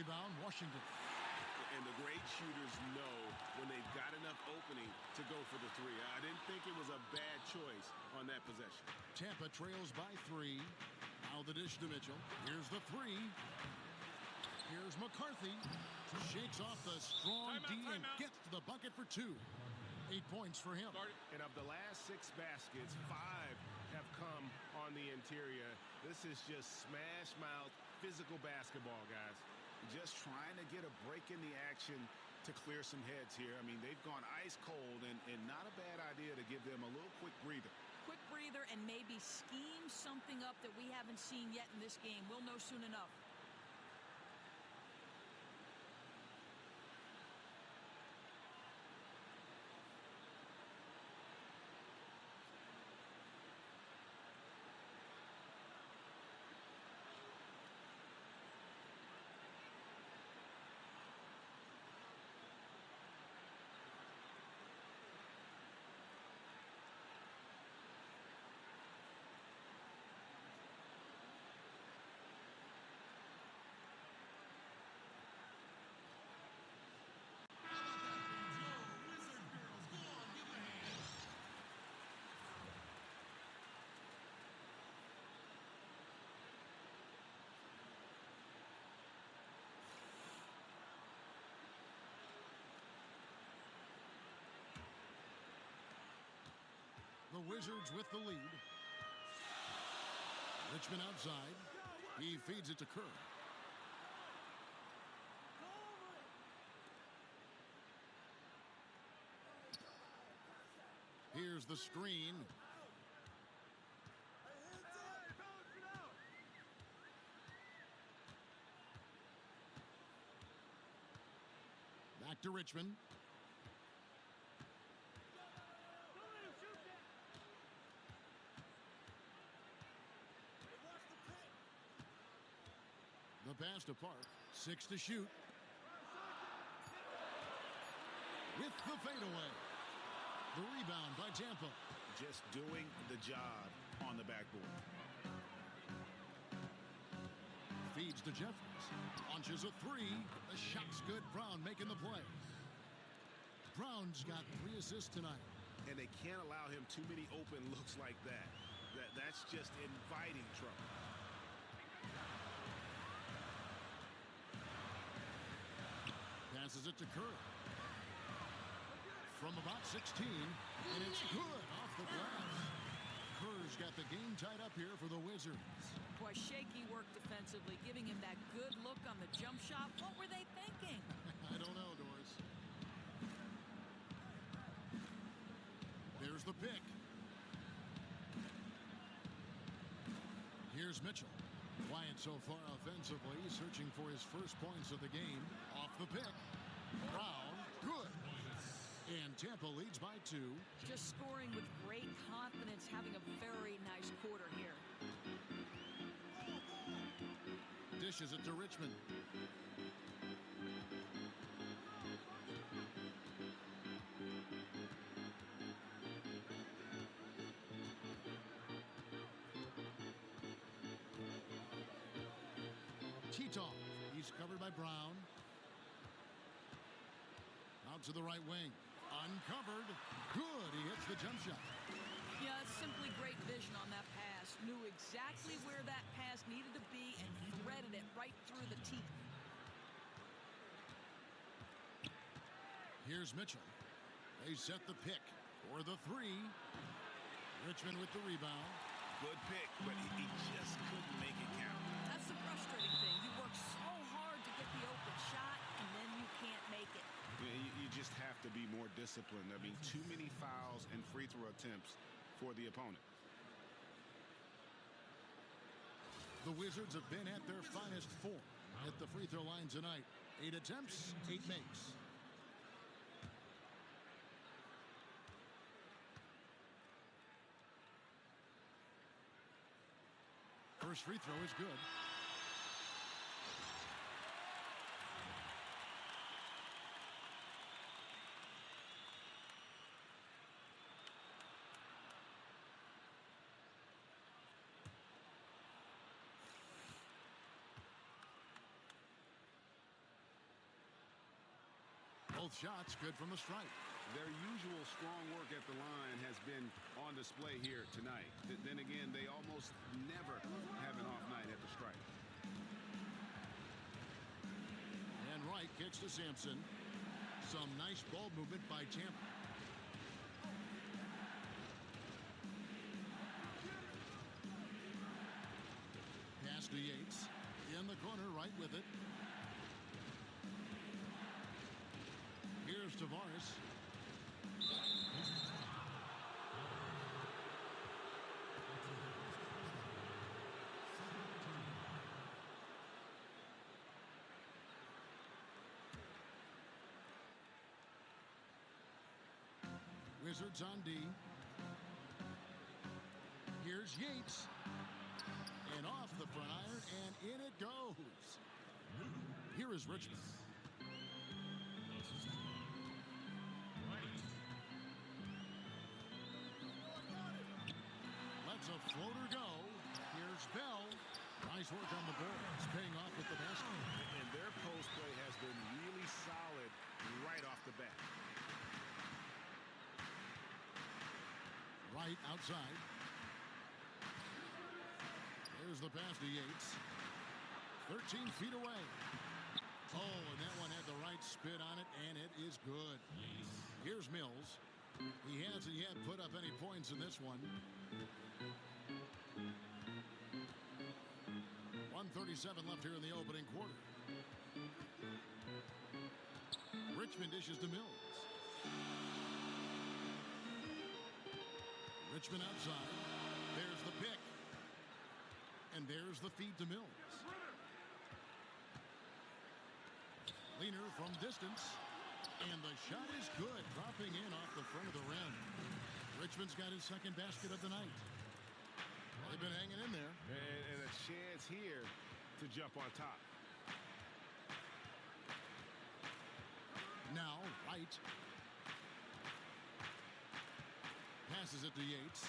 rebound, Washington. And the great shooters know when they've got enough opening to go for the three. I didn't think it was a bad choice on that possession. Tampa trails by 3. Now the dish to Mitchell. Here's the 3. Here's McCarthy. Shakes off the strong D and gets to the bucket for 2. 8 points for him. And of the last 6 baskets, 5 have come on the interior. This is just smash mouth physical basketball, guys. Just trying to get a break in the action to clear some heads here. I mean, they've gone ice cold, and not a bad idea to give them a little quick breather. Quick breather and maybe scheme something up that we haven't seen yet in this game. We'll know soon enough. The Wizards with the lead. Richmond outside. He feeds it to Kerr. Here's the screen. Back to Richmond. The pass to Park. 6 to shoot. With the fadeaway. The rebound by Tampa. Just doing the job on the backboard. Feeds to Jeffries. Launches a 3. The shot's good. Brown making the play. Brown's got 3 assists tonight. And they can't allow him too many open looks like that. That's just inviting trouble. Passes it to Kerr. From about 16, and it's good off the glass. Kerr's got the game tied up here for the Wizards. Boy, shaky work defensively, giving him that good look on the jump shot. What were they thinking? I don't know, Doris. There's the pick. Here's Mitchell. Quiet so far offensively, searching for his first points of the game. Off the pick. Brown, good. And Tampa leads by 2. Just scoring with great confidence, having a very nice quarter here. Dishes it to Richmond. Tito. He's covered by Brown. Out to the right wing. Uncovered. Good. He hits the jump shot. Yeah, it's simply great vision on that pass. Knew exactly where that pass needed to be and threaded it right through the teeth. Here's Mitchell. They set the pick for the 3. Richmond with the rebound. Good pick, but he just couldn't make it count. That's the frustrating thing. You work so hard to get the open shot, and then you can't make it. You just have to be more disciplined. I mean, too many fouls and free throw attempts for the opponent. The Wizards have been at their finest form at the free throw line tonight. 8 attempts, 8 makes. First free throw is good. Both shots good from the stripe. Their usual strong work at the line has been on display here tonight. Then again, they almost never have an off night at the stripe. And Wright kicks to Sampson. Some nice ball movement by Tampa. Pass to Yates. In the corner, right with it. Here's Tavares. Wizards on D. Here's Yates. And off the front iron, and in it goes. Here is Richmond. Lets a floater go. Here's Bell. Nice work on the boards, paying off with the basket. And their post play has been really solid right off the bat. Right outside. There's the pass to Yates. 13 feet away. Oh, and that one had the right spin on it, and it is good. Here's Mills. He hasn't yet put up any points in this one. 1:37 left here in the opening quarter. Richmond dishes to Mills. Richmond outside. There's the pick. And there's the feed to Mills. Leaner from distance. And the shot is good. Dropping in off the front of the rim. Richmond's got his second basket of the night. They've been hanging in there. And a chance here to jump on top. Now, Wright. Passes it to Yates.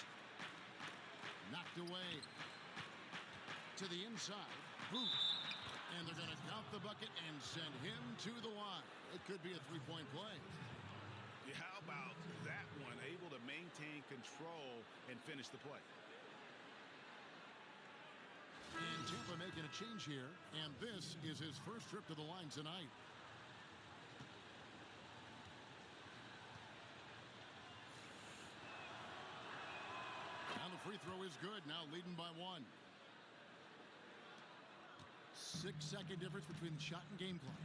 Knocked away. To the inside. Booth. And they're going to count the bucket and send him to the line. It could be a three-point play. Yeah, how about that one? Able to maintain control and finish the play. And Tampa making a change here. And this is his first trip to the line tonight. And the free throw is good. Now leading by one. 6-second difference between the shot and game clock.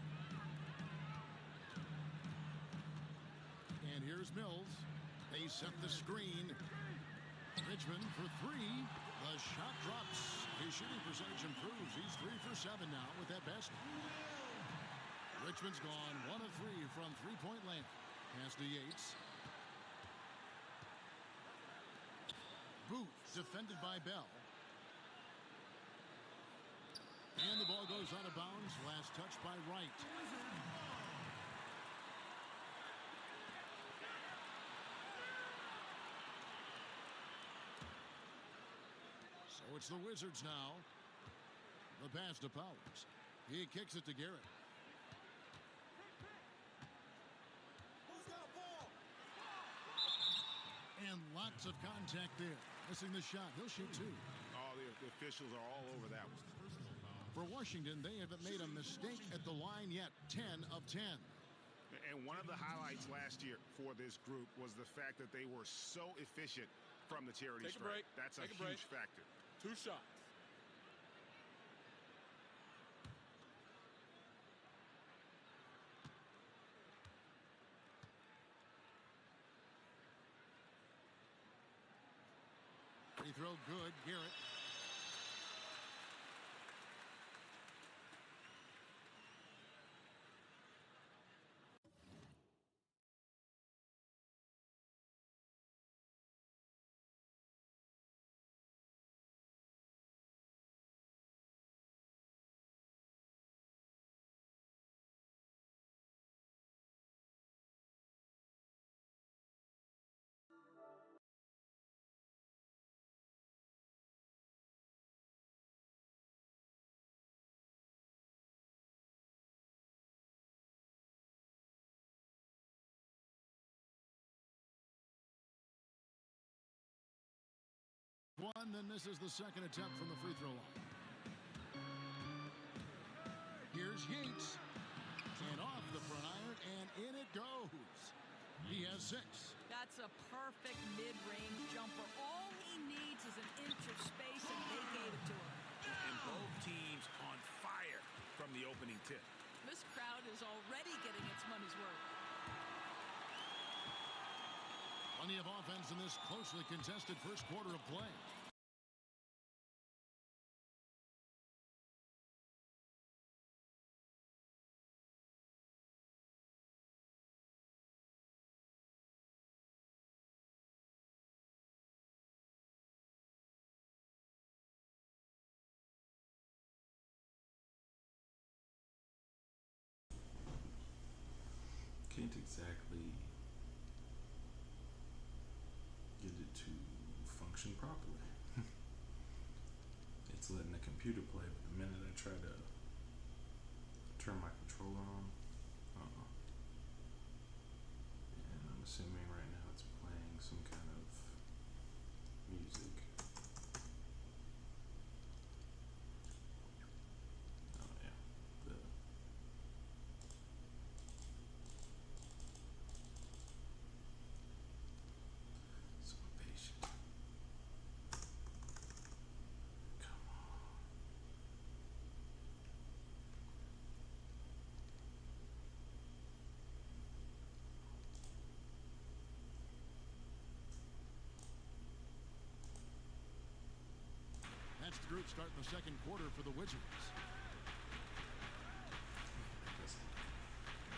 And here's Mills. They set the screen. Richmond for three. The shot drops. His shooting percentage improves. He's 3 for 7 now with that basket. Richmond's gone 1 of 3 from three-point land. Pass to Yates. Booth defended by Bell. And the ball goes out of bounds. Last touch by Wright. So it's the Wizards now. The pass to Powers. He kicks it to Garrett. And lots of contact there. Missing the shot. He'll shoot two. Oh, the officials are all over that one. For Washington, they haven't made a mistake at the line yet. 10 of 10. And one of the highlights last year for this group was the fact that they were so efficient from the charity stripe. That's a huge factor. 2 shots. Free throw good. Garrett one, then misses the second attempt from the free throw line. Here's Yates. And off the front iron, and in it goes. He has 6. That's a perfect mid-range jumper. All he needs is an inch of space, and they gave it to him. And both teams on fire from the opening tip. This crowd is already getting its money's worth. Plenty of offense in this closely contested first quarter of play. Can't exactly get it to function properly. It's letting the computer play, but the minute I try to turn my controller on, and I'm assuming right now it's playing some kind of music. Oh yeah, so impatient. Come on. That's the group starting the second quarter for the Wizards.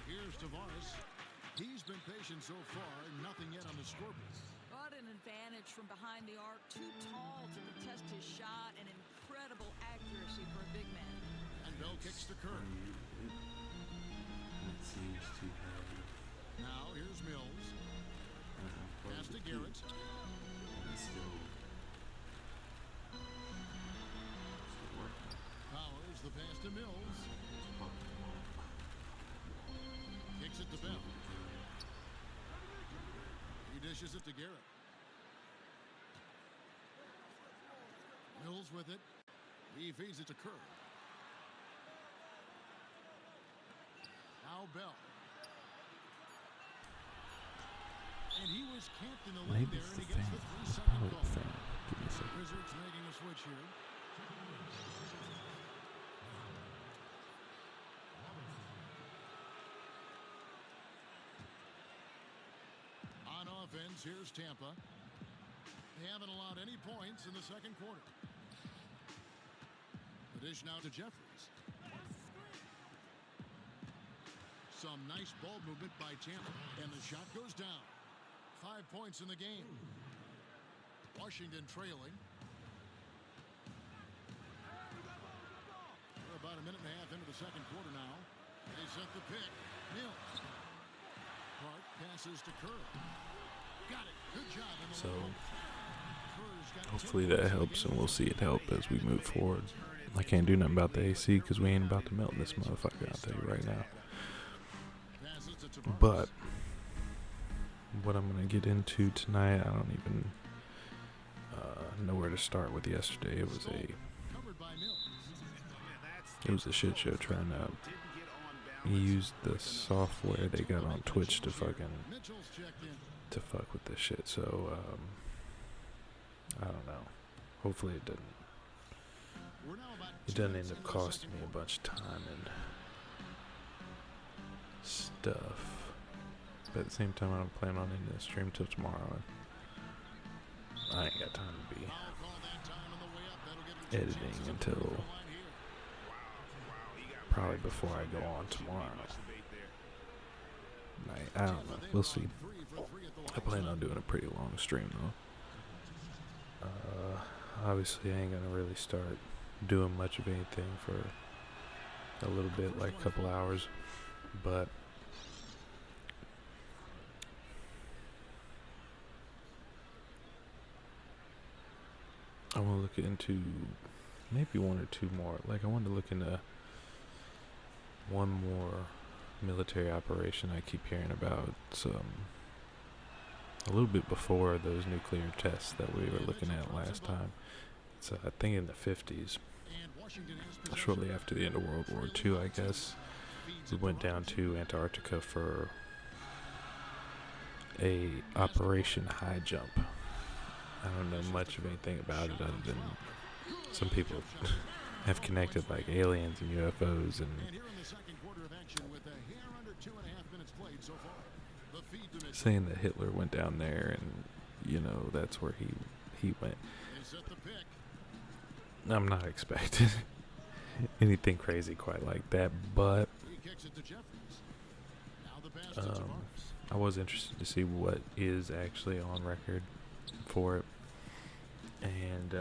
Here's Tavares. He's been patient so far, nothing yet on the scoreboard. What an advantage from behind the arc. Too tall to contest his shot, and incredible accuracy for a big man. And Bell kicks to Kerr. It seems to have Now here's Mills. Pass to Garrett. still working. Powers the pass to Mills. Kicks it to Bell. He dishes it to Garrett. Mills with it. He feeds it to Kerr. Now Bell. And he was camped in the lane Maybe there, it's and the he gets fan. the It's 3-second probably call. the fan. Give me a second. Wizards making a switch here. On offense, here's Tampa. They haven't allowed any points in the second quarter. The dish now to Jeffries. Some nice ball movement by Tampa, and the shot goes down. 5 points in the game. Washington trailing. We're about a minute and a half into the second quarter now. They set the pick. Mills. Clark passes to Kerr. Got it. Good job. In the So, lane. Kerr's got hopefully 10 that points in the helps, and game. we'll see it help as we move forward. I can't do nothing about the AC because we ain't about to melt this motherfucker, I'll tell you right now. Passes to Tavares. But what I'm going to get into tonight, I don't even know where to start with yesterday. It was Covered by Mills. a shit show trying to use the software they got on Twitch to Mitchell's checked in. fuck with this shit. So I don't know. Hopefully it doesn't We're now about it 2 doesn't minutes end up into the costing second me a quarter. bunch of time and stuff. But at the same time, I don't plan on ending the stream till tomorrow. And I ain't got time to be Foul call that time on the way up. That'll give him 2 editing chances at the until free throw line here. probably before I go on tomorrow night. I don't know. We'll see. 3 for 3 at the I line. plan on doing a pretty long stream though. Obviously, I ain't gonna really start doing much of anything for a little bit, like a couple hours, but I want to look into maybe 1 or 2 more. Like, I wanted to look into one more military operation I keep hearing about. Some a little bit before those nuclear tests that we were looking at last time. It's I think in the 50s, shortly after the end of World War II, I guess. We went down to Antarctica for a Operation High Jump. I don't know much of anything about it other than some people have connected like aliens and UFOs and saying that Hitler went down there and, you know, that's where he went. I'm not expecting anything crazy quite like that, but I was interested to see what is actually on record for it. And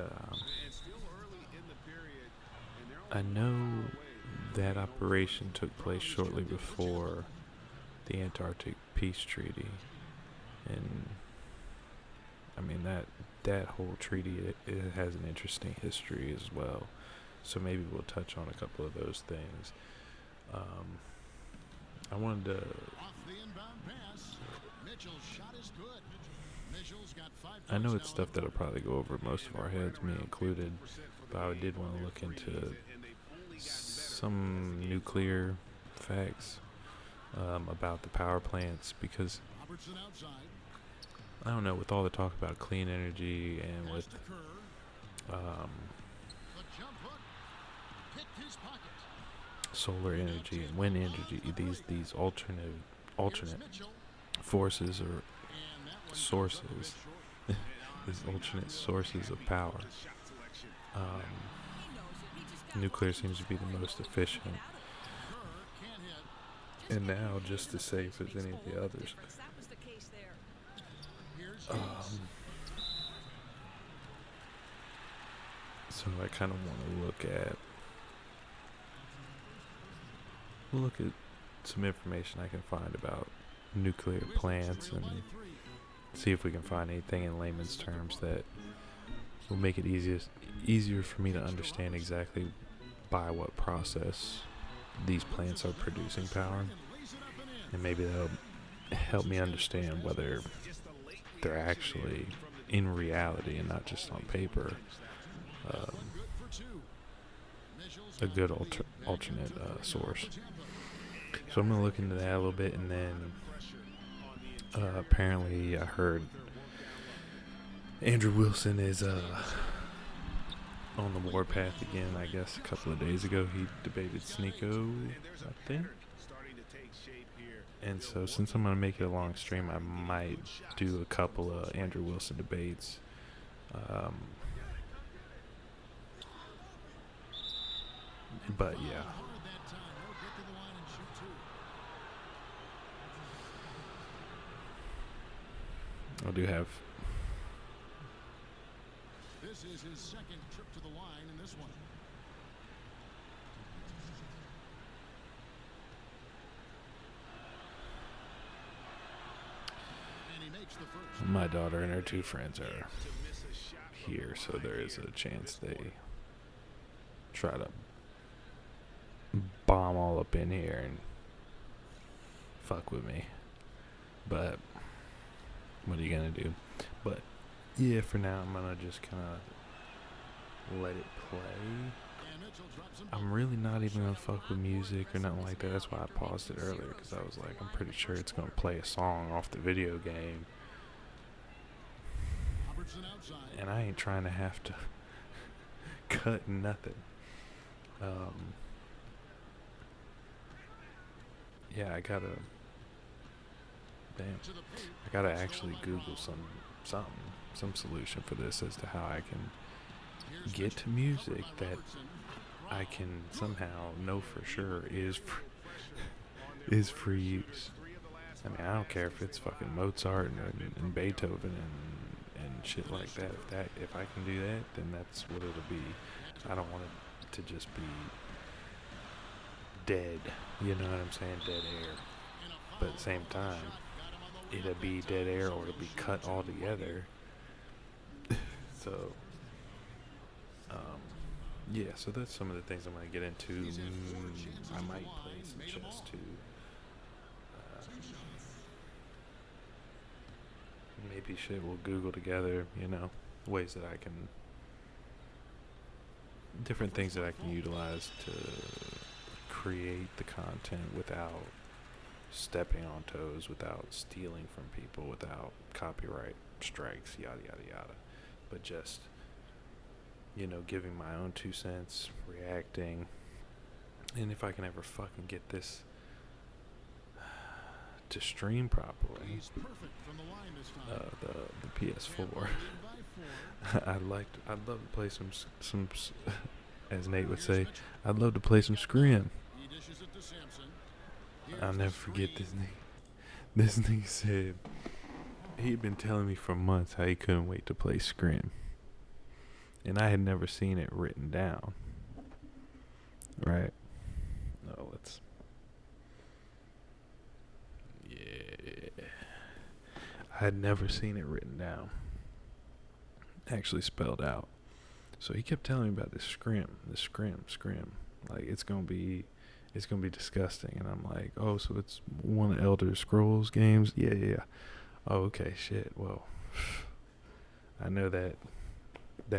I know that operation took place shortly before the Antarctic Peace Treaty, and I mean that whole treaty it has an interesting history as well. So maybe we'll touch on a couple of those things. I wanted to. I know it's stuff that'll probably go over most of our heads, me included, but I did want to look into some nuclear facts about the power plants, because I don't know, with all the talk about clean energy and with solar energy and wind energy, these alternate forces or sources, these alternate sources of power. Nuclear seems to be the most efficient, and now just as safe as any of the others. So I kind of want to look at some information I can find about nuclear plants and see if we can find anything in layman's terms that will make it easier for me to understand exactly by what process these plants are producing power, and maybe that'll help me understand whether they're actually in reality and not just on paper a good alternate source. So I'm going to look into that a little bit, and then apparently I heard Andrew Wilson is on the warpath again. I guess a couple of days ago he debated Sneeko, I think. And so since I'm going to make it a long stream, I might do a couple of Andrew Wilson debates. But yeah. I do have. This is his second trip to the line in this one. And he makes the first. My daughter and her two friends are here, so there is a chance they try to bomb all up in here and fuck with me. But what are you gonna do? But yeah, for now I'm gonna just kind of let it play. I'm really not even gonna fuck with music or nothing like that. That's why I paused it earlier, because I was like, I'm pretty sure it's gonna play a song off the video game, and I ain't trying to have to cut nothing. Yeah, I gotta actually Google some solution for this as to how I can get to music that I can somehow know for sure is for use. I mean, I don't care if it's fucking Mozart and Beethoven and shit like that. If I can do that, then that's what it'll be. I don't want it to just be dead, you know what I'm saying, dead air. But at the same time, it'll be dead air or it'll be cut altogether. So, yeah, so that's some of the things I'm going to get into. I might play some chess too. maybe shit we'll Google together, you know, ways that I can, different things that I can utilize to create the content without stepping on toes, without stealing from people, without copyright strikes, yada, yada, yada. But just, you know, giving my own 2 cents, reacting. And if I can ever fucking get this to stream properly, He's perfect from the line this time. the ps4, I'd love to play some as Nate would say, I'd love to play some Scrim. He dishes it to Sampson. I'll never forget this nigga. This nigga said he'd been telling me for months how he couldn't wait to play Scrim, and I had never seen it written down. Right? No, let's. Yeah, I had never seen it written down, actually spelled out. So he kept telling me about this scrim. Like it's gonna be disgusting. And I'm like, oh, so it's one of Elder Scrolls games? Yeah. Oh, okay, shit. Well, I know that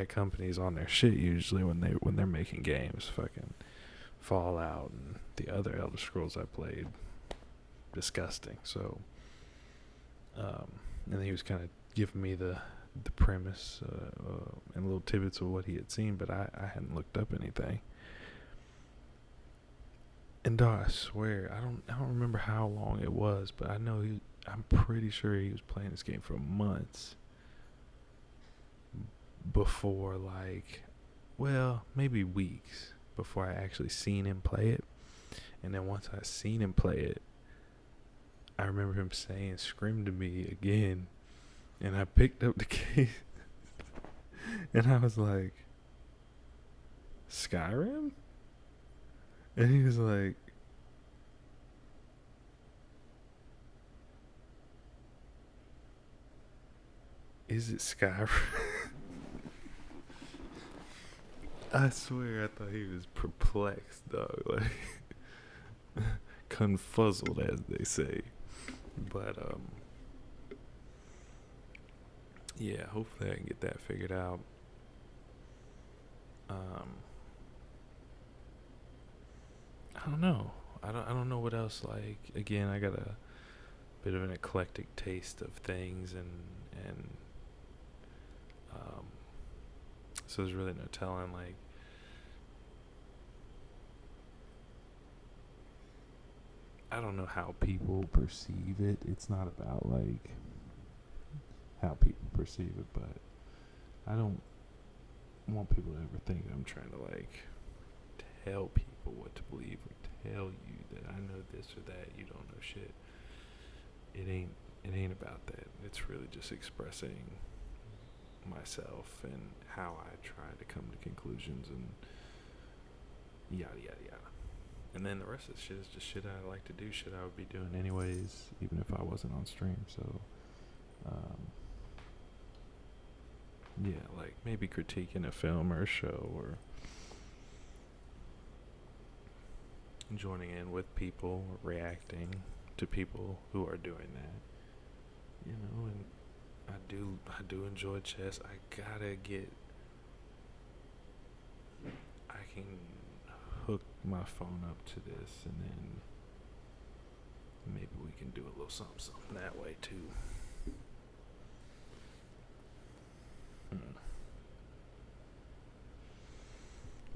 company's on their shit usually when they're making games. Fucking Fallout and the other Elder Scrolls I played, disgusting. So, and then he was kind of giving me the premise and little tidbits of what he had seen, but I hadn't looked up anything. And dog, I swear, I don't remember how long it was, but I'm pretty sure he was playing this game for months before, like, well, maybe weeks before I actually seen him play it. And then once I seen him play it, I remember him saying "scream" to me again, and I picked up the case and I was like, Skyrim? And he was like, is it Skyrim? I swear I thought he was perplexed, dog. Like, confuzzled, as they say. But, yeah, hopefully I can get that figured out. I don't know. I don't know what else. Like, again, I got a bit of an eclectic taste of things, and so there's really no telling. Like, I don't know how people perceive it. It's not about like how people perceive it, but I don't want people to ever think I'm trying to like tell people what to believe or tell you that I know this or that. You don't know shit. It ain't about that. It's really just expressing myself and how I try to come to conclusions and yada yada yada. And then the rest of the shit is just shit I like to do, shit I would be doing anyways, even if I wasn't on stream. So yeah, like maybe critiquing a film or a show, or joining in with people, or reacting to people who are doing that, you know. And I do enjoy chess. I can hook my phone up to this, and then maybe we can do a little something that way too.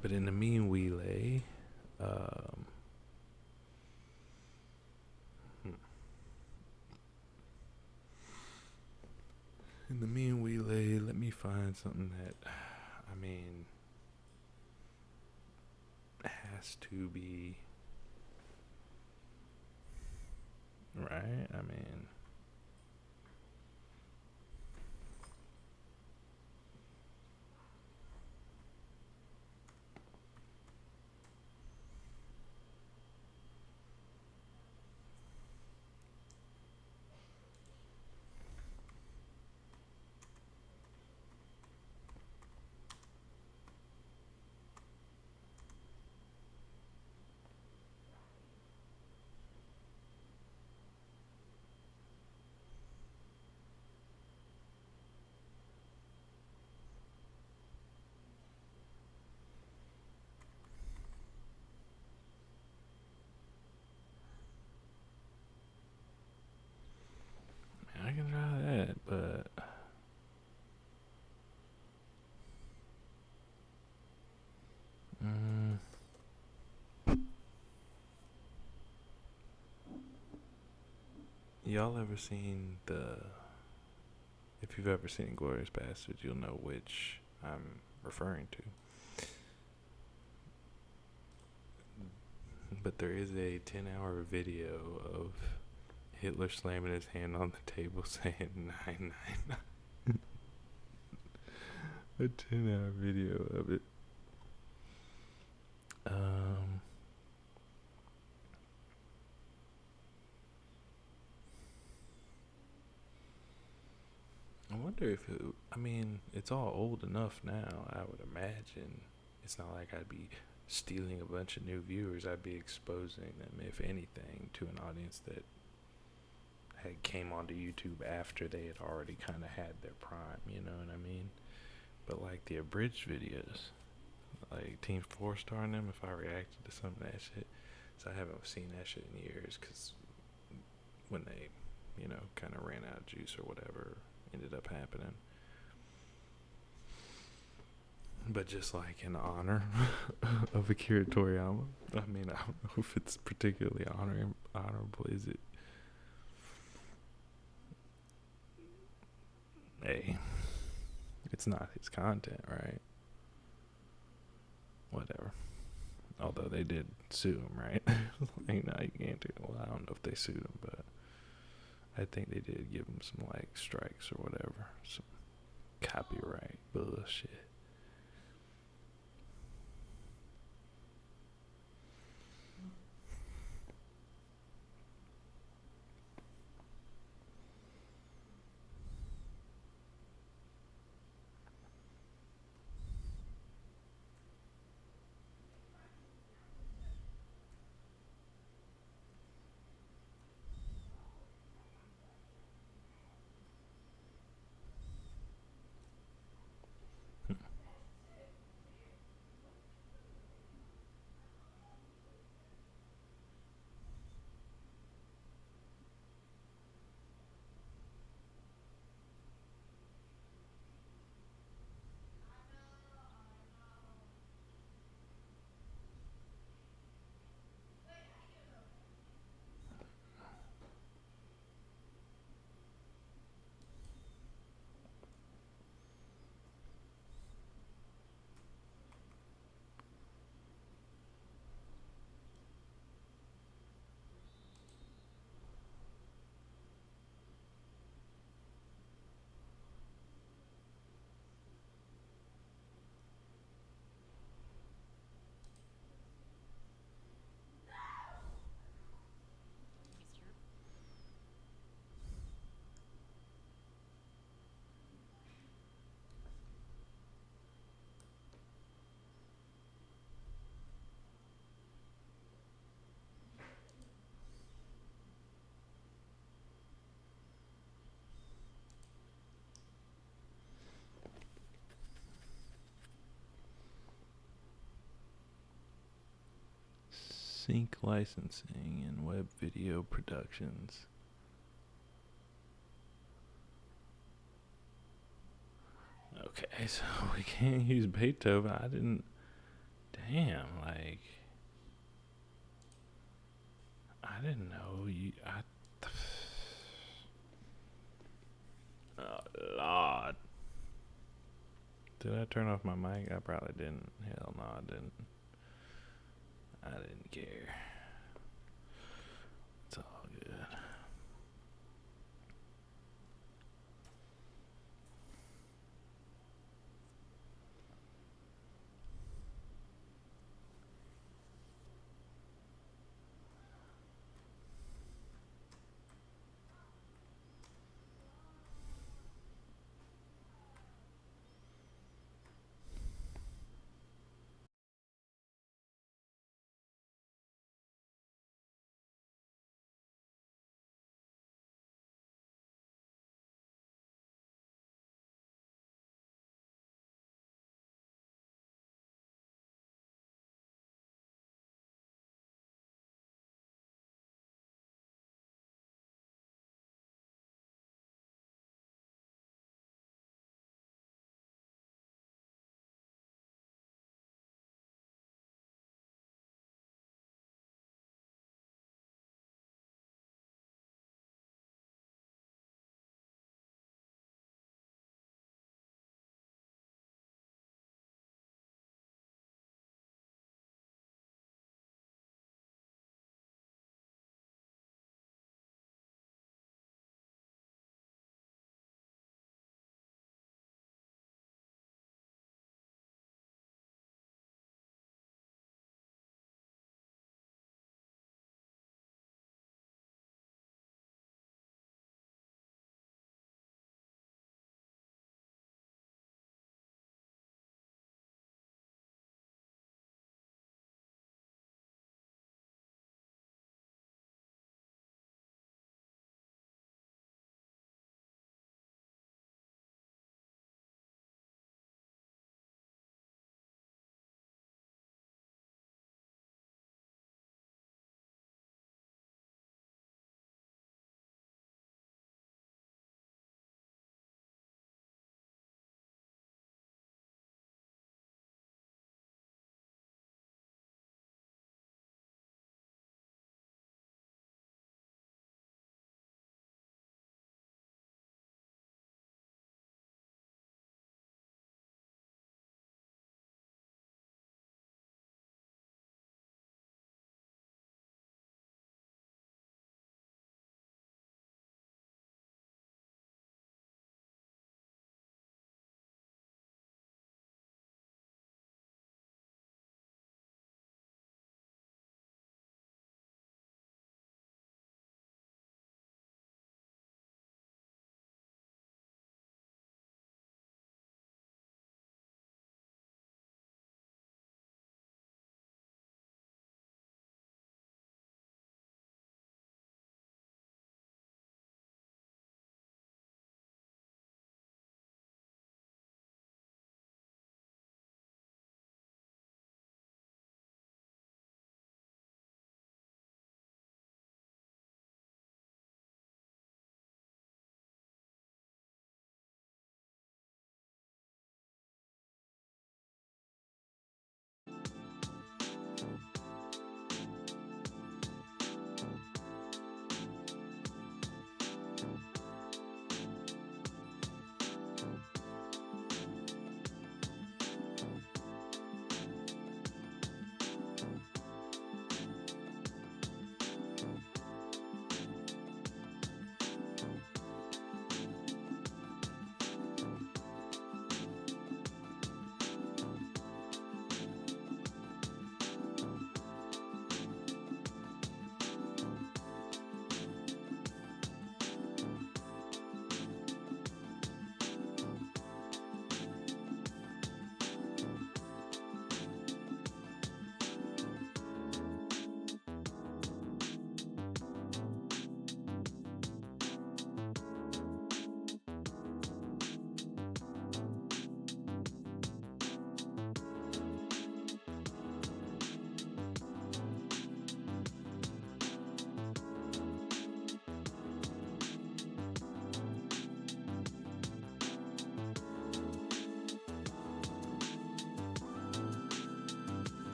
But in the meanwhile, let me find something that, I mean, has to be right. I mean, y'all ever seen the? If you've ever seen Glorious Bastards, you'll know which I'm referring to. But there is a 10-hour video of Hitler slamming his hand on the table saying 999. A 10-hour video of it. I wonder if it, I mean, it's all old enough now, I would imagine. It's not like I'd be stealing a bunch of new viewers. I'd be exposing them, if anything, to an audience that had came onto YouTube after they had already kind of had their prime, you know what I mean? But like the abridged videos, like Team 4 starring them, if I reacted to some of that shit, so I haven't seen that shit in years, because when they, you know, kind of ran out of juice or whatever ended up happening. But just like in honor of Akira Toriyama, I mean, I don't know if it's particularly honorable, is it? Hey, it's not his content, right? Whatever. Although they did sue him, right? Like, no, you can't do it. Well, I don't know if they sued him, but I think they did give him some, like, strikes or whatever. Some copyright bullshit. Sync licensing and web video productions. Okay, so we can't use Beethoven. I didn't. Damn, like. I didn't know you. Oh, Lord. Did I turn off my mic? I probably didn't. Hell no, I didn't. I didn't care. It's all good.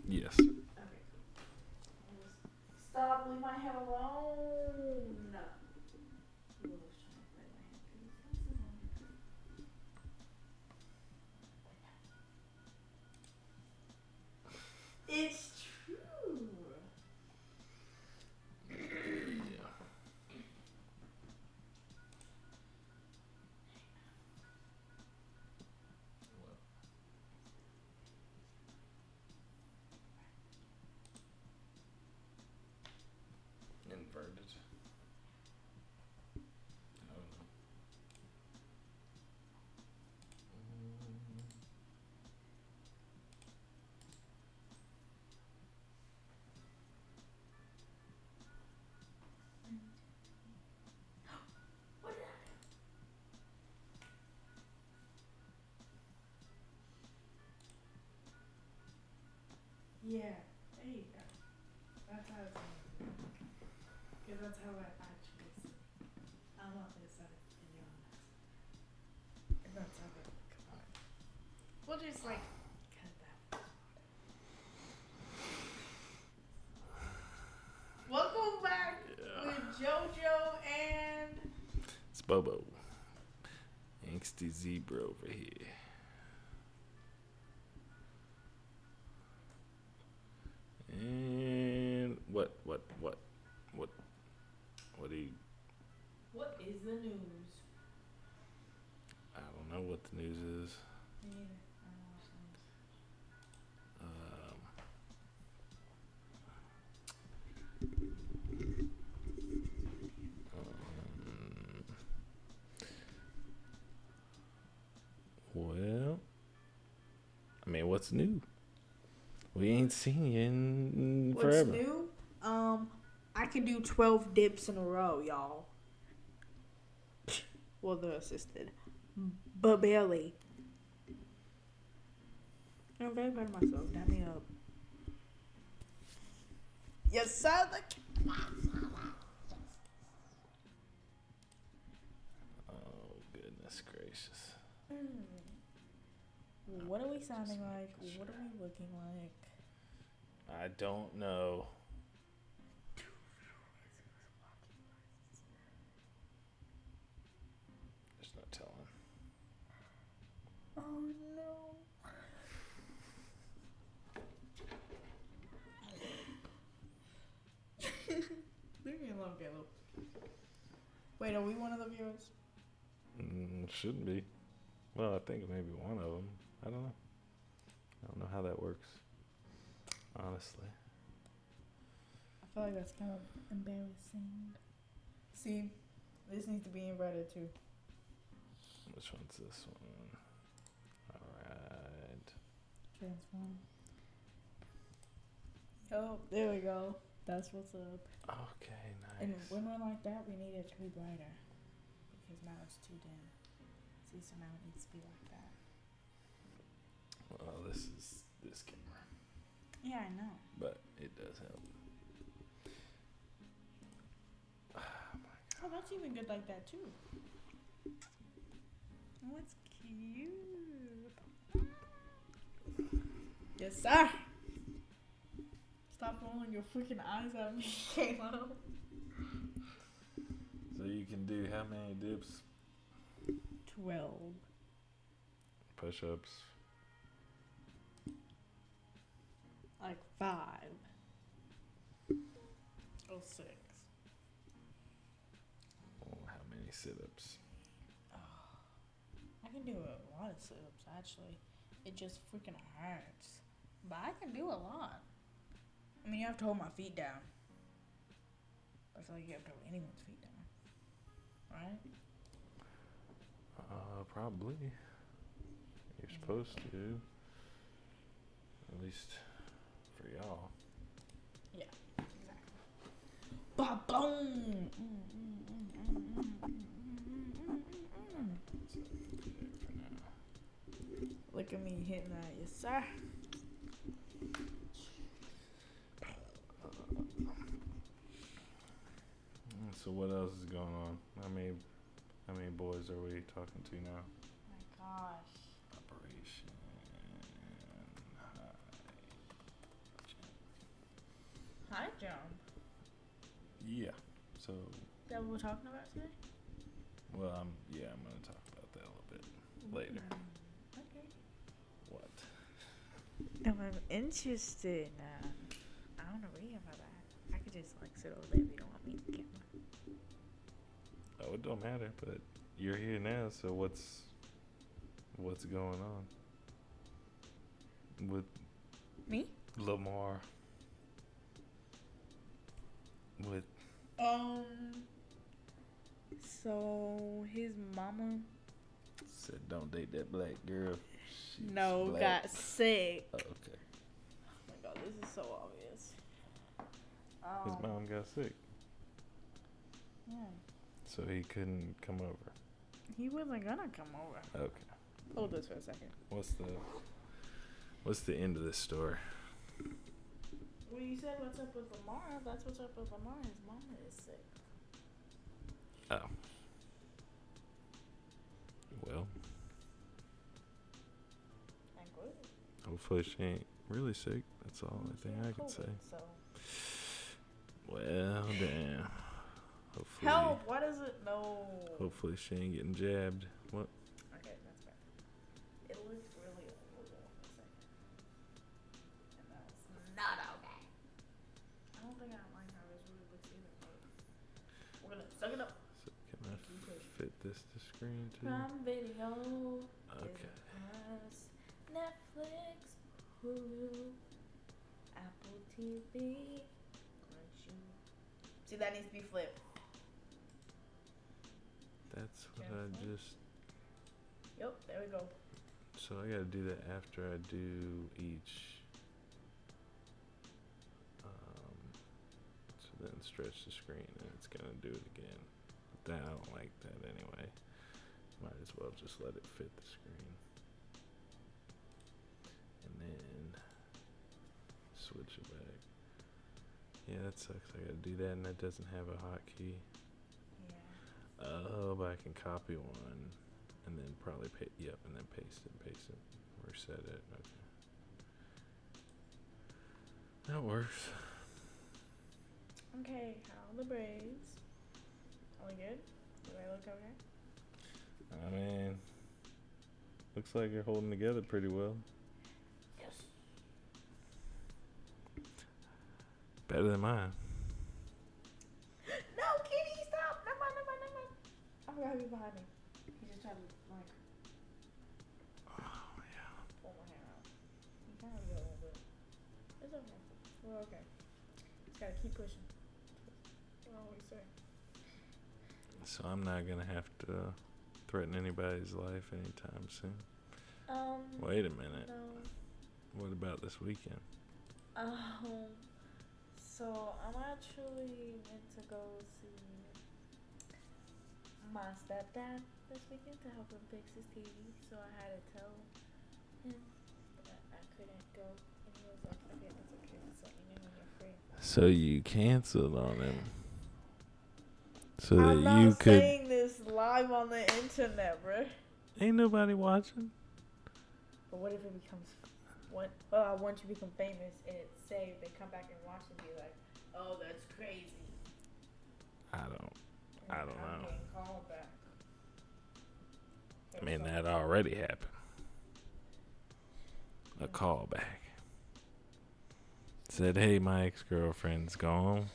Yes. Okay, cool. Stop, leave my hair alone. Ooh, I was trying to play my hair. Put these glasses on. It's true. Yeah. Inverted. I don't know. What did I do? Yeah, there you go. That's how it's gonna be. Because that's how I actually see. I'm on this side and you're on that side. And that's how it come on. We'll just like cut that. Welcome back with JoJo and It's Bobo. Angsty zebra over here. And what do you... what is the news? I don't know what the news is. Me neither. I don't watch the news. Well, I mean, what's new? We ain't seen you in What's forever. new? I can do 12 dips in a row, y'all. Well, they're assisted. But barely. I'm very proud of myself. Dap me up. Yes, sir. Oh, goodness gracious. What are we sounding like? What are we looking like? I don't know. There's no telling. Oh, no. Leave me alone, Caleb. Wait, are we one of the viewers? Shouldn't be. Well, I think maybe one of them. I don't know. I don't know how that works. Honestly. I feel like that's kind of embarrassing. See, this needs to be inverted too. Which one's this one? Alright. Transform. Oh, there we go. That's what's up. Okay, nice. And when we're like that, we need it to be brighter. Because now it's too dim. See, so now it needs to be like that. Well, this is this camera. Yeah, I know. But it does help. Oh, that's even good like that too. Oh, it's cute. Yes, sir. Stop rolling your freaking eyes at me, Caleb. So you can do how many dips? 12. Push-ups. Like 5. Or 6. Oh, how many sit-ups? I can do a lot of sit-ups, actually. It just freaking hurts. But I can do a lot. I mean, you have to hold my feet down. I feel like you have to hold anyone's feet down. Right? Probably. You're supposed to. At least for y'all. Yeah, exactly. Ba-boom! So, there for now. Look at me hitting that, yes sir. So what else is going on? How many boys are we talking to now? Oh my gosh. Operation High High jump. Yeah. So, Is that what we're talking about today? well, I'm gonna talk about that a little bit later. Okay. What? I'm interested now. I want to read about that. I could just like sit over there if you don't want me to camera. Oh, it don't matter. But you're here now, so what's going on with Me? Lamar? With So his mama said, don't date that black girl. She's black. got sick. Oh, okay. Oh my god, this is so obvious. His mom got sick, Yeah. so he couldn't come over. He wasn't gonna come over. Okay. Hold this for a second. What's the end of this story? Well, you said what's up with Lamar. That's what's up with Lamar. His mama is sick. Oh. Well, Like what? hopefully she ain't really sick. That's the only thing I can say. So. Well, damn. Hopefully. Help! Why does it? No. Hopefully she ain't getting jabbed. What? Okay, that's better. It looked really old for a second. And that's not okay. I don't think I like how this really looks either, but we're gonna suck it up. So can I fit this to screen too? Prime Video. Okay. Us, Netflix, Hulu, Apple TV. See, that needs to be flipped. That's what Jennifer? I just. Yep, there we go. So I gotta do that after I do each. So then stretch the screen and it's gonna do it again. But I don't like that anyway. Might as well just let it fit the screen. And then switch it back. Yeah, that sucks. I gotta do that and that doesn't have a hotkey. Yeah. Oh, but I can copy one and then probably and then paste it, reset it. Okay. That works. Okay, how are the braids? Are we good? Do they look okay? I mean, looks like you're holding together pretty well. Yes. Better than mine. No, Kitty, stop! Never mind. I forgot he was behind me. He just tried to, like, Oh, yeah. pull my hair out. He kind of got a little bit. It's okay. We're okay. Just gotta keep pushing. What I always say. So I'm not gonna have to threaten anybody's life anytime soon. Wait a minute. No. What about this weekend? So I'm actually meant to go see my stepdad this weekend to help him fix his TV. So I had to tell him that I couldn't go, and he was like, "Okay, that's okay. Just let me know when you're free." So you canceled on him. So I'm that you not could. saying this live on the internet, bro. Ain't nobody watching. But what if it becomes once you become famous and it's saved, they come back and watch and be like, "Oh, that's crazy." I don't I'm know. getting called back. I mean, that already happened. A callback. Said, hey, my ex-girlfriend's gone.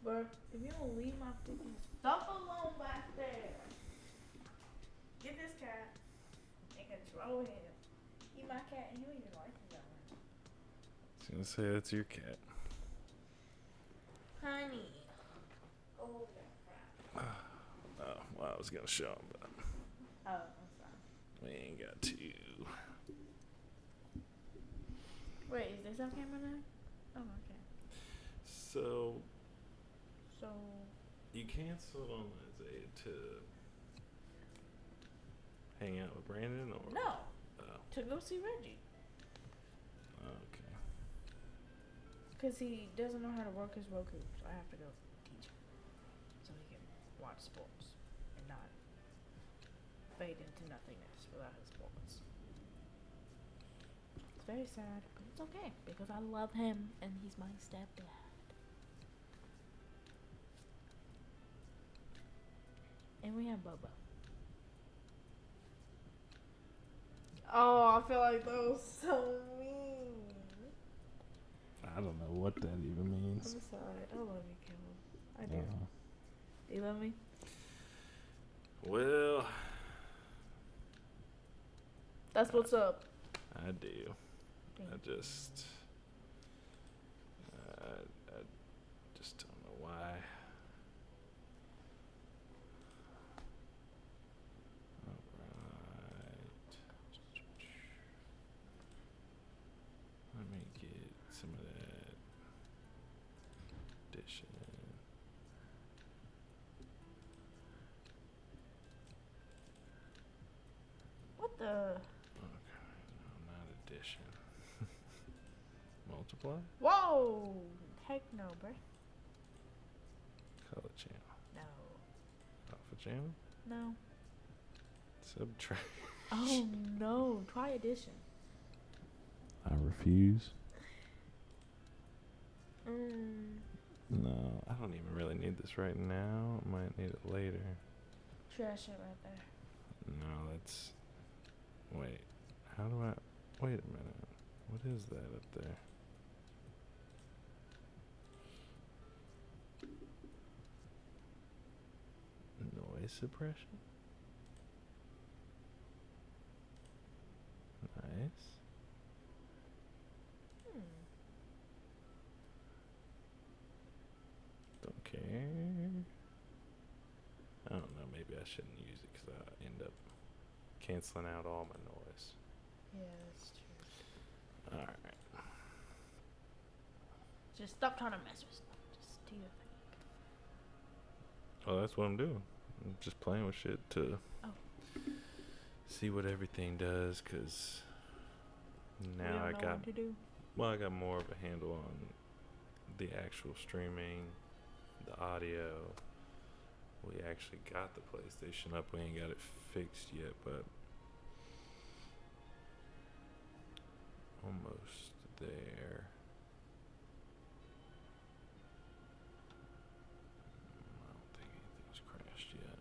Bro, if you don't leave my freaking stuff alone back there, get this cat and control him. He my cat and you don't even like him that much. I was gonna say that's your cat. Honey. Oh, crap. Oh, well, I was gonna show him, but Oh, I'm sorry. we ain't got to. Wait, is this on camera now? Oh, okay. So So, you canceled on Isaiah to hang out with Brandon, or no. Oh, To go see Reggie. okay. Because he doesn't know how to work his Roku, so I have to go teach him. So he can watch sports and not fade into nothingness without his sports. very sad, but it's okay because I love him and he's my stepdad. And we have Bobo. Oh, I feel like that was so mean. I don't know what that even means. I'm sorry. I love you, Caleb. I do. Do you love me? Well, That's what's up. I do. I just don't know why. Alright. Let me get some of that addition. What the? Okay, no, not addition. Multiply? Whoa! Heck no, bruh. Color channel. No. Alpha channel? No. Subtract. Oh no. Try addition. I refuse. No, I don't even really need this right now. I might need it later. Trash it right there. No, that's... Wait. How do I... Wait a minute. What is that up there? Noise suppression? Nice. Don't care. I don't know. Maybe I shouldn't use it because I end up canceling out all my noise. Yeah, that's true. Alright. Just stop trying to mess with stuff. Just do your thing. Well, that's what I'm doing. I'm just playing with shit to see what everything does, because now I got... what to do. Well, I got more of a handle on the actual streaming, the audio. We actually got the PlayStation up. We ain't got it fixed yet, but almost there. I don't think anything's crashed yet.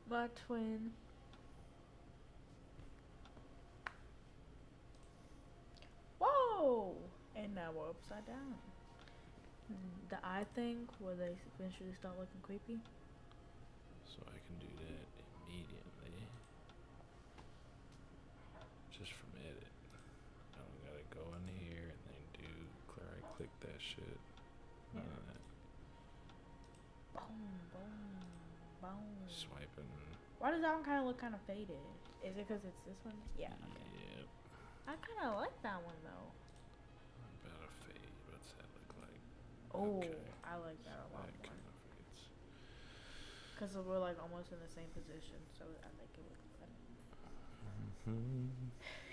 My twin. Whoa! And now we're upside down. The eye thing, where they eventually start looking creepy. So I can do that immediately. Just from edit. I don't gotta go in here and then do right click that shit. None of that. Boom, boom, boom. Swiping. Why does that one kind of look kind of faded? Is it because it's this one? Yeah. Okay. Yep. I kind of like that one though. About a fade. What's that look like? Oh, Okay. I like that a lot That more. kind of fades. Because we're like almost in the same position, so I think it would look better.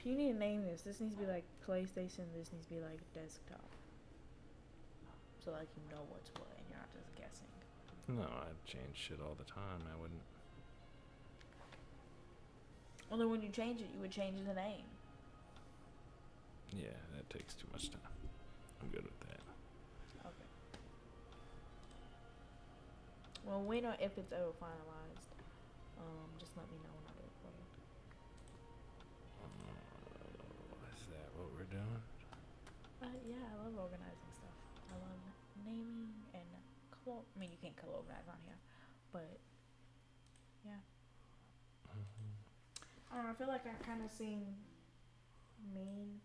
You need to name this. This needs to be like PlayStation. This needs to be like desktop. So like you know what's what and you're not just guessing. No, I'd change shit all the time. I wouldn't. Only when you change it, you would change the name. Yeah, that takes too much time. I'm good with that. Okay. Well, we know if it's ever finalized. Just let me know when I do it for you. Is that what we're doing? Yeah, I love organizing stuff. I love naming and I mean, you can't color organize on here, but yeah. I don't know, I feel like I kind of seem mean,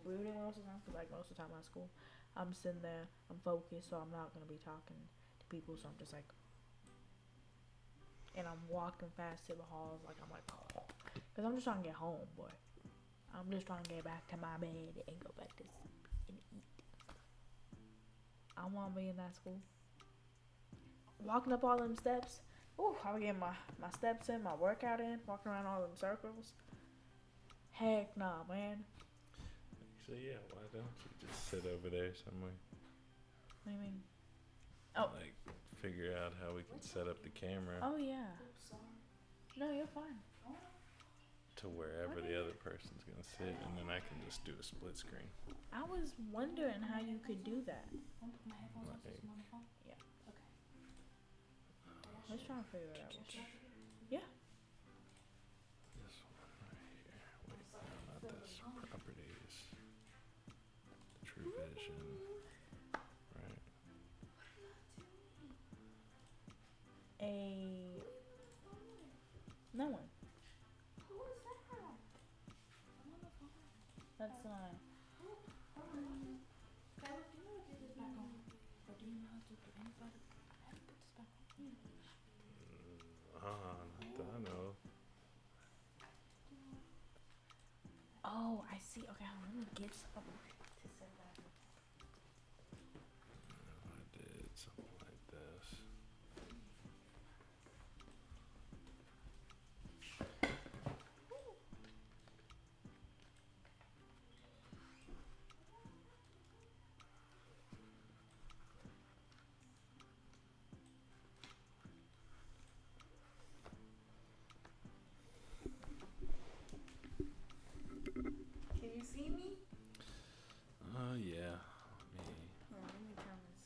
brooding most of the time, because like most of the time at school, I'm sitting there, I'm focused, so I'm not going to be talking to people, so I'm just like, and I'm walking fast to the halls, like I'm like, because I'm just trying to get home, boy. I'm just trying to get back to my bed and go back to sleep and eat. I want to be in that school. Walking up all them steps. Ooh, I was getting my steps in, my workout in, walking around all them circles. Heck nah, man. Actually, yeah, why don't you just sit over there somewhere? What do you mean? Oh. Like, figure out how we can set up the camera Oh, yeah. No, you're fine. to wherever the other person's gonna sit, and then I can just do a split screen. I was wondering how you could do that. Like, Yeah. Let's try and figure it out. Yeah. this one right here. Wait, no, not this. Properties. True vision. Right. No one. That's not. Not that I know. Oh, I see. Okay, let me get something to set that. If I did something like this. Can you see me? Yeah. Let me turn this.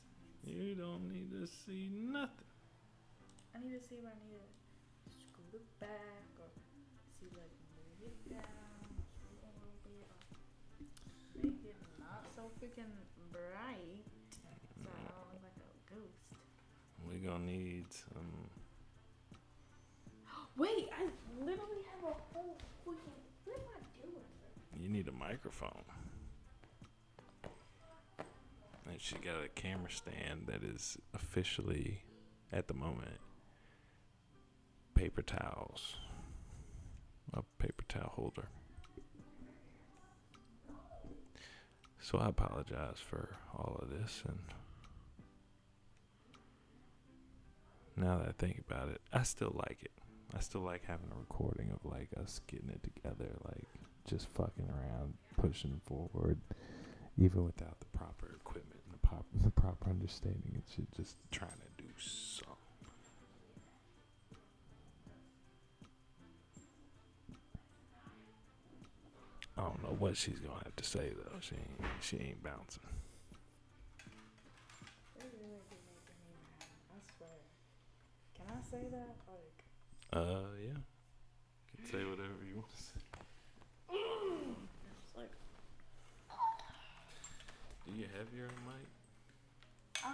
You don't need to see nothing. I need to see if I need to screw it back or see like move it down, screw it a little bit, or make it not so freaking bright so I don't look like a ghost. We're gonna need some. Wait, I literally have a whole freaking. What am I doing? You need a microphone. And she got a camera stand that is officially, at the moment, paper towels. A paper towel holder. So I apologize for all of this, and now that I think about it, I still like it. I still like having a recording of like us getting it together, like just fucking around, pushing forward, even without the proper equipment and the proper understanding. It's just trying to do something. I don't know what she's gonna have to say though. She ain't bouncing. They really be making me mad. I swear. Can I say that? Like. Yeah. You can say whatever you want to say. It's like. Do you have your own mic? I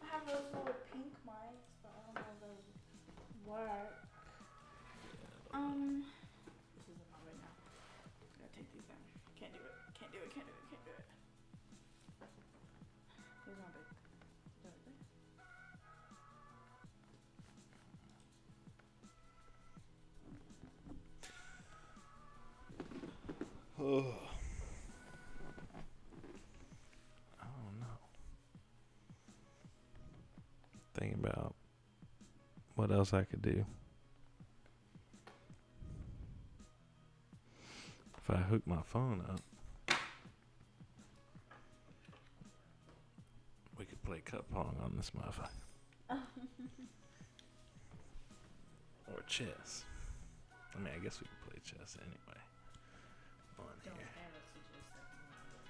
have those little pink mics, but I don't know if those work. This isn't my way now. Gotta take these down. Can't do it. Can't do it. Can't do it. Can't do it. Here's my big. Oh. I don't know. Thinking about what else I could do. If I hook my phone up, we could play cup pong on this motherfucker. Or chess. I mean, I guess we could play chess anyway. On Don't here. ever suggest that to me.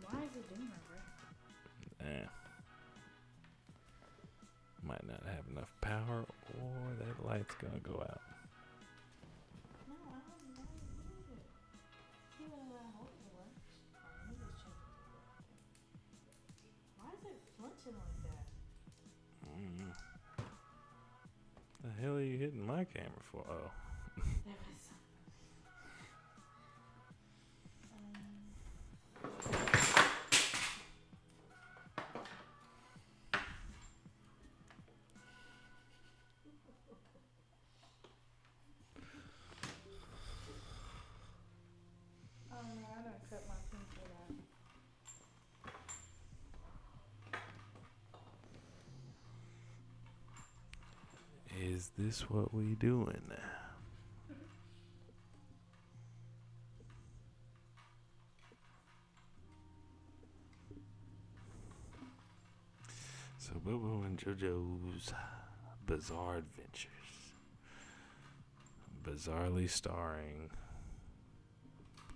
Why is it doing that, bro? Might not have enough power, or that light's gonna go out. No, I don't know. What is it? See, I hope it works. Let me just check it. Why is it flinching like that? The hell are you hitting my camera for? Oh. There was something. Oh no, I done cut my pinky out. Is Is this what we doing now? So Bobo and JoJo's Bizarre Adventures. Bizarrely starring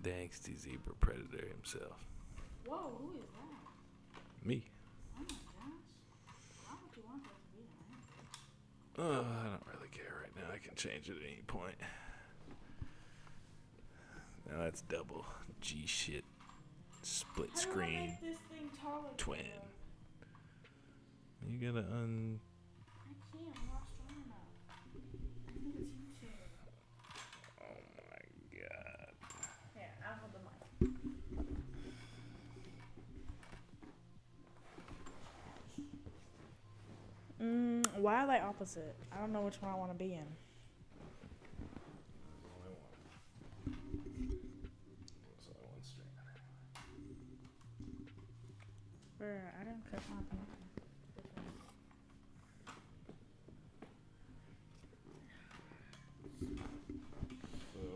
the angsty zebra predator himself. Whoa, who is that? Me. Oh my gosh. Why would you want that to be an I don't really care right now. I can change it at any point. Now that's double G shit. Split How do I screen. make this thing taller? Twin. Taylor? You gotta I can't. I'm not strong enough. I need a teacher. Oh my god. Yeah, I'll hold the mic. Why are they opposite? I don't know which one I want to be in. Bruh, I didn't cut my pants.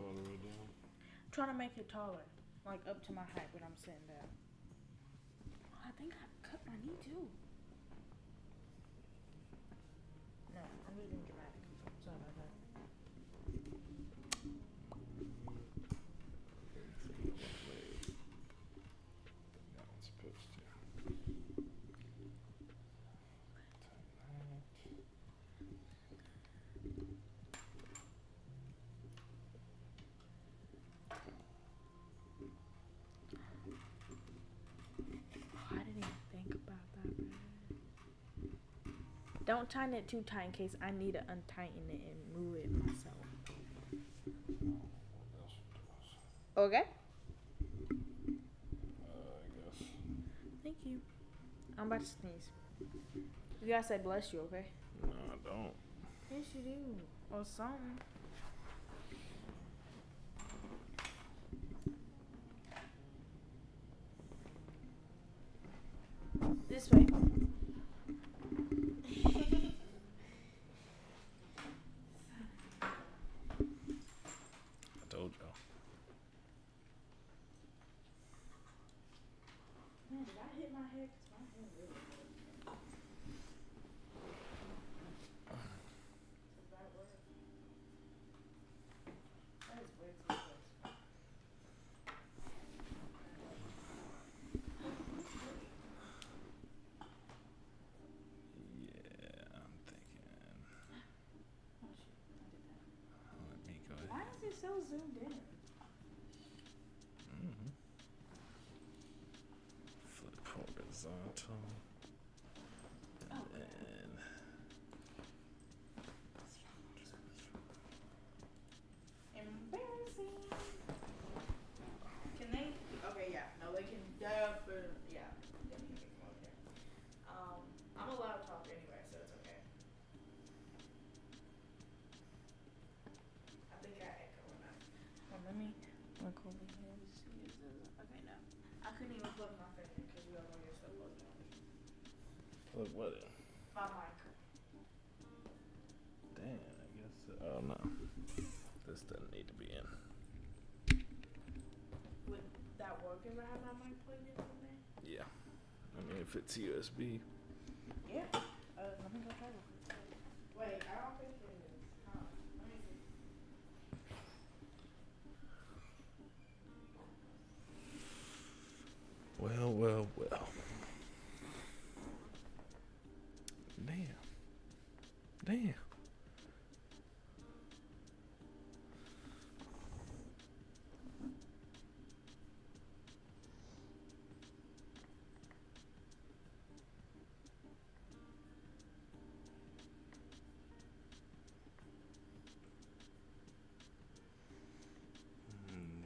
I'm trying to make it taller, like up to my height when I'm sitting down. I think I cut my knee too. No, I'm just being dramatic. Sorry about that. I didn't even think about that, man. Don't tighten it too tight in case I need to untighten it and move it myself. Okay? I guess. Thank you. I'm about to sneeze. You gotta say bless you, okay? No, I don't. Yes, you do. Or something. This way. I told y'all. Man, did I hit my head? 'Cause my head really hurt. Does that work? That is way too close. Yeah, I'm thinking. Oh shit, I did that. Let me go Why ahead. is it so zoomed in? Flip horizontal. Oh. And Embarrassing. Can they? Okay, yeah. No, they can definitely. Yeah, definitely make more there. I'm a loud talker anyway, so it's okay. I think I echo enough. Well, let me look over here to see if there's. Okay, no. I couldn't even plug my thing in because you all know you're still plugged in. plug what in? My mic. Damn, I guess. Oh no, this doesn't need to be in. Would that work if I had my mic plugged in from there? Yeah, I mean if it's USB. Yeah. Let me go try real quick. Wait, I don't think it is. Huh. Let me see. Well, well, well. Damn. Damn.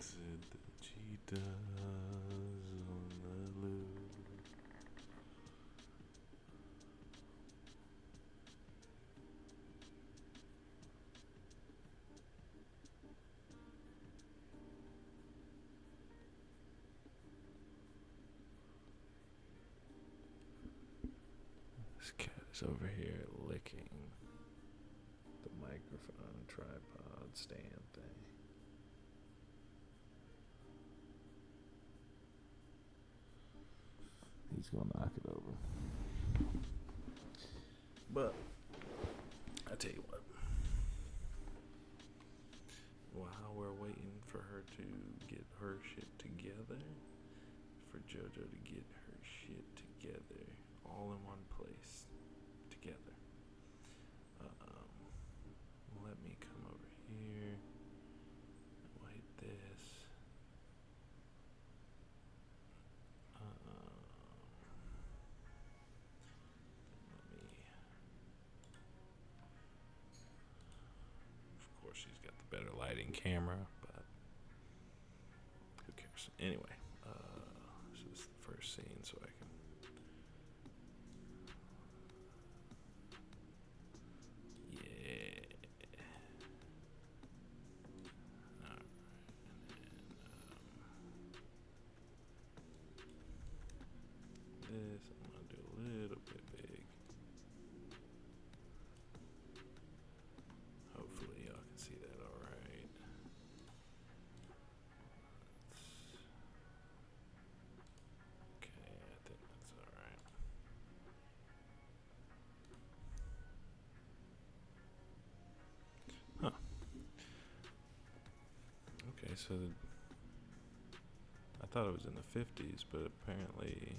Said the cheetahs on the loose. This cat is over here licking the microphone tripod stand thing. He's gonna knock it over. But I tell you what, while we're waiting for her to get her shit together, for JoJo to get her shit together, all in one place, together. Let me come over here. And we'll hit this. Let me. Of course, she's got the better lighting camera, but who cares? Anyway, so this is the first scene, so I can. This I'm gonna do a little bit big. Hopefully y'all can see that all right. Okay, I think that's all right. Huh. Okay, so I thought it was in the 50s, but apparently,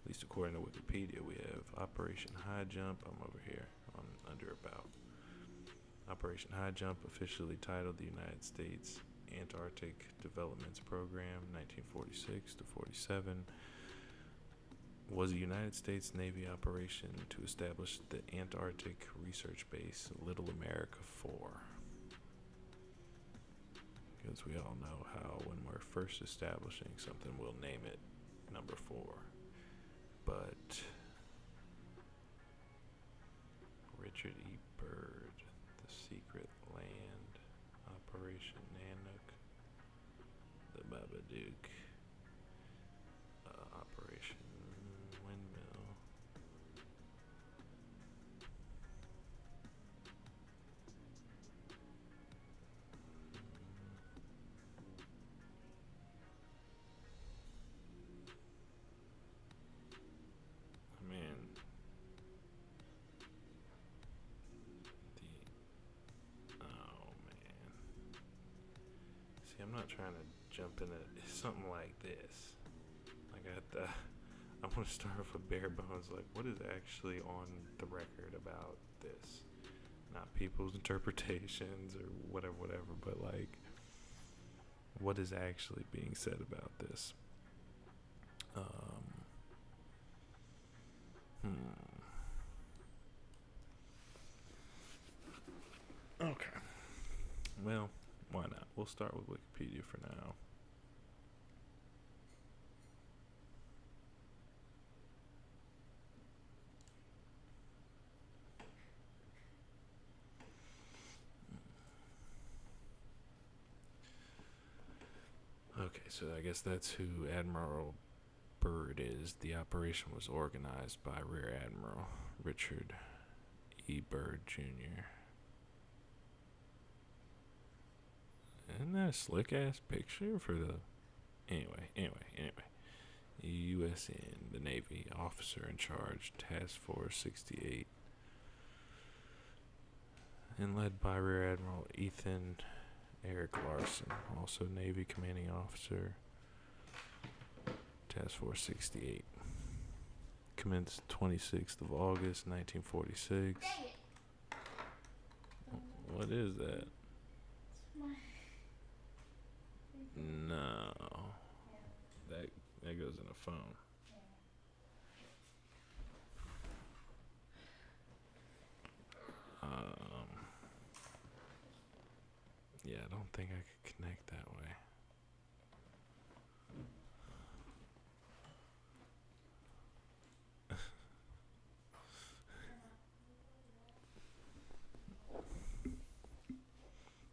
at least according to Wikipedia, we have Operation High Jump. I'm over here on under About. Operation High Jump, officially titled the United States Antarctic Developments Program, 1946 to 47, was a United States Navy operation to establish the Antarctic Research Base, Little America 4. Because we all know how when we're first establishing something, we'll name it number 4. But Richard E. Byrd, The Secret Land, Operation Nanook, The Babadook, Operation Windmill. I'm not trying to jump into something like this. I want to start off with bare bones. Like, what is actually on the record about this? Not people's interpretations or whatever, but like, what is actually being said about this? Okay. Well, why not? We'll start with Wikipedia for now. Okay, so I guess that's who Admiral Byrd is. The operation was organized by Rear Admiral Richard E. Byrd, Jr. Isn't that a slick ass picture for the. Anyway. USN, the Navy, officer in charge, Task Force 68. And led by Rear Admiral Ethan Eric Larson, also Navy commanding officer, Task Force 68. Commenced 26th of August, 1946. What is that? No. That goes in a phone. Yeah, I don't think I could connect that way.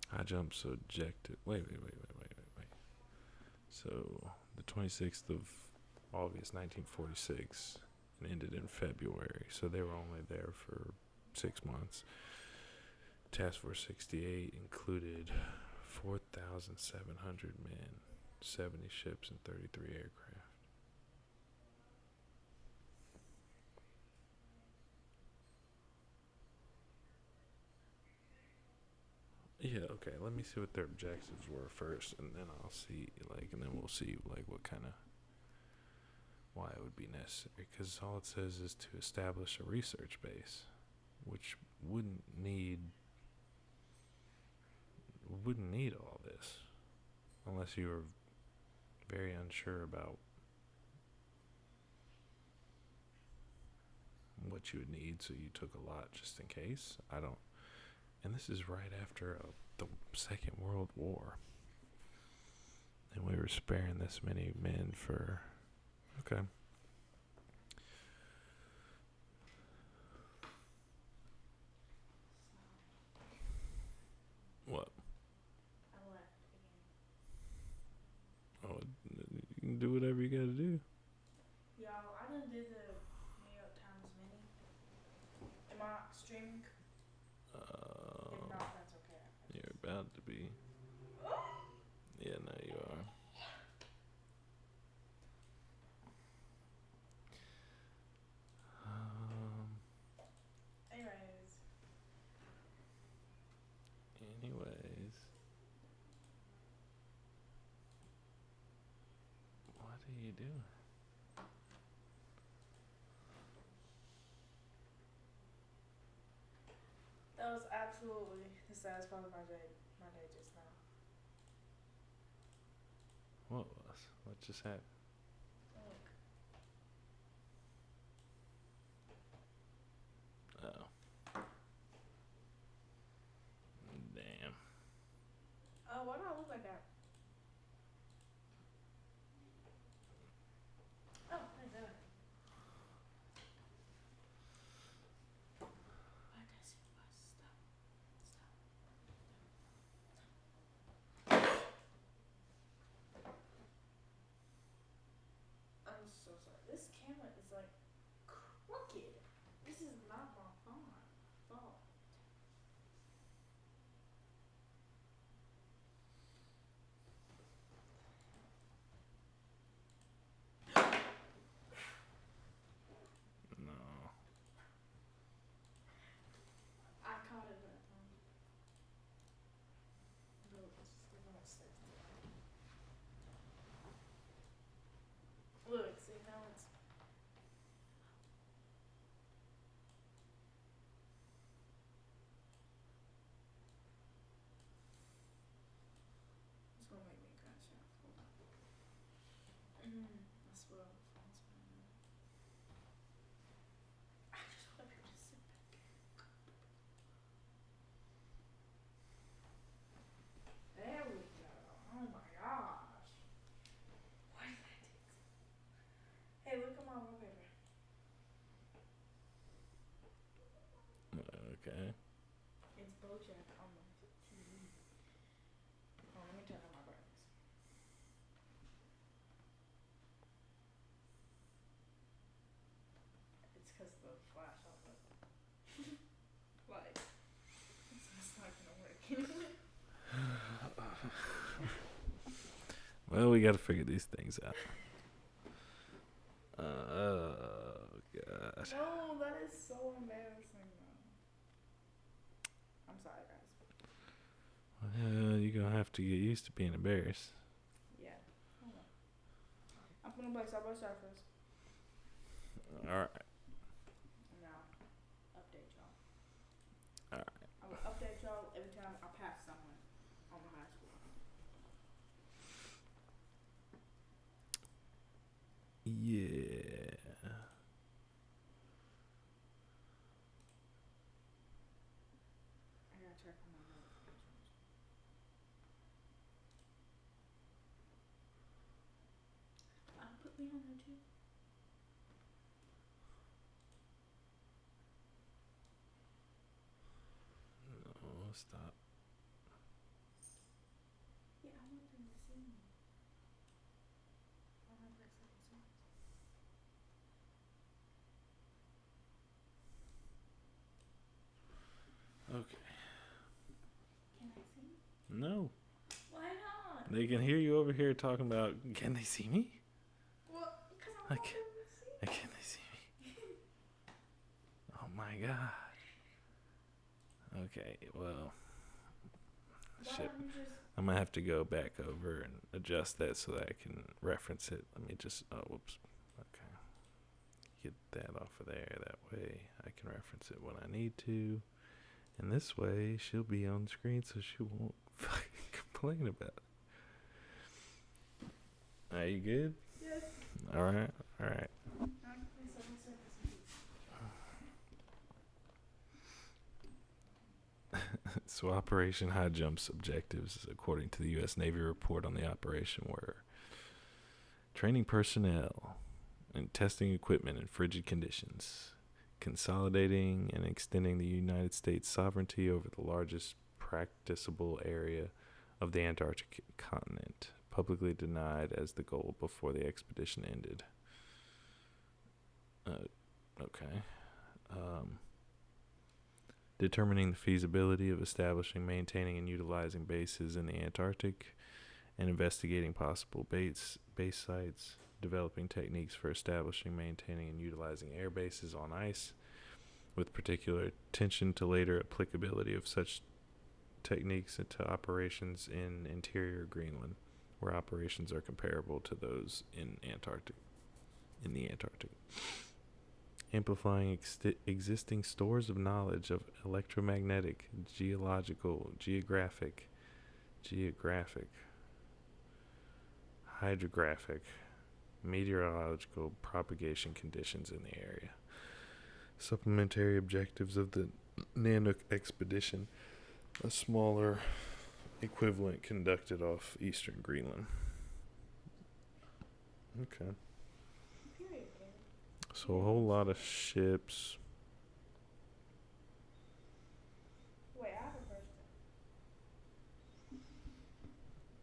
High jump subjected. Wait. So, the 26th of August, 1946, and ended in February. So they were only there for 6 months. Task Force 68 included 4,700 men, 70 ships, and 33 aircraft. Yeah, okay. Let me see what their objectives were first, and then I'll see, and then we'll see, what kind of, why it would be necessary. Because all it says is to establish a research base, which wouldn't need all this, unless you were very unsure about what you would need, so you took a lot just in case. I don't. And this is right after the Second World War. And we were sparing this many men for... Okay. What? I left again. Oh, you can do whatever you gotta do. Y'all, I done did the New York Times Mini. Am I streaming? If not, that's okay. You're about to be. Yeah, no, you are. Anyways. What are you doing? That was absolutely the saddest part of my day just now. What was? What just happened? Look. Oh. Damn. Oh, why do I look like that? Oh, my God. Why does it stop? I'm so sorry. This camera is like crooked. This is not my fault. No. I caught it that time. Look, it's just the one that sticks to it. Look, see now it's. It's gonna make me crash out. Hold on. I swear. I just want to be able to sit back. There we go. Oh my gosh. Why did I take so? Hey, look at my wallpaper. Okay. It's BoJack on the TV. Oh, let me turn on my brightness. It's because the flash on the light. It's not gonna work anyway. Well, we gotta figure these things out. Oh, God. No, that is so embarrassing though. I'm sorry, guys. Well, you're gonna have to get used to being embarrassed. Yeah. Hold on. I'm gonna play Subway Surfers. Alright. And now, update y'all. Alright. I will update y'all every time I pass someone on the high school. Yeah. I gotta check on my notifications. Put me on there too. No, stop. Yeah, I want them to see me. I want that second song. Okay. They can hear you over here talking about, can they see me? Well, because I Like, want them to see. can they see me? Oh my god. Okay, well, Why shit. don't you just... I'm gonna have to go back over and adjust that so that I can reference it. Let me just, oh, whoops. Okay. Get that off of there. That way I can reference it when I need to. And this way she'll be on screen so she won't fucking complain about it. Are you good? Yes. Alright. So Operation High Jump's objectives, according to the U.S. Navy report on the operation, were training personnel and testing equipment in frigid conditions, consolidating and extending the United States sovereignty over the largest practicable area of the Antarctic continent, publicly denied as the goal before the expedition ended. Okay. Determining the feasibility of establishing, maintaining, and utilizing bases in the Antarctic, and investigating possible base sites, developing techniques for establishing, maintaining, and utilizing air bases on ice, with particular attention to later applicability of such techniques into operations in interior Greenland, where operations are comparable to those in the Antarctic. Amplifying existing stores of knowledge of electromagnetic, geological, geographic, hydrographic, meteorological propagation conditions in the area. Supplementary objectives of the Nanook expedition, a smaller equivalent conducted off eastern Greenland. Okay. So a whole lot of ships. Wait, I have a question.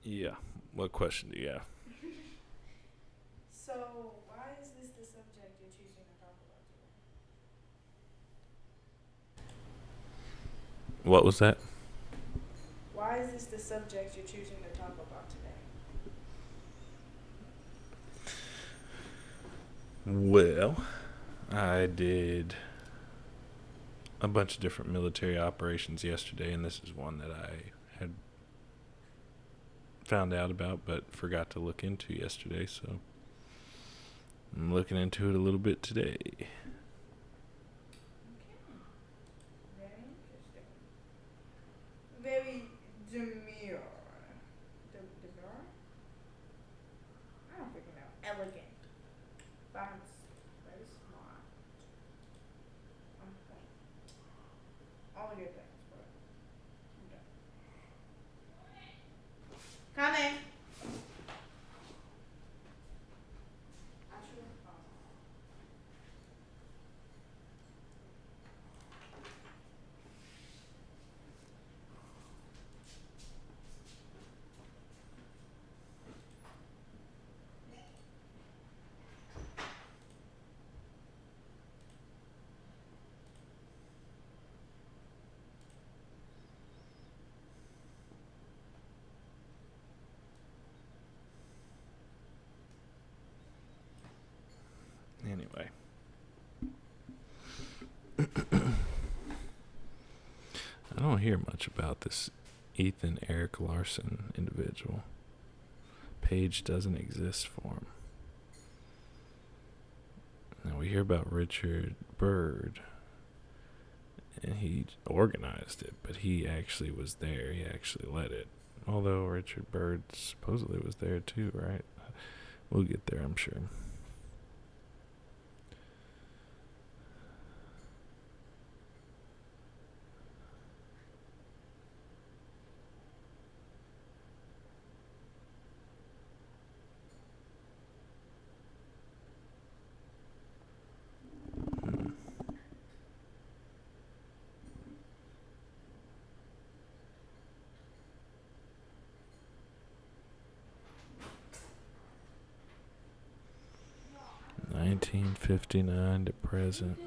Yeah. What question do you have? So, why is this the subject you're choosing to talk about today? What was that? Why is this the subject you're choosing to talk about today? Well, I did a bunch of different military operations yesterday, and this is one that I had found out about but forgot to look into yesterday, so I'm looking into it a little bit today. Okay. Very interesting. Very demure. Demure? I don't freaking know. Elegant. Fancy. Very smart. On point. All the good things, but I'm done. Coming. Actually, Anyway. I don't hear much about this Ethan Eric Larson individual. Page doesn't exist for him. Now we hear about Richard Byrd, and he organized it, but he actually was there. He actually led it. Although Richard Byrd supposedly was there too, right? We'll get there, I'm sure.1959 to present.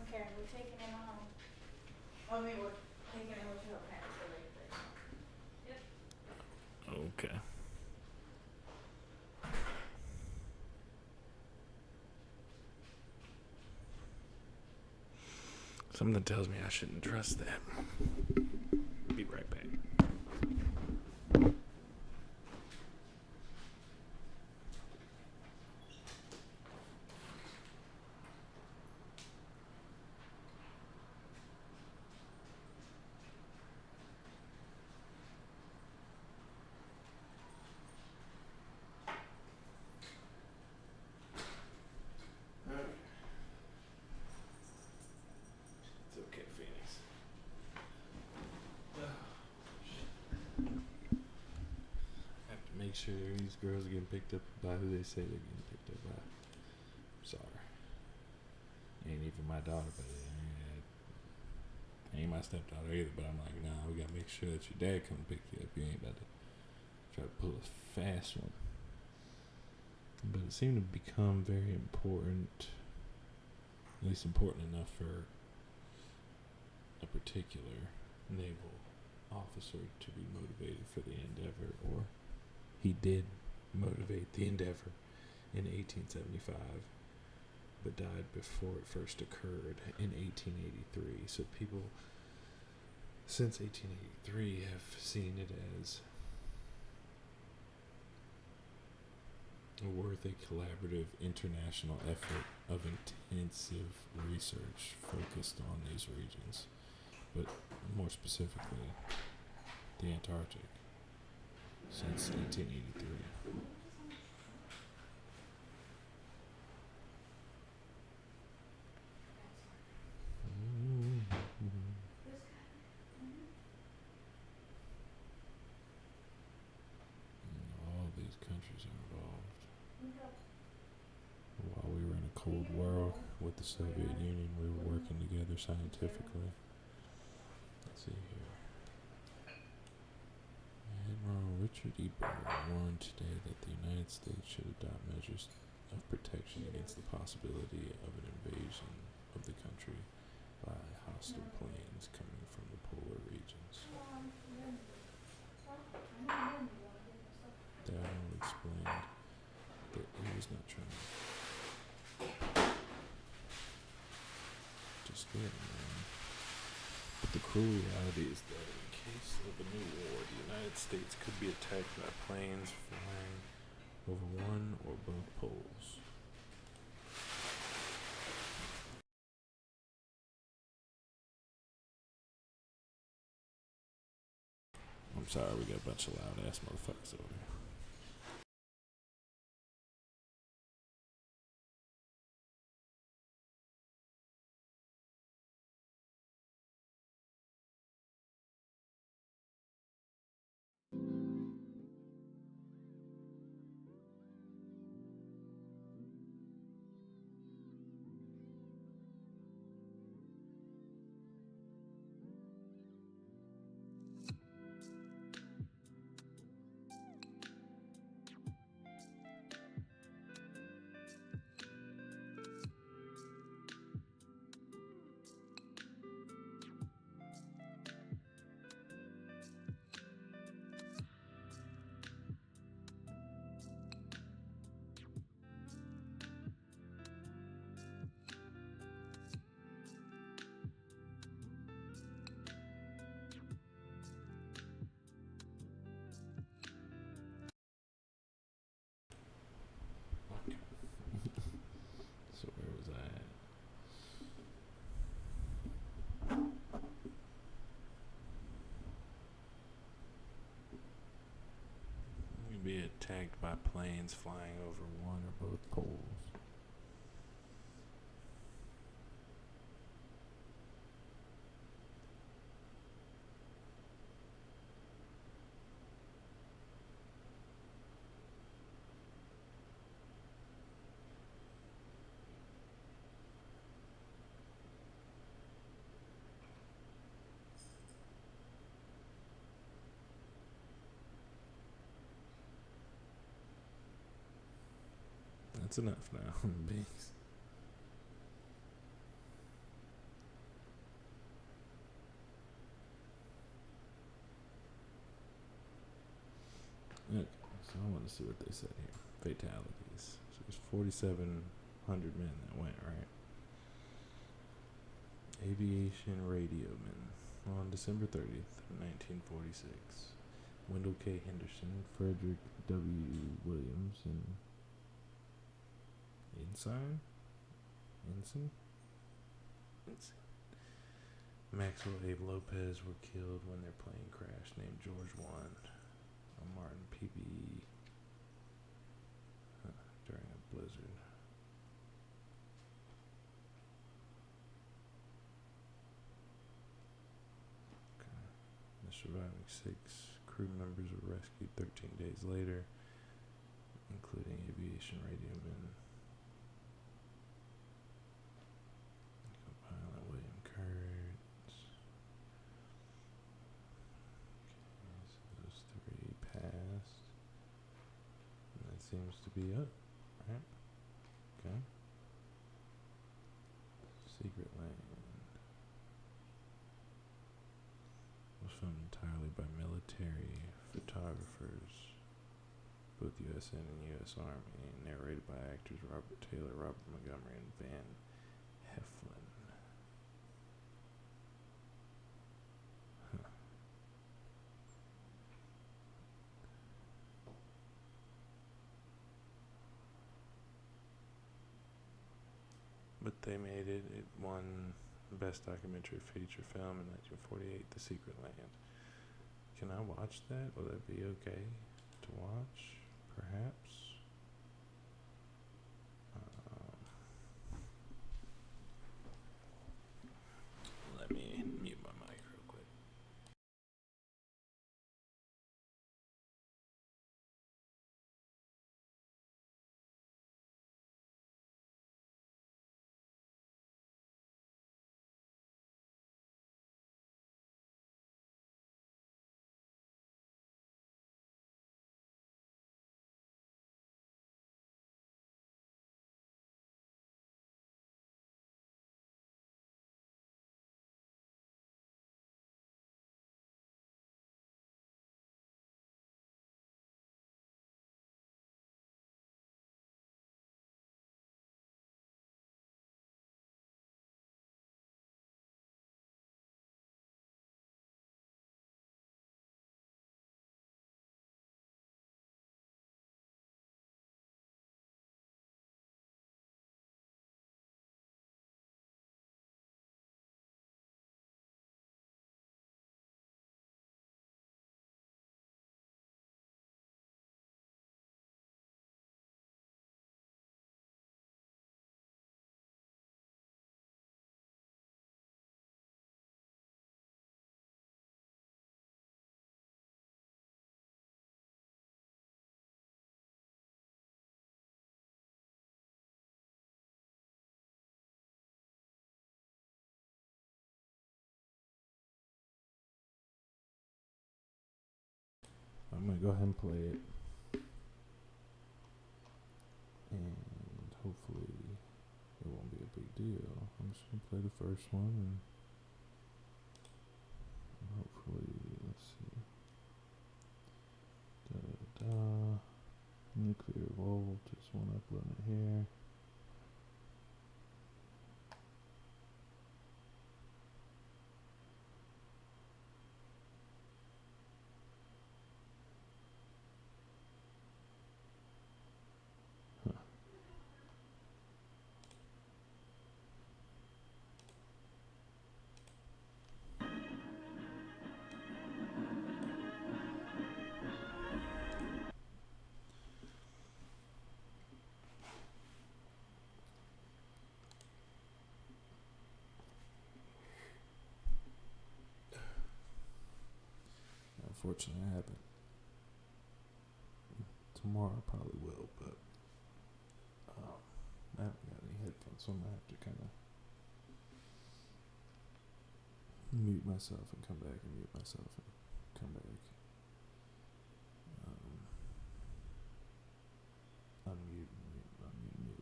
Okay, we're taking him home. I mean, we're taking him to a past. Okay. Something tells me I shouldn't trust that. Be right back. It's okay, Phoenix. I have to make sure these girls are getting picked up by who they say they're getting picked up by. Sorry. Ain't even my daughter, but ain't my stepdaughter either. But I'm like, nah, we gotta make sure that your dad come pick you up. You ain't about to try to pull a fast one. But it seemed to become very important, at least important enough for a particular naval officer to be motivated for the endeavor, or he did motivate the endeavor in 1875, but died before it first occurred in 1883. So people since 1883 have seen it as a worthy collaborative international effort of intensive research focused on these regions, but more specifically the Antarctic, since 1883. All these countries are involved. While we were in a cold war with the Soviet Union, we were working together scientifically. Let's see here. Admiral Richard E. Burr warned today that the United States should adopt measures of protection against the possibility of an invasion of the country by hostile planes coming from the polar regions. The admiral explained that he was not trying to scare anyone, but the cruel reality is that in case of a new war, the United States could be attacked by planes flying over one or both poles. I'm sorry, we got a bunch of loud ass motherfuckers over here. So where was I at? We'd be attacked by planes flying over one or both poles. That's enough now, Binks. Okay, so I want to see what they said here. Fatalities. So there's 4,700 men that went, right? Aviation radioman on December 30th, 1946. Wendell K. Henderson, Frederick W. Williams, and Ensign? Maxwell Abe Lopez were killed when their plane crashed named George 1 on Martin PB during a blizzard. Okay. The surviving 6 crew members were rescued 13 days later, including aviation radioman pilot William Kurtz. Okay, so those 3 passed. And that seems to be it, right? Okay. Secret Land was filmed entirely by military photographers, both USN and U.S. Army, and narrated by actors Robert Taylor, Robert Montgomery, and Van Heflin. Huh. But they made it. It won Best Documentary Feature Film in 1948, The Secret Land. Can I watch that? Will that be okay to watch? Perhaps? Let me mute my mic real quick. I'm gonna go ahead and play it, and hopefully it won't be a big deal. I'm just gonna play the first one, and hopefully, let's see. Da da da. Nuclear Volt is one uploading here. Unfortunately, I haven't. Tomorrow I probably will, but I haven't got any headphones, so I'm gonna have to kind of mute myself and come back and mute myself and come back. Unmute,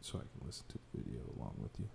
so I can listen to the video along with you.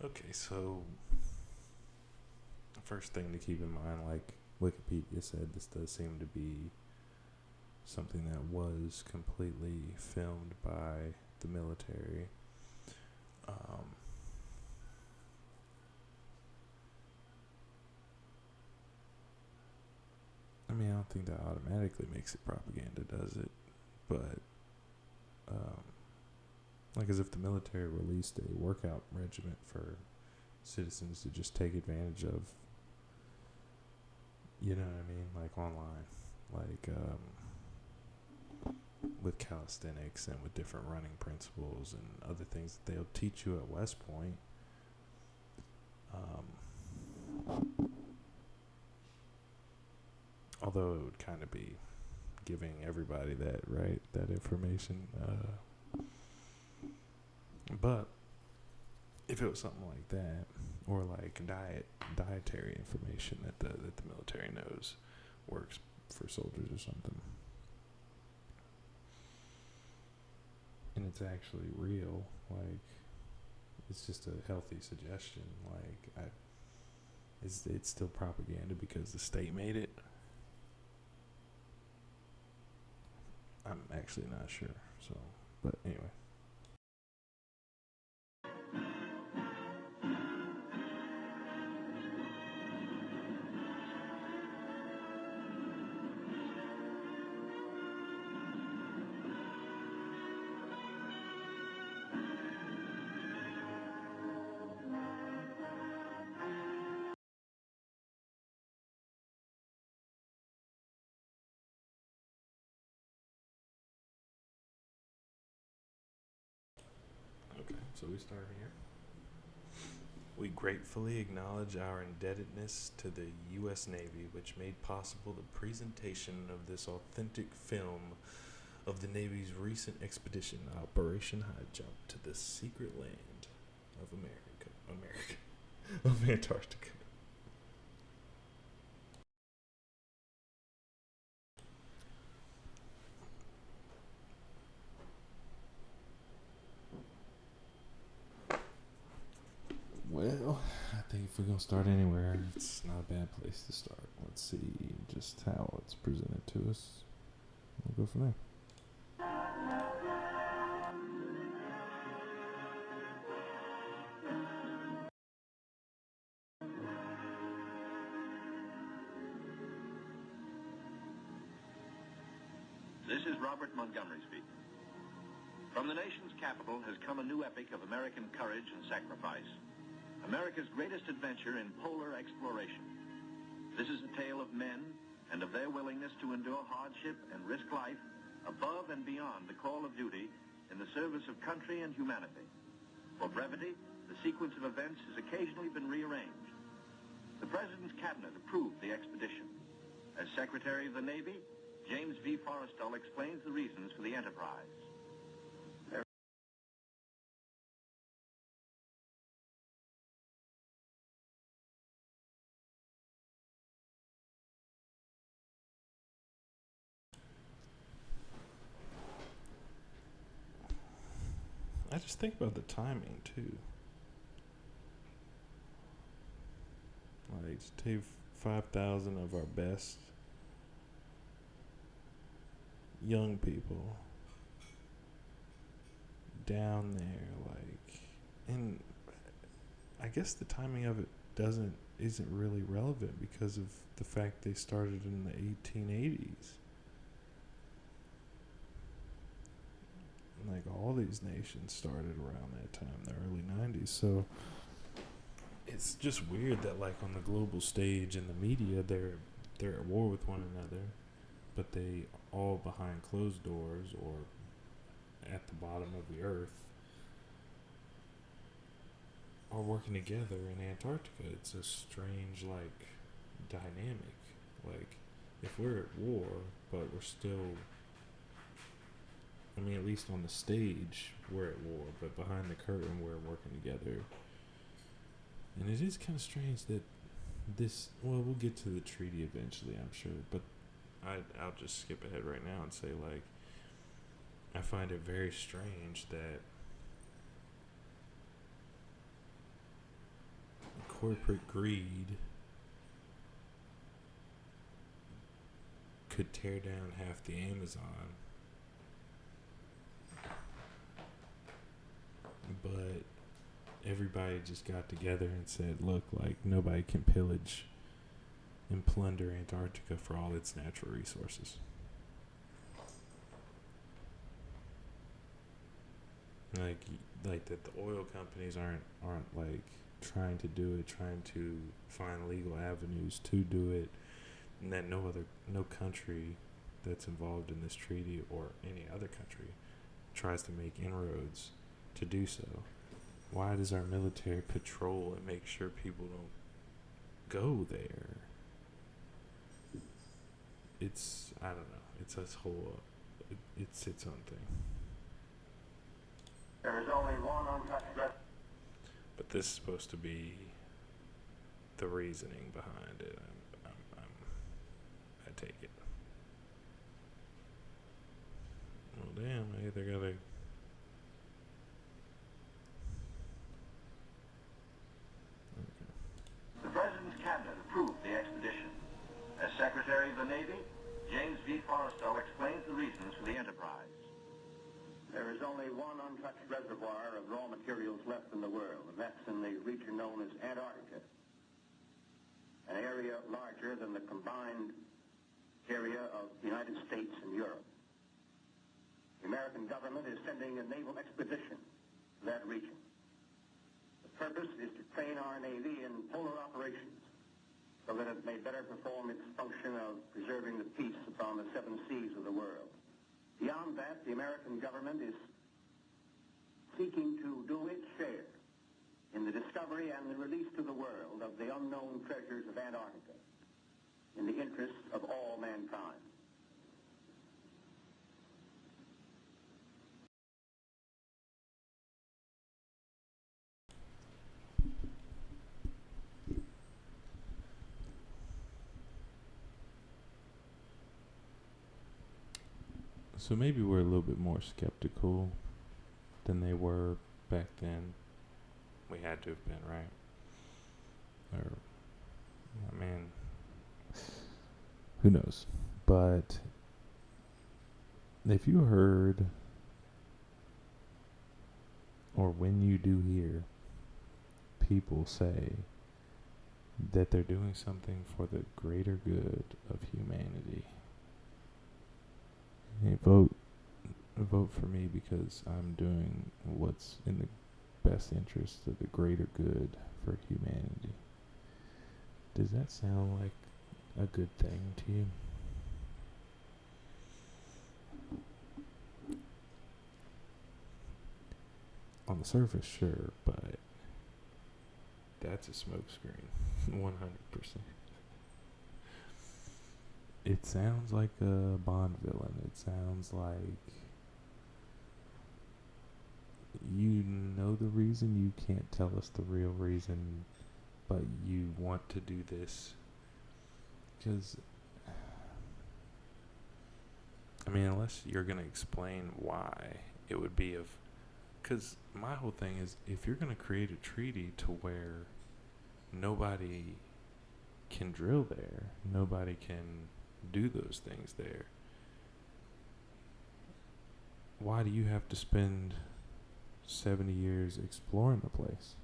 Okay, so the first thing to keep in mind, like Wikipedia said, this does seem to be something that was completely filmed by the military. I mean, I don't think that automatically makes it propaganda, does it? But, like, as if the military released a workout regimen for citizens to just take advantage of, you know what I mean? Like, online. Like, with calisthenics and with different running principles and other things that they'll teach you at West Point. Although it would kind of be giving everybody that, right? That information. But if it was something like that, or like dietary information that the military knows works for soldiers or something, and it's actually real, like it's just a healthy suggestion, like it's still propaganda because the state made it. I'm actually not sure. So, but anyway. Okay, so we start here. We gratefully acknowledge our indebtedness to the U.S. Navy, which made possible the presentation of this authentic film of the Navy's recent expedition, Operation High Jump, to the secret land of of Antarctica. Well, I think if we're going to start anywhere, it's not a bad place to start. Let's see just how it's presented to us. We'll go from there. This is Robert Montgomery speaking. From the nation's capital has come a new epic of American courage and sacrifice. America's greatest adventure in polar exploration. This is a tale of men and of their willingness to endure hardship and risk life above and beyond the call of duty in the service of country and humanity. For brevity, the sequence of events has occasionally been rearranged. The President's Cabinet approved the expedition. As Secretary of the Navy, James V. Forrestal explains the reasons for the enterprise. I just think about the timing too. Like to take 5,000 of our best young people down there, like, and I guess the timing of it isn't really relevant because of the fact they started in the 1880s. Like all these nations started around that time, the early 90s. So it's just weird that like on the global stage in the media they're at war with one another, but they all behind closed doors or at the bottom of the earth are working together in Antarctica. It's a strange like dynamic. Like if we're at war but we're still, I mean, at least on the stage, we're at war, but behind the curtain, we're working together. And it is kind of strange that we'll get to the treaty eventually, I'm sure, but I'll just skip ahead right now and say, like, I find it very strange that corporate greed could tear down half the Amazon, but everybody just got together and said, look, like, nobody can pillage and plunder Antarctica for all its natural resources. Like that the oil companies aren't like trying to do it, trying to find legal avenues to do it, and that no country that's involved in this treaty or any other country tries to make inroads to do so. Why does our military patrol and make sure people don't go there? It's, I don't know, it's its own thing. There is only one untouched reservoir. But this is supposed to be the reasoning behind it. I take it. Well, damn, I either gotta. The President's cabinet approved the expedition. As Secretary of the Navy, James V. Forrestal explains the reasons for the enterprise. There is only one untouched reservoir of raw materials left in the world, and that's in the region known as Antarctica, an area larger than the combined area of the United States and Europe. The American government is sending a naval expedition to that region. The purpose is to train our Navy in polar operations so that it may better perform its function of preserving the peace upon the seven seas of the world. Beyond that, the American government is seeking to do its share in the discovery and the release to the world of the unknown treasures of Antarctica in the interests of all mankind. So maybe we're a little bit more skeptical than they were back then. We had to have been, right? Or, I mean, who knows? But if you heard, or when you do hear people say that they're doing something for the greater good of humanity, hey, vote for me because I'm doing what's in the best interest of the greater good for humanity. Does that sound like a good thing to you? On the surface, sure, but that's a smokescreen, 100%. It sounds like a Bond villain. It sounds like you know the reason, you can't tell us the real reason, but you want to do this. Because, I mean, unless you're going to explain why, it would be of... Because my whole thing is, if you're going to create a treaty to where nobody can drill there, nobody can do those things there, why do you have to spend 70 years exploring the place?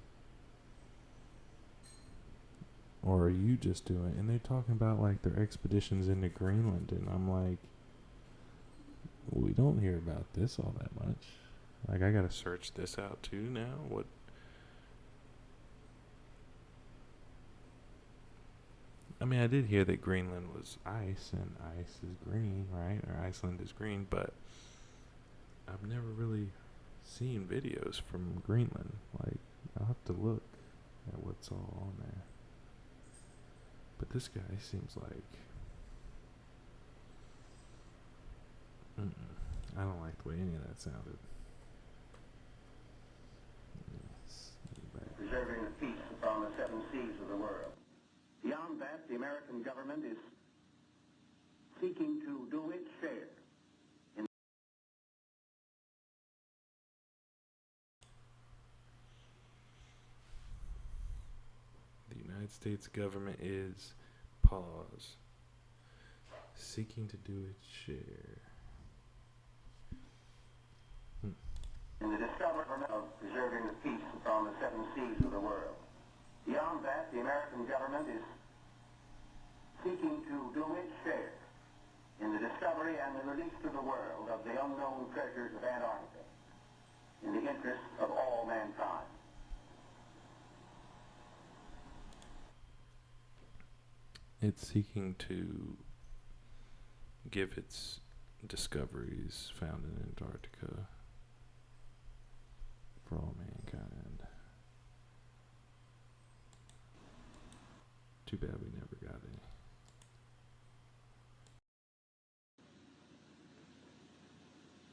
Or are you just doing... And they're talking about like their expeditions into Greenland, and I'm like, we don't hear about this all that much. Like, I gotta search this out too now? What? I mean, I did hear that Greenland was ice, and ice is green, right? Or Iceland is green, but I've never really seen videos from Greenland. Like, I'll have to look at what's all on there. But this guy seems like... I don't like the way any of that sounded. Preserving the peace upon the seven seas of the world. Beyond that, the American government is seeking to do its share in... United States government is pause, seeking to do its share. In the discovery of preserving the peace upon the 7 seas of the world. Beyond that, the American government is seeking to do its share in the discovery and the release to the world of the unknown treasures of Antarctica in the interest of all mankind. It's seeking to give its discoveries found in Antarctica for all mankind. Too bad we never got any.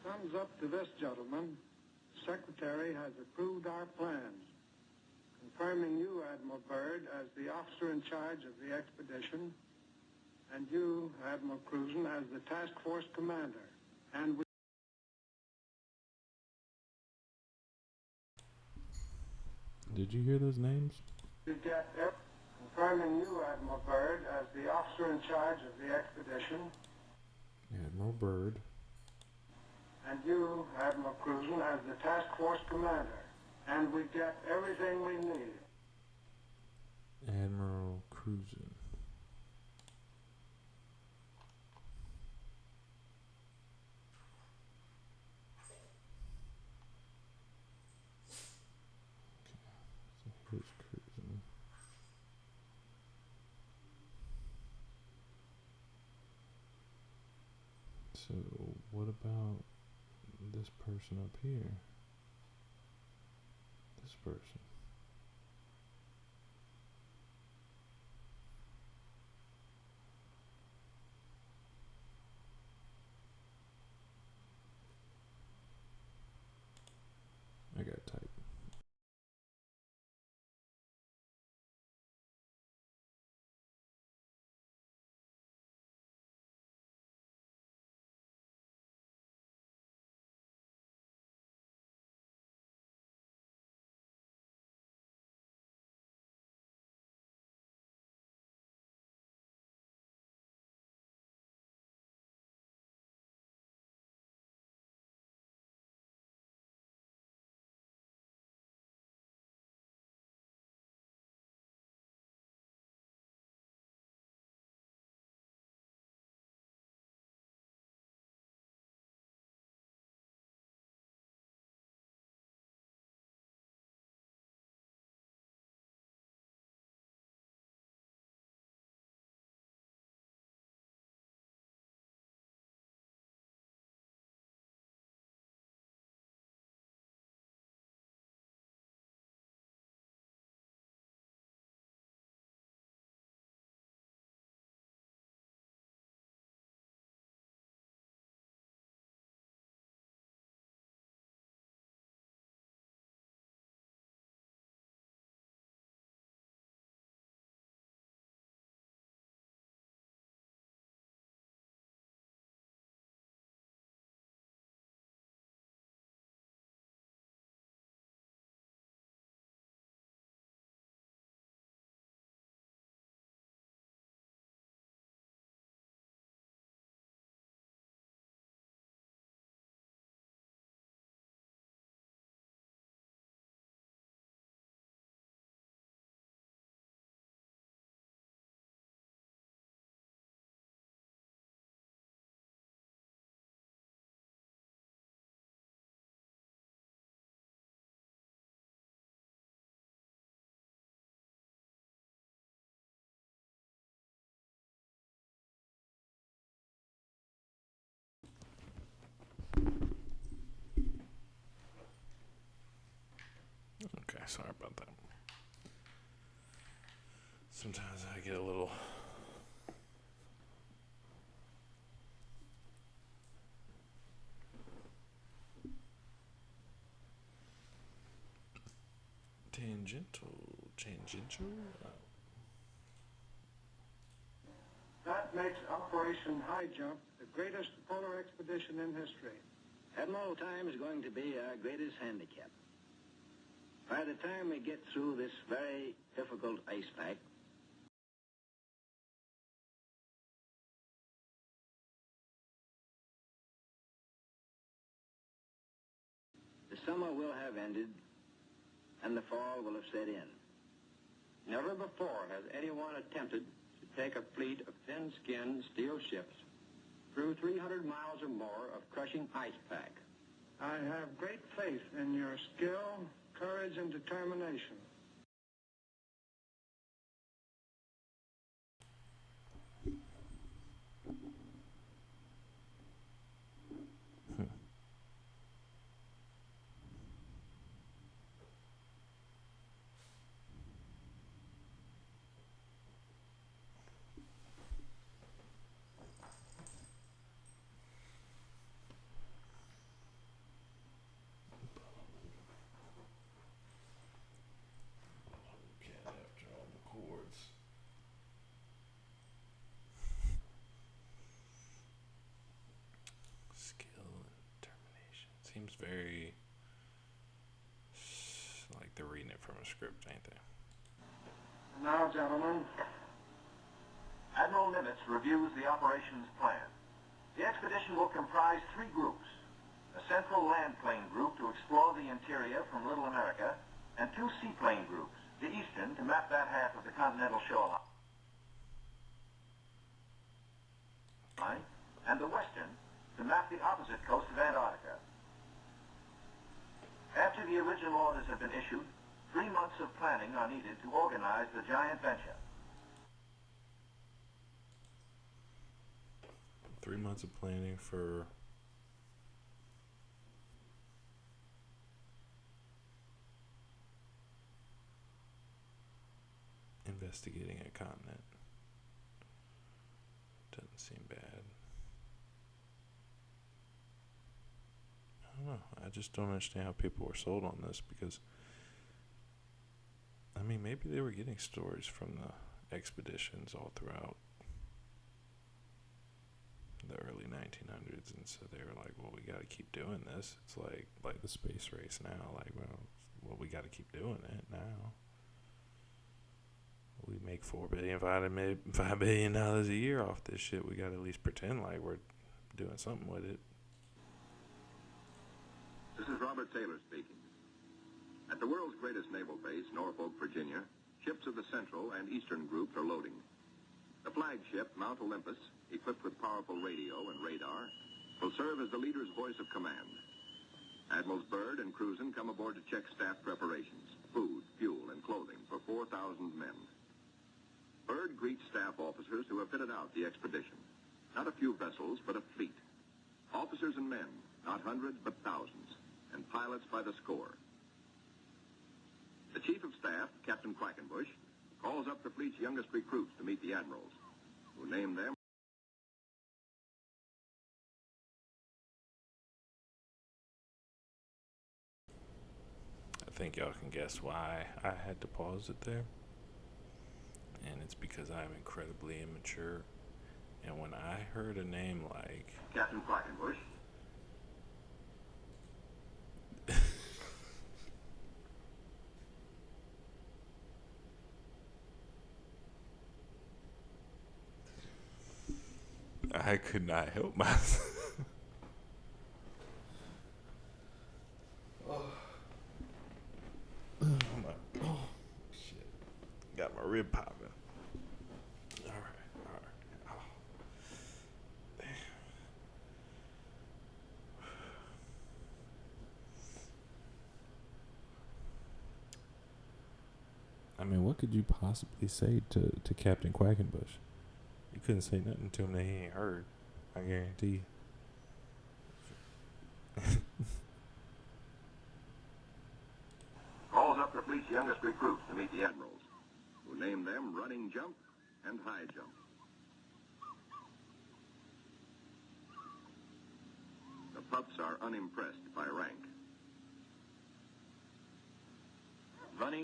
Thumbs up to this, gentlemen. The Secretary has approved our plans, confirming you, Admiral Byrd, as the officer in charge of the expedition, and you, Admiral Cruzen, as the task force commander. And we Did you hear those names? confirming you, Admiral Byrd, as the officer in charge of the expedition, Admiral Byrd. and you, Admiral Cruzen, as the task force commander. And we get everything we need. Admiral Cruzen. Okay, so here's Cruzen. So what about this person up here? This person. I got type. Okay, sorry about that. Sometimes I get a little tangential. That makes Operation High Jump the greatest polar expedition in history. Admiral, time is going to be our greatest handicap. By the time we get through this very difficult ice pack, summer will have ended and the fall will have set in. Never before has anyone attempted to take a fleet of thin-skinned steel ships through 300 miles or more of crushing ice pack. I have great faith in your skill, courage, and determination. After all the chords. Skill and determination. Seems very like they're reading it from a script, ain't they? Now, gentlemen, Admiral Nimitz reviews the operations plan. The expedition will comprise 3 groups. A central land plane group to explore the interior from Little America, and 2 seaplane groups, the eastern to map that half of the continental shoreline, and the western to map the opposite coast of Antarctica. After the original orders have been issued, 3 months of planning are needed to organize the giant venture. 3 months of planning for investigating a continent. Doesn't seem bad. I don't know. I just don't understand how people were sold on this, because I mean, maybe they were getting stories from the expeditions all throughout the early 1900s, and so they were like, well, we got to keep doing this. It's like the space race now. Like, well, we got to keep doing it now. We make $4 billion, $5 billion a year off this shit. We got to at least pretend like we're doing something with it. This is Robert Taylor speaking. At the world's greatest naval base, Norfolk, Virginia, ships of the Central and Eastern groups are loading. The flagship, Mount Olympus, equipped with powerful radio and radar, will serve as the leader's voice of command. Admirals Byrd and Cruzen come aboard to check staff preparations, food, fuel, and clothing for 4,000 men. Byrd greets staff officers who have fitted out the expedition. Not a few vessels, but a fleet. Officers and men, not hundreds, but thousands, and pilots by the score. The Chief of Staff, Captain Quackenbush, calls up the fleet's youngest recruits to meet the admirals, who name them. I think y'all can guess why I had to pause it there. And it's because I'm incredibly immature. And when I heard a name like Captain Quackenbush, I could not help myself. Oh, shit. Got my rib popping. All right. Oh. Damn. I mean, what could you possibly say to Captain Quackenbush? You couldn't say nothing to him that he ain't heard. I guarantee you. calls up the fleet's youngest recruits to meet the admirals, who name them running jump and high jump. The pups are unimpressed by rank. Running.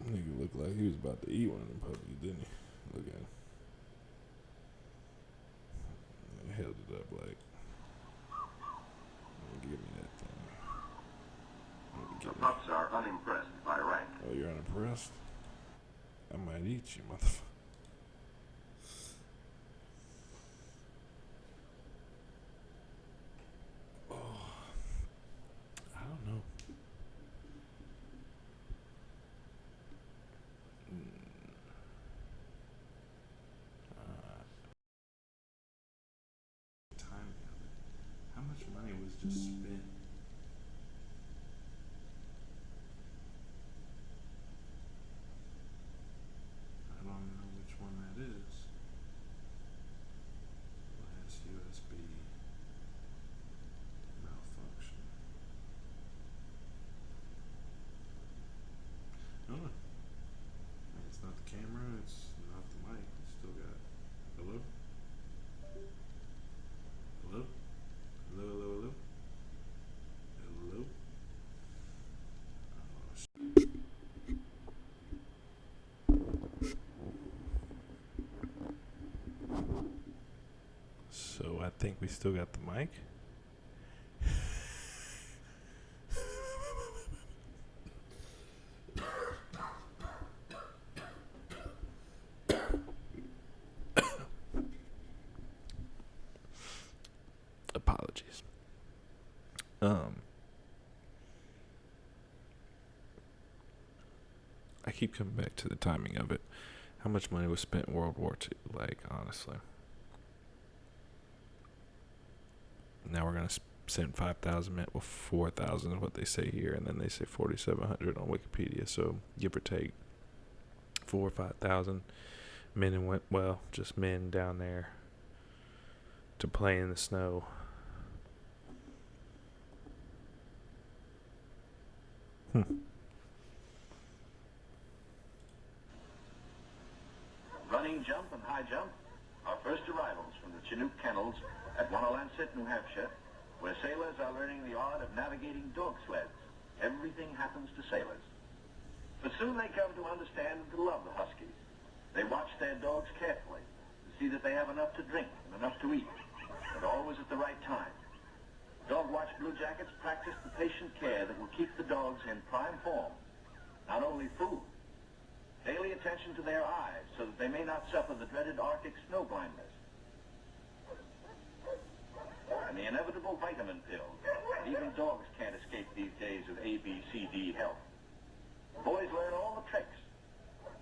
Nigga looked like he was about to eat one of them puppies, didn't he? Look at him. He held it up like, give me that thing. The pups are unimpressed by rank. Oh, you're unimpressed? I might eat you, motherfucker. money was just spent. I don't know which one that is. Last USB malfunction. Oh, it's not the camera, it's not the mic. It's still got. Hello? Hello? Hello, hello, hello? Hello? Oh, so I think we still got the mic. Apologies. I keep coming back to the timing of it. How much money was spent in World War II? Like, honestly. Now we're gonna send 5,000 men. Well, 4,000 is what they say here, and then they say 4,700 on Wikipedia. So give or take 4,000 or 5,000 men and just men down there to play in the snow. Running jump and high jump are first arrivals from the Chinook kennels at Wanalancet, New Hampshire, where sailors are learning the art of navigating dog sleds. Everything happens to sailors. But soon they come to understand and to love the Huskies. They watch their dogs carefully to see that they have enough to drink and enough to eat, and always at the right time. Dog watch bluejackets practice the patient care that will keep the dogs in prime form. Not only food, daily attention to their eyes so that they may not suffer the dreaded Arctic snow blindness. And the inevitable vitamin pills. Even dogs can't escape these days of A, B, C, D health. Boys learn all the tricks.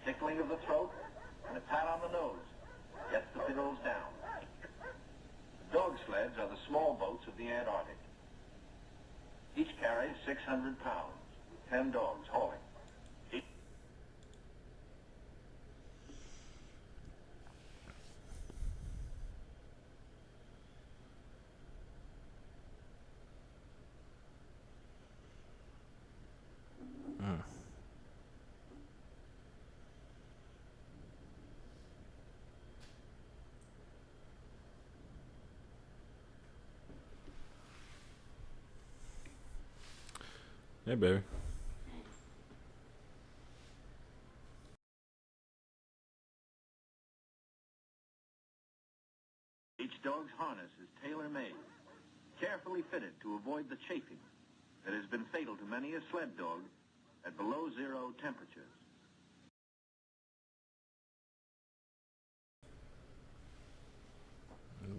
Tickling of the throat and a pat on the nose gets the pills down. Dog sleds are the small boats of the Antarctic. Each carries 600 pounds, 10 dogs hauling. Hey, baby. Each dog's harness is tailor-made, carefully fitted to avoid the chafing that has been fatal to many a sled dog at below zero temperatures.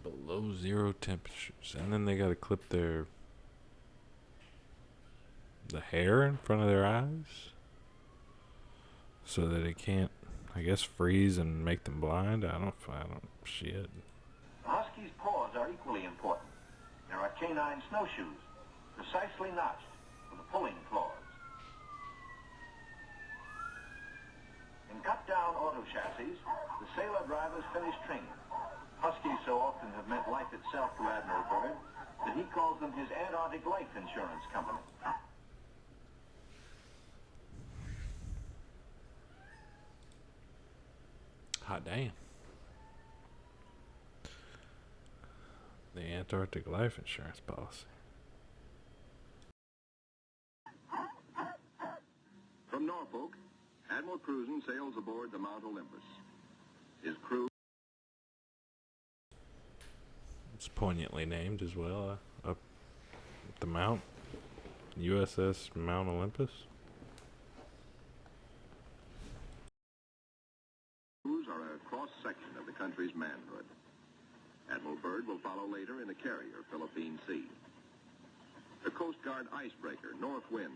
Below zero temperatures. And then they gotta clip the hair in front of their eyes so that it can't, I guess, freeze and make them blind. I don't shit. The Husky's paws are equally important. There are canine snowshoes, precisely notched for the pulling claws. In cut-down auto chassis, the sailor drivers finish training. Huskies so often have meant life itself to Admiral Byrd that he calls them his Antarctic Life Insurance Company. Hot damn. The Antarctic Life Insurance policy. From Norfolk, Admiral Cruzen sails aboard the Mount Olympus. His crew... It's poignantly named as well. Up the Mount. USS Mount Olympus. are a cross-section of the country's manhood. Admiral Byrd will follow later in a carrier, Philippine Sea. The Coast Guard icebreaker, North Wind,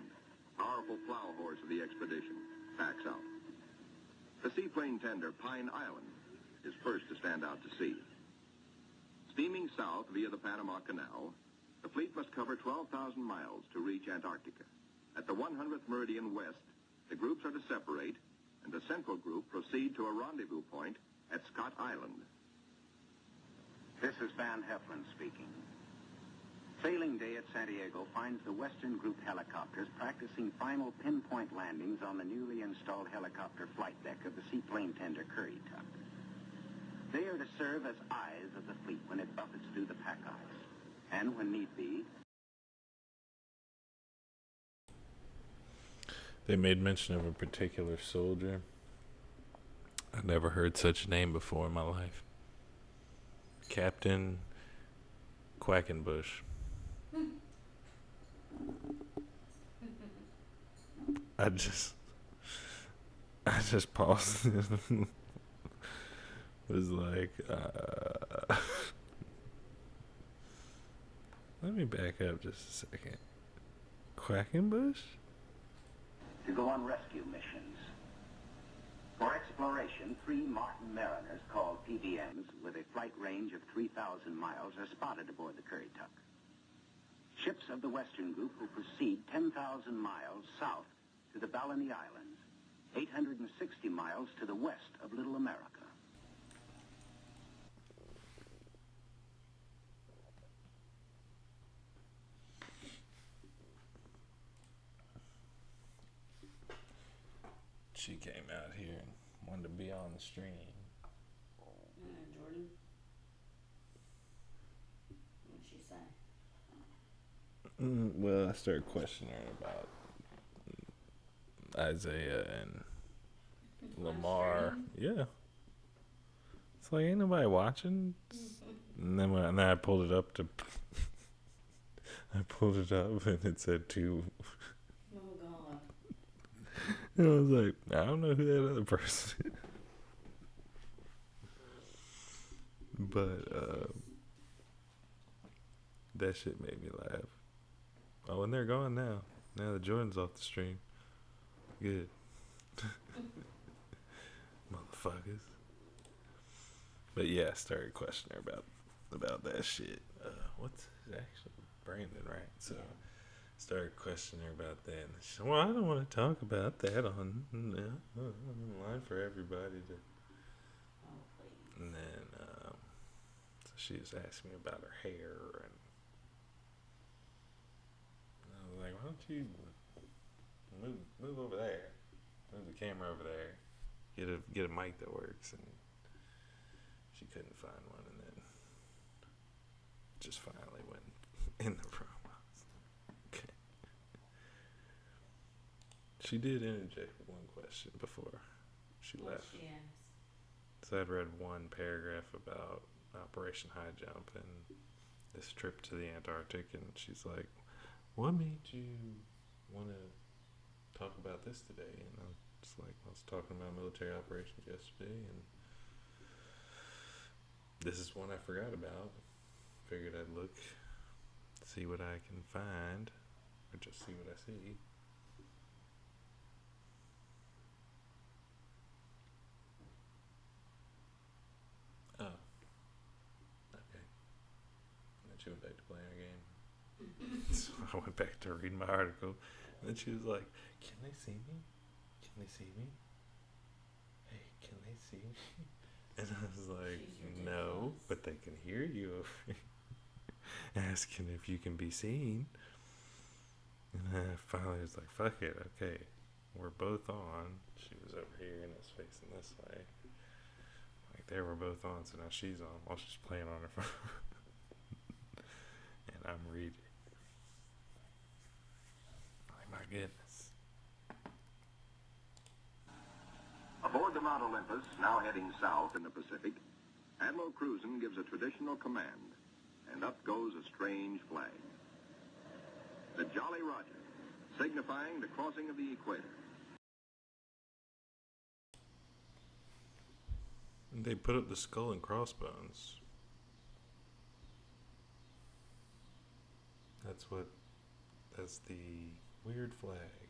powerful plow horse of the expedition, packs out. The seaplane tender, Pine Island, is first to stand out to sea. Steaming south via the Panama Canal, The fleet must cover 12,000 miles to reach Antarctica. At the 100th meridian west, the groups are to separate, and the central group proceed to a rendezvous point at Scott Island. This is Van Heflin speaking. Sailing day at Santiago finds the Western Group helicopters practicing final pinpoint landings on the newly installed helicopter flight deck of the seaplane tender Curry Tuck. They are to serve as eyes of the fleet when it buffets through the pack ice, and when need be, They made mention of a particular soldier. I never heard such a name before in my life. Captain Quackenbush. I just paused and was like, let me back up just a second. Quackenbush? to go on rescue missions. For exploration, 3 Martin Mariners, called PDMs, with a flight range of 3,000 miles, are spotted aboard the Curry Tuck. Ships of the Western Group will proceed 10,000 miles south to the Balleny Islands, 860 miles to the west of Little America. She came out here and wanted to be on the stream. Jordan? What'd she say? Well, I started questioning her about Isaiah and Lamar. Yeah. It's like, ain't nobody watching. And then I pulled it up and it said 2. Oh, God. And I was like, I don't know who that other person is. But that shit made me laugh. Oh, and they're gone now. Now the Jordan's off the stream. Good. Motherfuckers. But yeah, I started questioning her about that shit. What's actually Brandon, right? So started questioning her about that. And she said, well, I don't want to talk about that online for everybody to. Oh, please. And then so she was asking me about her hair, and I was like, why don't you move over there, move the camera over there, get a mic that works, and she couldn't find one, and then just finally went in the room. Okay. She did interject with one question before she left. She asked. So I'd read one paragraph about Operation High Jump and this trip to the Antarctic, and she's like, what made you want to talk about this today? And I was like, I was talking about military operations yesterday, and this is one I forgot about. Figured I'd look, see what I can find, or just see what I see. Oh. Okay. And then she went back to playing her game. So I went back to reading my article, and then she was like, can they see me? Can they see me? Hey, can they see me? And I was like, no, but they can hear you. Asking if you can be seen. And I finally was like, fuck it, okay. We're both on. She was over here and I was facing this way. Like, there we're both on, so now she's on while she's playing on her phone. And I'm reading. Like, my goodness. Aboard the Mount Olympus, now heading south in the Pacific, Admiral Cruzen gives a traditional command, and up goes a strange flag. The Jolly Roger, signifying the crossing of the equator. And they put up the skull and crossbones. That's the weird flag.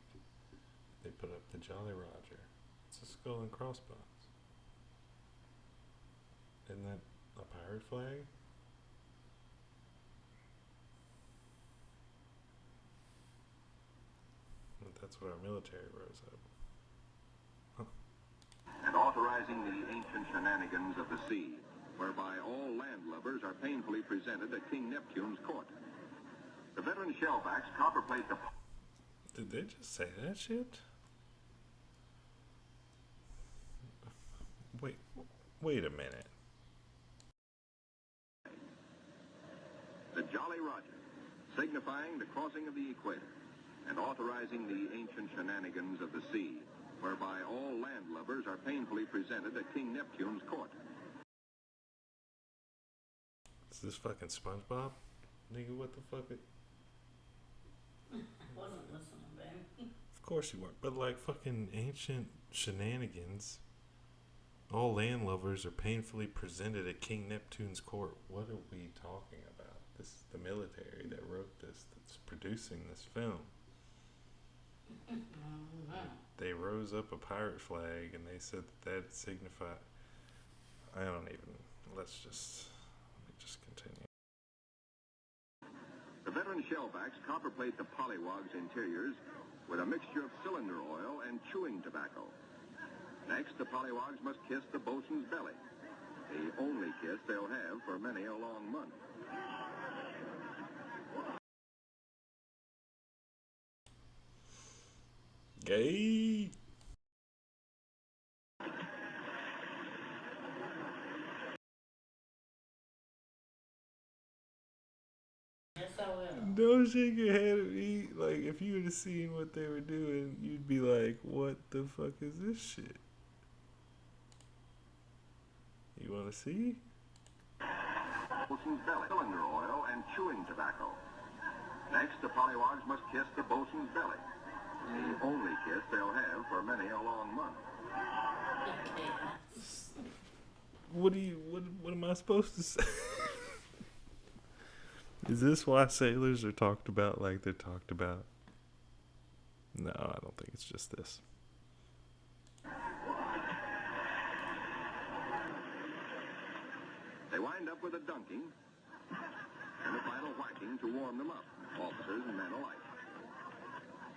They put up the Jolly Roger. It's a skull and crossbones. Isn't that a pirate flag? That's what our military rose up. And authorizing the ancient shenanigans of the sea, whereby all landlubbers are painfully presented at King Neptune's court. The veteran shellbacks copperplate the... Did they just say that shit? Wait a minute. The Jolly Roger, signifying the crossing of the equator, and authorizing the ancient shenanigans of the sea, whereby all landlubbers are painfully presented at King Neptune's court. Is this fucking SpongeBob? Nigga, what the fuck? I wasn't listening, baby. Of course you weren't. But like fucking ancient shenanigans. All landlubbers are painfully presented at King Neptune's court. What are we talking about? This is the military that wrote this, that's producing this film. They rose up a pirate flag and they said that signified... I don't even... Let me just continue. The veteran shellbacks copperplate the polywogs' interiors with a mixture of cylinder oil and chewing tobacco. Next, the polywogs must kiss the bosun's belly, the only kiss they'll have for many a long month. Gay! Yes, I will. Don't shake your head at me. Like, if you would have seen what they were doing, you'd be like, what the fuck is this shit? You want to see? Bosun's belly, cylinder oil, and chewing tobacco. Next, the polywogs must kiss the bosun's belly, the only kiss they'll have for many a long month. What am I supposed to say? Is this why sailors are talked about like they're talked about? No, I don't think it's just this. They wind up with a dunking and a final whacking to warm them up, officers and men alike.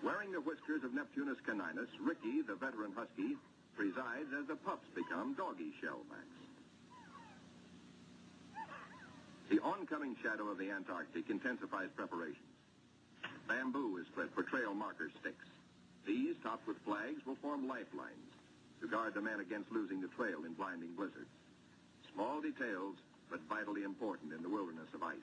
Wearing the whiskers of Neptunus caninus, Ricky, the veteran husky, presides as the pups become doggy shellbacks. The oncoming shadow of the Antarctic intensifies preparations. Bamboo is split for trail marker sticks. These, topped with flags, will form lifelines to guard the men against losing the trail in blinding blizzards. Small details, but vitally important in the wilderness of ice.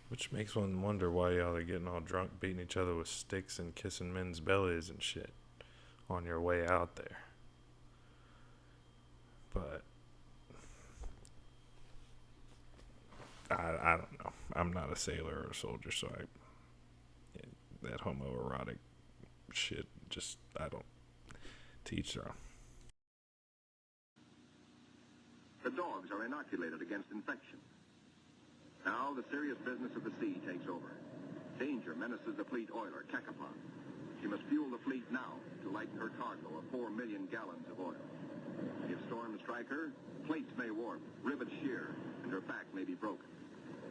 Which makes one wonder why y'all are getting all drunk, beating each other with sticks and kissing men's bellies and shit on your way out there. But I don't know. I'm not a sailor or a soldier, so that homoerotic shit just, I don't teach their own. The dogs are inoculated against infection. Now the serious business of the sea takes over. Danger menaces the fleet oiler, Cacapon. She must fuel the fleet now to lighten her cargo of 4 million gallons of oil. If storms strike her, plates may warp, rivets shear, and her back may be broken.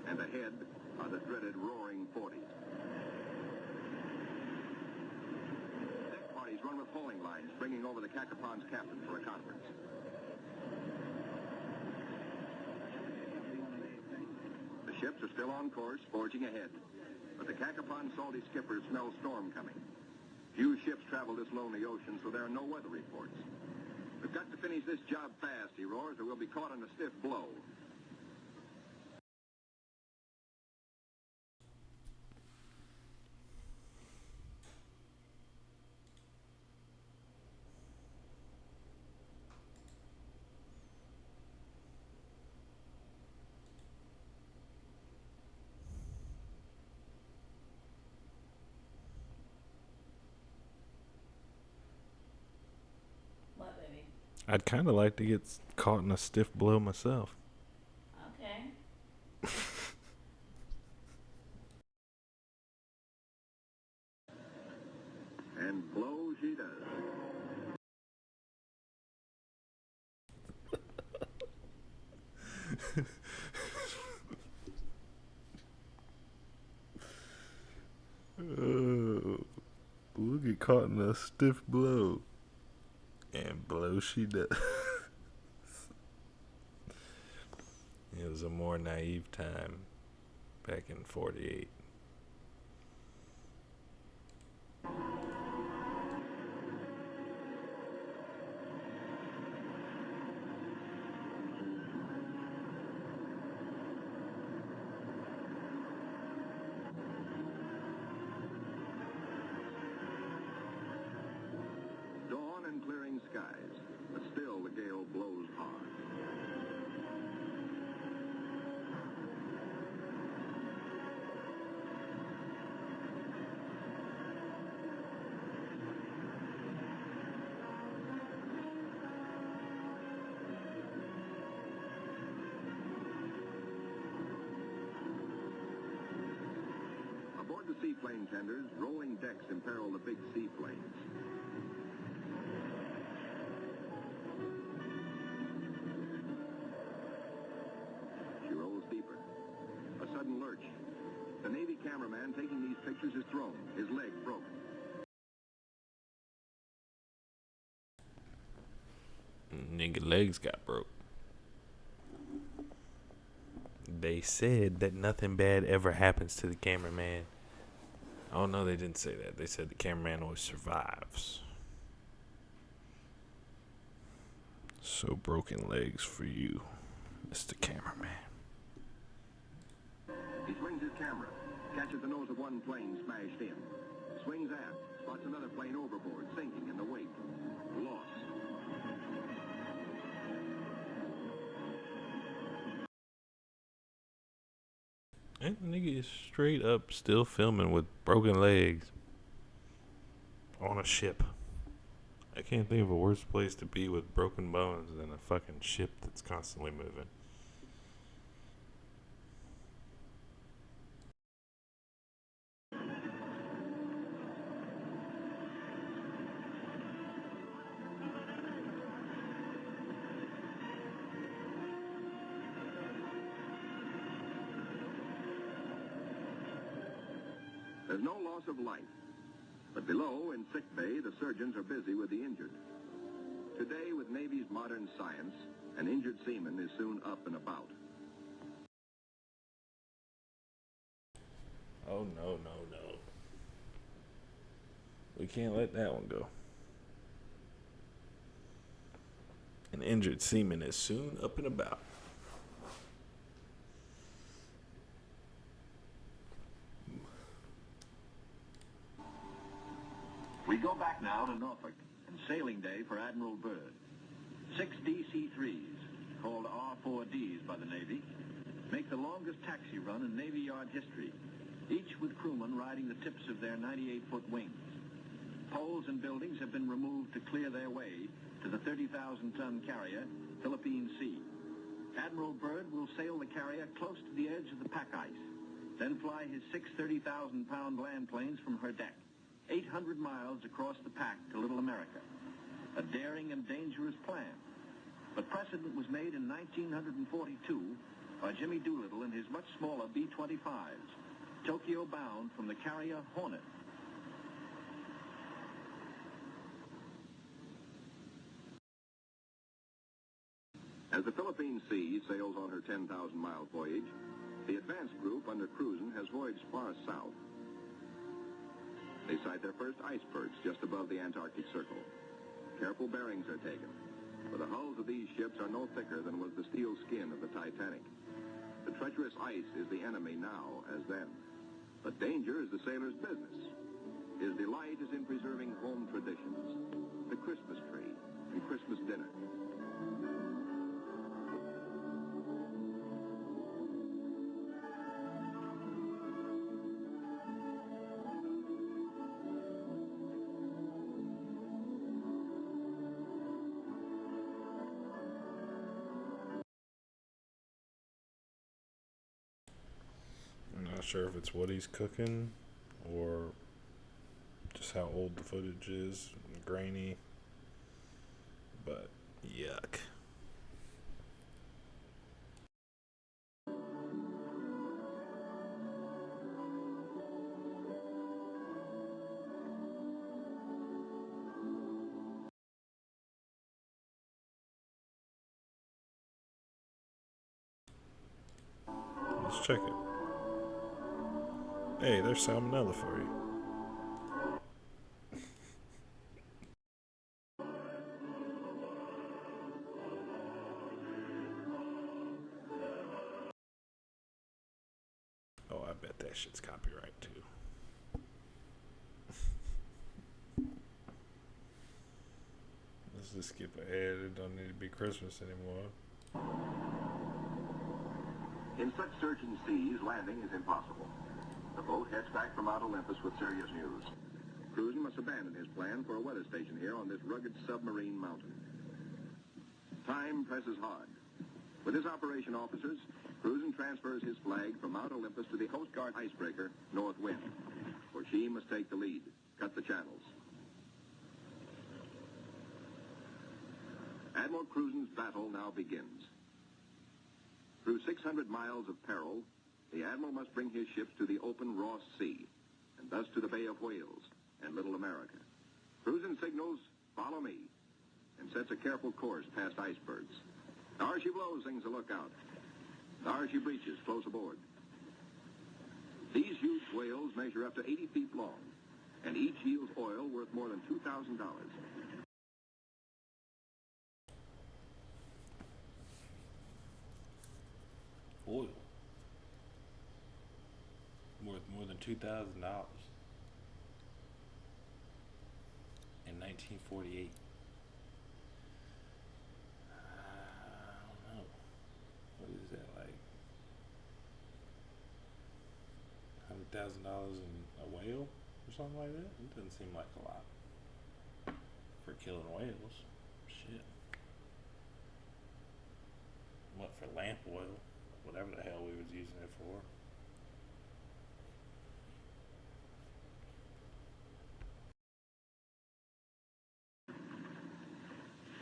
And ahead are the dreaded roaring 40s. Deck parties run with hauling lines, bringing over the Cacapon's captain for a conference. The ships are still on course, forging ahead. But the Cacapon's salty skipper smells storm coming. Few ships travel this lonely ocean, so there are no weather reports. We've got to finish this job fast, he roars, or we'll be caught in a stiff blow. What, baby? I'd kind of like to get caught in a stiff blow myself. Okay. And blow she does. Oh, we'll get caught in a stiff blow. And blow she does. It was a more naive time back in 48. Dawn and clearing skies, but still the gale blows hard. Aboard the seaplane tenders, rolling decks imperil the big seaplanes. She rolls deeper. A sudden lurch. The Navy cameraman taking these pictures is thrown, his leg broken. Nigga legs got broke. They said that nothing bad ever happens to the cameraman. Oh no, they didn't say that. They said the cameraman always survives. So broken legs for you, Mr. Cameraman. He swings his camera, catches the nose of one plane smashed in. Swings aft, spots another plane overboard, sinking in the wake. Lost. And the nigga is straight up still filming with broken legs on a ship. I can't think of a worse place to be with broken bones than a fucking ship that's constantly moving. There's no loss of life. But below, in sick bay, the surgeons are busy with the injured. Today, with Navy's modern science, an injured seaman is soon up and about. Oh, no. We can't let that one go. An injured seaman is soon up and about. We go back now to Norfolk, and sailing day for Admiral Byrd. 6 DC-3s, called R-4Ds by the Navy, make the longest taxi run in Navy Yard history, each with crewmen riding the tips of their 98-foot wings. Poles and buildings have been removed to clear their way to the 30,000-ton carrier, Philippine Sea. Admiral Byrd will sail the carrier close to the edge of the pack ice, then fly his 6 30,000-pound land planes from her deck, 800 miles across the pack to Little America. A daring and dangerous plan. But precedent was made in 1942 by Jimmy Doolittle in his much smaller B-25s, Tokyo bound from the carrier Hornet. As the Philippine Sea sails on her 10,000-mile voyage, the advance group under Cruzen has voyaged far south. They sight their first icebergs just above the Antarctic Circle. Careful bearings are taken, for the hulls of these ships are no thicker than was the steel skin of the Titanic. The treacherous ice is the enemy now as then. But danger is the sailor's business. His delight is in preserving home traditions, the Christmas tree and Christmas dinner. I'm not sure if it's what he's cooking or just how old the footage is, grainy, but yuck. check it. Hey, there's salmonella for you. Oh, I bet that shit's copyright too. Let's just skip ahead. It don't need to be Christmas anymore. In such surging seas, landing is impossible. The boat heads back from Mount Olympus with serious news. Cruzen must abandon his plan for a weather station here on this rugged submarine mountain. Time presses hard. With his operation officers, Cruzen transfers his flag from Mount Olympus to the Coast Guard icebreaker, North Wind, where she must take the lead, cut the channels. Admiral Cruzen's battle now begins. Through 600 miles of peril, the Admiral must bring his ships to the open Ross Sea, and thus to the Bay of Whales and Little America. Cruzen signals, "Follow me," and sets a careful course past icebergs. Now she blows, sings a lookout. Now she breaches, close aboard. These huge whales measure up to 80 feet long, and each yields oil worth more than $2,000. Oil. Worth more than $2,000 in 1948. I don't know. What is that, like $100,000 in a whale or something like that? It doesn't seem like a lot for killing whales. Shit. What, for lamp oil? Whatever the hell we was using it for.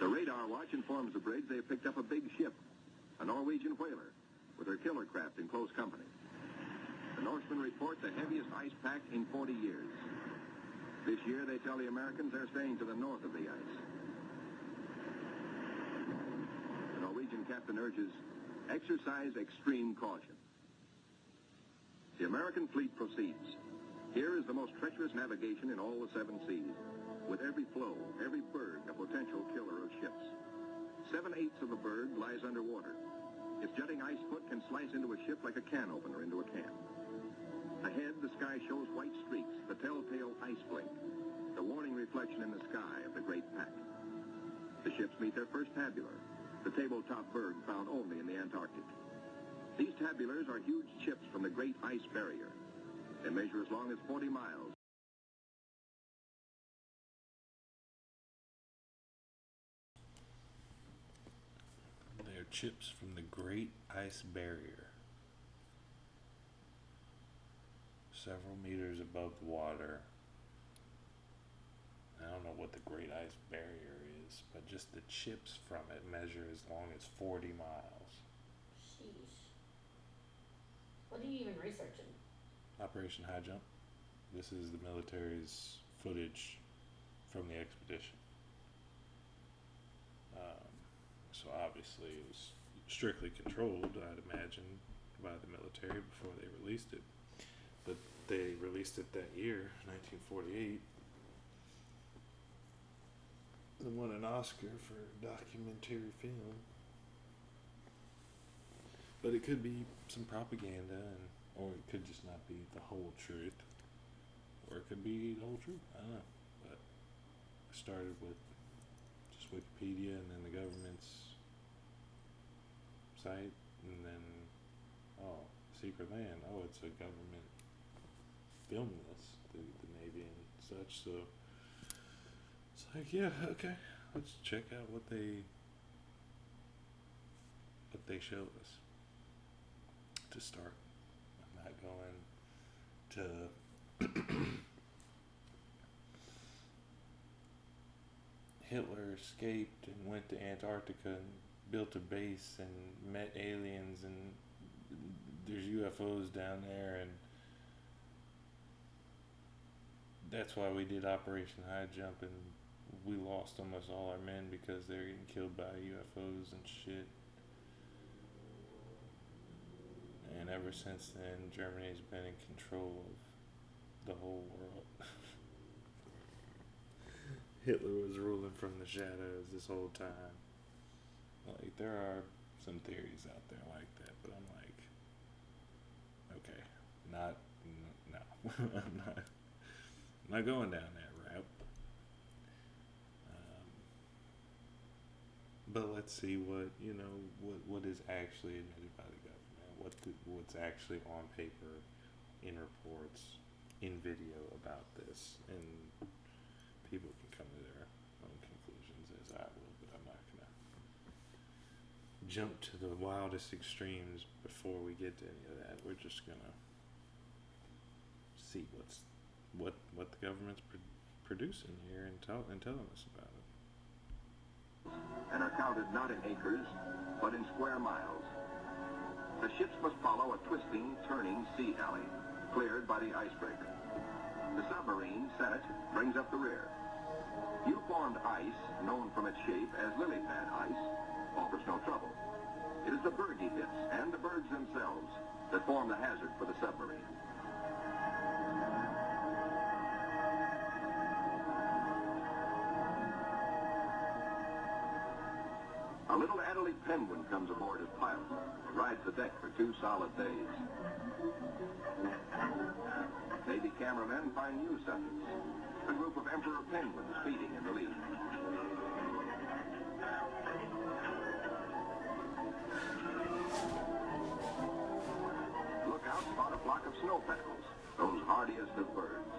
The radar watch informs the bridge they have picked up a big ship, a Norwegian whaler, with her killer craft in close company. The Norsemen report the heaviest ice pack in 40 years. This year, they tell the Americans they're staying to the north of the ice. The Norwegian captain urges, exercise extreme caution. The American fleet proceeds. Here is the most treacherous navigation in all the 7 seas, with every floe, every berg a potential killer of ships. 7/8 of a berg lies underwater. Its jutting ice foot can slice into a ship like a can opener into a can. Ahead, the sky shows white streaks, the telltale ice blink, the warning reflection in the sky of the great pack. The ships meet their first tabular, the tabletop berg found only in the Antarctic. These tabulars are huge chips from the great ice barrier. They measure as long as 40 miles. They're chips from the Great Ice Barrier. Several meters above the water. I don't know what the Great Ice Barrier is, but just the chips from it measure as long as 40 miles. Sheesh. What are you even researching? Operation High Jump. This is the military's footage from the expedition. So obviously it was strictly controlled, I'd imagine, by the military before they released it. But they released it that year, 1948. They won an Oscar for documentary film. But it could be some propaganda, or it could just not be the whole truth. Or it could be the whole truth. I don't know. But I started with just Wikipedia and then the government's site, and then, oh, Secret Land. Oh, it's a government filming this, the Navy and such. So it's like, yeah, okay, let's check out what they showed us to start. I'm not going to Hitler escaped and went to Antarctica and built a base and met aliens, and there's UFOs down there, and that's why we did Operation High Jump, and we lost almost all our men because they're getting killed by UFOs and shit. And ever since then, Germany's been in control of the whole world. Hitler was ruling from the shadows this whole time. Like, there are some theories out there like that, but I'm like, okay, no. I'm not going down that route. But let's see what is actually admitted by the government, what's actually on paper, in reports, in video about this, and people can come to their own conclusions as I will, but I'm not gonna jump to the wildest extremes before we get to any of that. We're just gonna see what the government's producing here and telling us about it. And are counted not in acres, but in square miles. The ships must follow a twisting, turning sea alley, cleared by the icebreaker. The submarine, set, brings up the rear. U-formed ice, known from its shape as lily pad ice, offers no trouble. It is the bergy bits and the bergs themselves that form the hazard for the submarine. A little Adelaide penguin comes aboard as pilot, rides the deck for 2 solid days. Navy cameramen find new subjects. A group of emperor penguins feeding in the lead. Lookouts spot a flock of snow petrels, those hardiest of birds.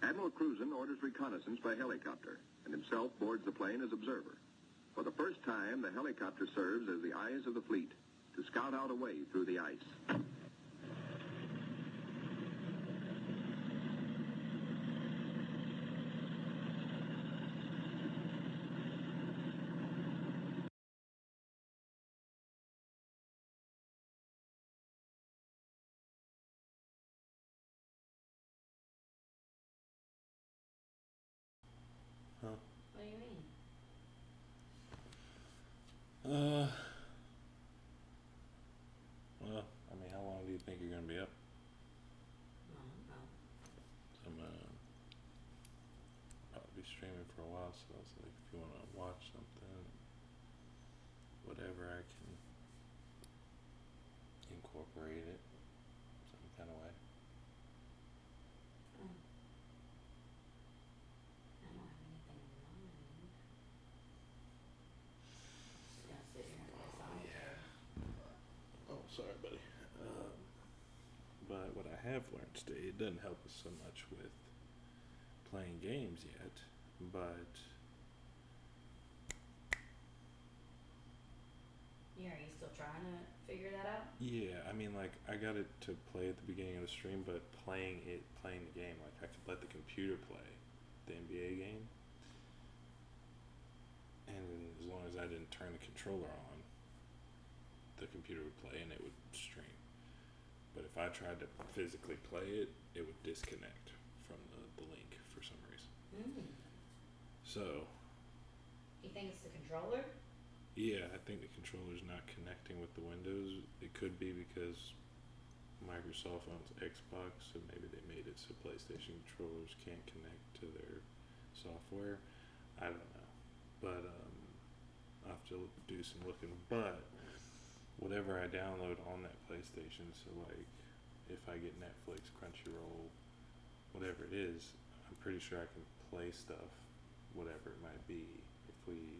Admiral Cruzen orders reconnaissance by helicopter and himself boards the plane as observer. For the first time, the helicopter serves as the eyes of the fleet to scout out a way through the ice. Huh? What do you mean? Well, I mean, how long do you think you're gonna be up? I don't know. I'm probably be streaming for a while, so I was like, if you wanna watch something, whatever, I can incorporate it some kind of way. I don't have anything in mind. Just gonna sit here and play solitaire. Oh, sorry, buddy. But what I have learned today, it doesn't help us so much with playing games yet, but Yeah, are you still trying to figure that out? yeah, I mean, like, I got it to play at the beginning of the stream, but playing the game, like, I could let the computer play the NBA game, and as long as I didn't turn the controller on, the computer would play and it would stream. But if I tried to physically play it, it would disconnect from the link for some reason. So, Do you think it's the controller? yeah, I think the controller's not connecting with the Windows. It could be because Microsoft owns Xbox, so maybe they made it so PlayStation controllers can't connect to their software. I don't know. But I'll have to do some looking. But whatever I download on that PlayStation, so like if I get Netflix, Crunchyroll, whatever it is, I'm pretty sure I can play stuff, whatever it might be, if we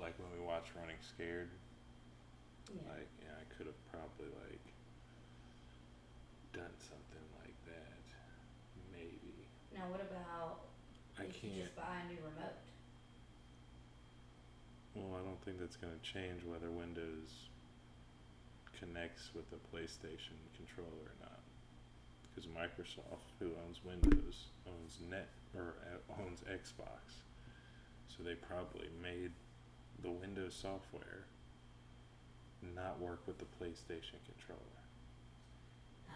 like when we watch Running Scared. Yeah. Like, yeah, I could have probably like done something like that, maybe. Now what about I if you can't. just buy a new remote? Well, I don't think that's going to change whether Windows connects with the PlayStation controller or not. Because Microsoft, who owns Windows, owns owns Xbox. So they probably made the Windows software not work with the PlayStation controller.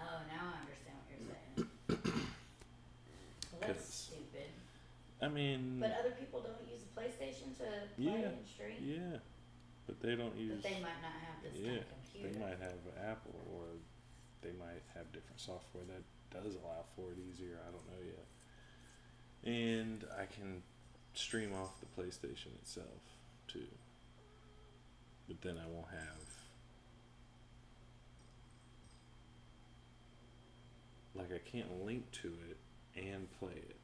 Oh, now I understand what you're saying. Well, that's 'Cause- stupid. I mean, But other people don't use the PlayStation to play and stream. yeah, but they don't use. But they might not have this kind of computer. They might have Apple, or they might have different software that does allow for it easier. I don't know yet. And I can stream off the PlayStation itself too. But then I won't have, like, I can't link to it and play it.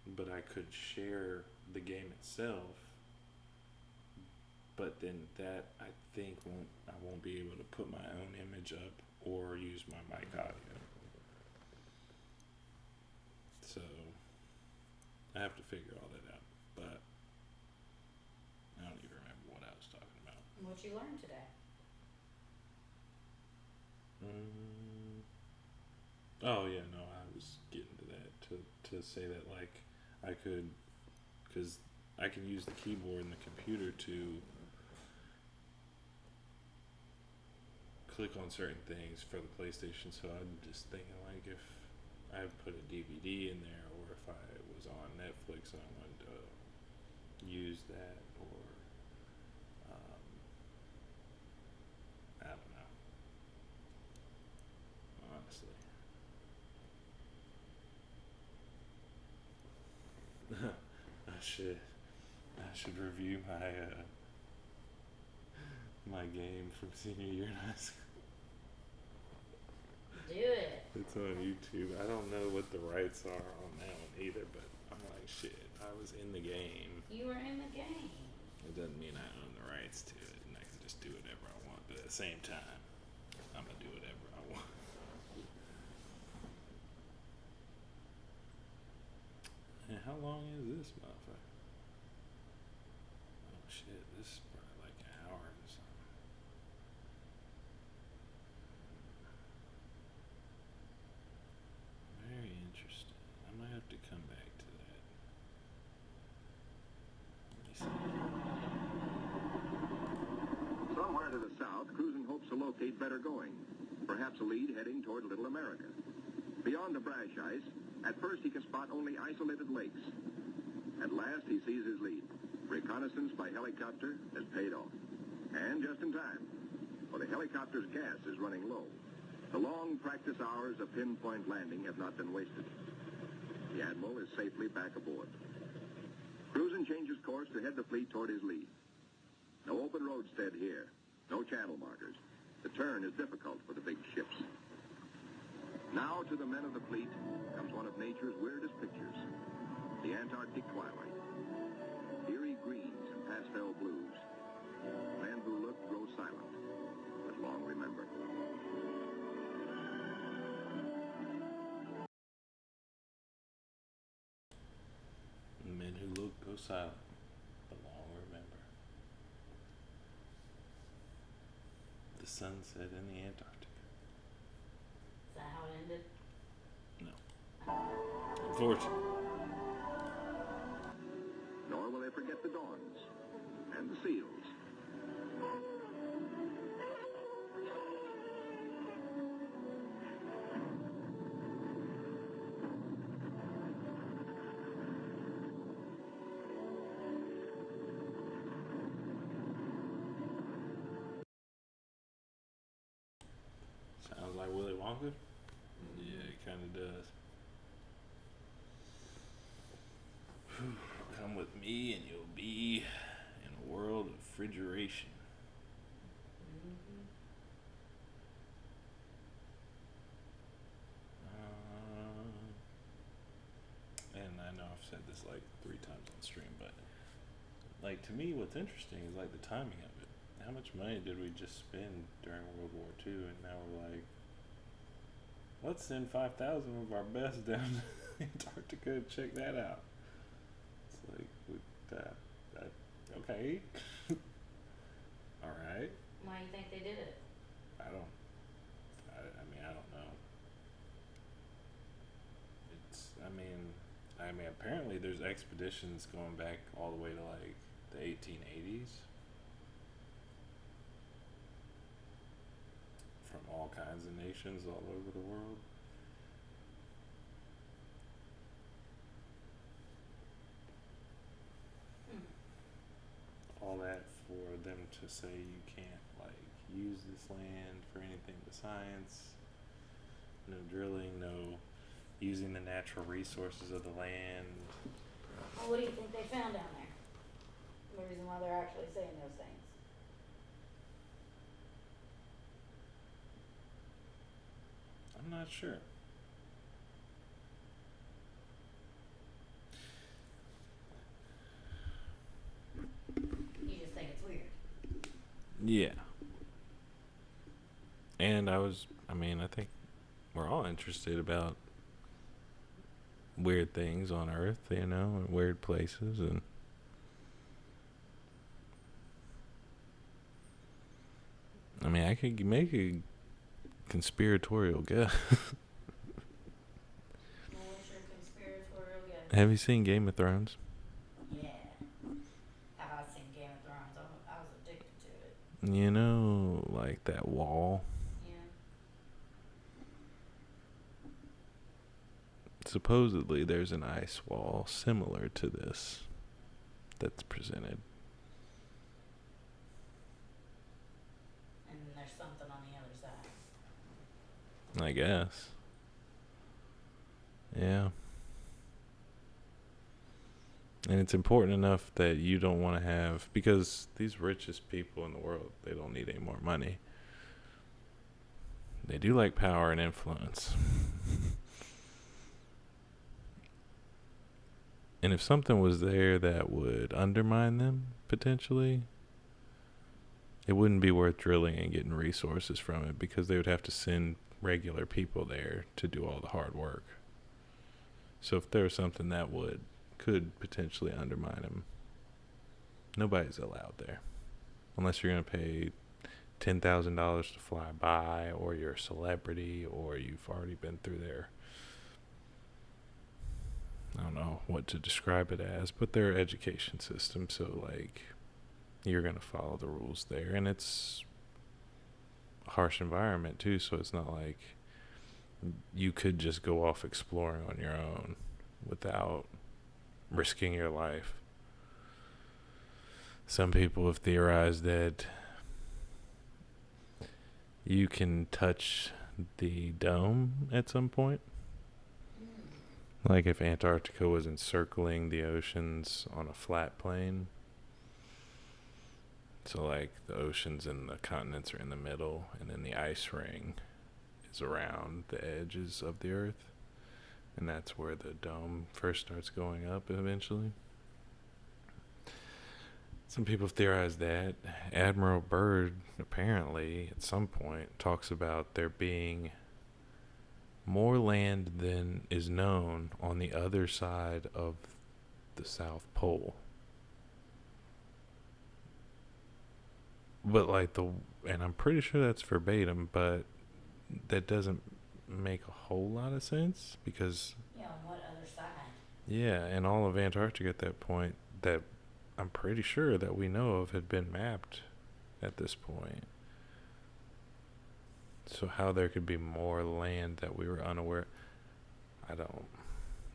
But I could share the game itself. But then that, I think, I won't be able to put my own image up or use my mic audio. So I have to figure all that out. But I don't even remember what I was talking about. What you learned today? Oh yeah, no, I was getting to that to say that, like, I could, because I can use the keyboard and the computer to click on certain things for the PlayStation. So I'm just thinking, like, if I put a DVD in there, or if I was on Netflix and I wanted to use that, or I don't know, honestly. I should review my game from senior year in high school. Do it. It's on YouTube. I don't know what the rights are on that one either, but I'm like, shit, I was in the game. You were in the game. It doesn't mean I own the rights to it and I can just do whatever I want, but at the same time, I'm gonna do whatever I want. And how long is this motherfucker? Oh shit, this is probably like an hour or something. Very interesting. I might have to come back to that. Let me see. Somewhere to the south, Cruising hopes to locate better going. Perhaps a lead heading toward Little America. Beyond the brash ice, at first he can spot only isolated lakes. At last he sees his lead. Reconnaissance by helicopter has paid off. And just in time, for the helicopter's gas is running low. The long practice hours of pinpoint landing have not been wasted. The Admiral is safely back aboard. Cruisin changes course to head the fleet toward his lead. No open roadstead here. No channel markers. The turn is difficult for the big ships. Now to the men of the fleet comes one of nature's weirdest pictures. The Antarctic twilight. Eerie greens and pastel blues. Men who look grow silent, but long remember. Men who look go silent, but long remember. The sunset in the Antarctica. Is that how it ended? No. Unfortunately. Nor will they forget the dawns and the seals. Sounds like Willy Wonka? Yeah, it kind of does. Come with me and you'll be in a world of refrigeration. And I know I've said this like 3 times on stream, but like, to me what's interesting is like the timing of it. How much money did we just spend during World War II, and now we're like, let's send 5,000 of our best down to Antarctica and check that out. It's like, with that okay. Alright. Why do you think they did it? I mean, I don't know. I mean, apparently there's expeditions going back all the way to like the 1880s. From all kinds of nations all over the world. for them to say you can't like use this land for anything but science. No drilling, no using the natural resources of the land. Well, what do you think they found down there? The reason why they're actually saying those things. I'm not sure. You just think it's weird. Yeah. And I think we're all interested about weird things on Earth, and weird places, and I could make a conspiratorial guess. Well, what's your conspiratorial guess? Have you seen Game of Thrones? Yeah. Have I seen Game of Thrones? I was addicted to it. Like that wall. Yeah. Supposedly there's an ice wall similar to this that's presented. And then there's something on the other side. I guess. Yeah. And it's important enough that you don't want to have, because these richest people in the world, they don't need any more money. They do like power and influence. And if something was there that would undermine them, potentially, it wouldn't be worth drilling and getting resources from it, because they would have to send regular people there to do all the hard work. So if there was something that could potentially undermine them, nobody's allowed there. Unless you're going to pay $10,000 to fly by, or you're a celebrity, or you've already been through there. I don't know what to describe it as, but their education system, so like you're going to follow the rules there, and it's a harsh environment too, so it's not like you could just go off exploring on your own without risking your life. Some people have theorized that you can touch the dome at some point. Like if Antarctica was encircling the oceans on a flat plane. So like the oceans and the continents are in the middle, and then the ice ring is around the edges of the Earth. And that's where the dome first starts going up eventually. Some people theorize that. Admiral Byrd apparently at some point talks about there being more land than is known on the other side of the South Pole. But and I'm pretty sure that's verbatim, but that doesn't make a whole lot of sense, because Yeah, on what other side? yeah, and all of Antarctica at that point, that I'm pretty sure that we know of, had been mapped at this point. So how there could be more land that we were unaware,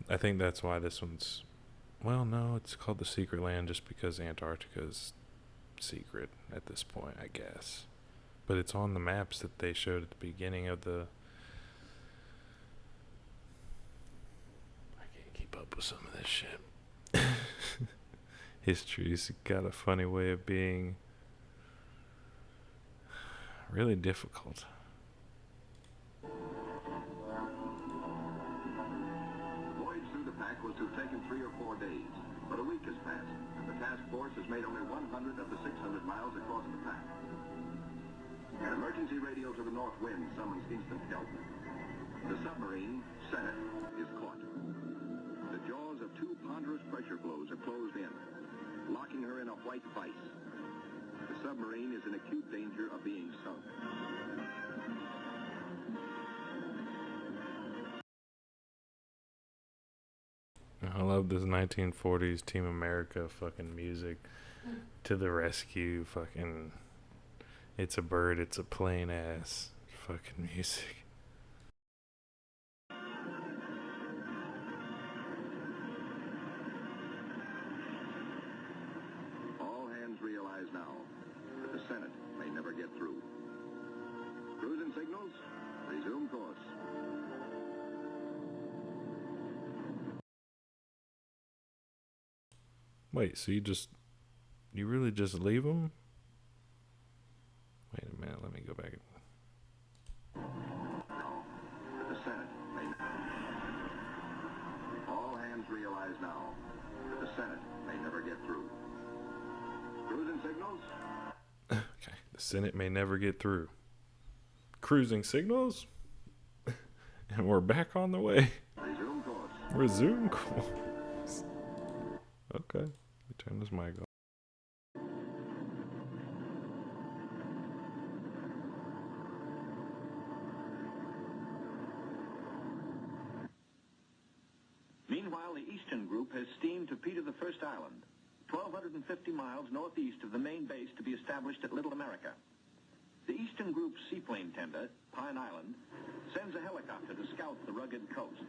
I think that's why this one's, well, no, it's called the secret land just because Antarctica is secret at this point, I guess. But it's on the maps that they showed at the beginning of the, I can't keep up with some of this shit. History's got a funny way of being really difficult. The voyage through the pack was to have taken 3 or 4 days, but a week has passed, and the task force has made only 100 of the 600 miles across the pack. An emergency radio to the north wind summons instant help. The submarine, Senate, is caught. The jaws of 2 ponderous pressure blows have closed in, locking her in a white vice. The submarine is in acute danger of being sunk. I love this 1940s Team America fucking music. To the rescue, fucking, it's a bird, it's a plane ass fucking music. All hands realize now Senate may never get through. Cruising signals, resume course. Wait, so you really just leave them? Wait a minute, let me go back. The Senate may... All hands realize now that the Senate may never get through. Cruising signals? Okay, the Senate may never get through. Cruising signals? And we're back on the way. Resume course. Resume course. Okay, let me turn this mic off. Meanwhile, the Eastern Group has steamed to Peter the First Island, 1,250 miles northeast of the main base to be established at Little America. The Eastern Group's seaplane tender, Pine Island, sends a helicopter to scout the rugged coast.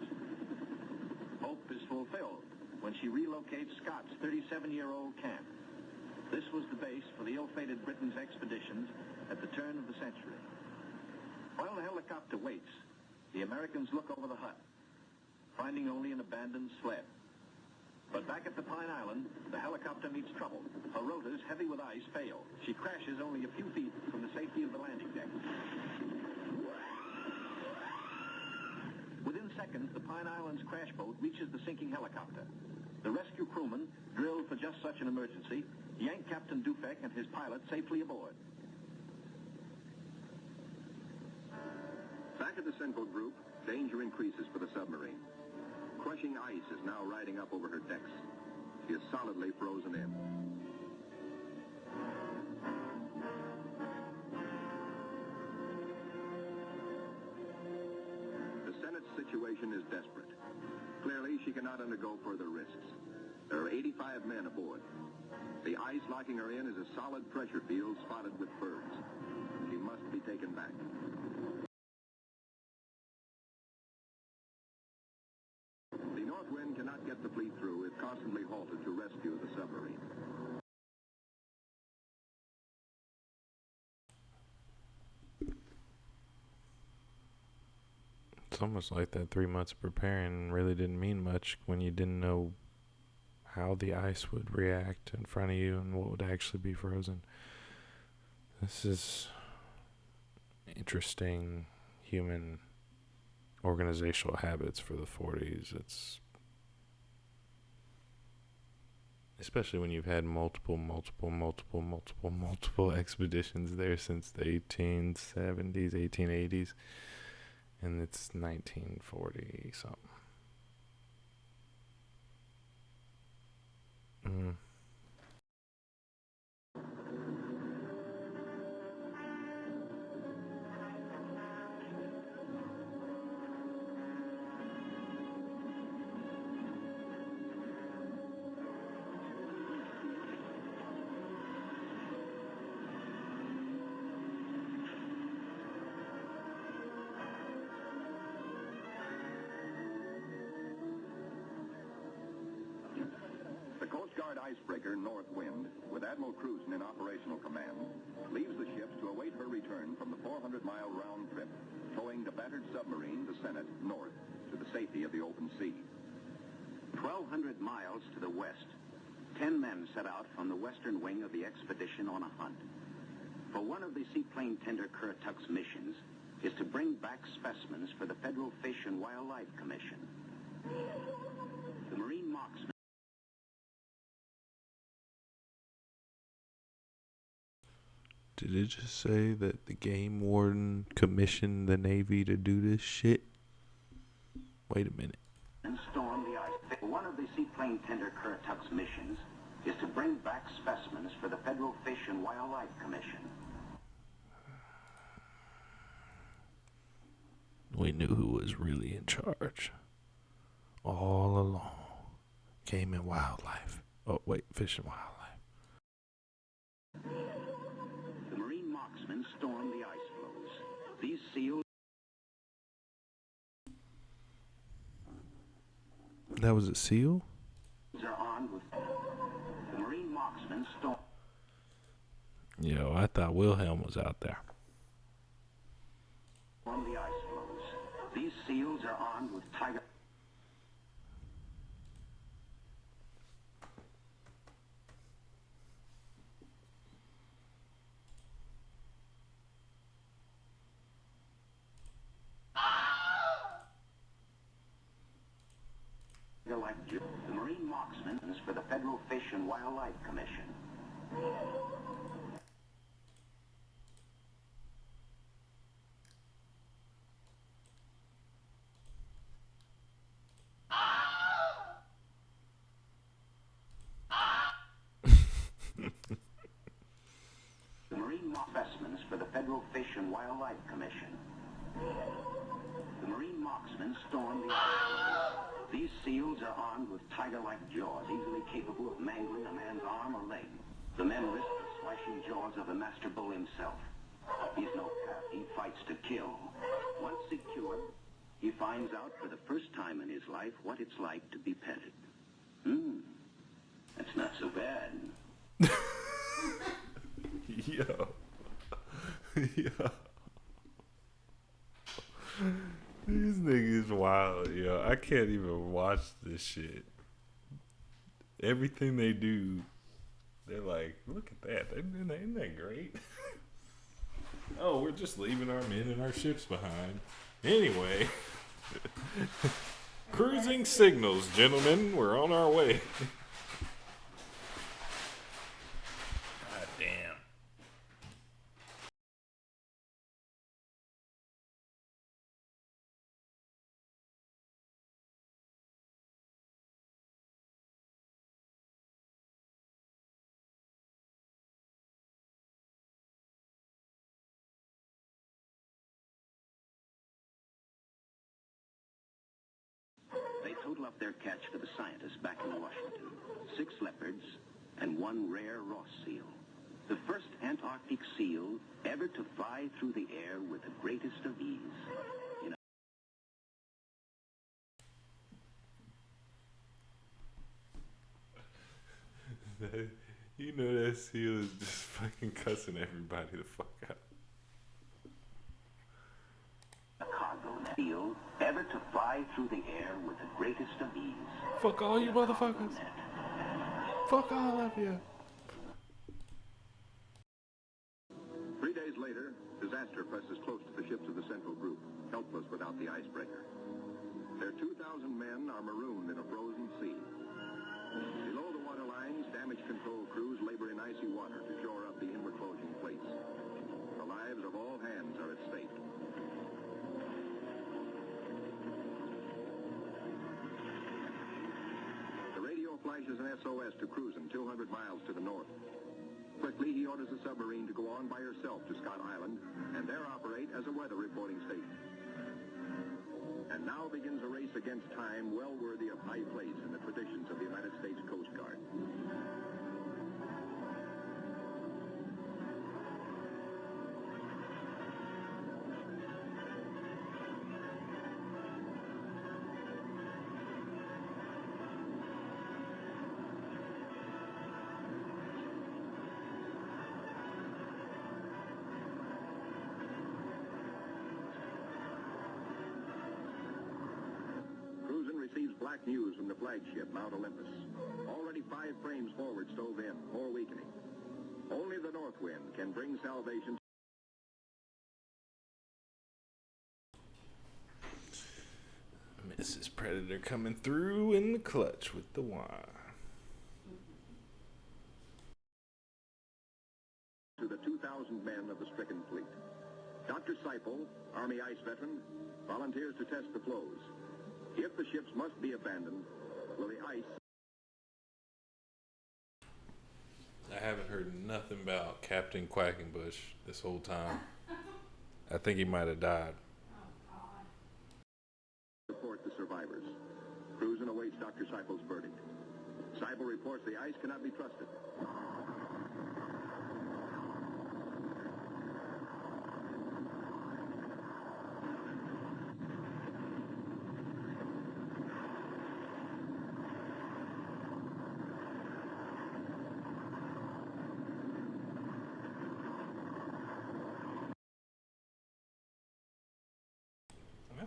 Hope is fulfilled when she relocates Scott's 37-year-old camp. This was the base for the ill-fated Britain's expeditions at the turn of the century. While the helicopter waits, the Americans look over the hut, finding only an abandoned sled. But back at the Pine Island, the helicopter meets trouble. Her rotors, heavy with ice, fail. She crashes only a few feet from the safety of the landing deck. Within seconds, the Pine Island's crash boat reaches the sinking helicopter. The rescue crewmen, drilled for just such an emergency, yank Captain Dufek and his pilot safely aboard. Back at the Central Group, danger increases for the submarine. Crushing ice is now riding up over her decks. She is solidly frozen in. The Senate's situation is desperate. Clearly, she cannot undergo further risks. There are 85 men aboard. The ice locking her in is a solid pressure field spotted with bergs. She must be taken back. The north wind cannot get the fleet through. It constantly halted to rescue the submarine. It's almost like that 3 months of preparing really didn't mean much when you didn't know how the ice would react in front of you and what would actually be frozen. This is interesting human organizational habits for the 40s. It's especially when you've had multiple expeditions there since the 1870s, 1880s, and it's 1940 something. The Coast Guard icebreaker North Wind, with Admiral Cruzen in operational command, leaves the ships to await her return from the 400-mile round trip, towing the battered submarine, the Senate, north to the safety of the open sea. 1,200 miles to the west, 10 men set out from the western wing of the expedition on a hunt. For one of the seaplane tender Currituck's missions is to bring back specimens for the Federal Fish and Wildlife Commission. The Marine marksman. Did it just say that the game warden commissioned the Navy to do this shit? Wait a minute. And storm the ice. One of the seaplane tender Currituck's missions is to bring back specimens for the Federal Fish and Wildlife Commission. We knew who was really in charge. All along. Game and wildlife. Oh, wait, fish and wildlife. The Marine marksmen storm the ice floes. These seals... That was a seal? ...are armed with... The Marine marksmen storm... Yo, I thought Wilhelm was out there. On the ice floes. These seals are armed with tiger... like the Marine Marksmen is for the Federal Fish and Wildlife Commission. The Marine Specimens for the Federal Fish and Wildlife Commission. The Marine Marksmen storm the ice floes. These seals are armed with tiger-like jaws, easily capable of mangling a man's arm or leg. The men risk the slashing jaws of the master bull himself. He's no cat. He fights to kill. Once secured, he finds out for the first time in his life what it's like to be petted. That's not so bad. Yo. Yo. These niggas wild, yo. I can't even watch this shit. Everything they do, they're like, look at that. Isn't that great? Oh, we're just leaving our men and our ships behind. Anyway. Cruising signals, gentlemen. We're on our way. God damn. They total up their catch for the scientists back in Washington. 6 leopards and 1 rare Ross seal. The first Antarctic seal ever to fly through the air with the greatest of ease. You know that seal is just fucking cussing everybody the fuck out. A cargo seal ever to fly through the air with the greatest of ease. Fuck all you motherfuckers. Fuck all of you. 3 days later, disaster presses close to the ships of the Central Group, helpless without the icebreaker. Their 2,000 men are marooned in a frozen sea. Below the water lines, damage control crews labor in icy water to shore up the inward bulging plates. The lives of all hands are at stake. The radio flashes an SOS to Cruzen 200 miles to the north. Quickly, he orders the submarine to go on by herself to Scott Island and there operate as a weather reporting station. And now begins a race against time well worthy of high place in the traditions of the United States Coast Guard. Receives black news from the flagship, Mount Olympus. Already 5 frames forward stove in, more weakening. Only the north wind can bring salvation. Mrs. Predator coming through in the clutch with the wine. To the 2,000 men of the stricken fleet. Dr. Seipel, Army ice veteran, volunteers to test the floes. If the ships must be abandoned, will the ice... I haven't heard nothing about Captain Quackenbush this whole time. I think he might have died. Report the survivors. Cruzen awaits Dr. Seipel's verdict. Seipel reports the ice cannot be trusted.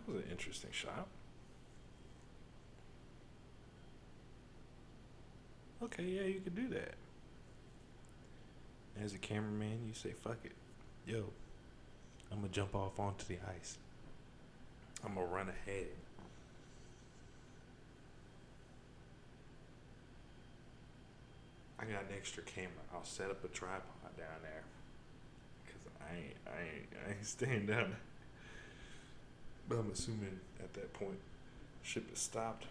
That was an interesting shot. Okay, yeah, you could do that. As a cameraman, you say, fuck it. Yo, I'm going to jump off onto the ice. I'm going to run ahead. I got an extra camera. I'll set up a tripod down there. Because I ain't staying down there. But I'm assuming at that point, ship is stopped.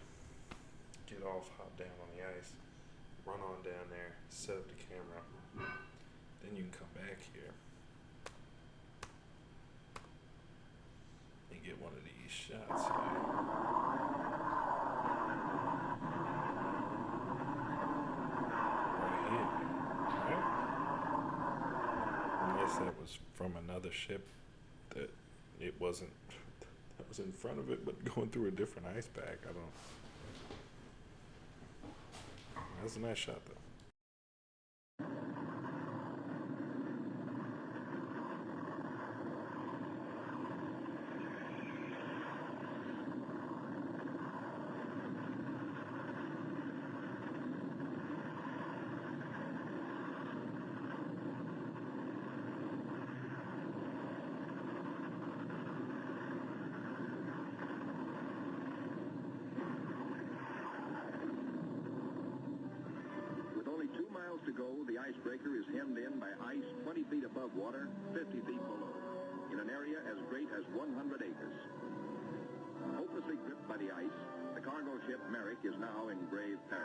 Get off, hop down on the ice. Run on down there, set up the camera. Then you can come back here and get one of these shots here. Right here. Right? Unless that was from another ship that it wasn't, that was in front of it, but going through a different ice pack. I don't. That's a nice shot, though. To go, the icebreaker is hemmed in by ice 20 feet above water, 50 feet below, in an area as great as 100 acres. Hopelessly gripped by the ice, the cargo ship Merrick is now in grave peril.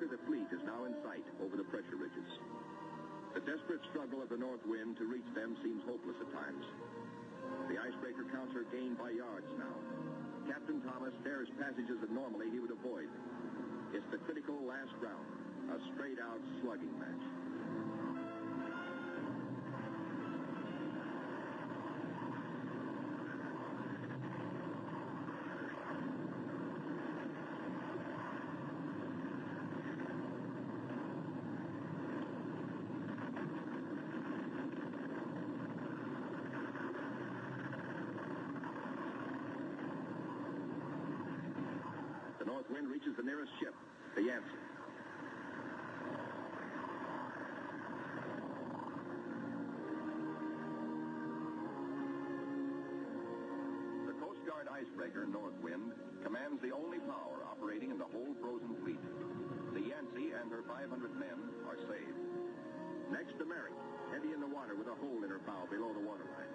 The fleet is now in sight over the pressure ridges. The desperate struggle of the north wind to reach them seems hopeless at times. The icebreaker counts her gain by yards now. Captain Thomas spares passages that normally he would avoid. It's the critical last round, a straight-out slugging match. The north wind reaches the nearest ship, the Yancey. The Coast Guard icebreaker, Northwind, commands the only power operating in the whole frozen fleet. The Yancey and her 500 men are saved. Next, the Merrick, heavy in the water with a hole in her bow below the waterline.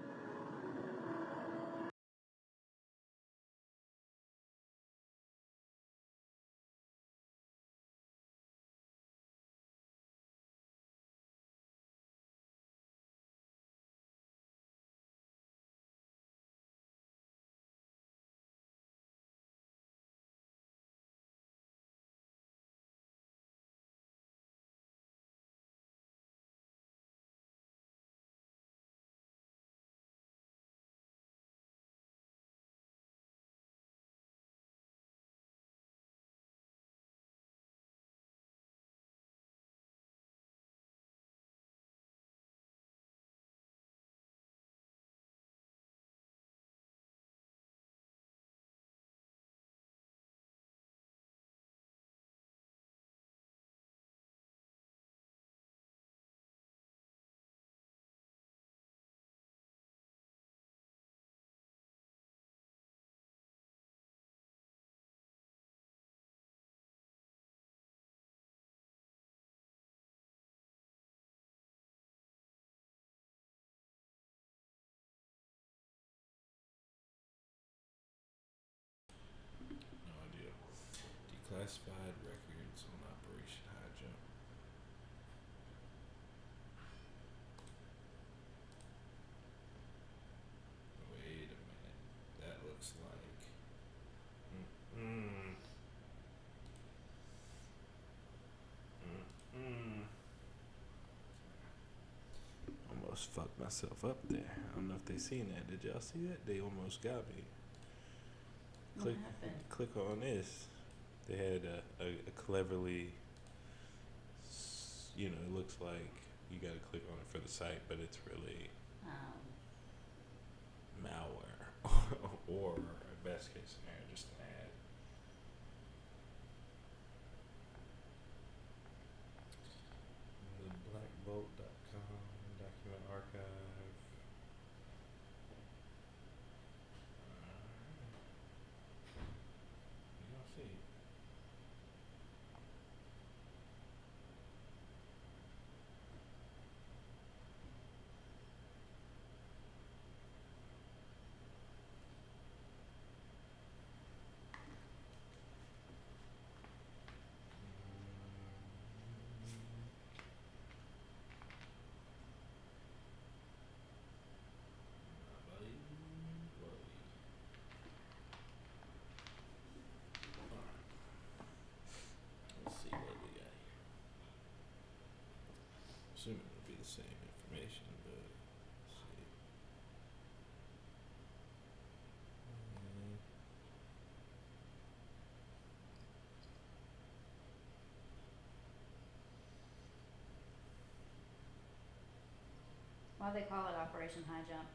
almost fucked myself up there. I don't know if they seen that. Did y'all see that? They almost got me. What happened? Click on this. They had a cleverly, you know, it looks like you got to click on it for the site, but it's really malware or best case scenario, just an ad. TheBlackBolt.com document archive. You don't see it. Let's see what we got here. Assuming it'll be the same information, but let's see. Why they call it Operation High Jump?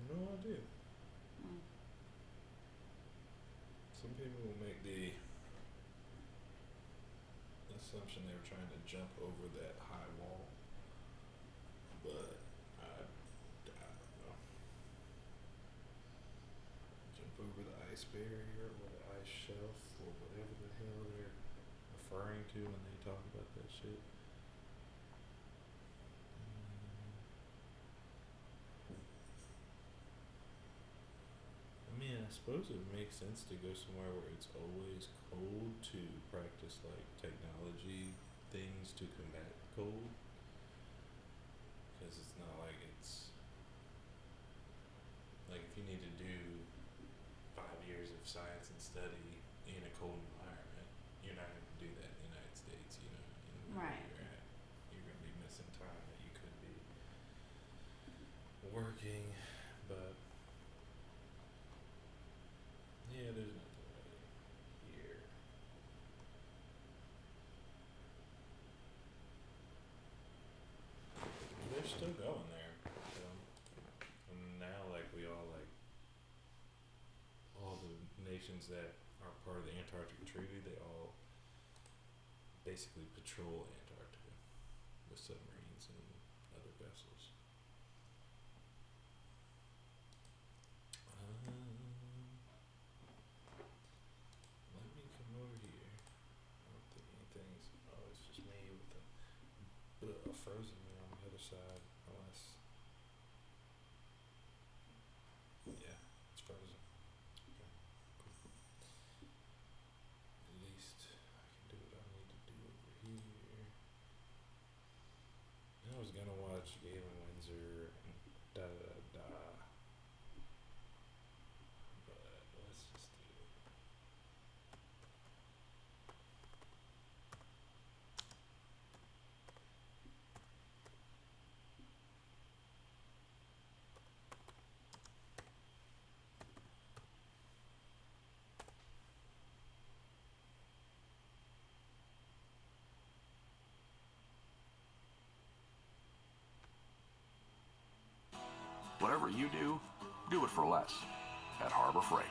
No idea. Hmm. Some people will make the assumption they were trying to jump over that high wall, but I don't know. Jump over the ice barrier or the ice shelf or whatever the hell they're referring to when they talk about that shit. I mean, I suppose it makes sense to go somewhere where it's always cold to practice like technology things to combat cold, because it's not like it's like if you need to do 5 years of science and study in a cold environment, you're not going to do that in the United States, you know, in where Right. you're at. You're going to be missing time that you could be working, but yeah, there's nothing really here. They're still going there. And now, like, we all, like, all the nations that are part of the Antarctic Treaty, they all basically patrol Antarctica with submarines and other vessels. Let me come over here. I don't think anything's. Oh, it's just me with a frozen me on the other side. Unless. Yeah, it's frozen. Okay, cool. At least I can do what I need to do over here. I was gonna watch Galen Windsor and da da da da. But let's just do it. Whatever you do it for less at Harbor Freight.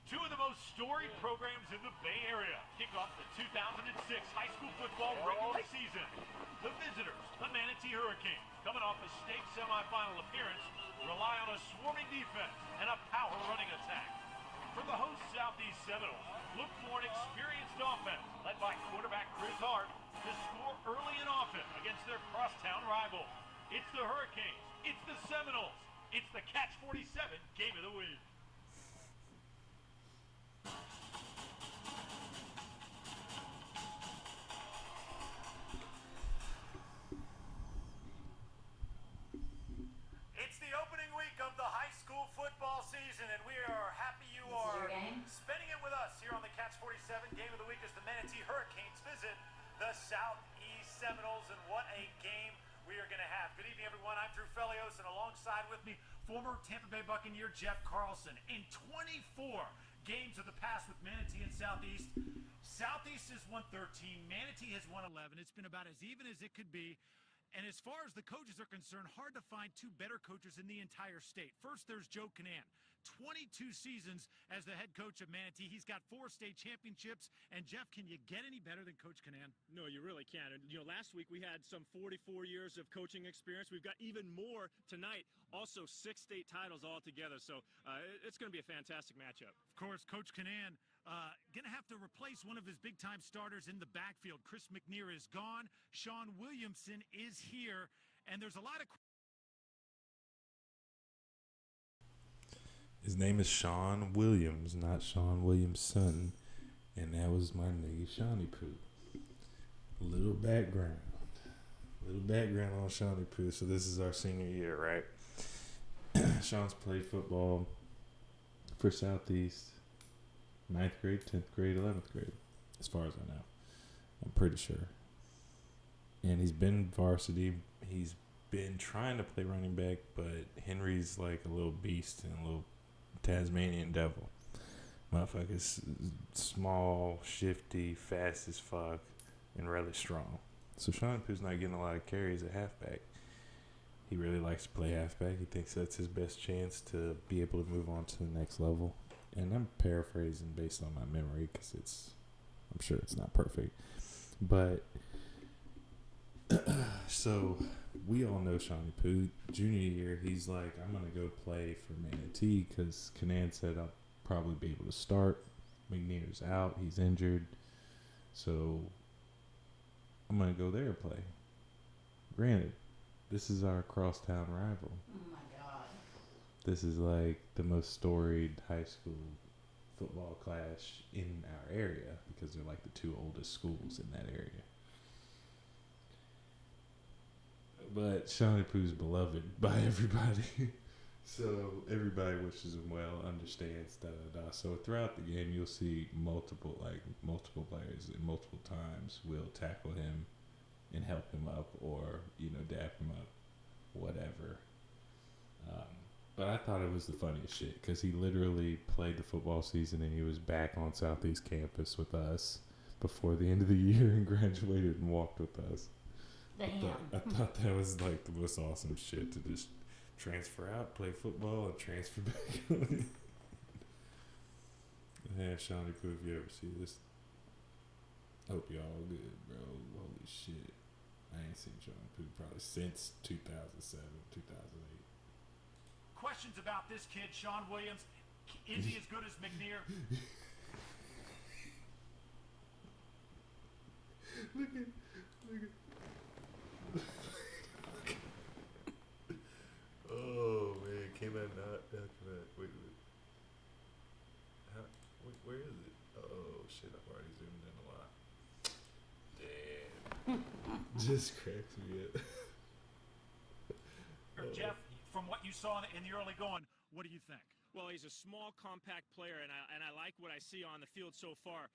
Two of the most storied programs in the Bay Area kick off the 2006 high school football regular season. The visitors, the Manatee Hurricanes, coming off a state semifinal appearance, rely on a swarming defense and a power running attack. For the host Southeast Seminoles, look for an experienced offense led by quarterback Chris Hart to score early and often against their crosstown rival. It's the Hurricanes, it's the Seminoles, it's the Catch 47 Game of the Week. It's the opening week of the high school football season, and we are happy you are spending it with us here on the Catch 47 Game of the Week as the Manatee Hurricanes visit the South. Southeast Seminoles, and what a game we are going to have. Good evening, everyone. I'm Drew Felios, and alongside with me, former Tampa Bay Buccaneer Jeff Carlson. In 24 games of the past with Manatee and Southeast, Southeast has won 13, Manatee has won 11. It's been about as even as it could be. And as far as the coaches are concerned, hard to find two better coaches in the entire state. First, there's Joe Canan. 22 seasons as the head coach of Manatee. He's got 4 state championships. And, Jeff, can you get any better than Coach Canan? No, you really can't. And, last week we had some 44 years of coaching experience. We've got even more tonight. Also, 6 state titles altogether. So it's going to be a fantastic matchup. Of course, Coach Canan going to have to replace one of his big-time starters in the backfield. Chris McNear is gone. Sean Williamson is here. And there's a lot of... His name is Sean Williams, not Sean Williamson. And that was my nigga, Shawnee Poo. Little background on Shawnee Poo. So this is our senior year, right? Sean's played football for Southeast, 9th grade, 10th grade, 11th grade, as far as I know. I'm pretty sure. And he's been varsity. He's been trying to play running back, but Henry's like a little beast and a little Tasmanian devil. Motherfucker's small, shifty, fast as fuck, and really strong. So Sean Poo's not getting a lot of carries at halfback. He really likes to play halfback. He thinks that's his best chance to be able to move on to the next level. And I'm paraphrasing based on my memory because I'm sure it's not perfect. But so we all know Shawnee Poo. Junior year, he's like, I'm going to go play for Manatee because Canan said I'll probably be able to start. McNear's out. He's injured. So I'm going to go there and play. Granted, this is our crosstown rival. Oh, my God. This is like the most storied high school football clash in our area because they're like the 2 oldest schools in that area. But Shawnee Poo's beloved by everybody. So everybody wishes him well, understands, da-da-da. So throughout the game, you'll see multiple players at multiple times will tackle him and help him up or, dap him up, whatever. But I thought it was the funniest shit because he literally played the football season and he was back on Southeast campus with us before the end of the year and graduated and walked with us. I thought that was like the most awesome shit to just transfer out, play football, and transfer back on. Yeah, Shawnee Poo, if you ever see this, hope y'all good, bro. Holy shit. I ain't seen Shawnee Poo probably since 2007, 2008. Questions about this kid, Sean Williams. Is he as good as McNear? Look at. Oh man, can I not? Wait. Where is it? Oh shit, I've already zoomed in a lot. Damn. Just cracks me up. Jeff, from what you saw in the early going, what do you think? Well, he's a small, compact player, and I like what I see on the field so far.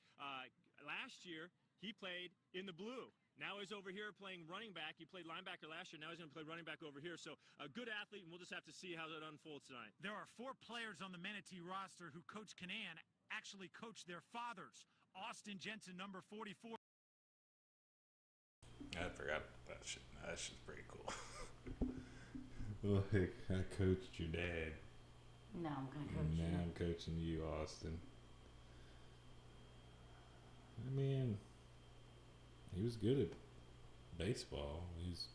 Last year, he played in the blue. Now he's over here playing running back. He played linebacker last year. Now he's going to play running back over here. So a good athlete, and we'll just have to see how that unfolds tonight. There are 4 players on the Manatee roster who Coach Canan actually coached their fathers. Austin Jensen, number 44. I forgot that shit. That shit's pretty cool. Like, I coached your dad. No, I'm going to coach you. Now I'm coaching you, Austin. I mean, he was good at baseball. He's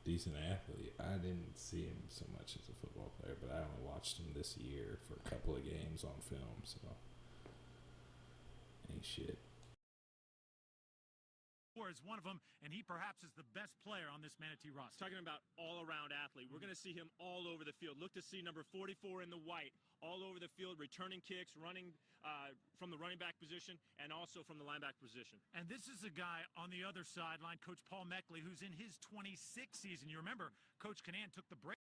a decent athlete. I didn't see him so much as a football player, but I only watched him this year for a couple of games on film, so ain't shit. Is one of them, and he perhaps is the best player on this Manatee roster. Talking about all-around athlete, we're going to see him all over the field. Look to see number 44 in the white all over the field, returning kicks, running from the running back position, and also from the linebacker position. And this is a guy on the other sideline, Coach Paul Meckley, who's in his 26th season. You remember, Coach Canan took the break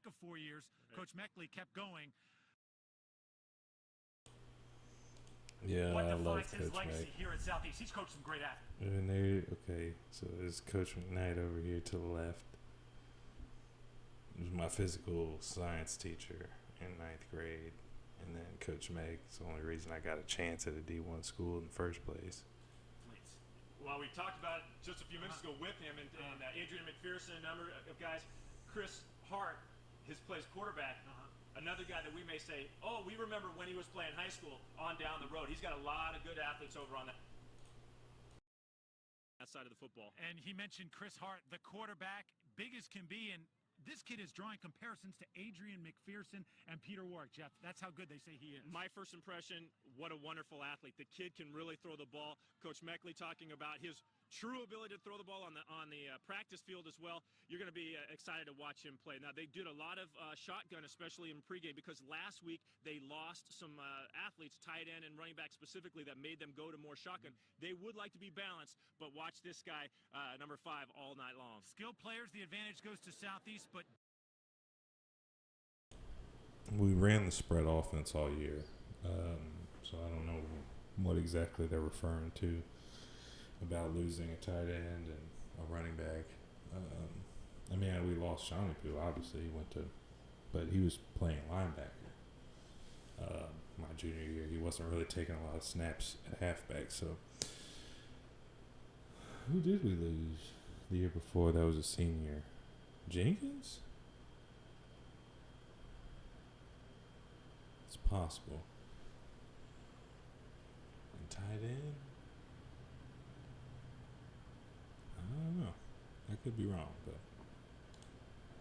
of 4 years. Coach Meckley kept going. Yeah, what I love defines his Coach legacy Mack. here at Southeast? He's coached some great athletes. And there, okay, so there's Coach McKnight over here to the left. He was my physical science teacher in 9th grade. And then Coach Mack is the only reason I got a chance at a D1 school in the first place. Well, we talked about it just a few minutes ago with him and Adrian McPherson, a number of guys. Chris Hart, his plays quarterback. Another guy that we may say, oh, we remember when he was playing high school on down the road. He's got a lot of good athletes over on that side of the football. And he mentioned Chris Hart, the quarterback, big as can be, and this kid is drawing comparisons to Adrian McPherson and Peter Warwick, Jeff. That's how good they say he is. My first impression, what a wonderful athlete. The kid can really throw the ball. Coach Meckley talking about his true ability to throw the ball on the practice field as well. You're going to be excited to watch him play. Now, they did a lot of shotgun, especially in pregame, because last week they lost some athletes, tight end and running back specifically, that made them go to more shotgun. They would like to be balanced, but watch this guy, number 5, all night long. Skilled players, the advantage goes to Southeast, but We ran the spread offense all year, so I don't know what exactly they're referring to about losing a tight end and a running back. I mean, we lost Shawnee Poo, obviously. But he was playing linebacker. My junior year, he wasn't really taking a lot of snaps at halfback. So, who did we lose the year before? That was a senior. Jenkins? It's possible. And tight end? I don't know. I could be wrong, but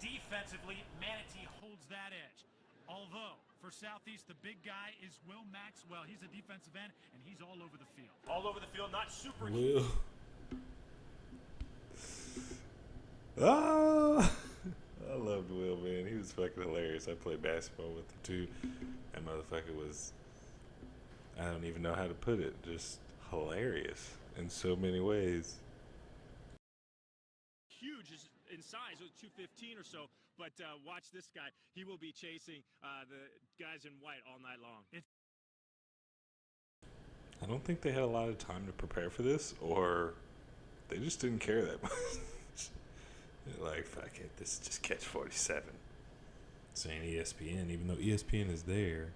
defensively, Manatee holds that edge. Although, for Southeast, the big guy is Will Maxwell. He's a defensive end, and he's all over the field. All over the field, not super. Will. Ah! I loved Will, man. He was fucking hilarious. I played basketball with him, too. That motherfucker was, I don't even know how to put it, just hilarious in so many ways. Huge in size, 215 or so, but watch this guy. He will be chasing the guys in white all night long. I don't think they had a lot of time to prepare for this, or they just didn't care that much. Like, fuck it, this is just Catch 47. Saying ESPN, even though ESPN is there.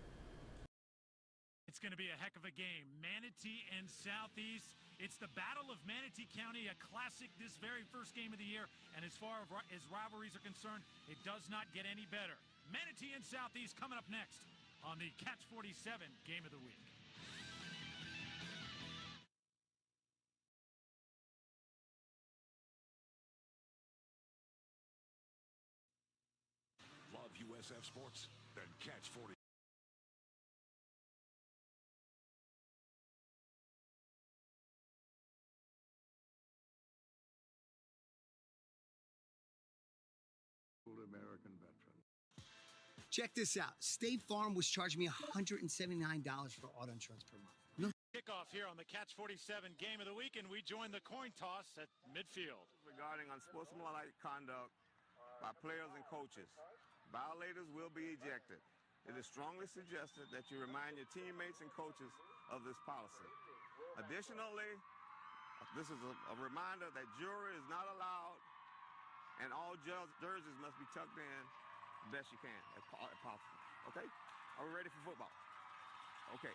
It's going to be a heck of a game. Manatee and Southeast. It's the Battle of Manatee County, a classic this very first game of the year. And as far as rivalries are concerned, it does not get any better. Manatee and Southeast coming up next on the Catch 47 Game of the Week. Love USF sports? Then Catch 40. American veteran. Check this out. State Farm was charging me $179 for auto insurance per month. No. Kickoff here on the Catch 47 Game of the Week, and we join the coin toss at midfield. Regarding unsportsmanlike conduct by players and coaches, violators will be ejected. It is strongly suggested that you remind your teammates and coaches of this policy. Additionally, this is a reminder that jury is not allowed, and all jerseys must be tucked in the best you can, if possible. Okay? Are we ready for football? Okay.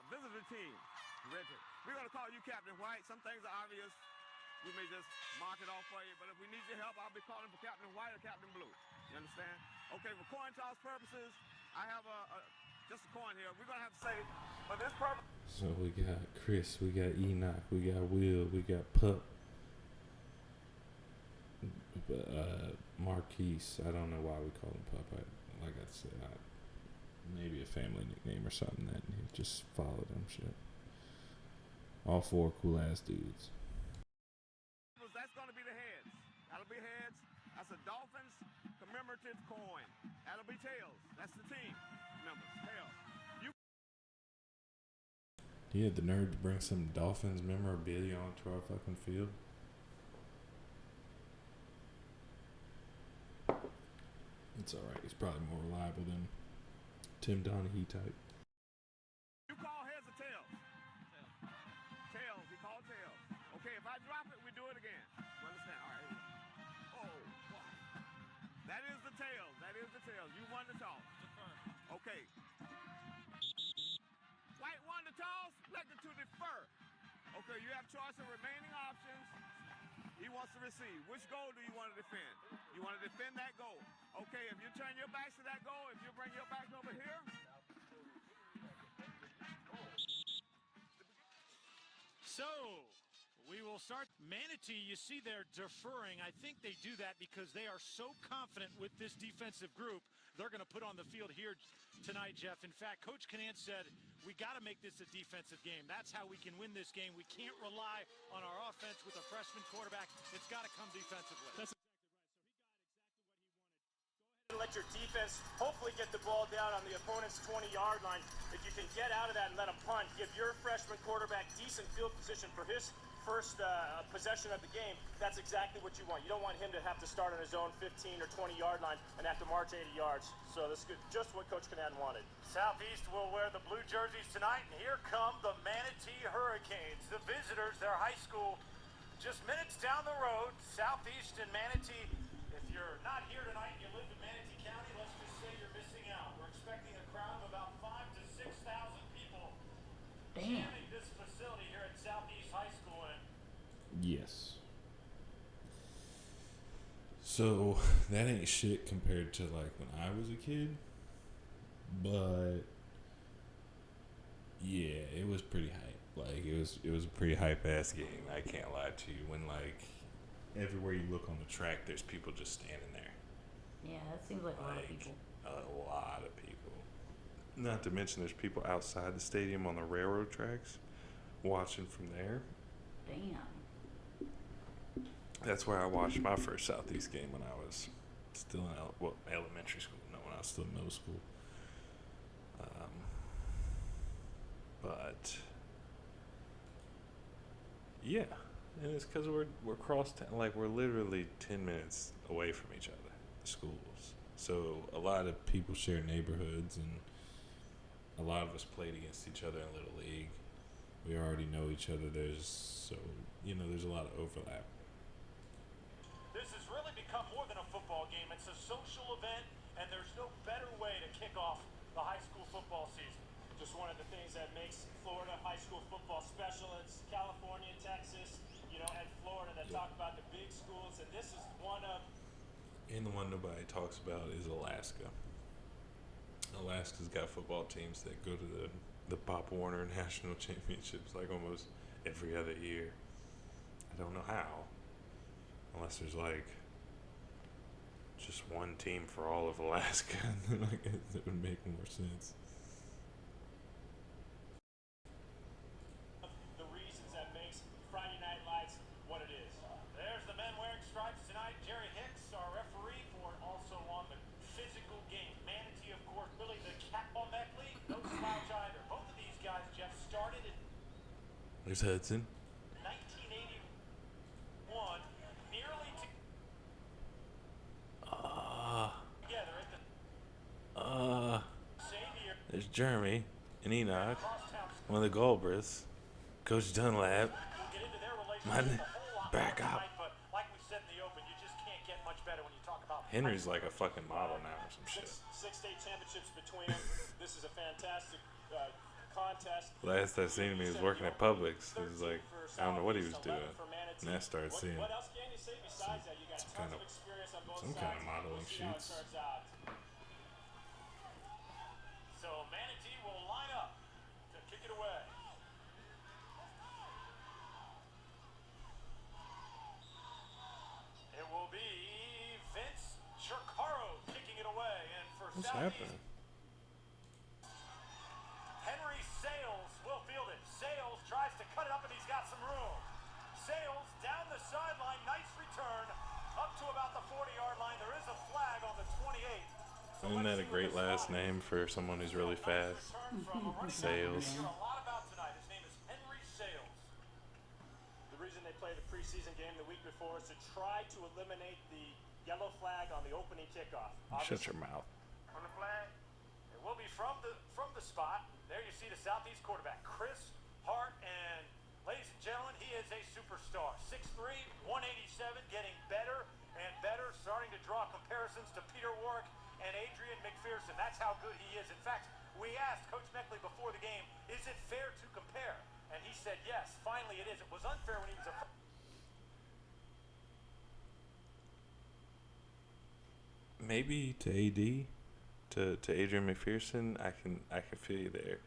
Visitor team, Richard. We're going to call you Captain White. Some things are obvious. We may just mark it off for you, but if we need your help, I'll be calling for Captain White or Captain Blue. You understand? Okay, for coin toss purposes, I have just a coin here. We're going to have to say, for this purpose. So we got Chris, we got Enoch, we got Will, we got Pup. Marquise, I don't know why we call him Pup. Like I said, maybe a family nickname or something that he just followed him. Shit. All 4 cool ass dudes. That's going to be the heads. That'll be heads. That's a Dolphins commemorative coin. That'll be tails. That's the team members. Tails. He had the nerve to bring some Dolphins memorabilia onto our fucking field. It's alright. He's probably more reliable than Tim Donaghy type. You call heads or tails? or tails? You won the toss. Okay. White won the toss, elected to defer. Okay, you have choice of remaining options. He wants to receive. Which goal do you want to defend? You want to defend that goal. Okay, if you turn your back to that goal, if you bring your back over here. So, we will start. Manatee, you see they're deferring. I think they do that because they are so confident with this defensive group they're going to put on the field here tonight, Jeff. In fact, Coach Canaan said, we got to make this a defensive game. That's how we can win this game. We can't rely on our offense with a freshman quarterback. It's got to come defensively. That's Let your defense hopefully get the ball down on the opponent's 20-yard line. If you can get out of that and let them punt, give your freshman quarterback decent field position for his first possession of the game, that's exactly what you want. You don't want him to have to start on his own 15 or 20-yard line and have to march 80 yards. So this is just what Coach Canaan wanted. Southeast will wear the blue jerseys tonight, and here come the Manatee Hurricanes. The visitors, their high school, just minutes down the road. Southeast and Manatee. If you're not here tonight and you live in Manatee County, let's just say you're missing out. We're expecting a crowd of about 5,000 to 6,000 people jamming this facility here at Southeast High School. Yes. So that ain't shit compared to like when I was a kid, but yeah, it was pretty hype. Like it was a pretty hype ass game. I can't lie to you. When like everywhere you look on the track, there's people just standing there. Yeah, that seems like a lot of people. A lot of people. Not to mention there's people outside the stadium on the railroad tracks watching from there. Damn. That's where I watched my first Southeast game when I was still in elementary school. No, when I was still in middle school. But yeah, and it's because we're cross town. Like we're literally 10 minutes away from each other, the schools. So a lot of people share neighborhoods, and a lot of us played against each other in Little League. We already know each other. There's a lot of overlap. This has really become more than a football game. It's a social event, and there's no better way to kick off the high school football season. Just one of the things that makes Florida high school football special. It's California, Texas, and Florida that talk about the big schools, and this is one of... And the one nobody talks about is Alaska. Alaska's got football teams that go to the Pop Warner National Championships like almost every other year. I don't know how. Unless there's like just one team for all of Alaska, then I guess it would make more sense. The reasons that makes Friday Night Lights what it is. There's the men wearing stripes tonight. Jerry Hicks, our referee, for also on the physical game. Manatee, of course, really the cat on Meckley. No slouch either. Both of these guys, Jeff, started in There's Hudson. 1981, nearly together at the same year. There's Jeremy and Enoch, one of the Galbraiths, Coach Dunlap. We'll get into their My relationship a whole lot back more up. tonight, but like we said in the open, you just can't get much better when you talk about Henry's like a fucking model now or some shit. six state championships between them. This is a fantastic contest. Last I seen him, he was working at Publix. He was like, I don't know what he was doing. And I started seeing What else can you say besides that? You got some tons kind of experience on both some sides. kind of modeling We'll see how it shoots. starts out. So Manatee will line up to kick it away. It will be Vince Chircaro kicking it away, and for What's Southeast, happening? Henry Sales will field it. Sales tries to cut it up, and he's got some room. Sales down the sideline, nice return, up to about the 40-yard line. There is a flag on the 28. Isn't that a great last name for someone who's really fast? Sales. Hear a lot about tonight. His name is Henry Sales. The reason they play the preseason game the week before is to try to eliminate the yellow flag on the opening kickoff. Shut your mouth. On the flag, it will be from the spot. There you see the Southeast quarterback, Chris Hart, and ladies and gentlemen, he is a superstar. 6'3", 187, getting better and better, starting to draw comparisons to Peter Warwick and Adrian was unfair when he was a... Maybe to AD, to Adrian McPherson, I can feel you there.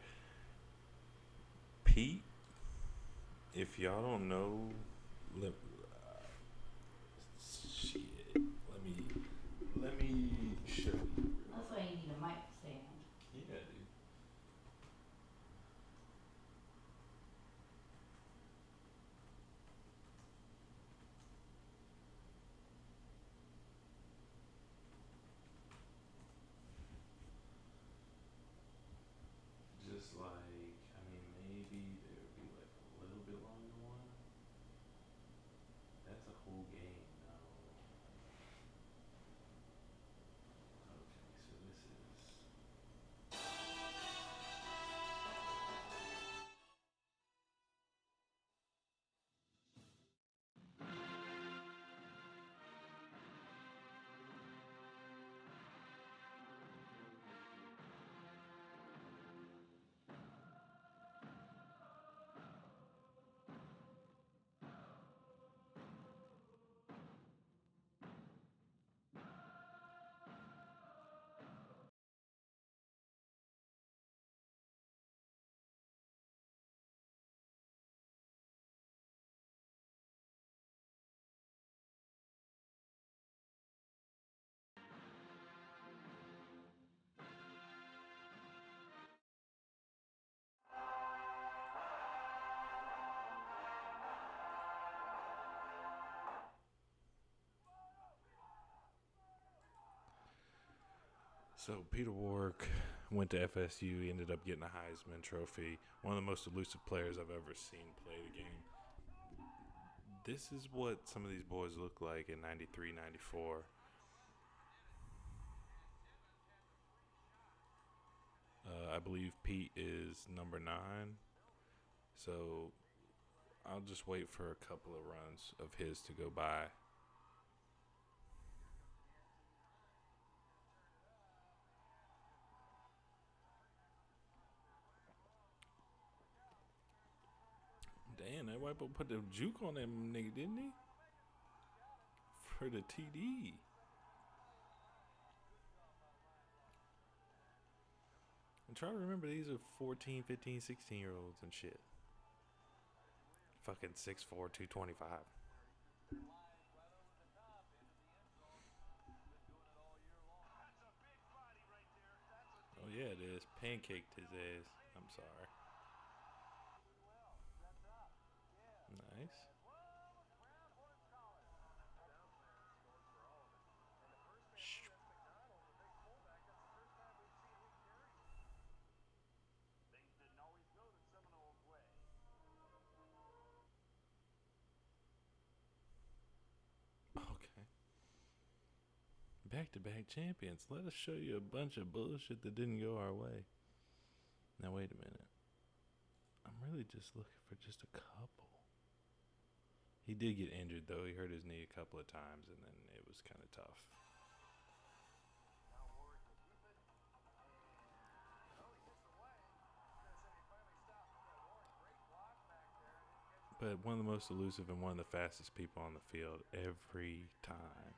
Pete, if y'all don't know, shit, let me show you. That's why you need a mic stand. Yeah, dude. Just like, I mean, maybe there would be like a little bit longer one. That's a whole game, no. Okay, so this is. So Peter Warwick went to FSU. He ended up getting a Heisman Trophy. One of the most elusive players I've ever seen play the game. This is what some of these boys look like in 93, 94. I believe Pete is number 9. So I'll just wait for a couple of runs of his to go by. Damn, that white boy put the juke on that nigga, didn't he? For the TD. I'm trying to remember, these are 14, 15, 16-year-olds and shit. Fucking 6'4", 225. Oh yeah, it is. Pancaked his ass. I'm sorry. Nice. Okay. Back-to-back champions. Let us show you a bunch of bullshit that didn't go our way. Now wait a minute. I'm really just looking for just a couple. He did get injured though. He hurt his knee a couple of times and then it was kind of tough. But one of the most elusive and one of the fastest people on the field every time.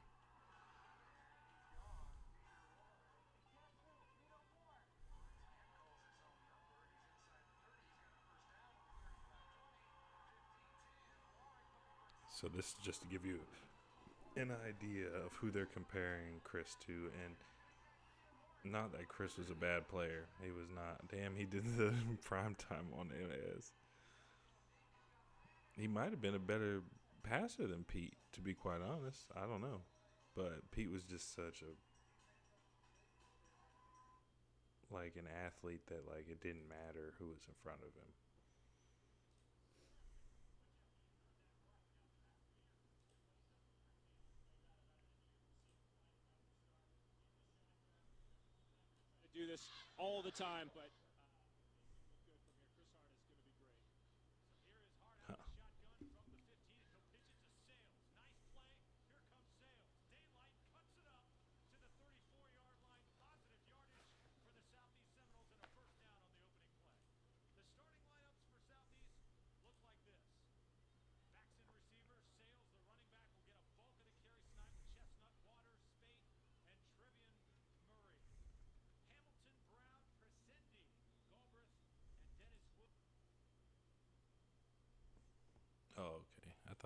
So this is just to give you an idea of who they're comparing Chris to, and not that Chris was a bad player. He was not. Damn, he did the prime time on MS. He might have been a better passer than Pete, to be quite honest. I don't know. But Pete was just such a, like, an athlete that, like, it didn't matter who was in front of him. Do this all the time, but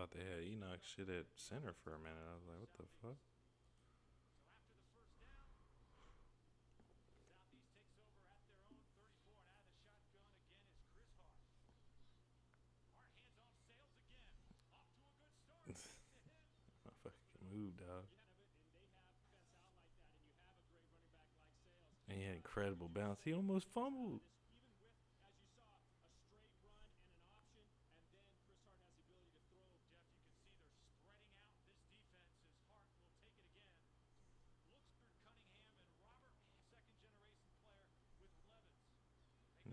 thought they had Enoch shit at center for a minute. I was like, what the fuck? Motherfucking move, dog. And he had incredible bounce. He almost fumbled.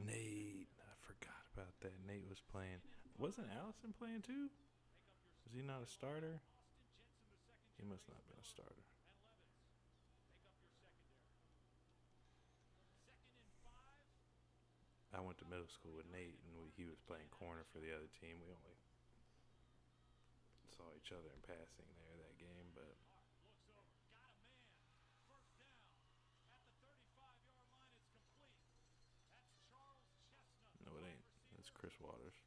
Nate, I forgot about that. Nate was playing. Wasn't Allison playing too? Was he not a starter? He must not have been a starter. I went to middle school with Nate, and he was playing corner for the other team. We only saw each other in passing there that game, but no, it ain't. It's Chris Waters.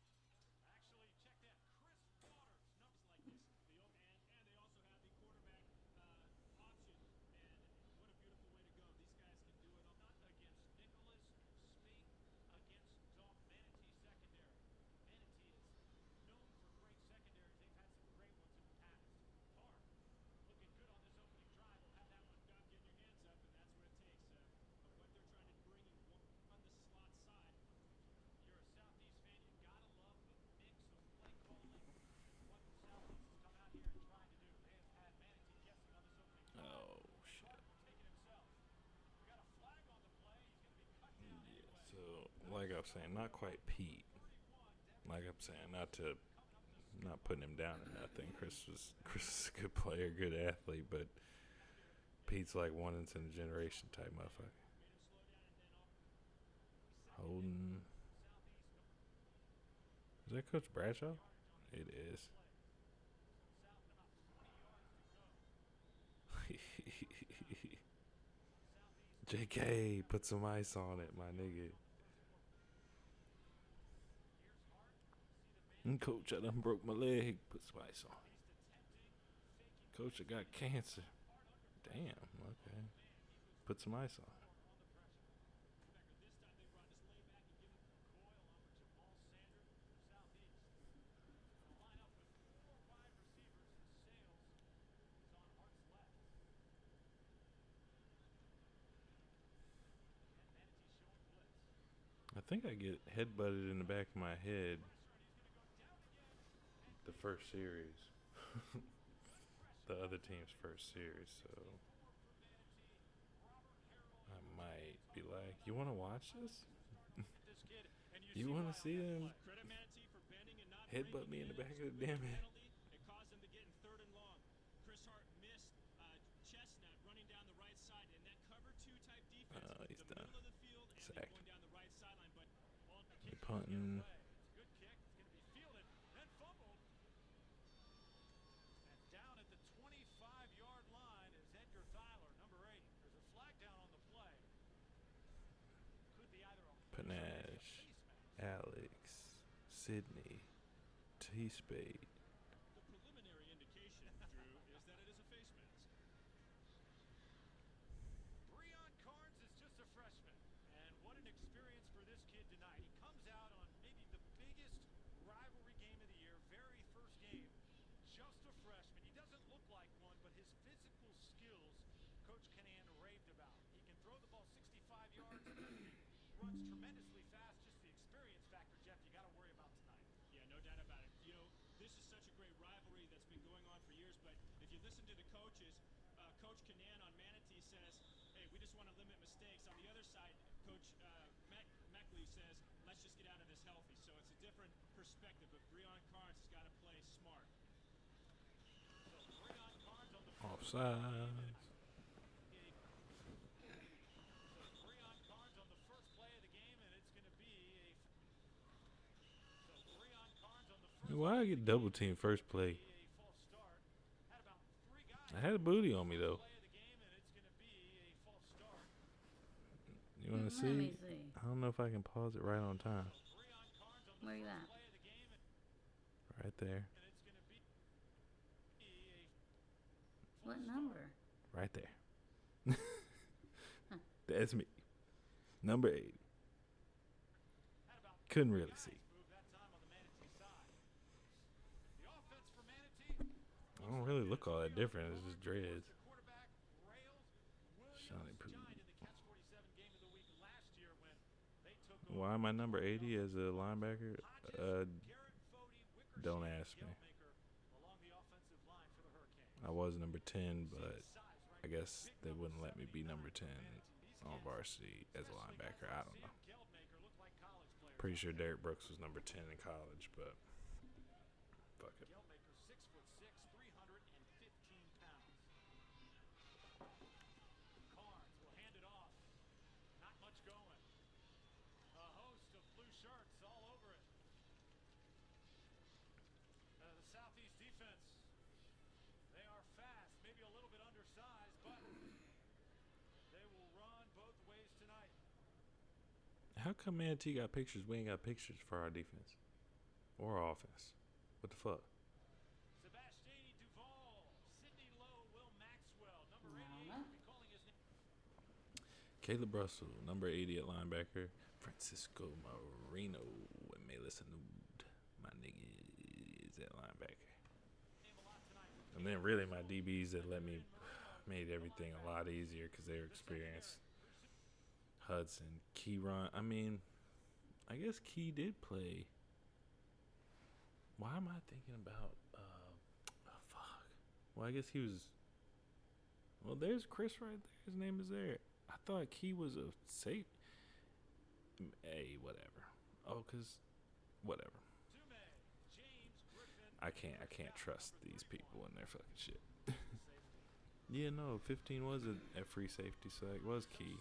Oh, shit. Yeah, so, like I was saying, not quite Pete. Like I'm saying, not putting him down or nothing. Chris is a good player, good athlete, but Pete's like one in a generation type motherfucker. Holden. Is that Coach Bradshaw? It is. JK, put some ice on it, my nigga. Coach, I done broke my leg. Put some ice on it. Coach, I got cancer. Damn, okay. Put some ice on it. I think I get headbutted in the back of my head the first series. The other team's first series, so I might be like, you want to watch this? You want to see them headbutt me in the back of the damn head? It caused them to get in 3rd and long. Chris Hart missed Chestnut running down the right side in that cover 2 type defense. He's the done. middle of the field and then going down the right sideline, but on the kick, Punting. it's a good kick. It's going to be fielded, then fumbled. And down at the 25-yard line is Edgar Thyler, number 8. There's a flag down on the play. Could be either a Panache, Alex, Sydney, T-Spade. The preliminary indication, Drew, is that it is a face mask. Breon Carnes is just a freshman, and what an experience for this kid tonight. He comes out on maybe the biggest rivalry game of the year, very first game, just a freshman. He doesn't look like one, but his physical skills, Coach Canan raved about. He can throw the ball 65 yards, runs tremendously fast. Just the experience factor, Jeff, you got to worry about tonight. Yeah, no doubt about it. You know, this is such a great rivalry that's been going on for years, but if you listen to the coaches, Coach Canan on Manatee says, hey, we just want to limit mistakes. On the other side, Coach Meckley says, let's just get out of this healthy. So it's a different perspective, but Breon Carnes has got to play smart. So Breon Carnes on the Offside. Breon Carnes on the first play of the game, and it's going to be a... So Breon Carnes on the first Why I get double team first play? I had a booty on me though. You want to Let me see? see. I don't know if I can pause it right on time. Where you at? Right there. What number? Right there. That's me. Number 80. Couldn't really see. I don't really look all that different. It's just dreads. Shawnee Poo. Why am I number 80 as a linebacker? Don't ask me. I was number 10, but I guess they wouldn't let me be number 10 on varsity as a linebacker. I don't know. Pretty sure Derek Brooks was number 10 in college, but fuck it. How come Manatee got pictures? We ain't got pictures for our defense or our offense. What the fuck? Caleb Russell, number 80 at linebacker. Francisco Marino and Melis Anud, my niggas at linebacker. And then really my DBs that made everything a lot easier because they were experienced. Hudson, Keyron. I mean, I guess Key did play. Why am I thinking about? Fuck. Well, I guess he was. Well, there's Chris right there. His name is there. I thought Key was a safe. Hey, whatever. Oh, cause whatever. I can't trust these people and their fucking shit. Yeah, no, 15 was a free safety, so it was Key.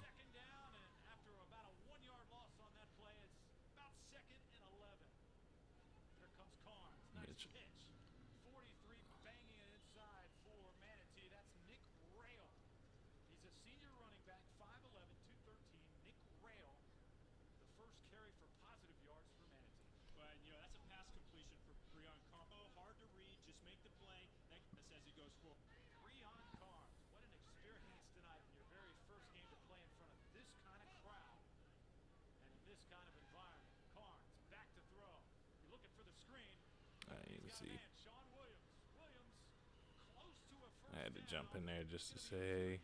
I had to jump in there just to say.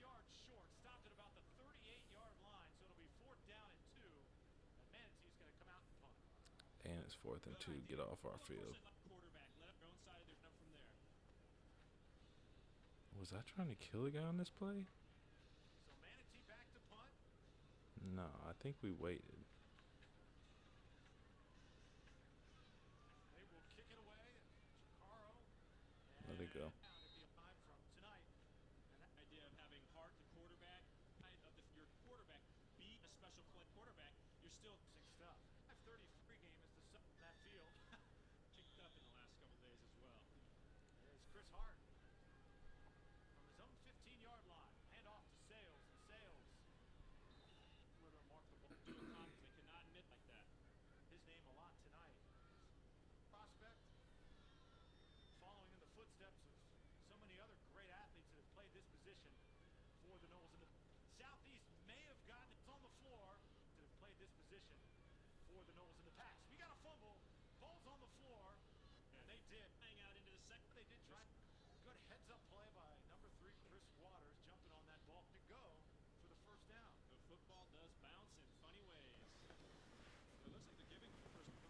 And it's 4th and 2. Get off our field. Was I trying to kill a guy on this play? No, I think we waited. Let it go.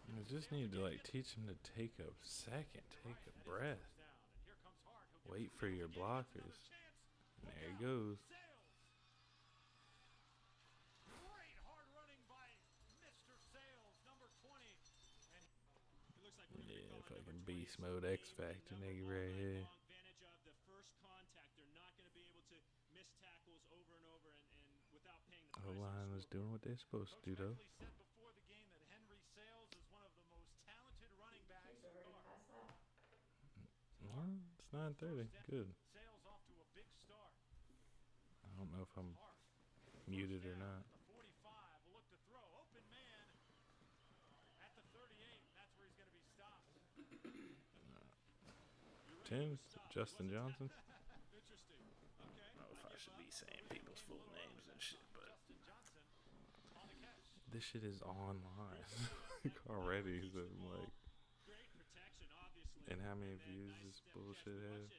I just need to teach him to take a second, take a breath, wait for your blockers. And there he goes. Yeah, fucking beast mode X Factor nigga right here. The line was doing what they're supposed to do though. Well, it's 9:30. Good. I don't know if I'm muted or not. 10, Justin Johnson. this shit is online already. So I'm like, and how many views this bullshit has?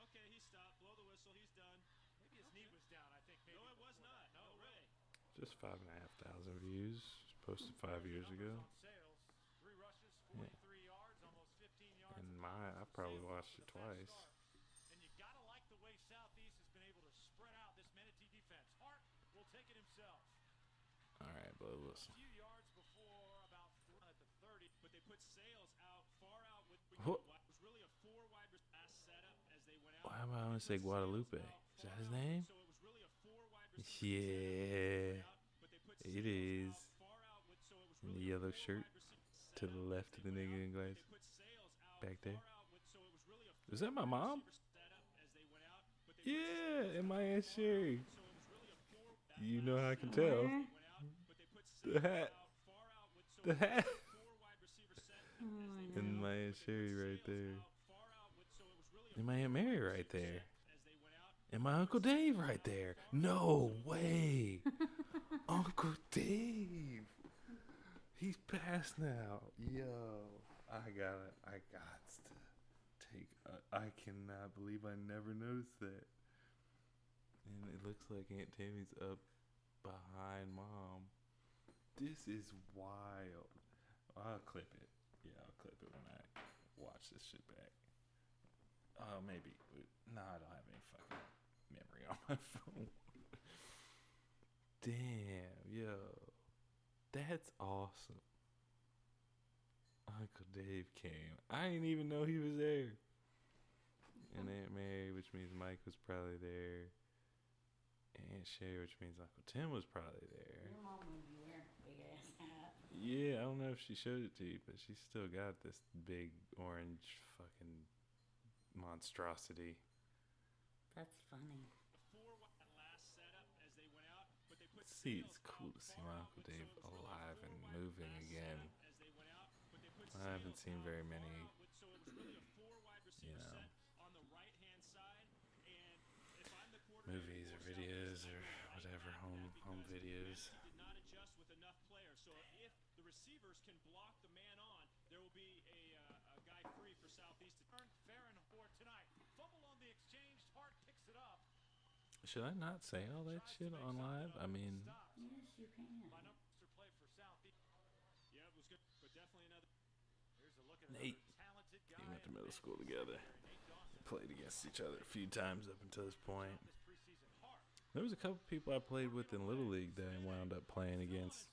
Okay, he stopped. Blow the whistle. He's done. Maybe his knee was down. I think maybe. No, it was not. No way. Just 5,500 views. Posted 5 years ago. Sales, 3 rushes, 43 yards, almost 15 yards. And I've probably watched it twice. And you gotta like the way Southeast has been able to spread out this Manatee defense. Hart will take it himself. All right, blow the whistle. A few yards before, about at the 30, but they put Sales out, far out with. What? It was really a 4 wide last setup as they went out. Why am I going to say Guadalupe? Is that his name? So it was really a 4 wide Yeah, it is. In the yellow shirt to the left of the nigga in glasses. Back there. Is that my mom? Yeah, and my Aunt Sherry. You know how I can tell. The hat. The hat. And my Aunt Sherry right there. And my Aunt Mary right there. And my Uncle Dave right there. No way. Uncle Dave. He's passed now. Yo. I got to take I cannot believe I never noticed that. And it looks like Aunt Tammy's up behind Mom. This is wild. I'll clip it. Yeah, I'll clip it when I watch this shit back. Maybe. No, I don't have any fucking memory on my phone. Damn, yo. That's awesome. Uncle Dave came. I didn't even know he was there. And Aunt Mary, which means Mike was probably there. Aunt Sherry, which means Uncle Tim was probably there. Your mom would be wearing a big ass hat. Yeah, I don't know if she showed it to you, but she still got this big orange fucking monstrosity. That's funny. See, it's cool to see my Uncle Dave alive and moving again. I haven't seen very many, you know, movies or videos or whatever, home videos. So if the receivers can block the man on, there will be a guy free for Southeast. Fair and for tonight. Fumble on the exchange. Hart picks it up. Should I not say all that shit on live? I mean, yes, you can. Play for Southeast. Yeah, it was good, but definitely another. Here's a look at Nate. They went to middle school together. They played against each other a few times up until this point. There was a couple people I played with in Little League that I wound up playing against.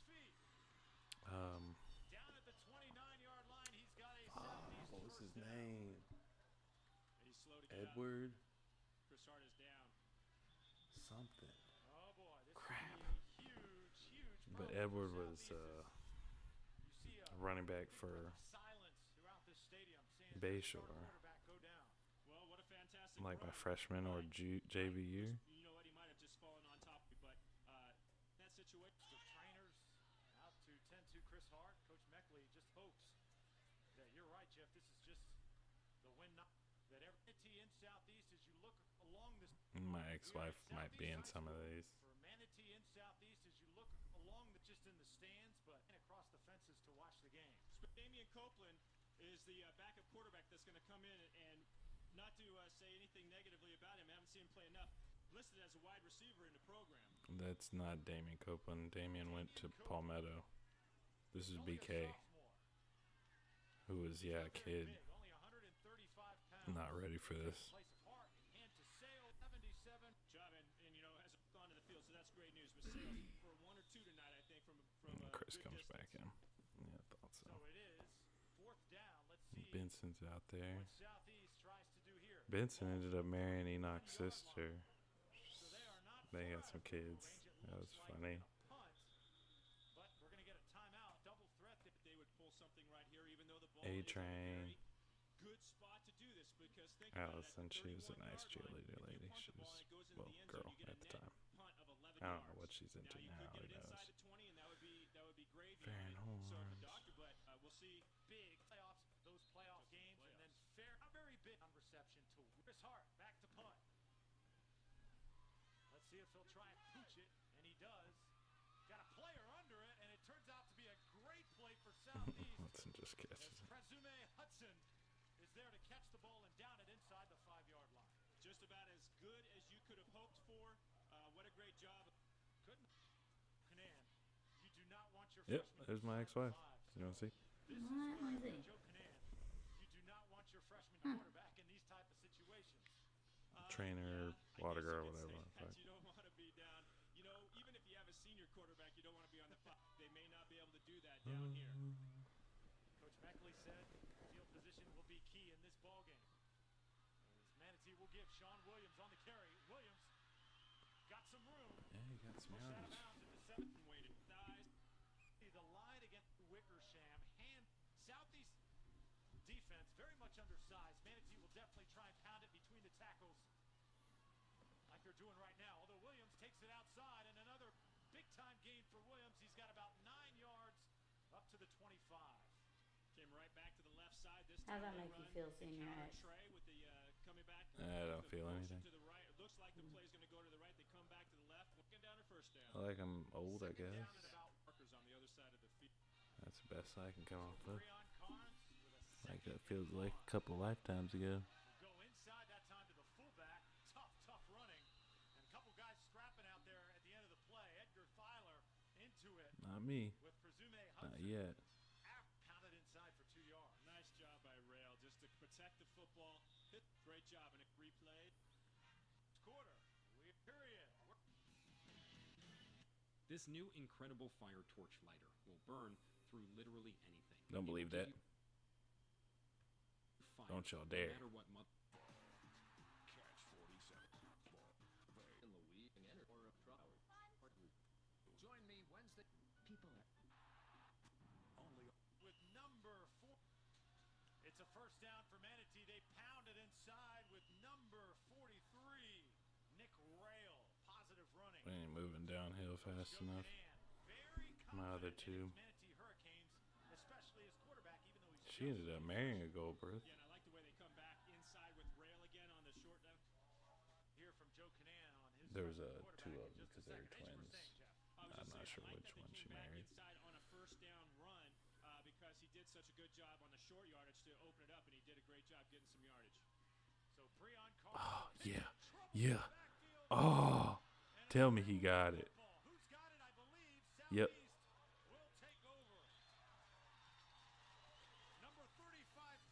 What was his name? Edward? Chris Hart is down. Something. Oh boy, this Crap. huge But Edward was running back for Bayshore. Well, what a fantastic Like my freshman or JV year. You know what? He might have just fallen on top of me, but that situation. The trainers out to 10-2 Chris Hart. Coach Meckley just hopes that you're right, Jeff. This is just the win. That Manatee in Southeast as you look along this. My ex-wife might be in some of these. For Manatee in Southeast as you look along just in the stands, but across the fences to watch the game. Damian Copeland is the backup quarterback that's going to come in and not to say anything negatively about him. I haven't seen him play enough. Listed as a wide receiver in the program. That's not Damian Copeland. Damian went to Palmetto. This is BK. Who was, a kid. Not ready for this. Chris comes back in. Yeah, I thought so. Benson's out there. Benson ended up marrying Enoch's sister. They had some kids. That was funny. A-Train. Allison, she was a nice cheerleader lady. She was, well, girl at the time. I don't know what she's into now. Who knows? Farron Horns. We'll see big playoffs, those playoff games, and then fair, a very big on reception to Chris Hart. Back to punt. Let's see if he'll try and pooch it, and he does. Got a player under it, and it turns. Southeast. Hudson just catches it. Presume Hudson is there to catch the ball and down it inside the 5-yard line. Just about as good as you could have hoped for. What a great job. Couldn't. Canan, you do not want your Yep, freshman there's my ex-wife. You want to see? This is What? Let me where see. Joe Canan, you do not want your freshman quarterback in these type of situations. Trainer, water girl, whatever. That you don't want to be down. You know, even if you have a senior quarterback, you don't want to be on the field. They may not be able to do that down here. Coach Meckley said field position will be key in this ball game. As Manatee will give Sean Williams on the carry. Williams got some room. Yeah, he got some Pushed out of yardage. bounds at the 7th and waited. The line against Wickersham. Southeast defense very much undersized. Manatee will definitely try and pound it between the tackles like they're doing right now. Although Williams takes it outside and another big-time gain for Williams. He's got about 9 yards up to the 25. Came right back to the left side. This How's time that they make you run feel the seeing your counter ex? tray with the coming back. I don't feel anything. To the right. It looks like the play is going to go to the right. They come back to the left. Looking down to first down. I like I'm old, I Second guess. down and about markers on the other side of the field. That's the best I can come off with. Breon Carnes with a Like that feels like a couple lifetimes ago. go inside that time to the fullback. Tough running. And a couple guys scrapping out there at the end of the play. Edgar Filer into it. Not me. With Presume Not Hudson. yet. Pounded inside for 2 yards. Nice job by Rail just to protect the football. Great job, and it replayed. Quarter. Period. This new incredible fire torch lighter will burn through literally anything. Don't It will believe give that. you fire Don't y'all no dare. matter what Catch 47. in Louisiana or Broward. Join me Wednesday. People are Only With number 4. It's a first down for Manatee. They pound it inside with number 43. Nick Rail. Positive running. We ain't moving downhill fast enough. My other two. Manatee Hurricanes, especially his quarterback, even though he's She ended up marrying a Goldberg. Yeah, and I like the way they come back inside with Rail again on the short down. Hear from Joe Canan on his There was quarterback two in of them just a because they were second. As you were twins. saying, Jeff. I'm not sure which one she married. Inside on a first down run because he did such a good job on the short yardage to open it up, and he did a great job getting some yardage. So Breon Oh, Carnes. yeah. Yeah. Oh, tell me he got it. Yep.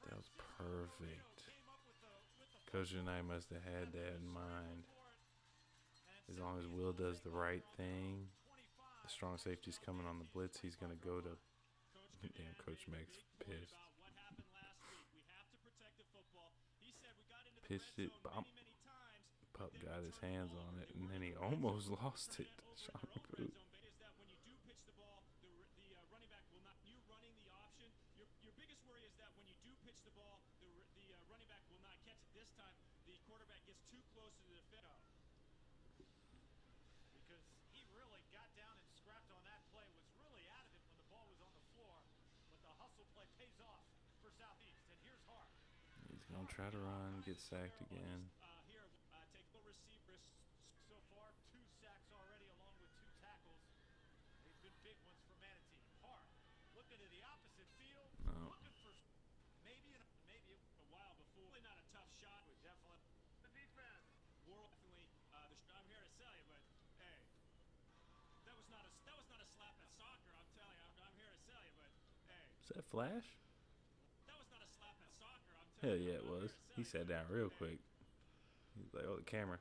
That was perfect. Coach and I must have had that in mind. As long as Will does the right thing, the strong safety's coming on the blitz, he's going to go to... Damn, Coach Meg's pissed. Pitched it, bump. Pup got his hands on it, and then he almost lost it. Sean Boot. Is that when you do pitch the ball, the running back will not. You running the option. Your biggest worry is that when you do pitch the ball, the running back will not catch it. This time, the quarterback gets too close to the defender. Because he really got down and scrapped on that play, was really out of it when the ball was on the floor. But the hustle play pays off for Southeast. And here's Hart. He's going to try to run, get sacked again. Take the receivers. So far, 2 sacks already, along with 2 tackles. They've been big ones for Manatee. Hart looking to the opposite field. No. Looking for maybe a while before. Really not a tough shot. With definitely the defense. World definitely. I'm here to sell you, but hey, that was not a slap at soccer. I'm telling you, I'm here to sell you, but hey. Is that Flash? That was not a slap at soccer. I'm Hell telling you. yeah, it was. He sat down real quick. He's like, oh, the camera.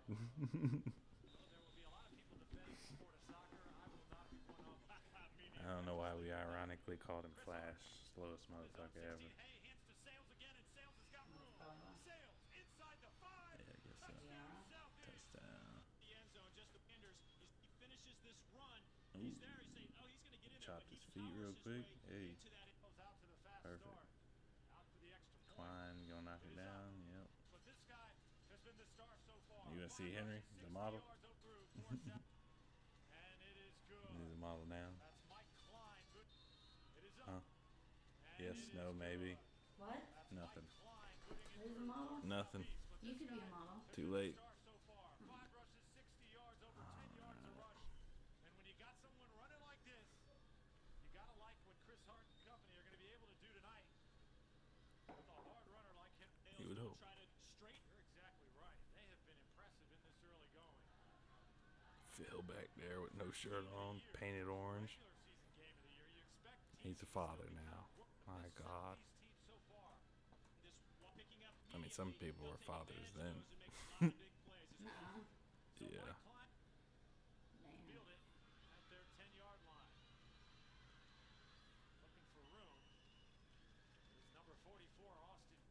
I don't know why we ironically called him Flash. Slowest motherfucker ever. Yeah, I guess so. Touchdown. Ooh. Chopped his feet real quick. Hey. Perfect. Klein gonna knock it down. Yep. You gonna see Henry, the model? He's the model now. Huh? Yes, no, maybe. What? Nothing. Who's the model? Nothing. You could be a model. Too late. Phil back there with no shirt on, painted orange. He's a father now. My God. I mean, some people were fathers then. Yeah.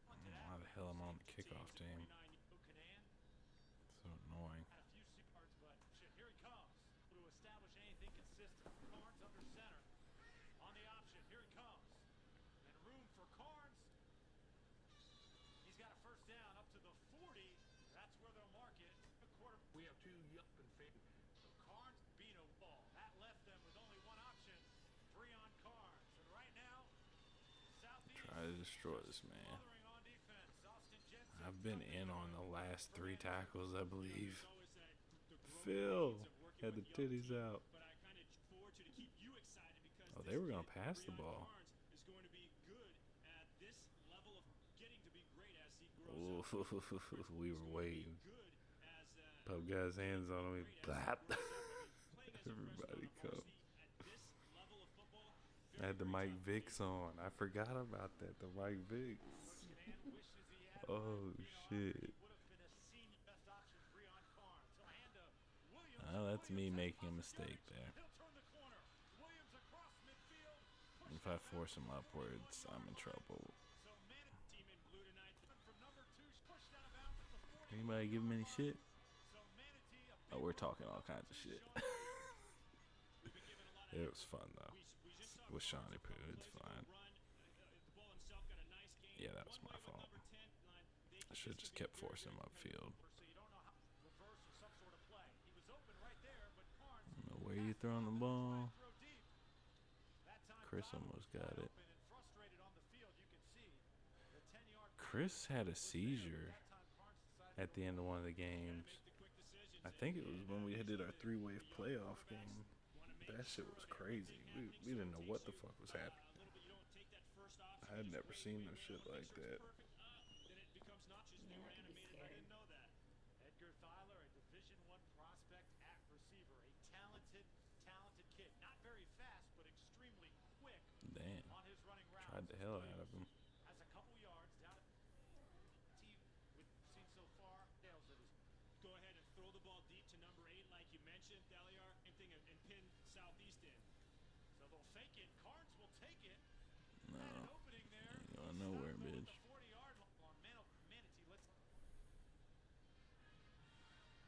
Why the hell am I on the kickoff team? So annoying. Here he comes to establish anything consistent. Carnes under center. On the option, here he comes. And room for Carnes. He's got a first down up to the 40. That's where they'll mark it. We have two young and faded. So Carnes beat a wall. That left them with only one option. 3 on Carnes. And right now, Southeast Try to destroy this man. I've been in on the last 3 tackles, I believe. Phil had the titties out. Oh, they were going to pass the ball. Ooh, we were waiting. Pub guy's hands on me. Blap. Everybody come. I had the Mike Vicks on. I forgot about that. The Mike Vicks. Oh, shit. Oh, that's me making a mistake there. If I force him upwards, I'm in trouble. Anybody give him any shit? Oh, we're talking all kinds of shit. It was fun, though. With Shawnee Poo, it's fine. Yeah, that was my fault. I should have just kept forcing him upfield. I don't know where you throwing the ball. Chris almost got it. Chris had a seizure at the end of one of the games. I think it was when we did our 3-wave playoff game. That shit was crazy. We didn't know what the fuck was happening. I had never seen no shit like that. Edgar Thyler, a Division I prospect at receiver, a talented kid. Not very fast, but extremely quick. Damn. On his running route. Tried the hell out of him. Has a couple yards down at we've seen so far. Go ahead and throw the ball deep to number 8, like you mentioned, Deliar. Same thing, and pin Southeast in. So they'll fake it. Carnes will take it. No. An opening there. Ain't going nowhere, bitch. 40-yard line. Manatee, let's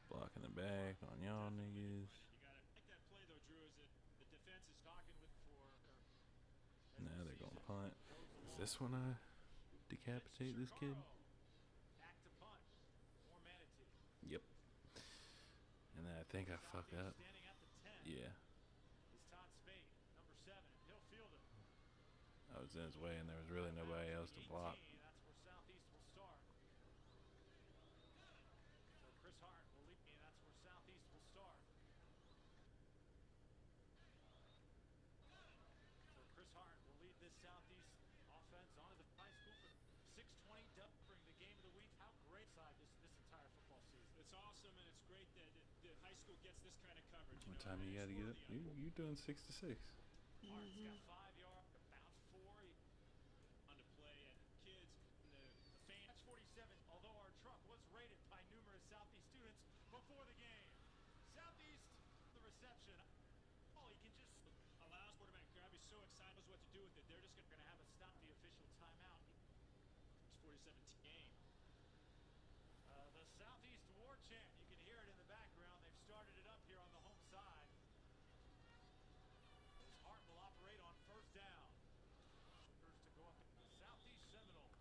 Blocking the back on y'all niggas. You gotta make that play though, Drew. Is that the defense is talking with for. Now they're gonna punt. Is this when I decapitate this kid? back to punt for Manatee. Yep. And then I think I fuck up. Standing at the 10. Yeah. Is Todd Spade, number 7. He'll field it. I was in his way and there was really nobody else to block. That's where Southeast will start. So Chris Hart will lead me, and that's where Southeast will start. So Chris Hart will lead this Southeast offense onto the high school for 6:20 during the game of the week. How great side this entire football season. It's awesome, and it's great that the high school gets this kind of coverage. What time you gotta get up? You doing 6 to 6. Hart's got 5 yards, about 4 On to play, and kids, the fans. 47, although our truck was raided by numerous Southeast students before the game. Southeast, the reception. Oh, he can just allows quarterback grab. He's so excited, knows what to do with it. They're just going to have a stop the official timeout. It's 47 game. The Southeast War chant. You can hear it in the background. They've started it up here on the home side. As Hart will operate on first down. First to go up in the Southeast Seminole.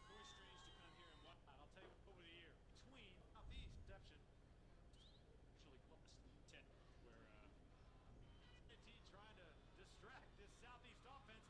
Very strange to come here and watch. I'll tell you over the year. Between Southeast reception. Actually close. 10 where Manatee trying to distract this Southeast offense.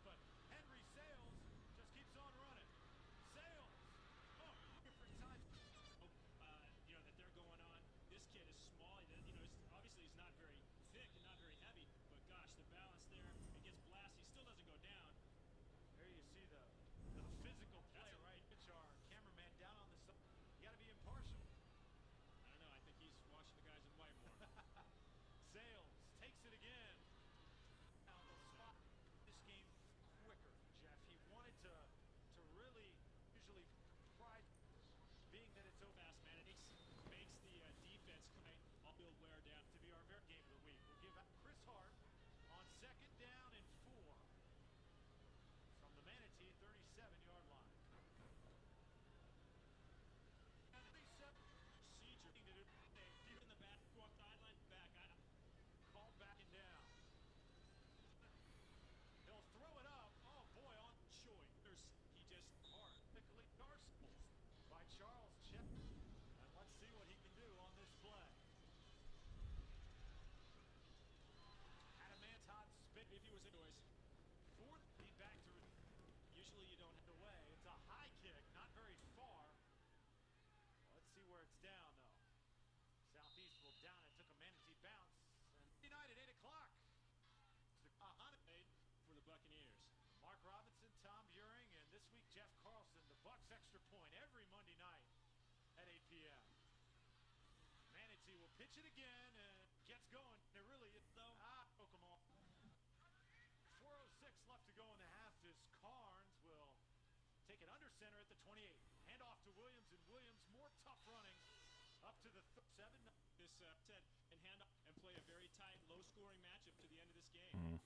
Robinson, Tom Buring, and this week Jeff Carlson. The Bucks extra point every Monday night at 8 p.m. Manatee will pitch it again and gets going. It really is, though. Broke them all. 4:06 left to go in the half as Carnes will take it under center at the 28. Hand off to Williams, and Williams more tough running up to the 7. This set and hand off and play a very tight, low-scoring matchup to the end of this game.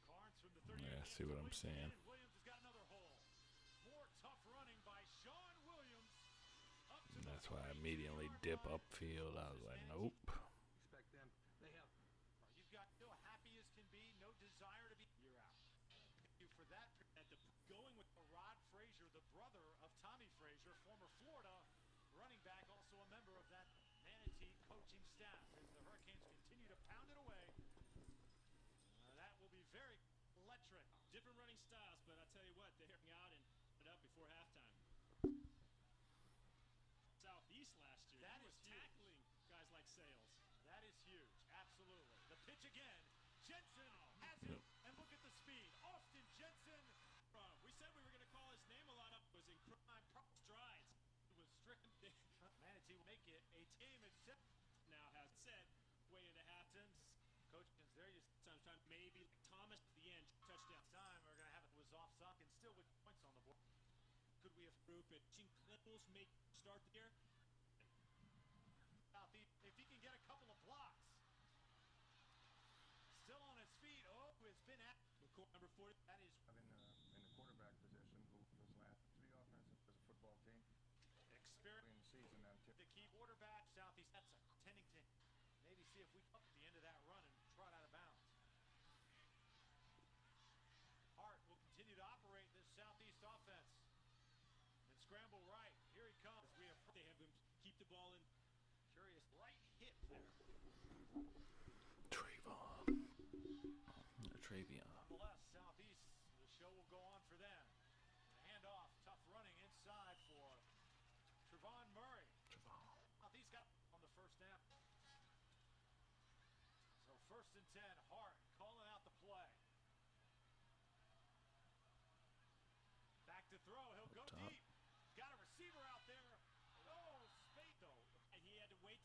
Carnes from the 38. Yeah, I see what I'm saying. Williams has got another hole. More tough running by Sean Williams. And that's why I immediately dip upfield. I was like, nope. Expect them. They have. You've got still happy as can be, no desire to be. You're out. Thank you for that. Going with Rod Frazier, the brother of Tommy Frazier, former Florida running back, also a member of that Manatee coaching staff. As the Hurricanes continue to pound it away, that will be very electric. Different running styles, but I tell you what, they're out and put it up before halftime. Southeast last year, he was tackling guys like Sales. That is huge, absolutely. The pitch again. Jensen has it, and look at the speed. Austin Jensen. We said we were going to call his name a lot up. It was in crime strides. It was stricken. Manatee will make it a team at 7. Now has said way into halftime. Coach, there you sometimes maybe like Thomas at the end touchdown. Time we're going to have it was offside and still with points on the board. Could we have group it? Clipples make start the year. If he can get a couple of blocks. Still on his feet. Oh, has been at number 40. That is in the quarterback position who was last to be offensive as a football team. Experience in the season and the key quarterback Southeast. That's a Tennington. Maybe see if we come up at the end of that run and trot out of bounds. Hart will continue to operate this Southeast offense. And scramble right. Here he comes. They have him keep the ball in. Curious right hit there. Travion. Nonetheless, Southeast, the show will go on for them. Handoff, tough running inside for Trevon Murray. Southeast got on the first down. So 1st and 10, Hart calling out the play. Back to throw, he'll go deep. Got a receiver out there. Oh, Spade though. And he had to wait,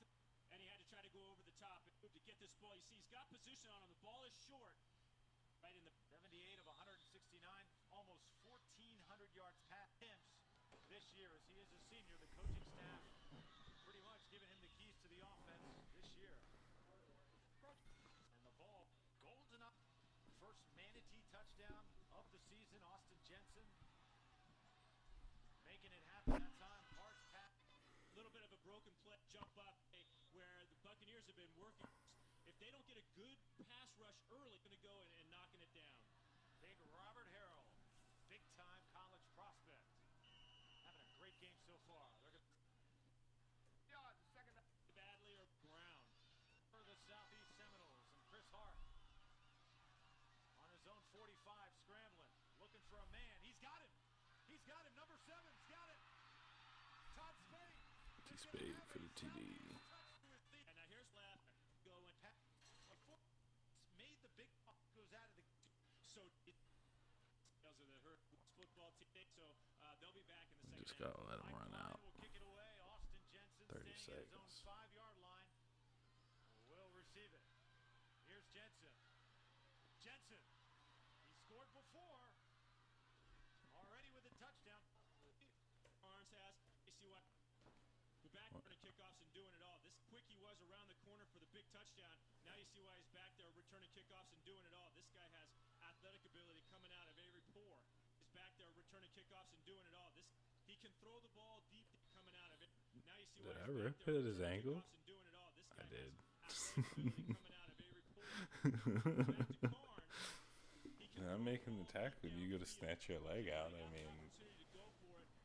and he had to try to go over the top to get this ball. You see, he's got position on him. The ball is short. Right in the 78 of 169, almost 1,400 yards past attempts this year as he is a senior. The coaching staff pretty much giving him the keys to the offense this year. And the ball golden up. First Manatee touchdown of the season. Austin Jensen making it happen that time. Hart's pass. A little bit of a broken play, jump up where the Buccaneers have been working. If they don't get a good pass rush early, going to go and knocking it down. Big Robert Harrell, big-time college prospect. Having a great game so far. They're going to second badly or Brown. For the Southeast Seminoles and Chris Hart on his own 45, scrambling, looking for a man. He's got him. He's got him. Number 7's got it. Todd Spade. Spade for the TD. And now here's left. Going made the big goes out of the so of the Hurt football team. So they'll be back in the second. Just gotta let him run out. Will kick it away. Austin Jensen 30 staying seconds. His own 5-yard line. Will receive it. Here's Jensen. Jensen. He scored before. Already with a touchdown. Barnes has. You see what? Go back for the kickoffs and doing it all. This quick he was around the corner for the big touchdown. Now you see why he's back there returning kickoffs and doing it all. This guy has athletic ability coming out of Avery Poor. He's back there returning kickoffs and doing it all. He can throw the ball deep coming out of it. Now you see why Did I he's rip back there it at his returning ankle? kickoffs and doing it all. This guy I did. has athletic ability coming out of Avery Poor. Back to Carnes. I'm making the tackle. You go to snatch your leg out. I mean,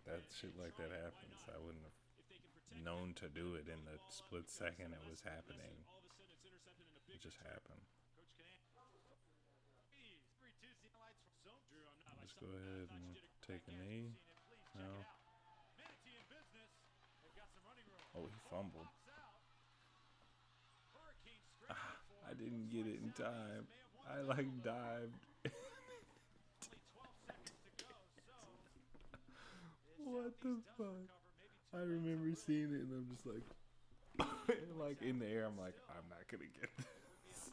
that shit like that happens. I wouldn't have known to do it in the split second it was happening. It just happened. Let's go ahead and take a knee. No. Oh, he fumbled. I didn't get it in time. I like dived. What the fuck? I remember seeing it and I'm just like, like in the air. I'm like, I'm not gonna get this.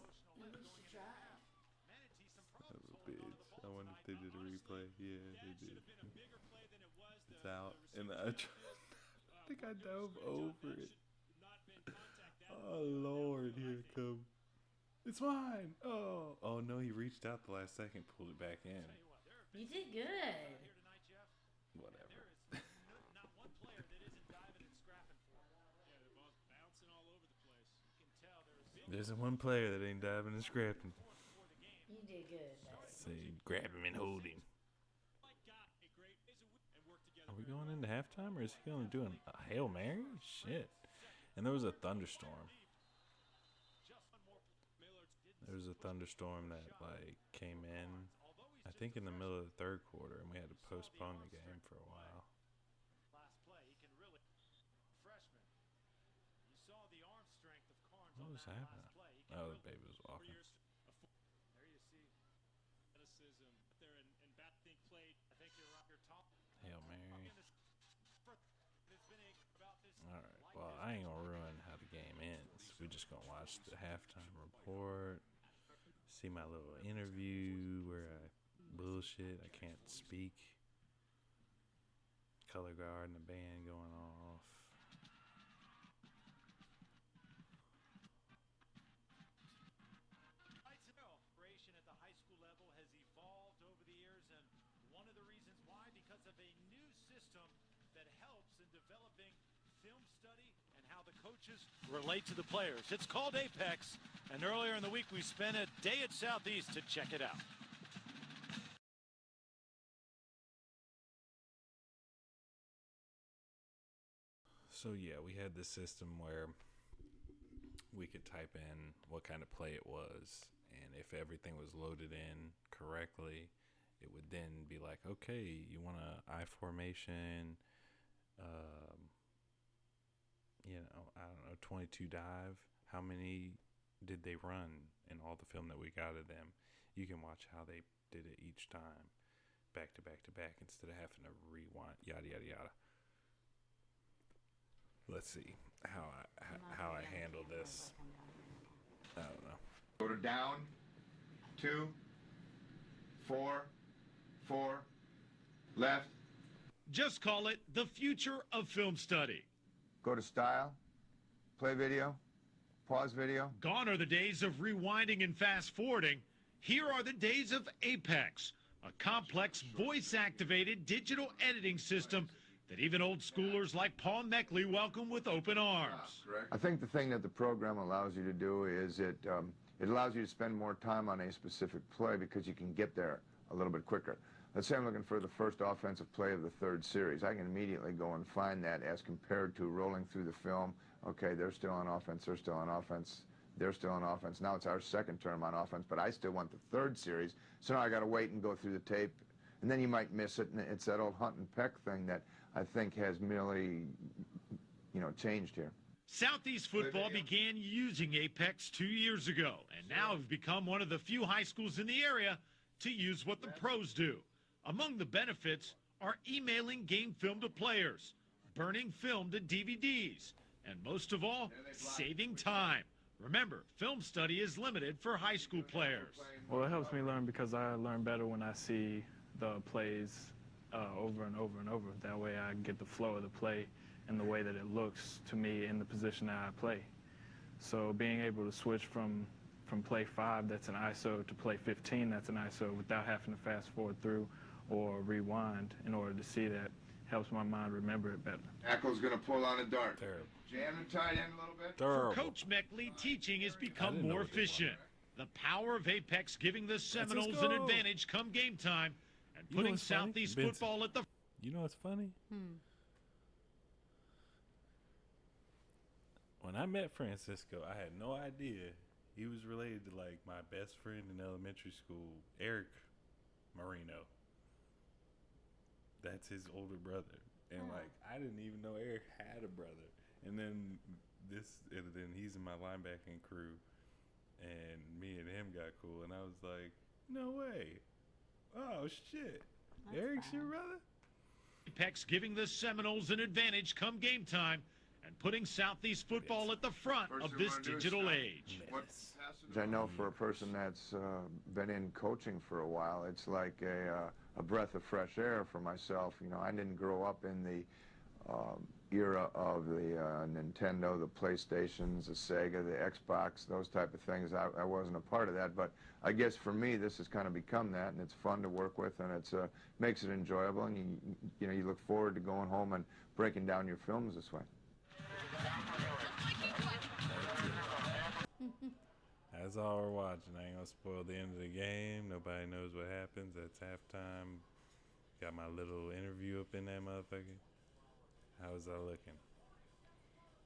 Son of a bitch. I wonder if they did a replay. Yeah, they did. It's out, and I think I dove over it. Oh Lord, here it comes. It's mine. Oh no, he reached out the last second, pulled it back in. You did good. Whatever. There's one player that ain't diving and scrapping. You did good. Say, grab him and hold him. Are we going into halftime, or is he going to do a Hail Mary? Shit. And there was a thunderstorm. There was a thunderstorm that, like, came in, I think in the middle of the third quarter, and we had to postpone the game for a while. What was happening? Oh, the baby was walking. Hail Mary. Alright, well, I ain't gonna ruin how the game ends. We're just gonna watch the halftime report, see my little interview where I bullshit, I can't speak. Color guard and the band going off. At the high school level has evolved over the years, and one of the reasons why, because of a new system that helps in developing film study and how the coaches relate to the players. It's called Apex, and earlier in the week we spent a day at Southeast to check it out. So yeah, we had this system where we could type in what kind of play it was, and if everything was loaded in correctly, it would then be like, okay, you want a I formation, I don't know, 22 dive. How many did they run in all the film that we got of them? You can watch how they did it each time, back to back to back, instead of having to rewind, yada yada yada. Let's see how I handle this. I don't know. Go to down, 2, 4, 4, left. Just call it the future of film study. Go to style, play video, pause video. Gone are the days of rewinding and fast forwarding. Here are the days of Apex, a complex voice-activated digital editing system that even old schoolers like Paul Meckley welcome with open arms. I think the thing that the program allows you to do is it allows you to spend more time on a specific play because you can get there a little bit quicker. Let's say I'm looking for the first offensive play of the third series. I can immediately go and find that as compared to rolling through the film. Okay, they're still on offense, they're still on offense, they're still on offense. Now it's our second term on offense, but I still want the third series. So now I got to wait and go through the tape, and then you might miss it. And it's that old hunt and peck thing that I think has merely, changed here. Southeast football began using Apex 2 years ago, and now have become one of the few high schools in the area to use what the pros do. Among the benefits are emailing game film to players, burning film to DVDs, and most of all, saving time. Remember, film study is limited for high school players. Well, it helps me learn because I learn better when I see the plays over and over and over. That way I get the flow of the play and the way that it looks to me in the position that I play. So being able to switch from play 5 that's an ISO to play 15 that's an ISO without having to fast forward through or rewind in order to see that helps my mind remember it better. Echo's going to pull on a dart. Terrible. Jam the tight end a little bit. For Coach Meckley, teaching has become more efficient. The power of Apex giving the Seminoles an advantage come game time and putting Southeast football at the... You know what's funny? When I met Francisco, I had no idea he was related to, like, my best friend in elementary school, Eric Marino. That's his older brother. And, like, I didn't even know Eric had a brother. And then then he's in my linebacking crew. and me and him got cool, and I was like, no way. Oh, shit. Eric's your brother? Apex giving the Seminoles an advantage come game time and putting Southeast football at the front of this digital age. Which I know for a person that's been in coaching for a while, it's like a breath of fresh air for myself. You know, I didn't grow up in the era of the Nintendo, the PlayStations, the Sega, the Xbox, those type of things. I wasn't a part of that, but I guess for me this has kind of become that, and it's fun to work with, and it's makes it enjoyable, and you know, you look forward to going home and breaking down your films this way. That's all we're watching. I ain't gonna spoil the end of the game. Nobody knows what happens. That's halftime. Got my little interview up in that motherfucker. How's that looking?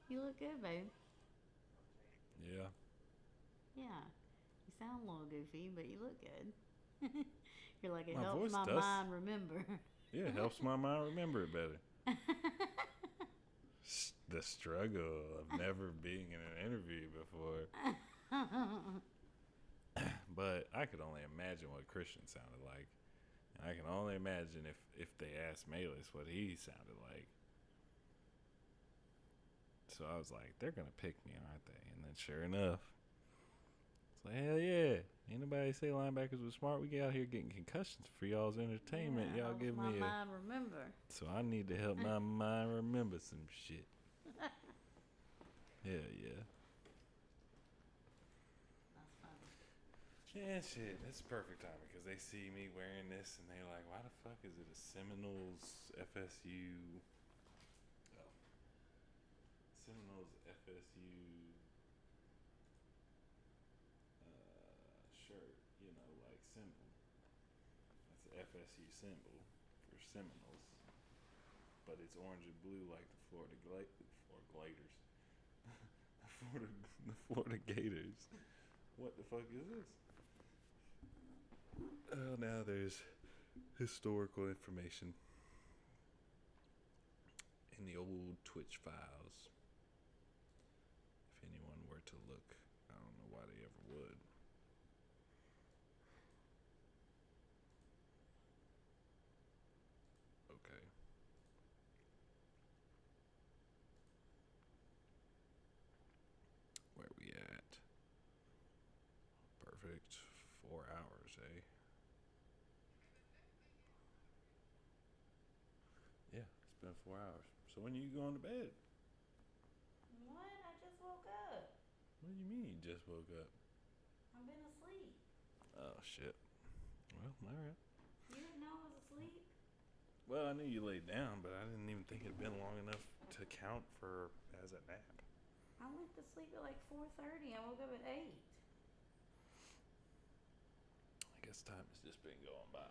You look good, babe. Yeah. Yeah. You sound a little goofy, but you look good. You're like, it My helps voice my does. mind remember. Yeah, it helps my mind remember it better. The struggle of never being in an interview before. But I could only imagine what Christian sounded like. And I can only imagine if they asked Malis what he sounded like. So I was like, they're going to pick me, aren't they? And then sure enough, it's like, hell yeah. Ain't nobody say linebackers was smart. We get out here getting concussions for y'all's entertainment. Yeah, Y'all helps give my me mind remember. So I need to help my mind remember some shit. Hell yeah. That's funny. Yeah, shit. That's perfect time because they see me wearing this and they're like, why the fuck is it a Seminoles FSU? Oh. Seminoles FSU shirt, you know, like symbol. That's the FSU symbol for Seminoles. But it's orange and blue like the Florida Gators. the Florida Gators. What the fuck is this? Oh, now there's historical information in the old Twitch files. If anyone were to look, I don't know why they ever would. Okay. Where we at? Perfect. 4 hours, eh? Yeah, it's been 4 hours. So when are you going to bed? What? I just woke up. What do you mean you just woke up? I've been asleep. Oh, shit. Well, alright. You didn't know I was asleep? Well, I knew you laid down, but I didn't even think it'd been long enough to count for as a nap. I went to sleep at like 4:30. I woke up at 8. I guess time has just been going by.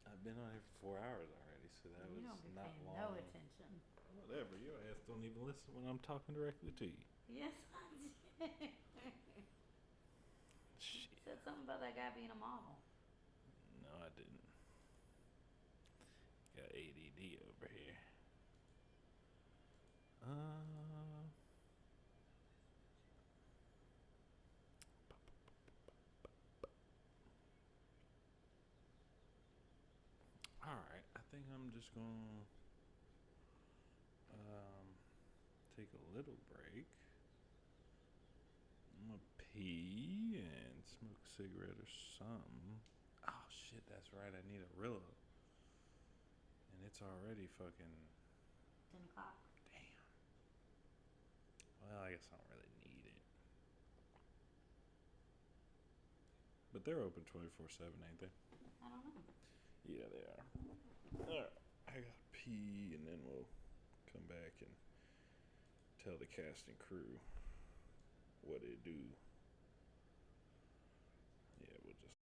I've been on here for 4 hours already, so that You was don't be not paying long. no attention. Whatever, your ass don't even listen when I'm talking directly to you. Yes, I did. Shit. You said something about that guy being a model. No, I didn't. Got ADD over here. Alright, I think I'm just gonna take a little break. I'm gonna pee and smoke a cigarette or something. Oh shit, that's right, I need a Rillo. And it's already fucking 10 o'clock. damn. Well, I guess I don't really need it. But they're open 24/7, ain't they? I don't know. Yeah, they are. Alright, I gotta pee and then we'll come back and tell the cast and crew what it do. Yeah, we'll just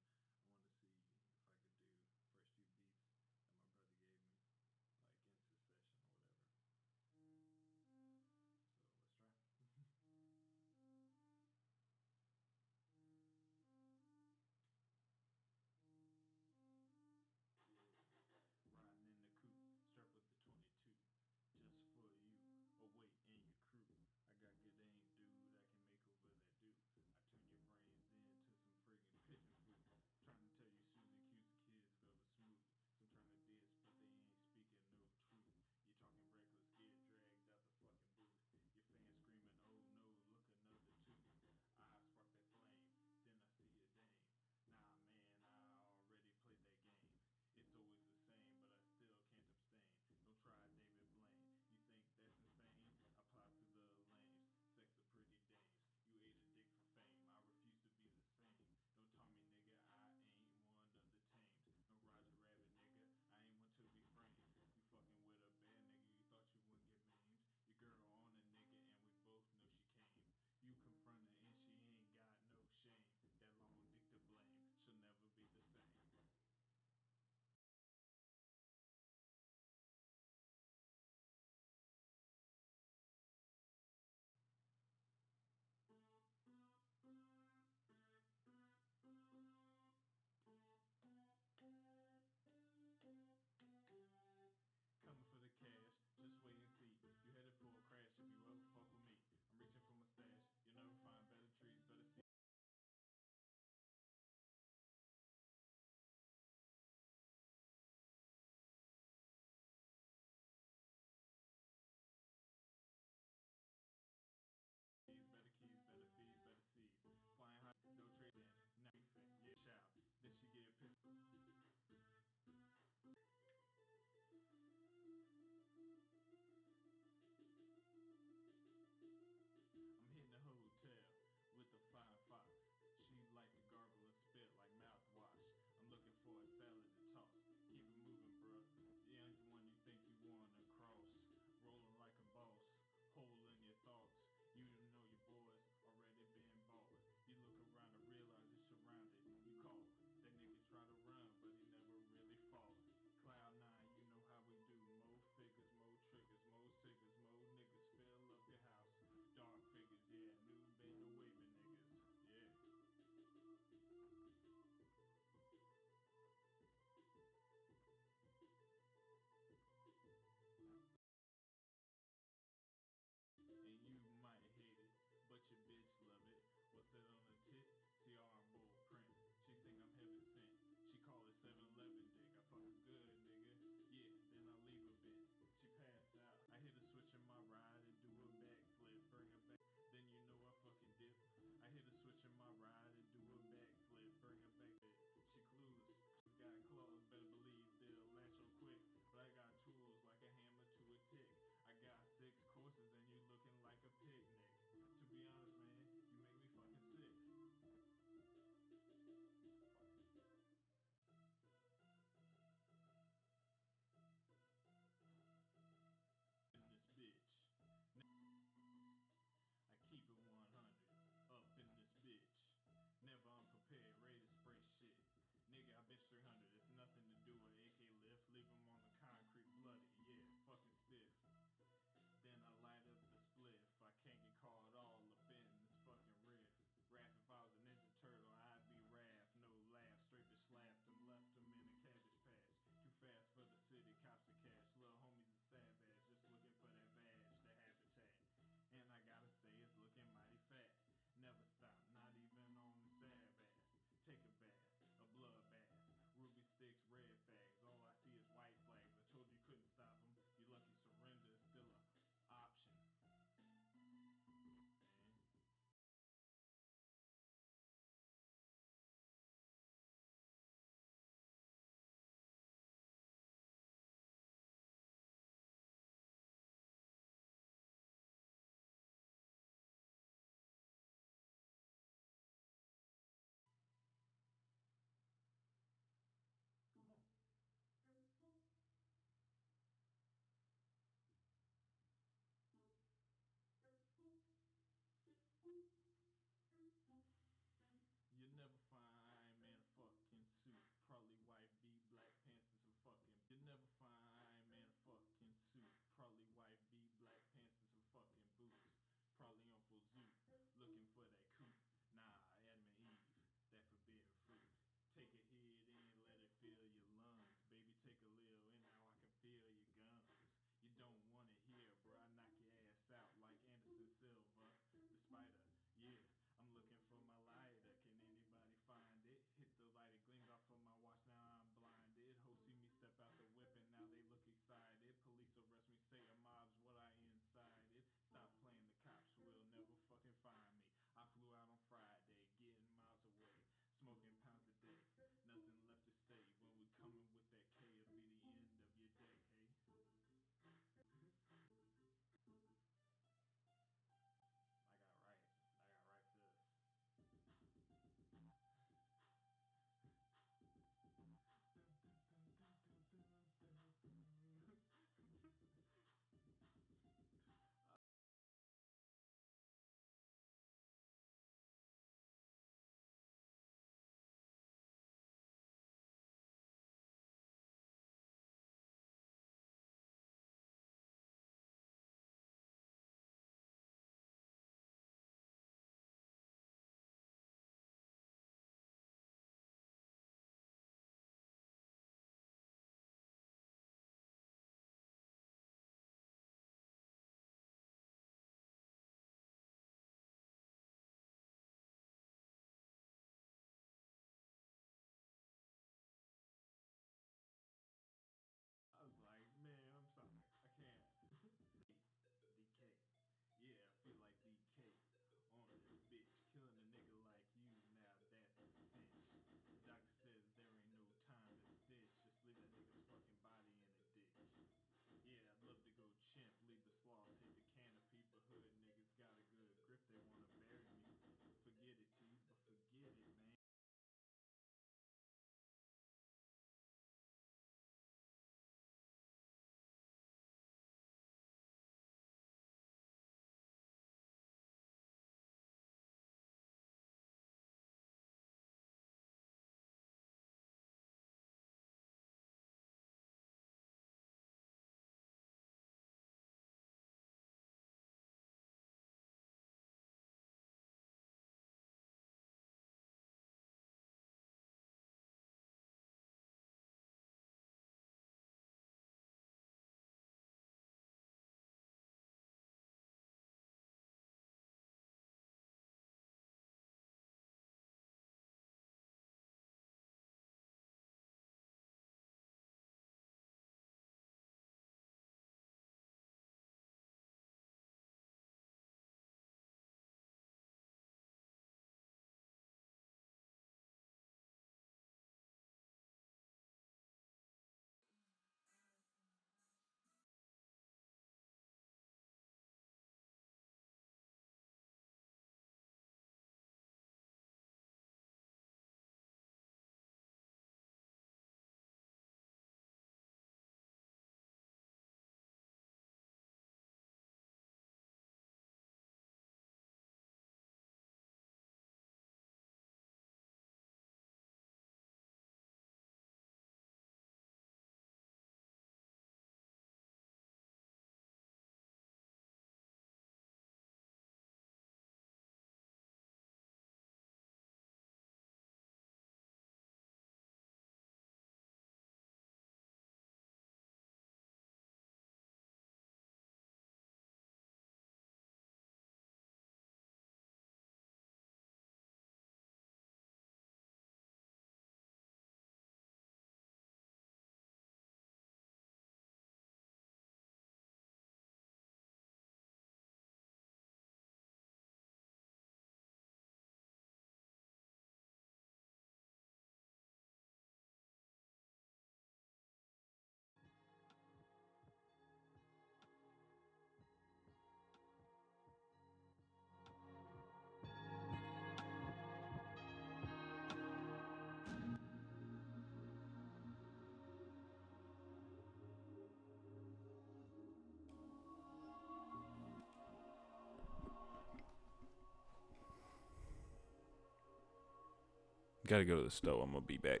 Gotta go to the store. I'm gonna be back.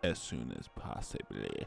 As soon as possibly.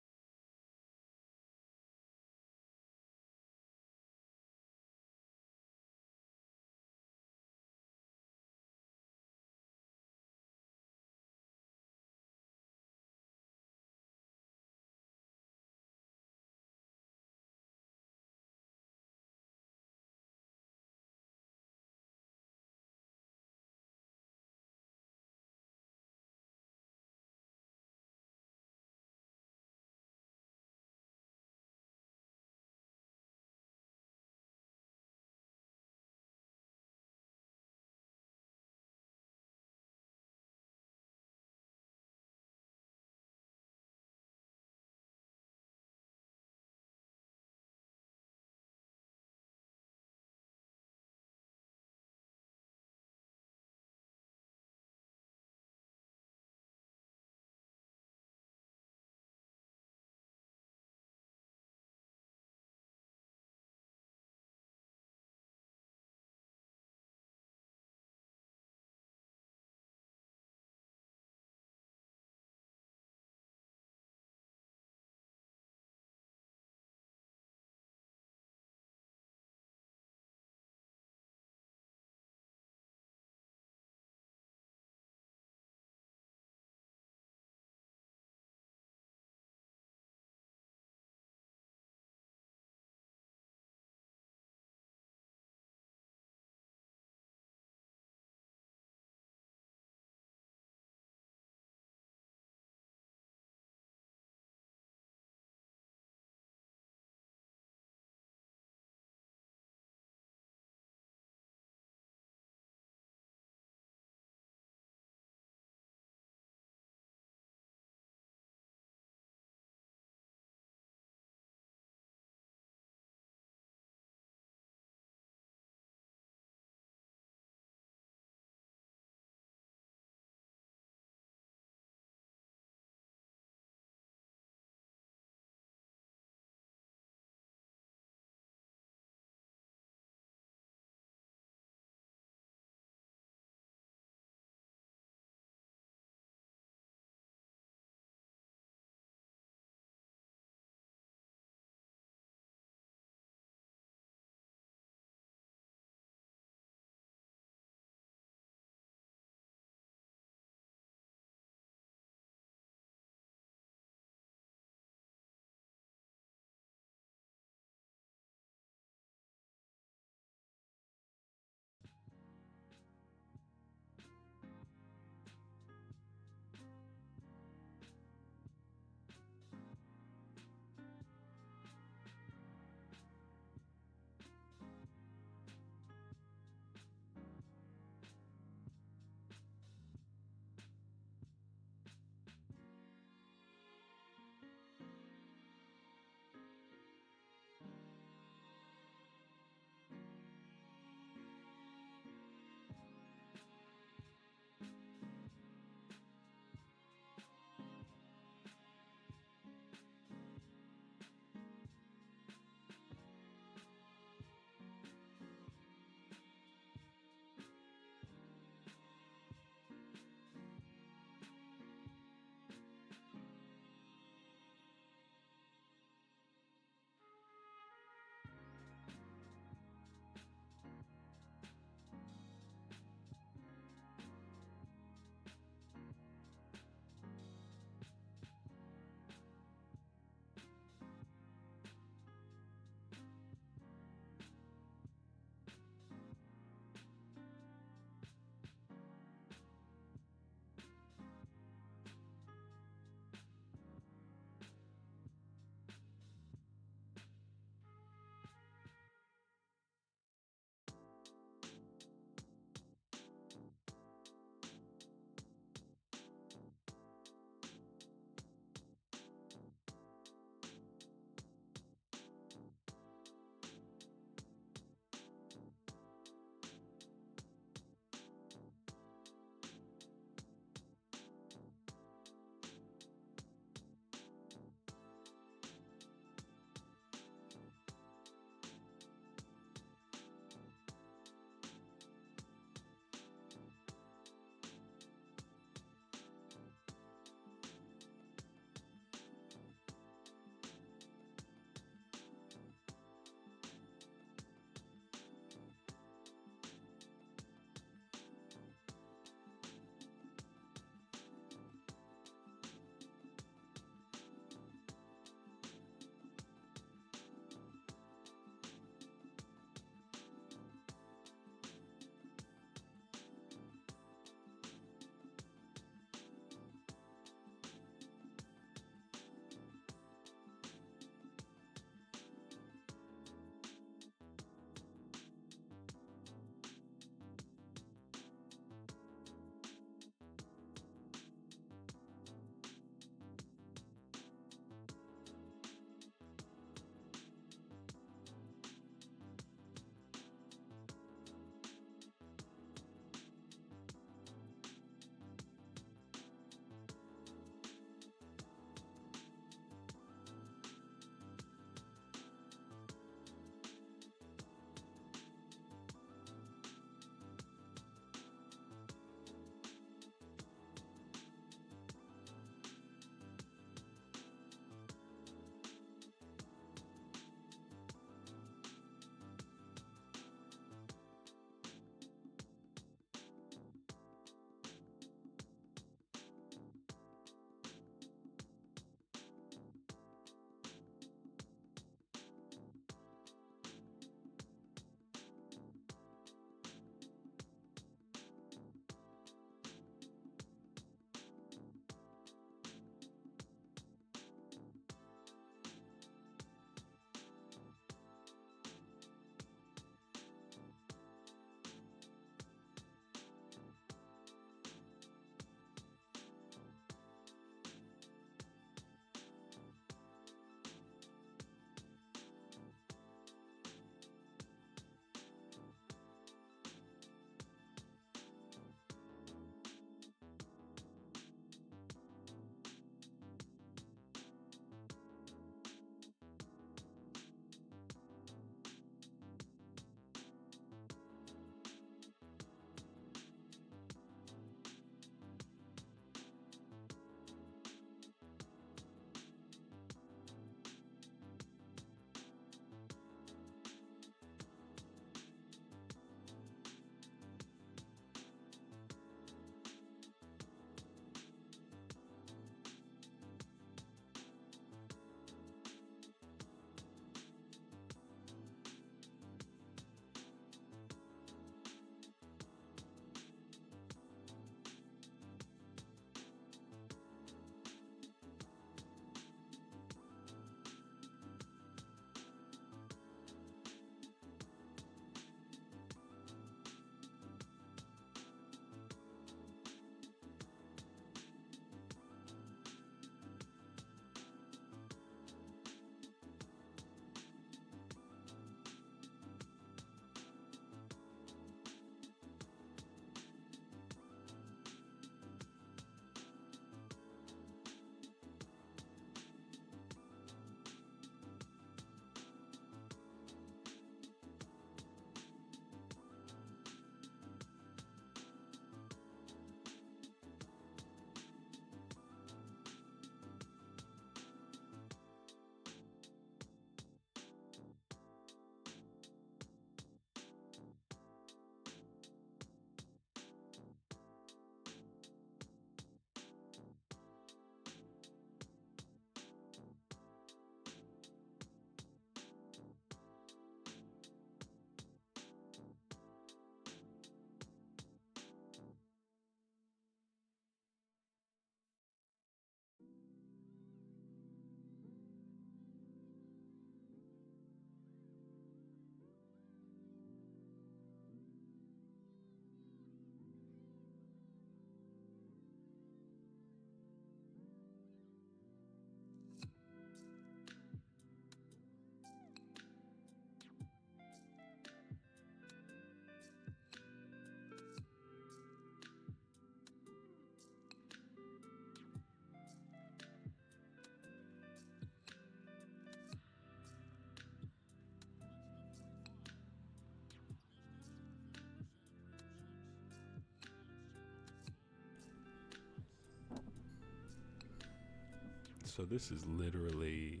So this is literally,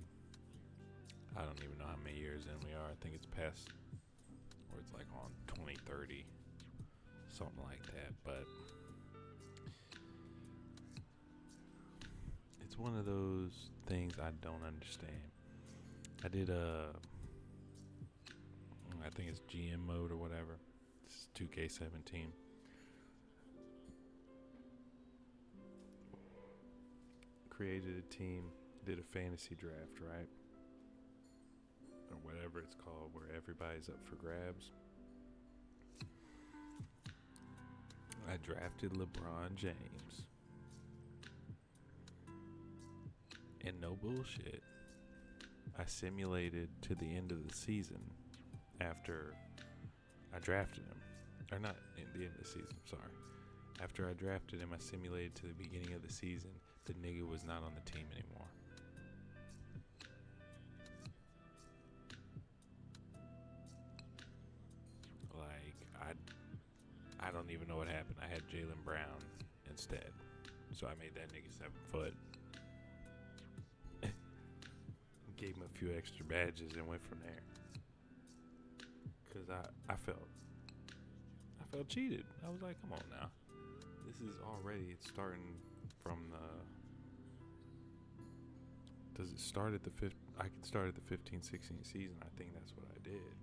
I don't even know how many years in we are. I think it's past, or it's like on 2030, something like that. But it's one of those things I don't understand. I did I think it's GM mode or whatever. It's 2K17. Created a team, did a fantasy draft, right? Or whatever it's called, where everybody's up for grabs. I drafted LeBron James. And no bullshit, I simulated to the end of the season after I drafted him. Or not in the end of the season, sorry. After I drafted him, I simulated to the beginning of the season. The nigga was not on the team anymore. Like, I don't even know what happened. I had Jaylen Brown instead. So I made that nigga 7 foot. Gave him a few extra badges and went from there. Cause I felt cheated. I was like, come on now. This is already, it's starting from does it start at the I could start at the 15-16 season. I think that's what I did.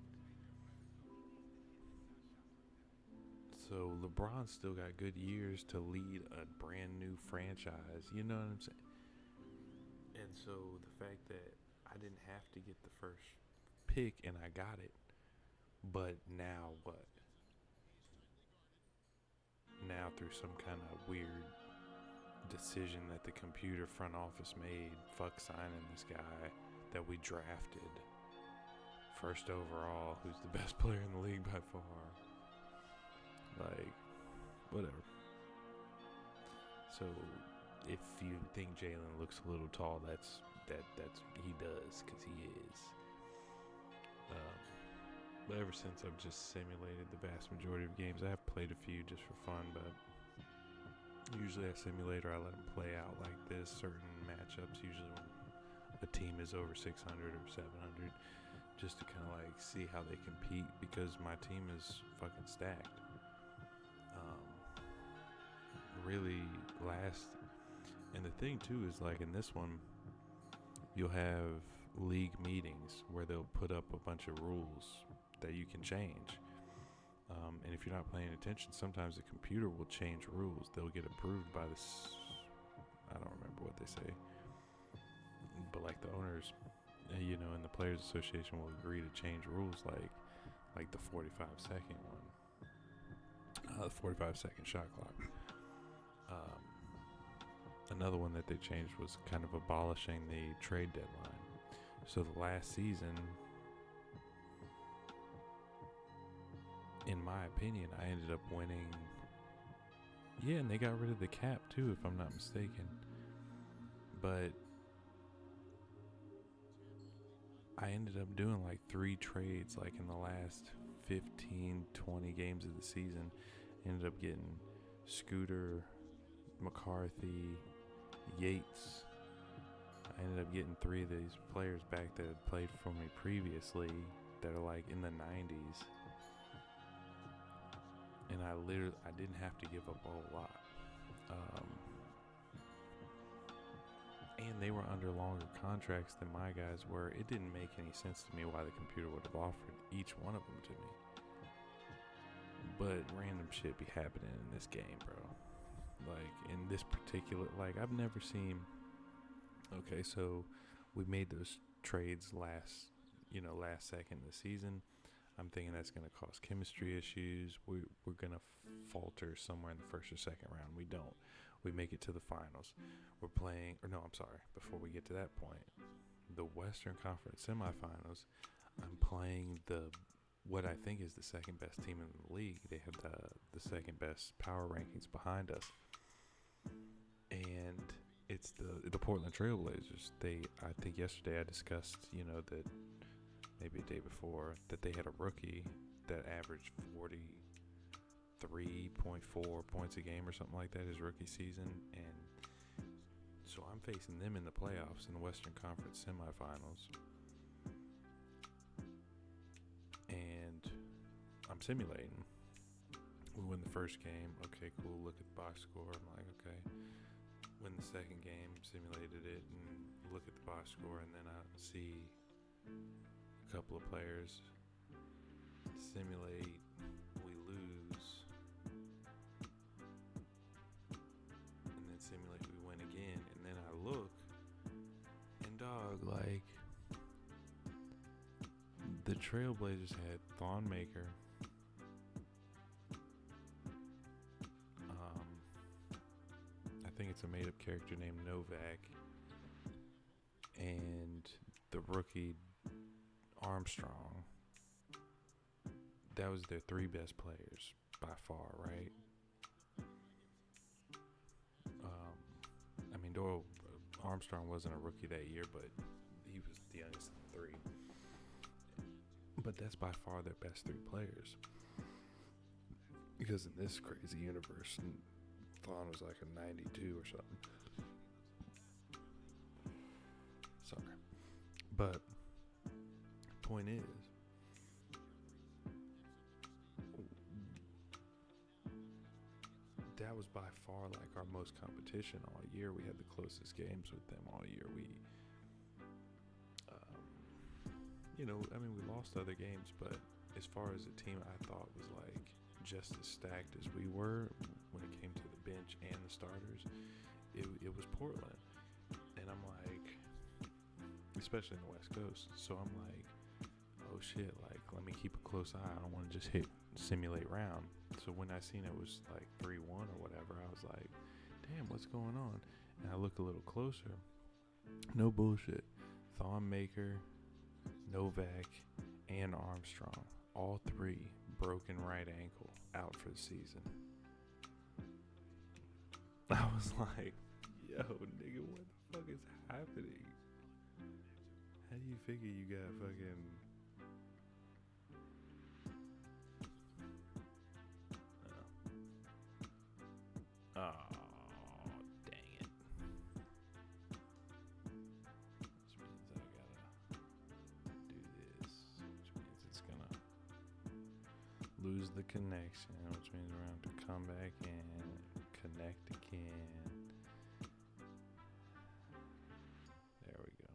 So LeBron still got good years to lead a brand new franchise. You know what I'm saying? And so the fact that I didn't have to get the first pick and I got it, but now what? Now through some kind of weird decision that the computer front office made, fuck signing this guy that we drafted first overall, who's the best player in the league by far. Like, whatever. So if you think Jaylen looks a little tall, that's he does, because he is. But ever since I've just simulated the vast majority of games, I have played a few just for fun, but usually I simulate or I let them play out like this. Certain matchups, usually when a team is over 600 or 700, just to kind of like see how they compete, because my team is fucking stacked. Really last, and the thing too is, like, in this one, you'll have league meetings where they'll put up a bunch of rules that you can change. And if you're not paying attention, sometimes the computer will change rules. They'll get approved by this, I don't remember what they say, but like the owners, you know, and the Players Association will agree to change rules, like the 45-second one, the 45-second shot clock. Another one that they changed was kind of abolishing the trade deadline. So the last season, in my opinion, I ended up winning. Yeah, and they got rid of the cap too, if I'm not mistaken. But I ended up doing like 3 trades, like in the last 15, 20 games of the season. Ended up getting Scooter, McCarthy, Yates. I ended up getting 3 of these players back that had played for me previously that are like in the 90s. And I didn't have to give up a whole lot. And they were under longer contracts than my guys were. It didn't make any sense to me why the computer would have offered each one of them to me. But random shit be happening in this game, bro. Like, in this particular, like, I've never seen. Okay, so we made those trades last second of the season. I'm thinking that's going to cause chemistry issues. We're going to falter somewhere in the first or second round. We don't. We make it to the finals. We're playing, or no, I'm sorry, before we get to that point, the Western Conference semifinals, I'm playing what I think is the second best team in the league. They have the second best power rankings behind us. And it's the Portland Trailblazers. I think yesterday I discussed, that maybe a day before, that they had a rookie that averaged 43.4 points a game or something like that his rookie season, and So I'm facing them in the playoffs in the Western Conference semifinals. And I'm simulating. We win the first game. Okay, cool. Look at the box score. I'm like, okay. Win the second game. Simulated it and look at the box score. And then I see a couple of players simulate. We lose. And then simulate. We win again. And then I look. And dog, like, the Trailblazers had Thonmaker. I think it's a made-up character named Novak, and the rookie Armstrong. That was their three best players by far, right? I mean, Doyle Armstrong wasn't a rookie that year, but he was the youngest of the three. But that's by far their best three players. Because in this crazy universe, Thon was like a 92 or something. Sorry. But point is, that was by far like our most competition all year. We had the closest games with them all year. We we lost other games, but as far as a team, I thought was like just as stacked as we were when it came to the bench and the starters. It was Portland, and I'm like, especially in the West Coast. So I'm like, oh shit, like let me keep a close eye. I don't want to just simulate round. So when I seen it was like 3-1 or whatever, I was like, damn, what's going on? And I look a little closer. No bullshit. Thonmaker, Novak, and Armstrong, all three broken right ankle, out for the season. I was like, yo, nigga, what the fuck is happening? How do you figure you got fucking... Oh, dang it. Which means I gotta do this, which means it's gonna lose the connection, which means we're gonna have to come back and connect again. There we go.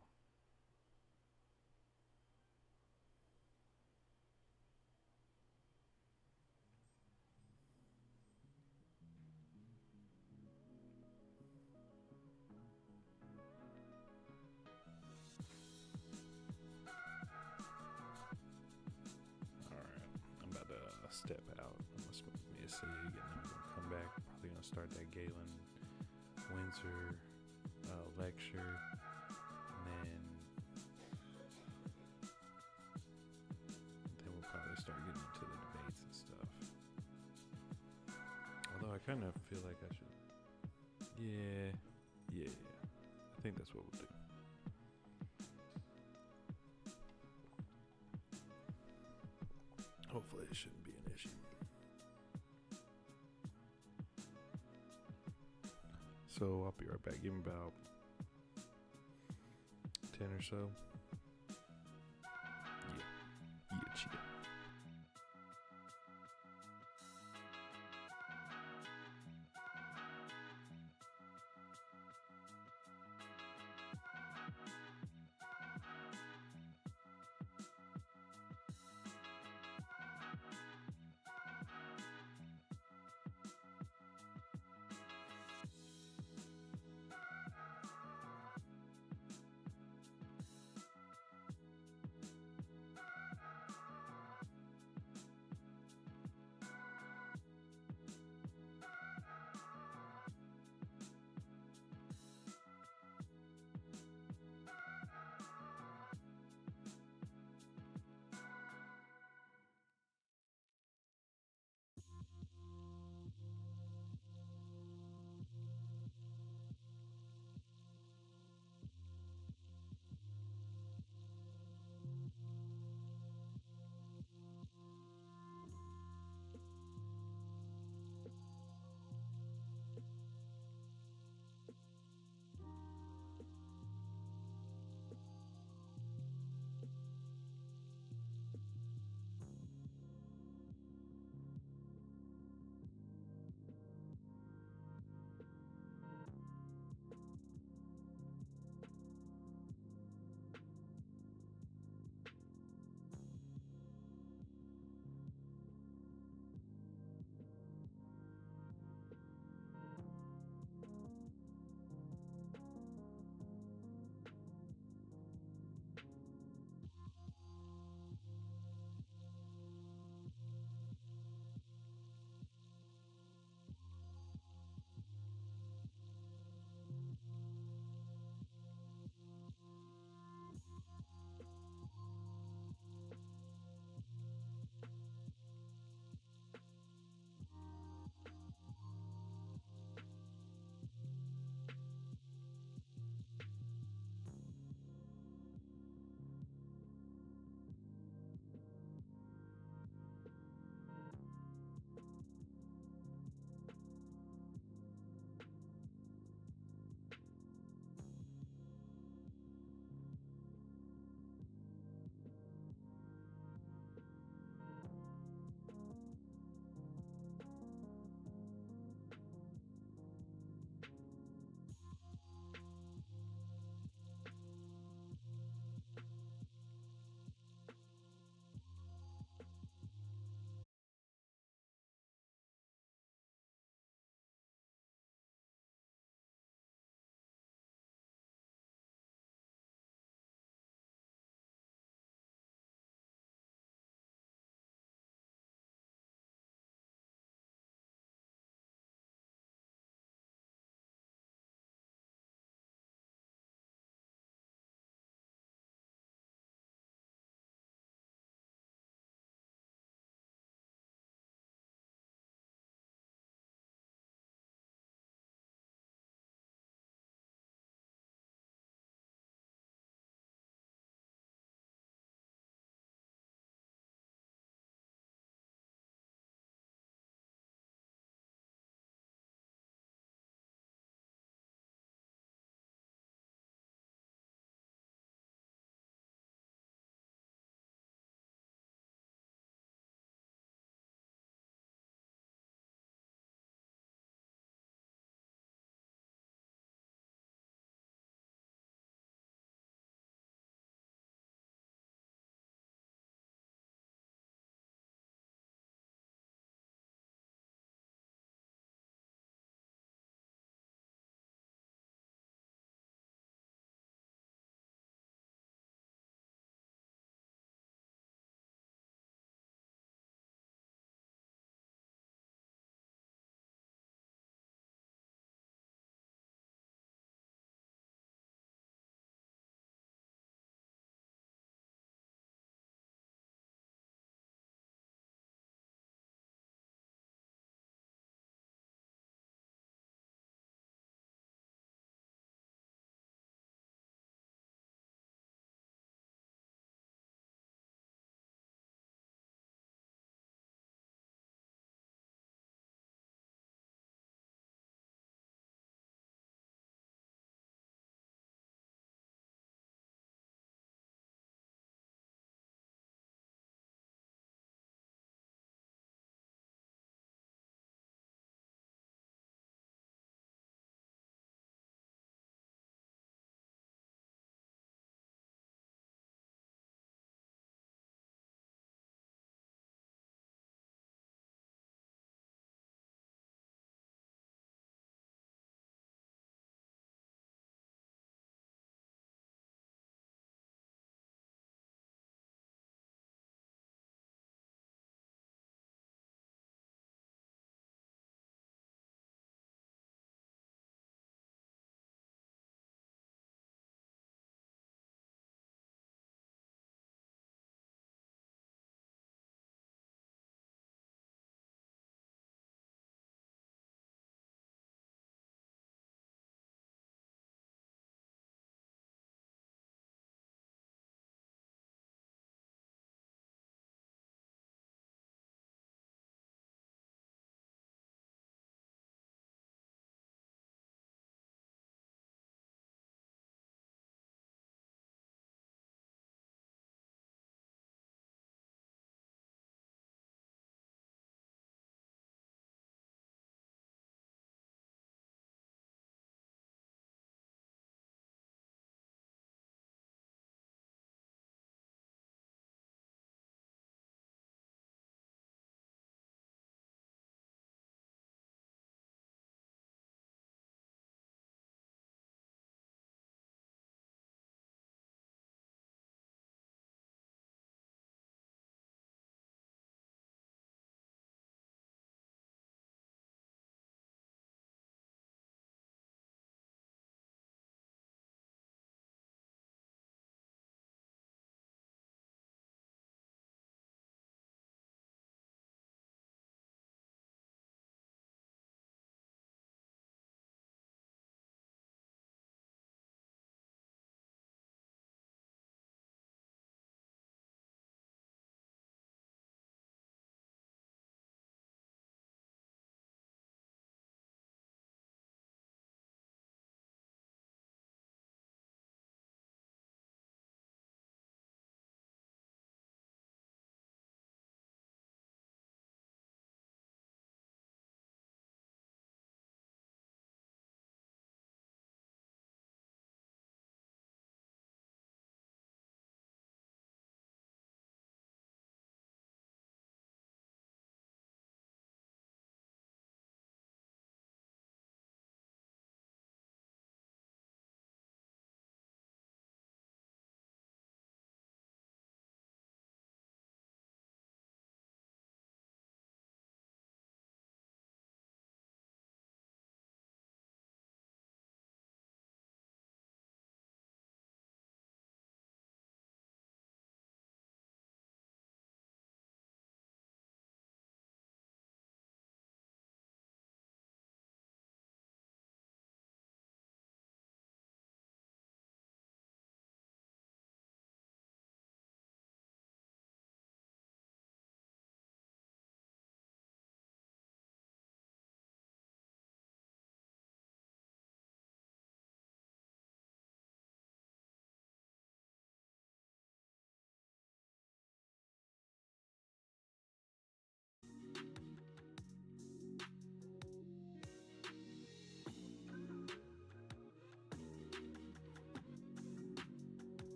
Alright, I'm about to step out. I'm gonna smoke me a cig, and then I'm gonna come back. Probably gonna start that Galen Windsor lecture, and then we'll probably start getting into the debates and stuff. Although I kind of feel like I should. Yeah. I think that's what we'll do. Hopefully it shouldn't be an issue. So I'll be right back. Give me about 10 or so. Yeah, chill.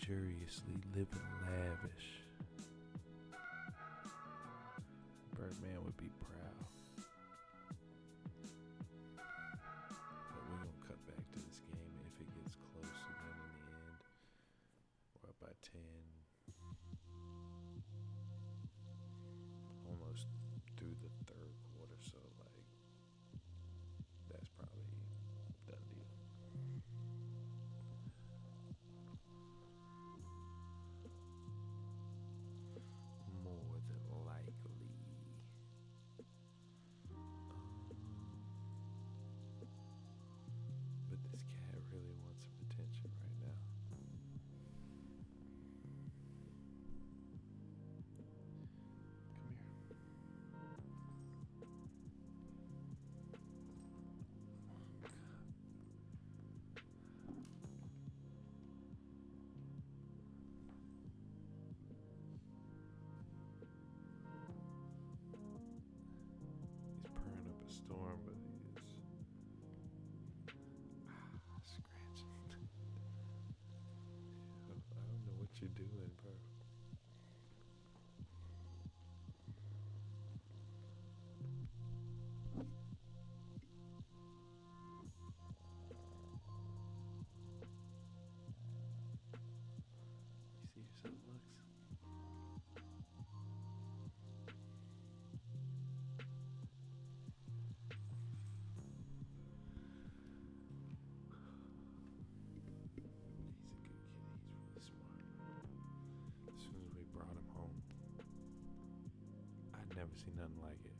luxuriously living lavish. Birdman would be proud. But we're gonna cut back to this game, and if it gets close again in the end, we're up by 10. Almost through the third quarter, so like that's probably done deal. More than likely. But this cat really wants some attention right now. Come here. He's purring up a storm, but he is scratching. I don't know what you're doing, bro. You see yourself, Lux? He's a good kid. He's really smart. As soon as we brought him home, I'd never seen nothing like it.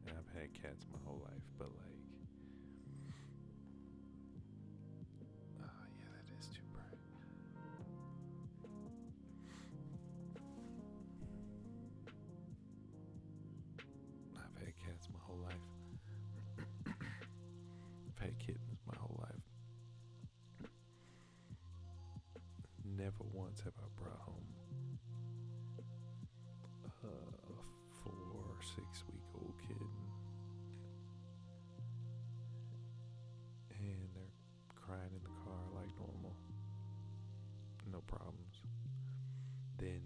And I've had cats my whole life, but like, oh yeah, that is too bright. I've had cats my whole life. I've had kittens my whole life. Never once have I brought home a 4 or 6 week old kitten and they're crying in the car like normal, no problems. Then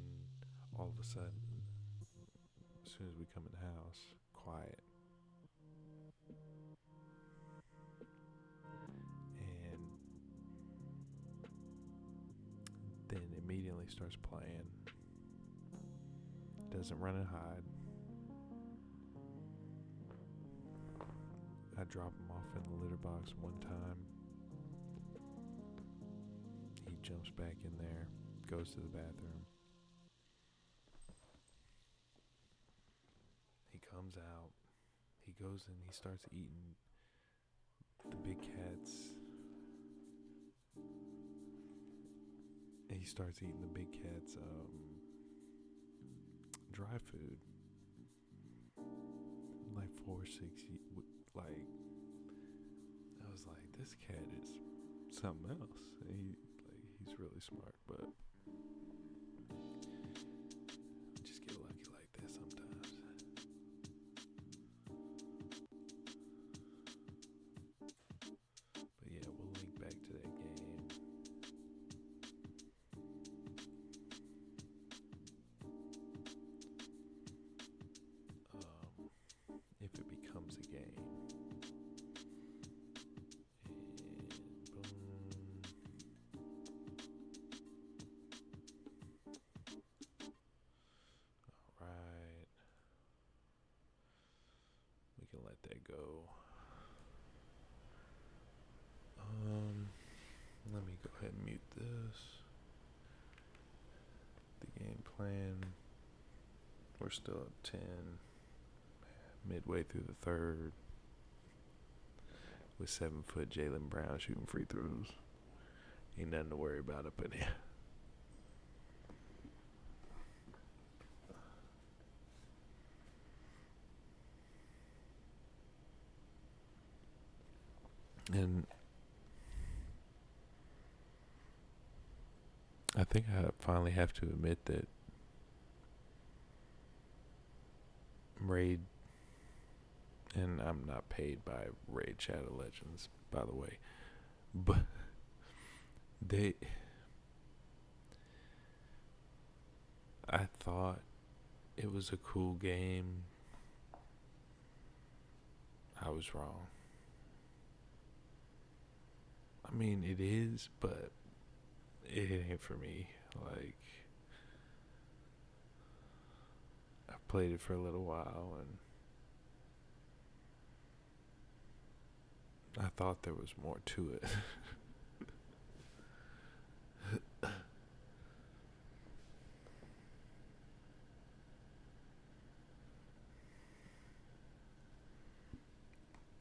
all of a sudden, as soon as we come in the house, quiet. And then immediately starts playing. Doesn't run and hide. I drop him off in the litter box one time. He jumps back in there, goes to the bathroom. He comes out. He goes in, he starts eating the big cat's. He starts eating the big cat's dry food. Like 4 or 6, like, I was like, this cat is something else. And he's really smart, but just get lucky like that sometimes. But yeah, we'll link back to that game. If it becomes a game. And boom. Alright. We can let that go. Let me go ahead and mute this. The game plan. We're still at 10. Midway through the third. With 7-foot Jaylen Brown shooting free throws. Ain't nothing to worry about up in here. And I think I finally have to admit that Raid, and I'm not paid by Raid Shadow Legends, by the way, but I thought it was a cool game. I was wrong. I mean, it is, but it ain't for me. Like, I've played it for a little while, and I thought there was more to it.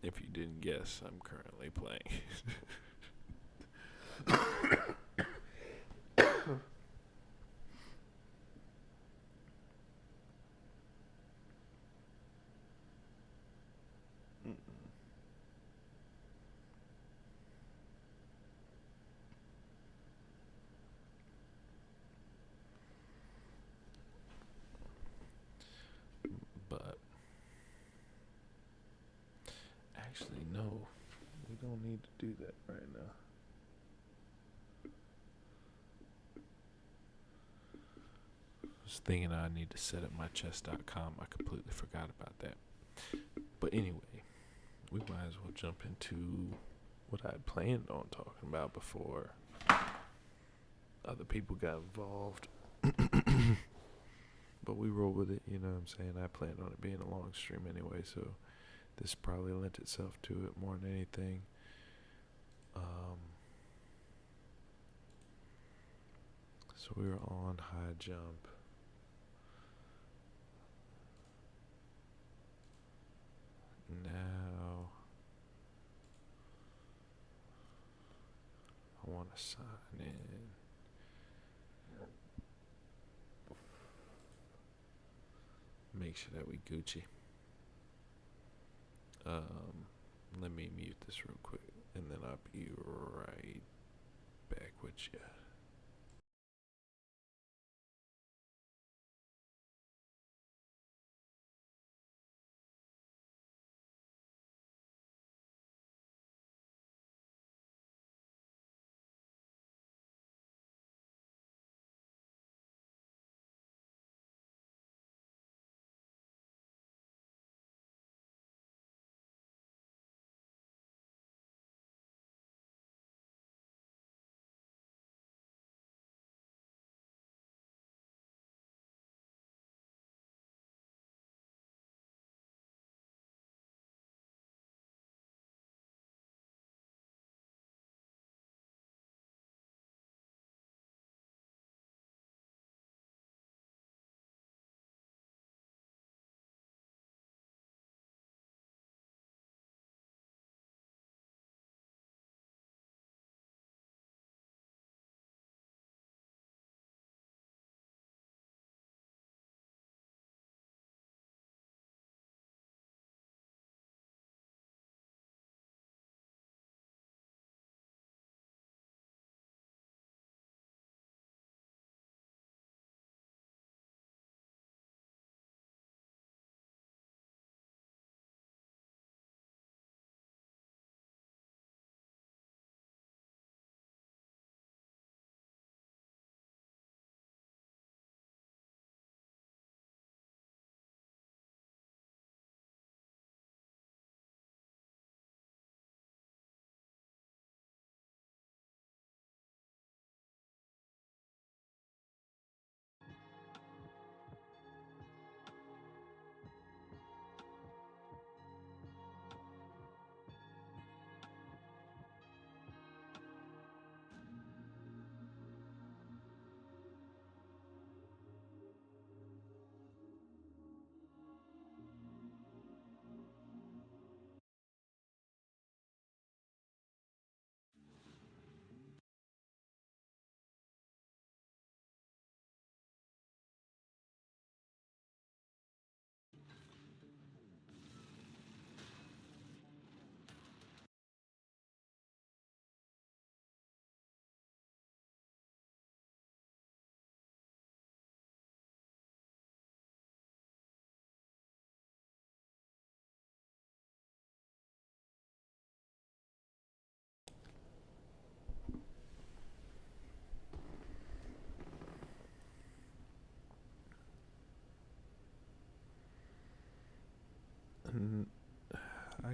If you didn't guess, I'm currently playing. But actually, no, we don't need to do that right now. I was thinking I need to set up my chess.com. I completely forgot about that. But anyway, we might as well jump into what I had planned on talking about before other people got involved. But we roll with it, you know what I'm saying? I planned on it being a long stream anyway, so this probably lent itself to it more than anything. So we were on high jump. Now I want to sign in. Make sure that we Gucci. Let me mute this real quick, and then I'll be right back with you.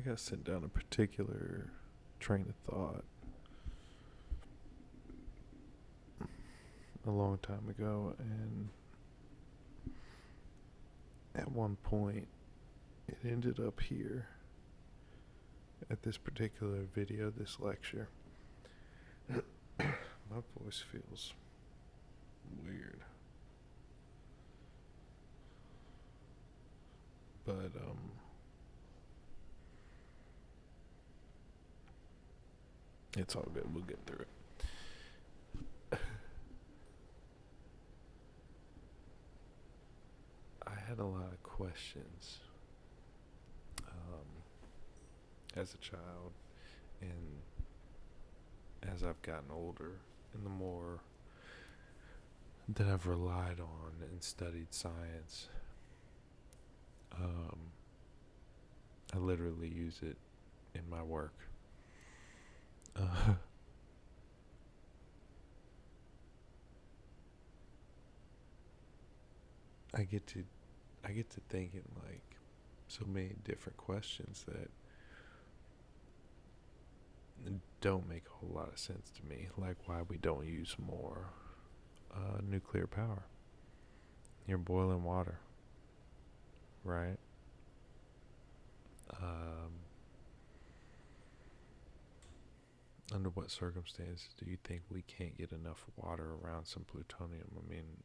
got sent down a particular train of thought a long time ago, and at one point it ended up here at this particular video, this lecture. My voice feels weird, but it's all good. We'll get through it. I had a lot of questions as a child, and as I've gotten older, and the more that I've relied on and studied science, I literally use it in my work. I get to thinking like so many different questions that don't make a whole lot of sense to me, like why we don't use more nuclear power. You're boiling water, right? Under what circumstances do you think we can't get enough water around some plutonium? I mean,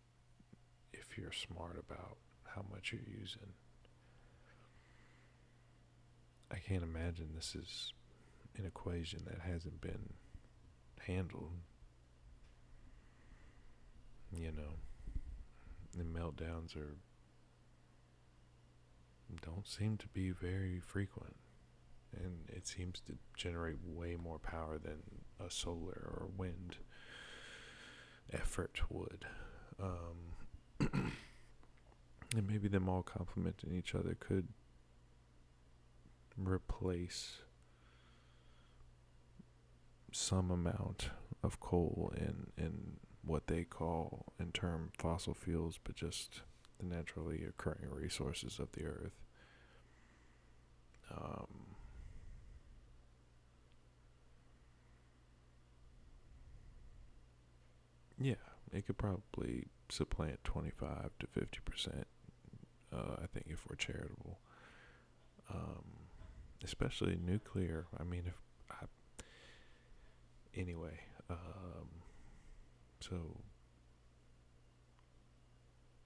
if you're smart about how much you're using. I can't imagine this is an equation that hasn't been handled. You know, the meltdowns don't seem to be very frequent, and it seems to generate way more power than a solar or wind effort would. And maybe them all complementing each other could replace some amount of coal in what they call in term fossil fuels, but just the naturally occurring resources of the earth. Yeah, it could probably supplant 25 to 50%. I think if we're charitable, especially nuclear. I mean, anyway, so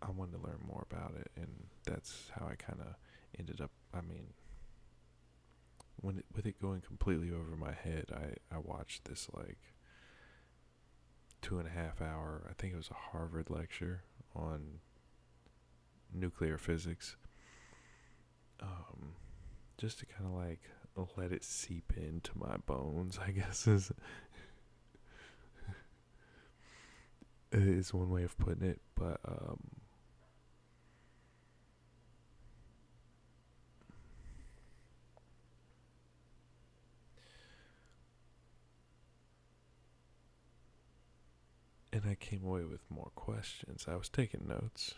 I wanted to learn more about it, and that's how I kind of ended up. I mean, with it going completely over my head, I watched this like 2.5 hour, I think it was a Harvard lecture on nuclear physics, just to kind of like let it seep into my bones, I guess is one way of putting it. But and I came away with more questions. I was taking notes.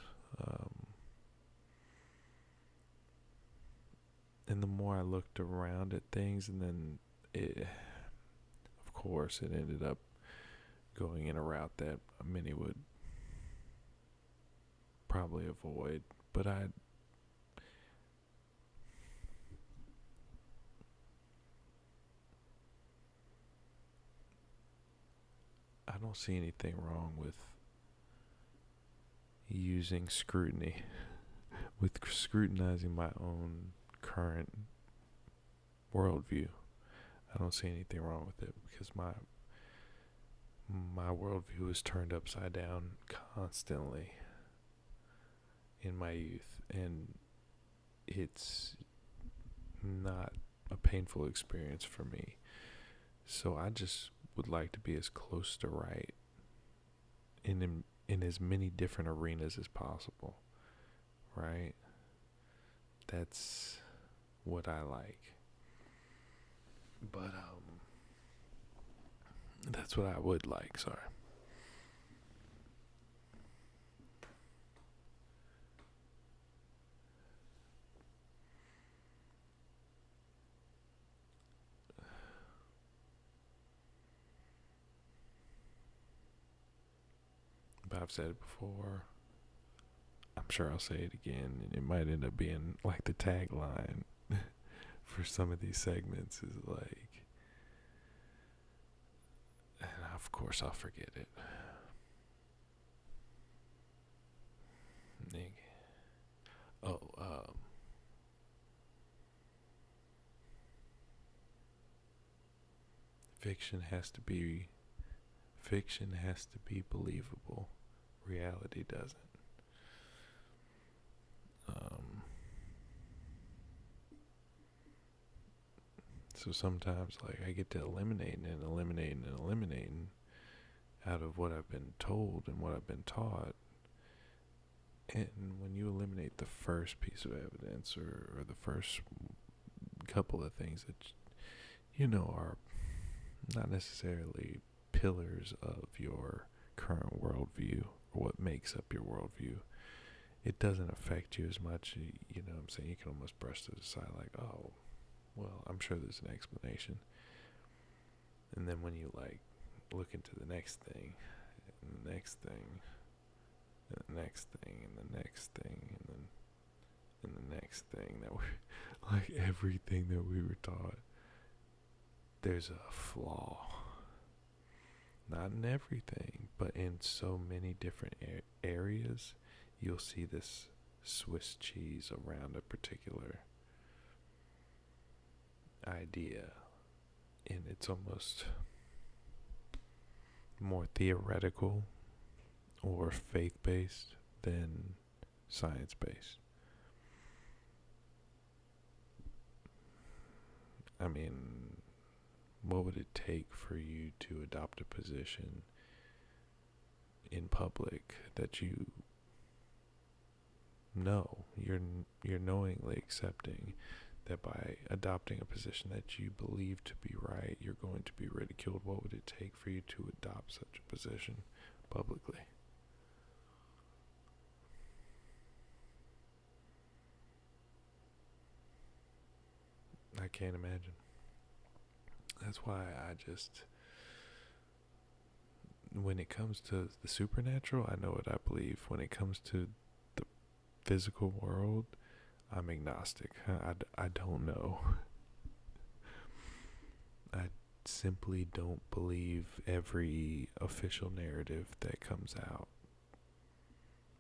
And the more I looked around at things, and then of course, it ended up going in a route that many would probably avoid. But I don't see anything wrong with using scrutiny, with scrutinizing my own current worldview. I don't see anything wrong with it, because my worldview is turned upside down constantly in my youth, and it's not a painful experience for me. So I just would like to be as close to right in as many different arenas as possible, right? That's what I like. But that's what I would like. Sorry. I've said it before. I'm sure I'll say it again, and it might end up being like the tagline for some of these segments is like, and of course I'll forget it. Fiction has to be believable. Reality doesn't. So sometimes, like, I get to eliminating out of what I've been told and what I've been taught. And when you eliminate the first piece of evidence or the first couple of things that you know are not necessarily pillars of your current worldview or what makes up your worldview, it doesn't affect you as much. You know what I'm saying? You can almost brush it aside like, oh, well, I'm sure there's an explanation. And then when you like look into the next thing, and the next thing, and the next thing, and the next thing, and the next thing, that we like everything that we were taught, there's a flaw. Not in everything, but in so many different areas, you'll see this Swiss cheese around a particular idea, and it's almost more theoretical or faith-based than science-based. I mean, what would it take for you to adopt a position in public that you know you're knowingly accepting that by adopting a position that you believe to be right, you're going to be ridiculed? What would it take for you to adopt such a position publicly? I can't imagine. That's why when it comes to the supernatural, I know what I believe. When it comes to the physical world, I'm agnostic. I don't know. I simply don't believe every official narrative that comes out,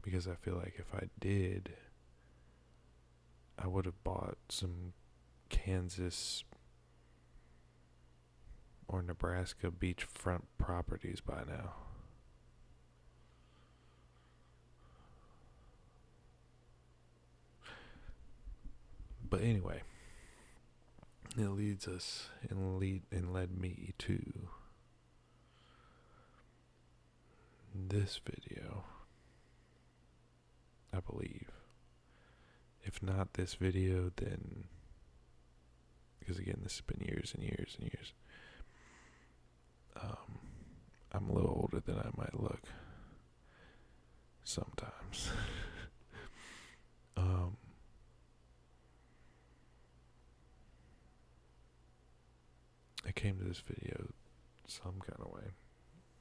because I feel like if I did, I would have bought some Kansas or Nebraska beachfront properties by now. But anyway, it leads us and led me to this video, I believe. If not this video, then, because again, this has been years and years and years. I'm a little older than I might look sometimes. I came to this video some kind of way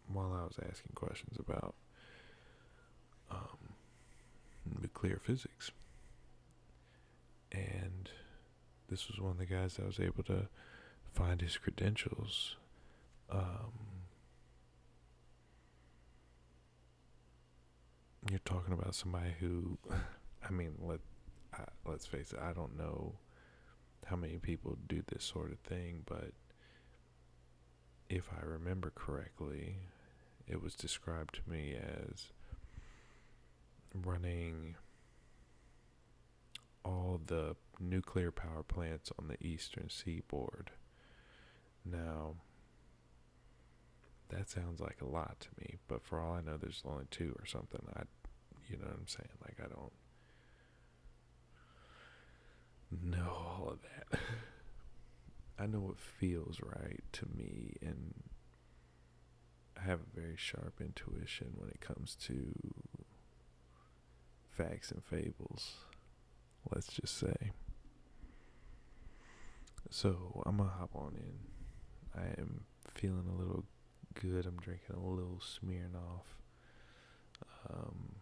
while I was asking questions about nuclear physics. And this was one of the guys that was able to find his credentials. You're talking about somebody who, I mean, let's face it, I don't know how many people do this sort of thing, but if I remember correctly, it was described to me as running all the nuclear power plants on the eastern seaboard. Now, that sounds like a lot to me, but for all I know, there's only 2 or something. You know what I'm saying? Like, I don't know all of that. I know what feels right to me, and I have a very sharp intuition when it comes to facts and fables, let's just say. So I'm gonna hop on in. I am feeling a little good. I'm drinking a little Smirnoff. Um,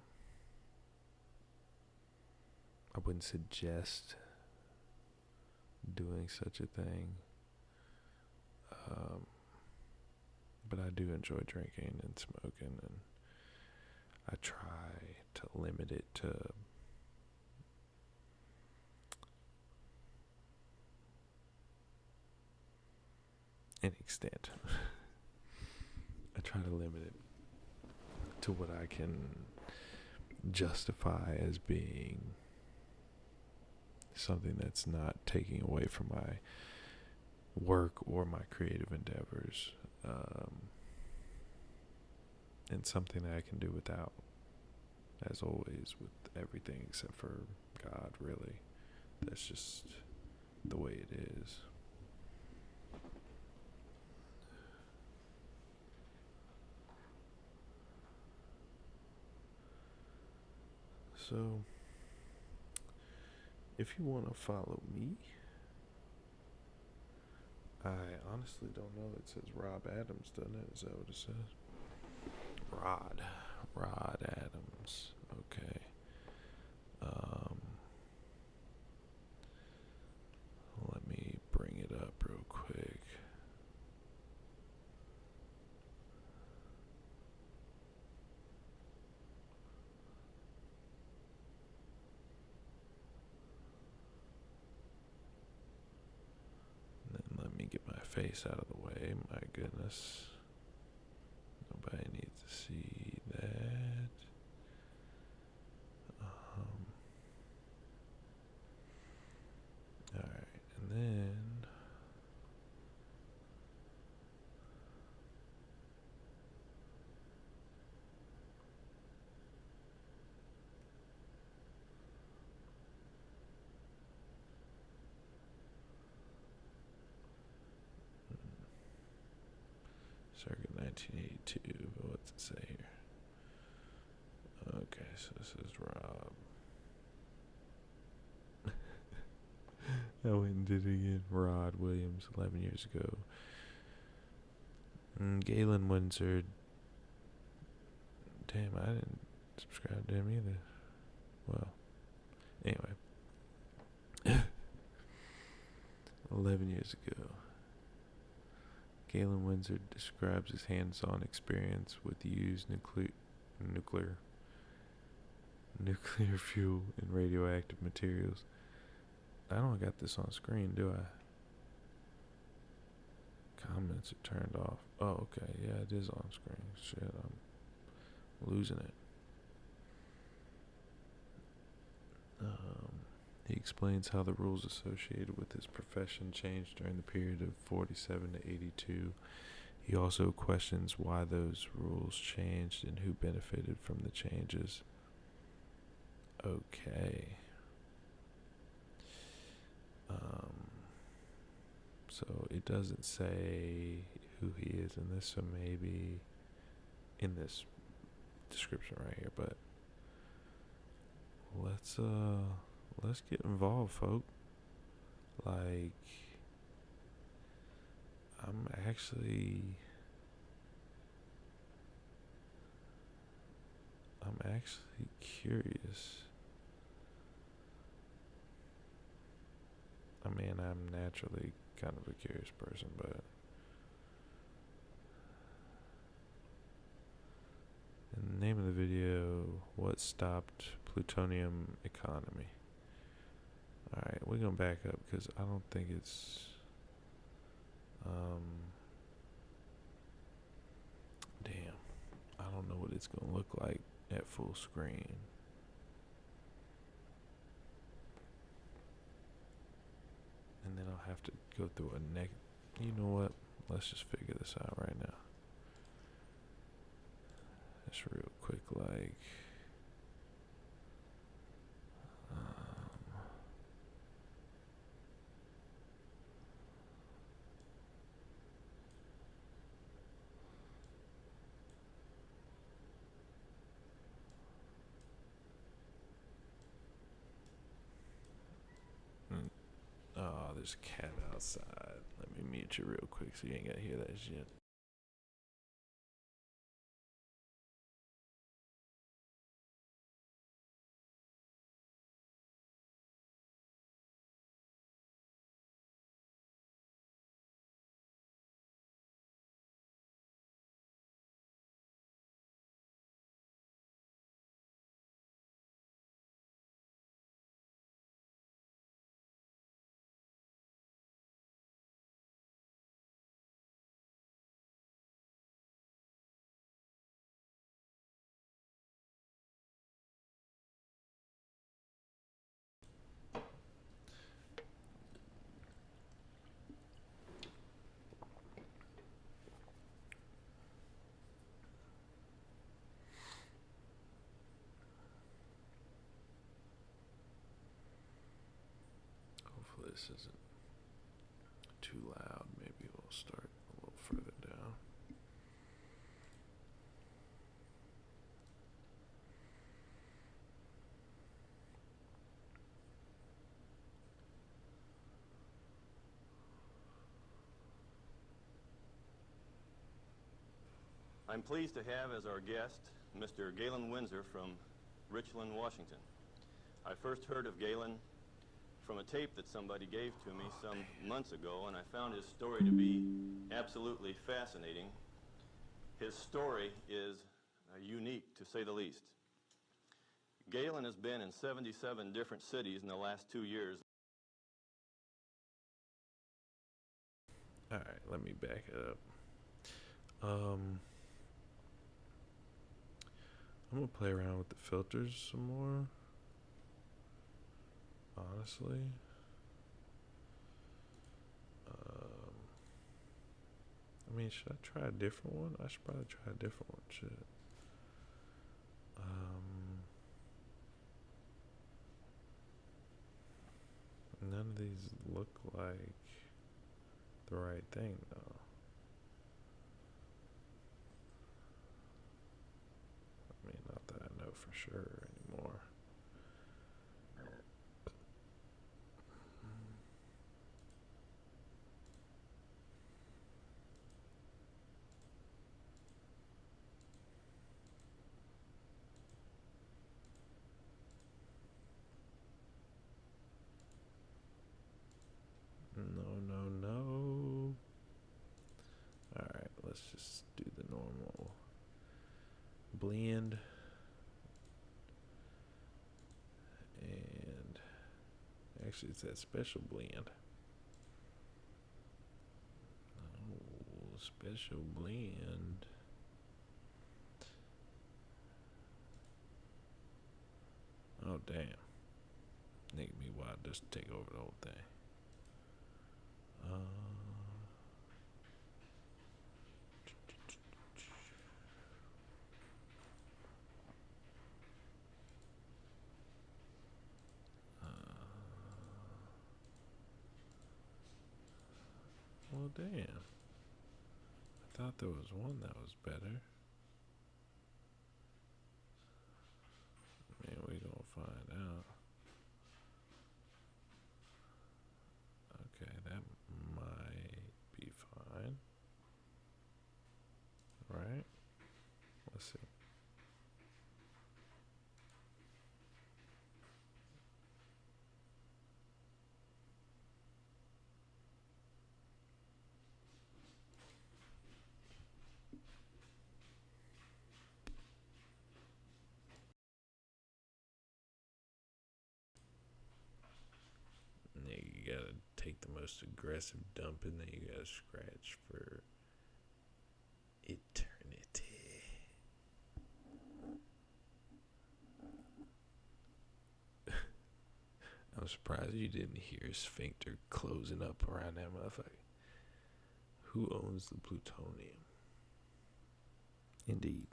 I wouldn't suggest doing such a thing. But I do enjoy drinking and smoking, and I try to limit it to an extent. I try to limit it to what I can justify as being something that's not taking away from my work or my creative endeavors, and something that I can do without, as always, with everything except for God, really. That's just the way it is. So, if you want to follow me, I honestly don't know. It says Rob Adams, doesn't it? Is that what it says? Rod Adams. Okay. Let me bring it up real quick. And then let me get my face out of the way. My goodness. Nobody needs to see that. Alright, and then circa 1982, but what's it say here? Okay, so this is Rob. I went and did it again. Rod Williams, 11 years ago. Galen Windsor. Damn, I didn't subscribe to him either. Well, anyway. 11 years ago. Galen Windsor describes his hands-on experience with used nuclear fuel and radioactive materials. I don't got this on screen, do I? Comments are turned off. Oh, okay. Yeah, it is on screen. Shit, I'm losing it. He explains how the rules associated with his profession changed during the period of 47 to 82. He also questions why those rules changed and who benefited from the changes. Okay. So it doesn't say who he is in this, so maybe in this description right here, but let's get involved, folk. Like, I'm actually curious. I mean, I'm naturally kind of a curious person, but in the name of the video, what stopped plutonium economy? Alright, we're gonna back up because I don't think it's damn, I don't know what it's gonna look like at full screen. And then I'll have to go through a neck. You know what? Let's just figure this out right now. Just real quick, like. Oh, there's a cat outside. Let me mute you real quick so you ain't gotta hear that shit. Hopefully this isn't too loud. Maybe we'll start a little further down. I'm pleased to have as our guest Mr. Galen Windsor from Richland, Washington. I first heard of Galen from a tape that somebody gave to me some months ago, and I found his story to be absolutely fascinating. His story is unique, to say the least. Galen has been in 77 different cities in the last 2 years. All right, let me back it up. I'm gonna play around with the filters some more. Honestly. I mean, should I try a different one? I should probably try a different one. Shit. None of these look like the right thing, though. I mean, not that I know for sure anymore. No. Alright, let's just do the normal blend. And actually, it's that special blend. Oh, special blend. Oh, damn. Nigga, me wild just take over the whole thing. Well, damn. I thought there was one that was better. Man, we gonna find out. Okay, that might be fine. Right? Let's see. Yeah, you gotta take the most aggressive dump and then you gotta scratch for eternity. I'm surprised you didn't hear a sphincter closing up around that motherfucker. Who owns the plutonium? Indeed.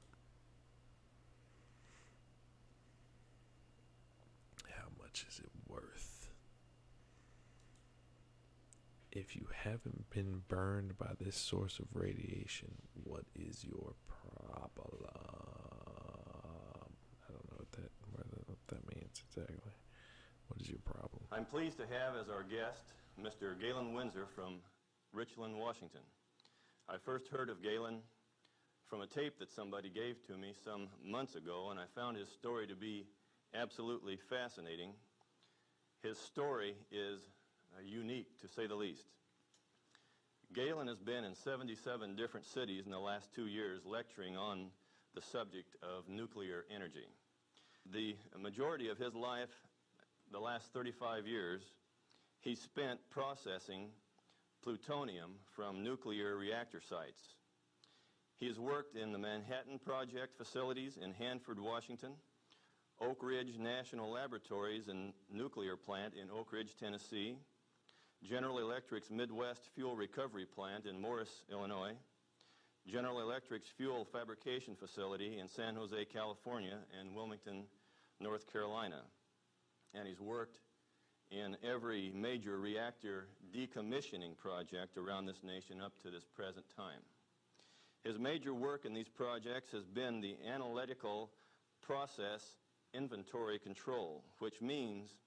How much is it worth? If you haven't been burned by this source of radiation, what is your problem? I don't know what that means exactly. What is your problem? I'm pleased to have as our guest Mr. Galen Windsor from Richland, Washington. I first heard of Galen from a tape that somebody gave to me some months ago, and I found his story to be absolutely fascinating. His story is unique, to say the least. Galen has been in 77 different cities in the last 2 years lecturing on the subject of nuclear energy. The majority of his life, the last 35 years, he spent processing plutonium from nuclear reactor sites. He has worked in the Manhattan Project facilities in Hanford, Washington, Oak Ridge National Laboratories and Nuclear Plant in Oak Ridge, Tennessee, General Electric's Midwest Fuel Recovery Plant in Morris, Illinois, General Electric's Fuel Fabrication Facility in San Jose, California, and Wilmington, North Carolina. And he's worked in every major reactor decommissioning project around this nation up to this present time. His major work in these projects has been the analytical process inventory control, which means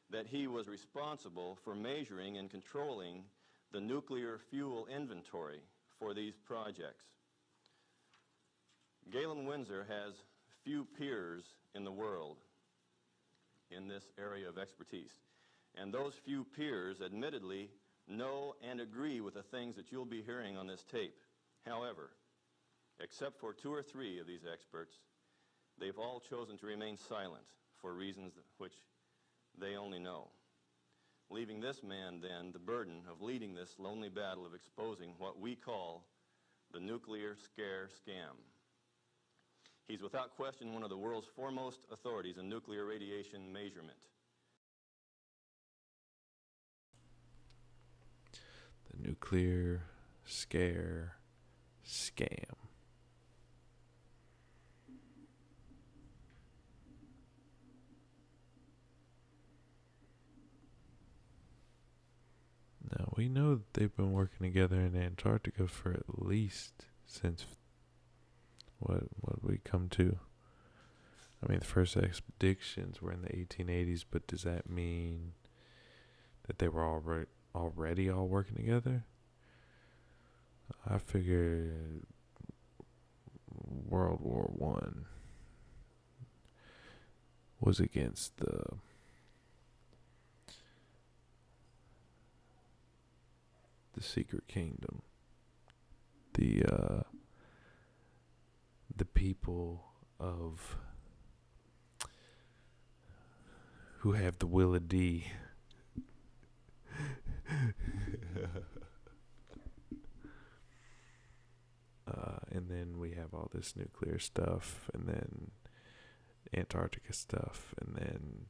that he was responsible for measuring and controlling the nuclear fuel inventory for these projects. Galen Windsor has few peers in the world in this area of expertise. And those few peers admittedly know and agree with the things that you'll be hearing on this tape. However, except for 2 or 3 of these experts, they've all chosen to remain silent for reasons which they only know, leaving this man then the burden of leading this lonely battle of exposing what we call the nuclear scare scam. He's without question one of the world's foremost authorities in nuclear radiation measurement. The nuclear scare scam. Now, we know that they've been working together in Antarctica for at least since what we come to. I mean, the first expeditions were in the 1880s, but does that mean that they were already all working together? I figure World War I was against the Secret Kingdom, the people of who have the will of D. And then we have all this nuclear stuff, and then Antarctica stuff, and then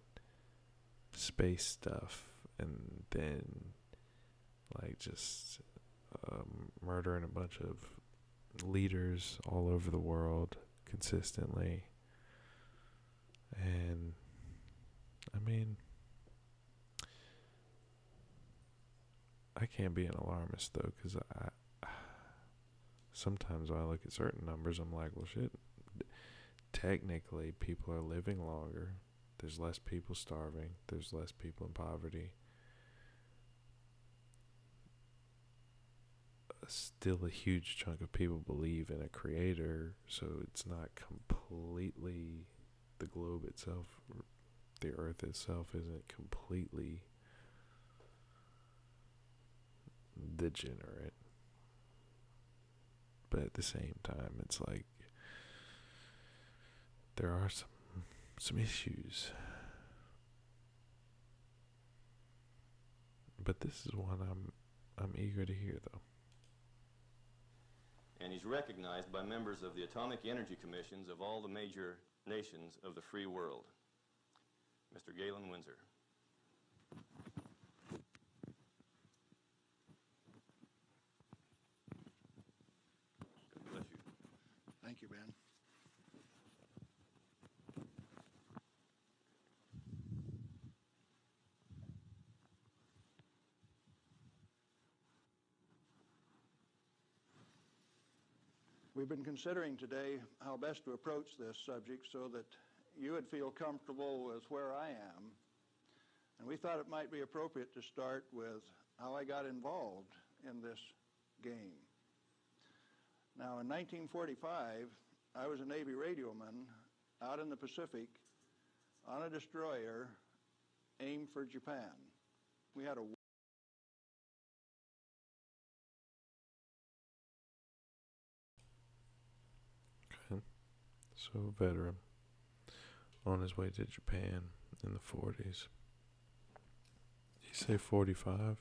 space stuff, and then like just murdering a bunch of leaders all over the world consistently. And I mean, I can't be an alarmist though, because sometimes when I look at certain numbers, I'm like, well, shit, technically people are living longer. There's less people starving. There's less people in poverty. Still a huge chunk of people believe in a creator, so it's not completely, the globe itself, the earth itself isn't completely degenerate. But at the same time, it's like there are some issues. But this is one I'm eager to hear, though. And he's recognized by members of the Atomic Energy Commissions of all the major nations of the free world. Mr. Galen Windsor. God bless you. Thank you, Ben. We've been considering today how best to approach this subject so that you would feel comfortable with where I am. And we thought it might be appropriate to start with how I got involved in this game. Now, in 1945, I was a Navy radioman out in the Pacific on a destroyer aimed for Japan. We had a So, veteran on his way to Japan in the 40s. Did you say 45?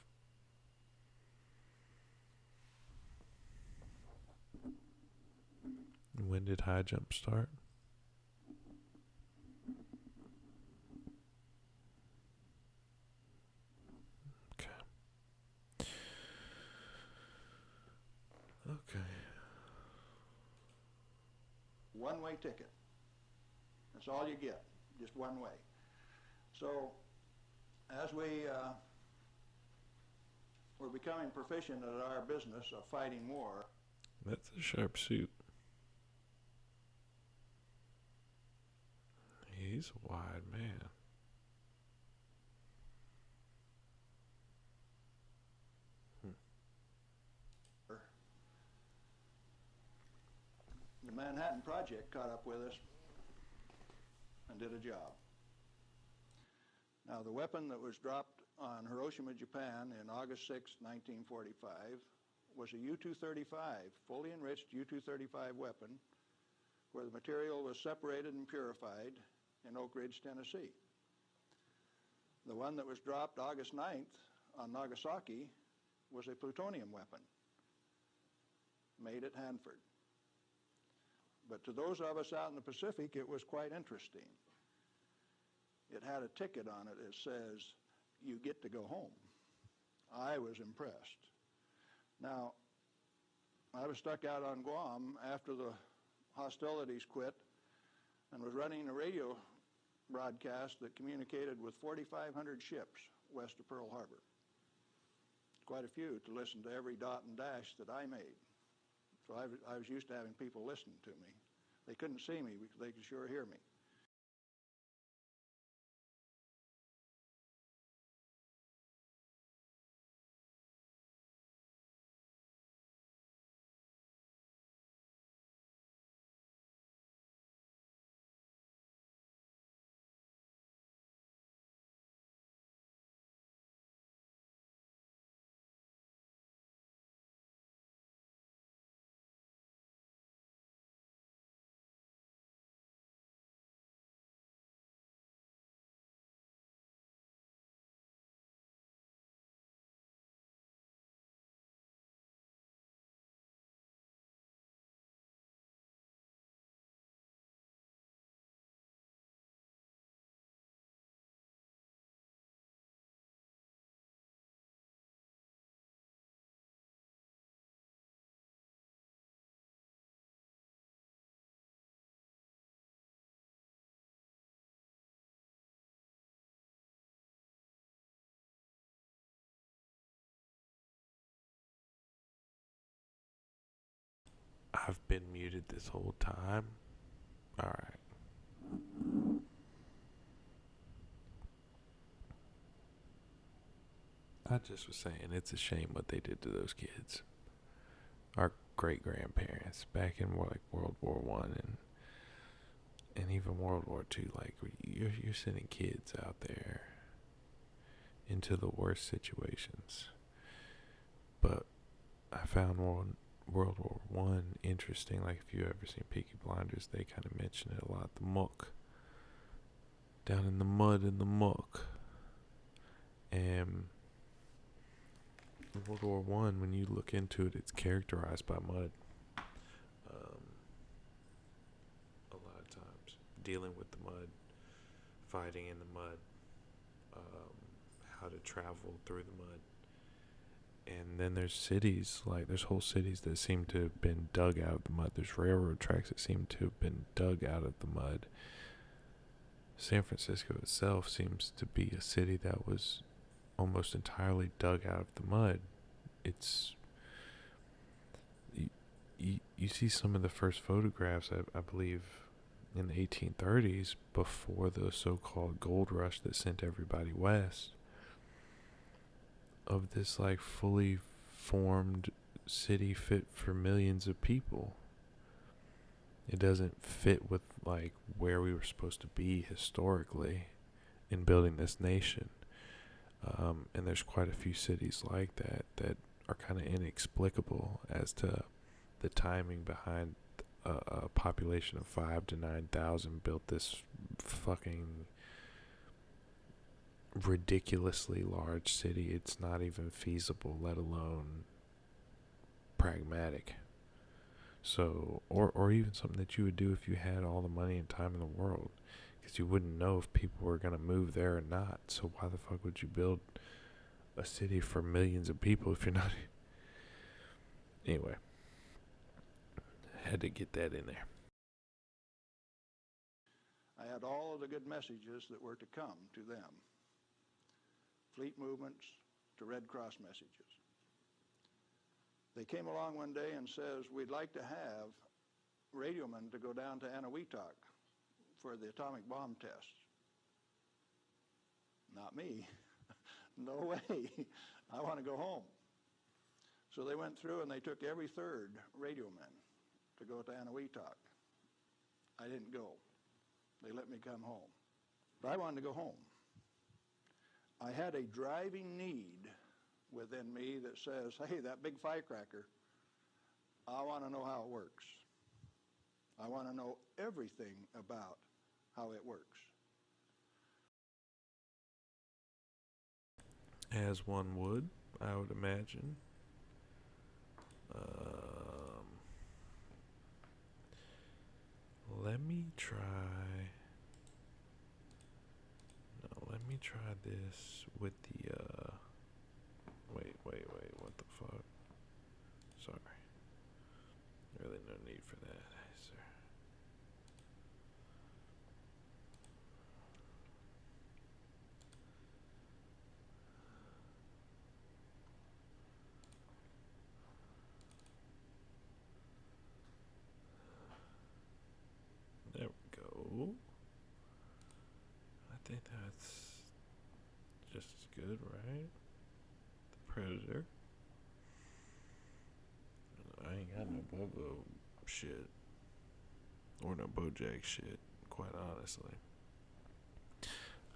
When did high jump start? Okay. One-way ticket. That's all you get, just one way. So as we're becoming proficient at our business of fighting war. That's a sharp suit. He's a wide man. The Manhattan Project caught up with us and did a job. Now, the weapon that was dropped on Hiroshima, Japan in August 6, 1945 was a U-235, fully enriched U-235 weapon, where the material was separated and purified in Oak Ridge, Tennessee. The one that was dropped August 9th on Nagasaki was a plutonium weapon made at Hanford. But to those of us out in the Pacific, it was quite interesting. It had a ticket on it that says, "You get to go home." I was impressed. Now, I was stuck out on Guam after the hostilities quit and was running a radio broadcast that communicated with 4,500 ships west of Pearl Harbor. Quite a few to listen to every dot and dash that I made. So I was used to having people listen to me. They couldn't see me, because they could sure hear me. I've been muted this whole time. Alright. I just was saying, it's a shame what they did to those kids. Our great grandparents back in like World War One and even World War II. Like you're sending kids out there into the worst situations. But I found World War One interesting. Like if you ever seen Peaky Blinders, they kind of mention it a lot. The muck, down in the mud and the muck, and World War One, when you look into it, it's characterized by mud. A lot of times, dealing with the mud, fighting in the mud, how to travel through the mud. And then there's cities, like there's whole cities that seem to have been dug out of the mud. There's railroad tracks that seem to have been dug out of the mud. San Francisco itself seems to be a city that was almost entirely dug out of the mud. It's you see some of the first photographs, I believe, in the 1830s, before the so-called gold rush that sent everybody west, of this like fully formed city fit for millions of people. It doesn't fit with like where we were supposed to be historically in building this nation. And there's quite a few cities like that are kind of inexplicable as to the timing behind a population of 5,000 to 9,000 built this fucking ridiculously large city. It's not even feasible, let alone pragmatic. So, or even something that you would do if you had all the money and time in the world, because you wouldn't know if people were going to move there or not. So why the fuck would you build a city for millions of people if you're not? Anyway, had to get that in there. I had all of the good messages that were to come to them. fleet movements to Red Cross messages. They came along one day and says, we'd like to have radiomen to go down to Eniwetok for the atomic bomb tests. Not me. No way. I want to go home. So they went through and they took every third radioman to go to Eniwetok. I didn't go. They let me come home. But I wanted to go home. I had a driving need within me that says, hey, that big firecracker, I want to know how it works. I want to know everything about how it works. As one would, I would imagine. Let me try. No, let me try this with the. Wait. What the fuck? Sorry. Really, no need for that, sir. There we go. I think that's just as good, right? The Predator. I ain't got no Bobo shit. Or no Bojack shit, quite honestly.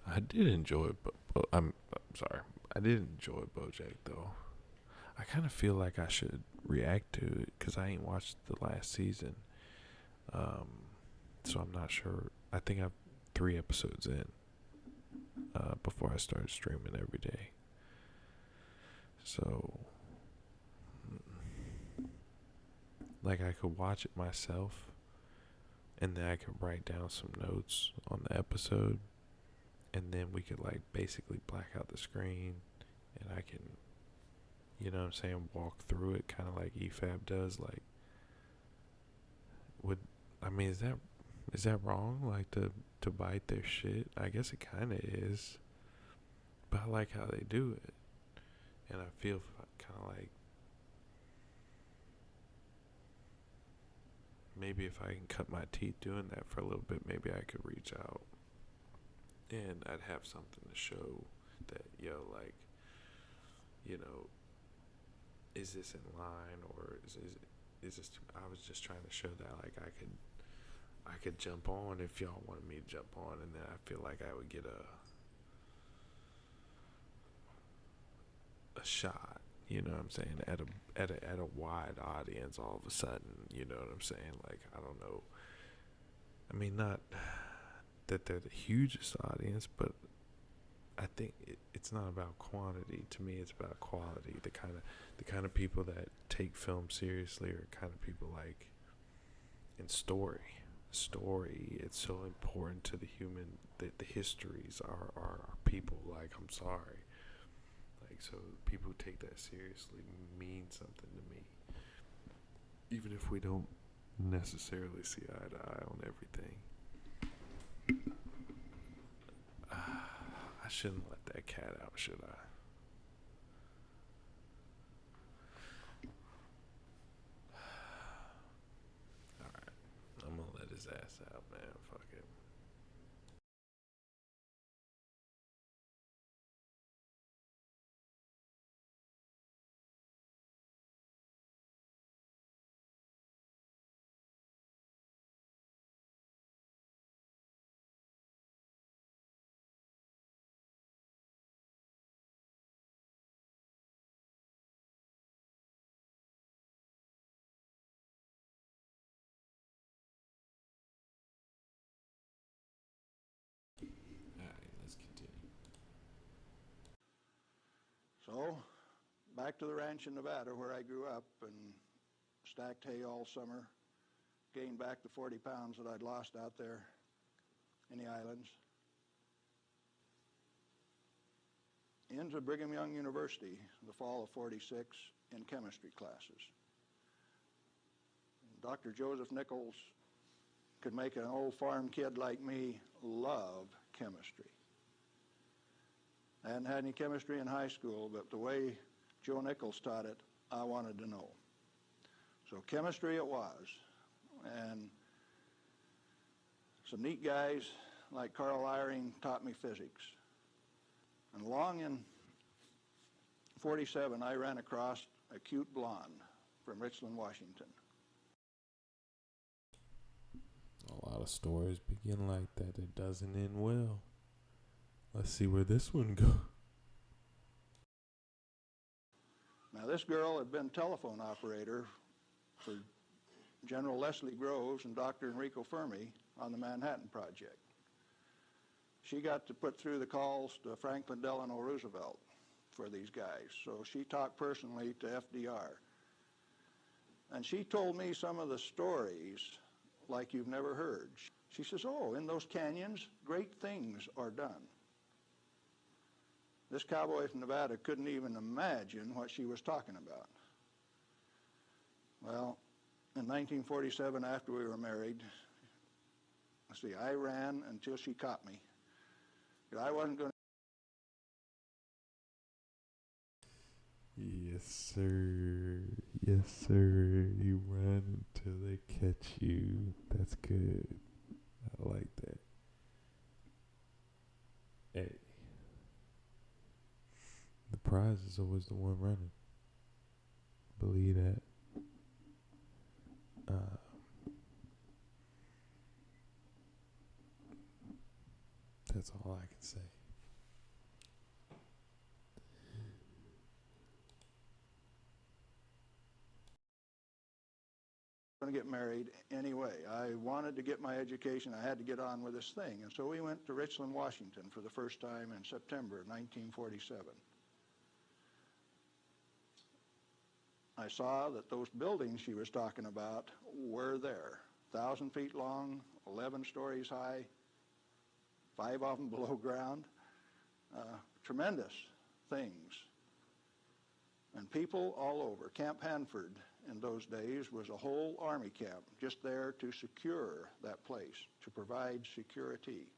I did enjoy, I'm sorry. I did enjoy Bojack, though. I kind of feel like I should react to it, because I ain't watched the last season. So I'm not sure. I think I'm 3 episodes in before I started streaming every day. So, like, I could watch it myself, and then I could write down some notes on the episode, and then we could, like, basically black out the screen, and I can, you know what I'm saying, walk through it, kind of like EFAB does. Like, is that wrong? Like, to bite their shit? I guess it kind of is, but I like how they do it, and I feel kind of like maybe if I can cut my teeth doing that for a little bit, maybe I could reach out and I'd have something to show that, like, is this in line, or is this I was just trying to show that, like, I could jump on if y'all wanted me to jump on, and then I feel like I would get a shot, you know what I'm saying, at a wide audience all of a sudden, you know what I'm saying? Like, I don't know. I mean, not that they're the hugest audience, but I think it's not about quantity. To me, it's about quality. The kind of people that take film seriously are kind of people like in story. It's so important to the human, that the histories are people. Like, I'm sorry. Like, so people who take that seriously mean something to me. Even if we don't necessarily see eye to eye on everything. I shouldn't let that cat out, should I? Alright. I'm gonna let his ass out, man. Fuck it. Alright, let's continue. So, back to the ranch in Nevada where I grew up and stacked hay all summer, gained back the 40 pounds that I'd lost out there in the islands. Into Brigham Young University in the fall of '46 in chemistry classes. Dr. Joseph Nichols could make an old farm kid like me love chemistry. I hadn't had any chemistry in high school, but the way Joe Nichols taught it, I wanted to know. So chemistry it was. And some neat guys like Carl Eyring taught me physics. And along in 47, I ran across a cute blonde from Richland, Washington. A lot of stories begin like that. It doesn't end well. Let's see where this one goes. Now, this girl had been telephone operator for General Leslie Groves and Dr. Enrico Fermi on the Manhattan Project. She got to put through the calls to Franklin Delano Roosevelt for these guys, so she talked personally to FDR. And she told me some of the stories like you've never heard. She says, oh, in those canyons, great things are done. This cowboy from Nevada couldn't even imagine what she was talking about. Well, in 1947, after we were married, let's see, I ran until she caught me. But I wasn't going to. Yes, sir. Yes, sir. You run until they catch you. That's good. I like that. Hey. The prize is always the one running. Believe that. That's all I can say. Going to get married anyway. I wanted to get my education. I had to get on with this thing. And so we went to Richland, Washington for the first time in September of 1947. I saw that those buildings she was talking about were there. 1,000 feet long, 11 stories high, 5 of them below ground. Tremendous things. And people all over. Camp Hanford in those days was a whole army camp just there to secure that place, to provide security.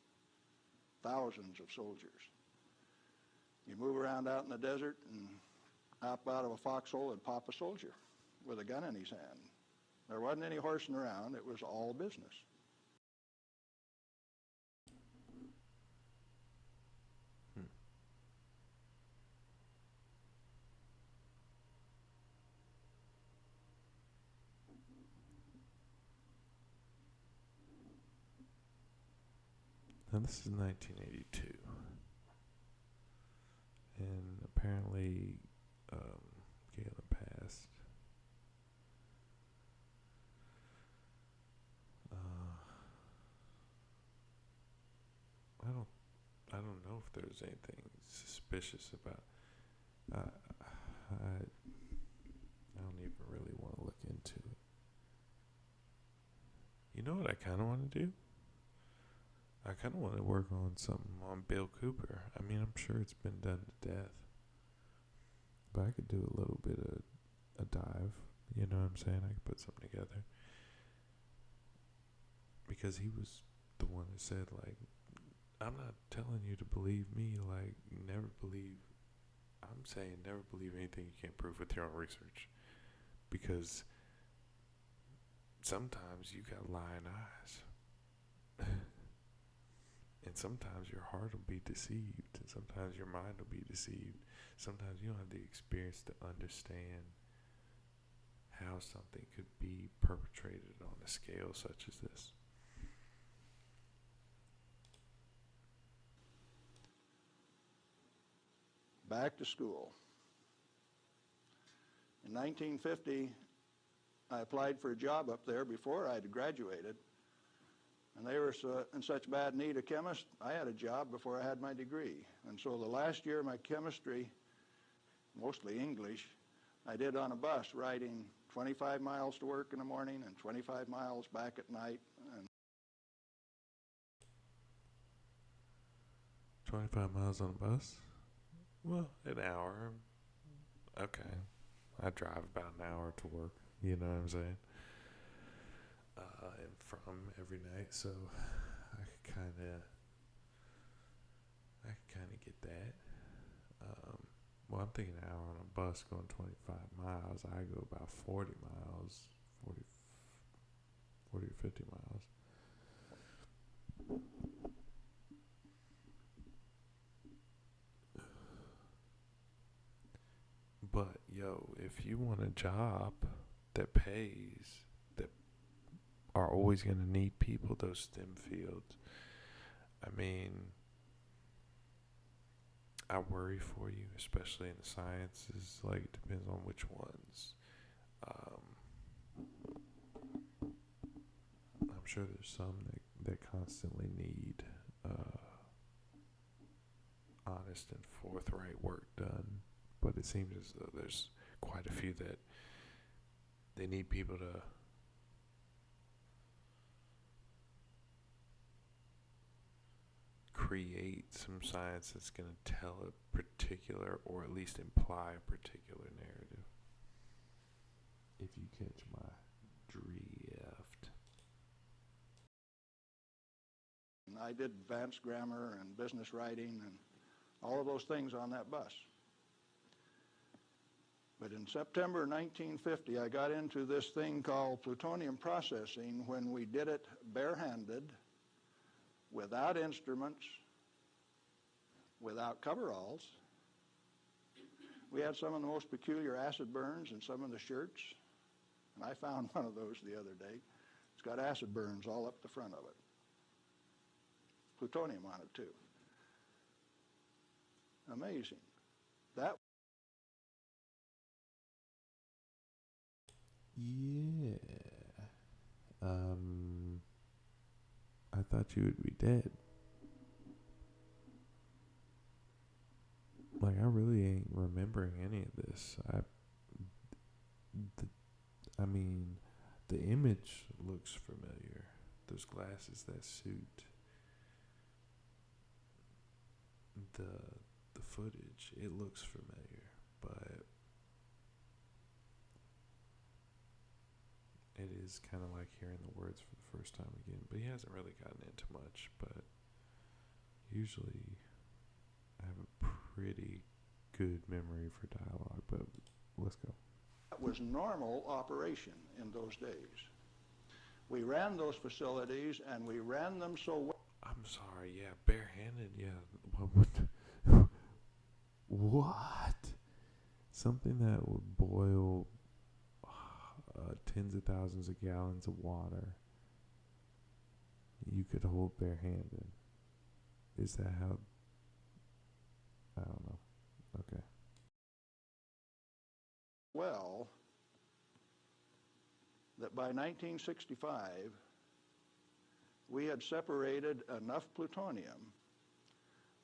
Thousands of soldiers. You move around out in the desert and up out of a foxhole would pop a soldier with a gun in his hand. There wasn't any horsing around. It was all business. Now this is 1982, and apparently Galen passed. I don't know if there's anything suspicious about. I don't even really want to look into it. You know what I kind of want to do? I kind of want to work on something on Bill Cooper. I mean, I'm sure it's been done to death. But I could do a little bit of a dive. You know what I'm saying? I could put something together. Because he was the one that said, like, I'm not telling you to believe me. Like, never believe. I'm saying never believe anything you can't prove with your own research. Because sometimes you got lying eyes. And sometimes your heart will be deceived. And sometimes your mind will be deceived. Sometimes you don't have the experience to understand how something could be perpetrated on a scale such as this. Back to school. In 1950, I applied for a job up there before I had graduated. And they were in such bad need of chemists, I had a job before I had my degree. And so the last year of my chemistry, mostly English, I did on a bus, riding 25 miles to work in the morning and 25 miles back at night. And 25 miles on a bus? Well, an hour. Okay. I drive about an hour to work. You know what I'm saying? And from every night, so I could kind of get that. Well, I'm thinking an hour on a bus going 25 miles. I go about 40 miles, 40 or 50 miles. But, yo, if you want a job that pays, that are always going to need people, those STEM fields, I mean, I worry for you, especially in the sciences. Like, it depends on which ones. I'm sure there's some that constantly need honest and forthright work done, but it seems as though there's quite a few that they need people to create some science that's going to tell a particular, or at least imply a particular narrative. If you catch my drift. I did advanced grammar and business writing and all of those things on that bus. But in September 1950, I got into this thing called plutonium processing when we did it barehanded, without instruments, without coveralls. We had some of the most peculiar acid burns in some of the shirts, and I found one of those the other day. It's got acid burns all up the front of it. Plutonium on it, too. Amazing. That. Yeah. I thought you would be dead. Like, I really ain't remembering any of this. I mean, the image looks familiar. Those glasses, that suit, the footage, it looks familiar, but it is kind of like hearing the words for the first time again. But he hasn't really gotten into much, but usually I have a pretty good memory for dialogue, but let's go. That was normal operation in those days. We ran those facilities, and we ran them so well. I'm sorry, yeah, barehanded, yeah. What? Something that would boil tens of thousands of gallons of water, you could hold barehanded. Is that how? I don't know. Okay. Well, that by 1965, we had separated enough plutonium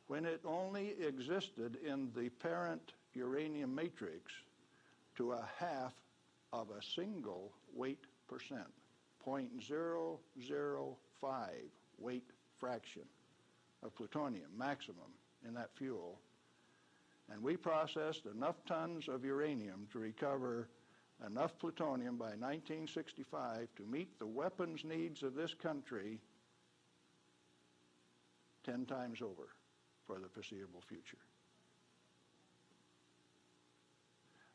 when it only existed in the parent uranium matrix to a half of a single weight percent, 0.005 weight fraction of plutonium maximum in that fuel. And we processed enough tons of uranium to recover enough plutonium by 1965 to meet the weapons needs of this country 10 times over for the foreseeable future.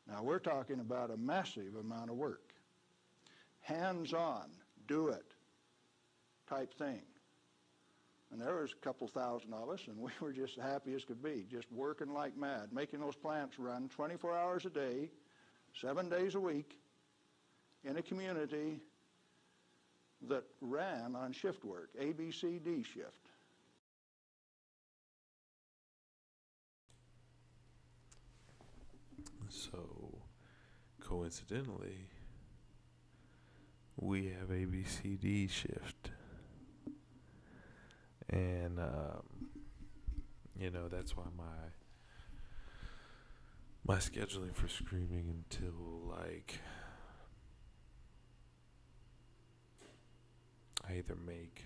Now we're talking about a massive amount of work. Hands-on, do it type thing. And there was a couple thousand of us, and we were just happy as could be, just working like mad, making those plants run 24 hours a day, 7 days a week, in a community that ran on shift work, ABCD shift. So, coincidentally, we have ABCD shift. And, that's why my scheduling for screaming until, I either make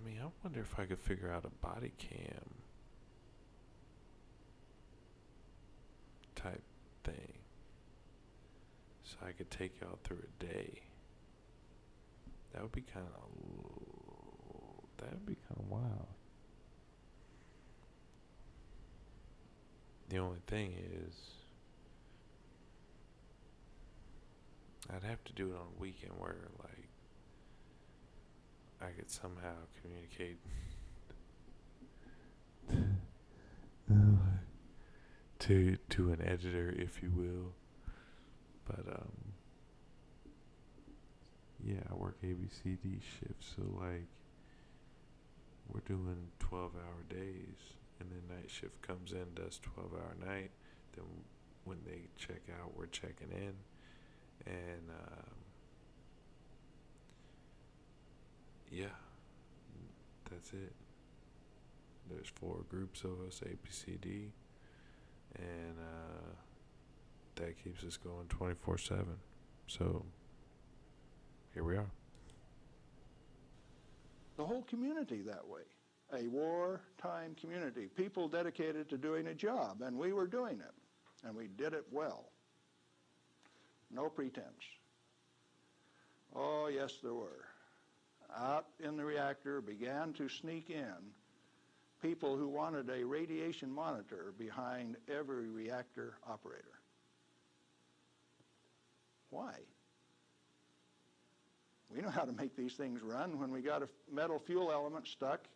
I wonder if I could figure out a body cam type thing so I could take y'all through a day That would be kind of wild. The only thing is, I'd have to do it on a weekend where, like, I could somehow communicate to an editor, if you will. But yeah, I work ABCD shifts, so like we're doing 12-hour days, and then night shift comes in, does 12-hour night. Then when they check out, we're checking in, and yeah, that's it. There's 4 groups of us, ABCD, and that keeps us going 24/7. So here we are. The whole community that way. A wartime community. People dedicated to doing a job, and we were doing it. And we did it well. No pretense. Oh, yes, there were. Out in the reactor began to sneak in people who wanted a radiation monitor behind every reactor operator. Why? We know how to make these things run. When we got a metal fuel element stuck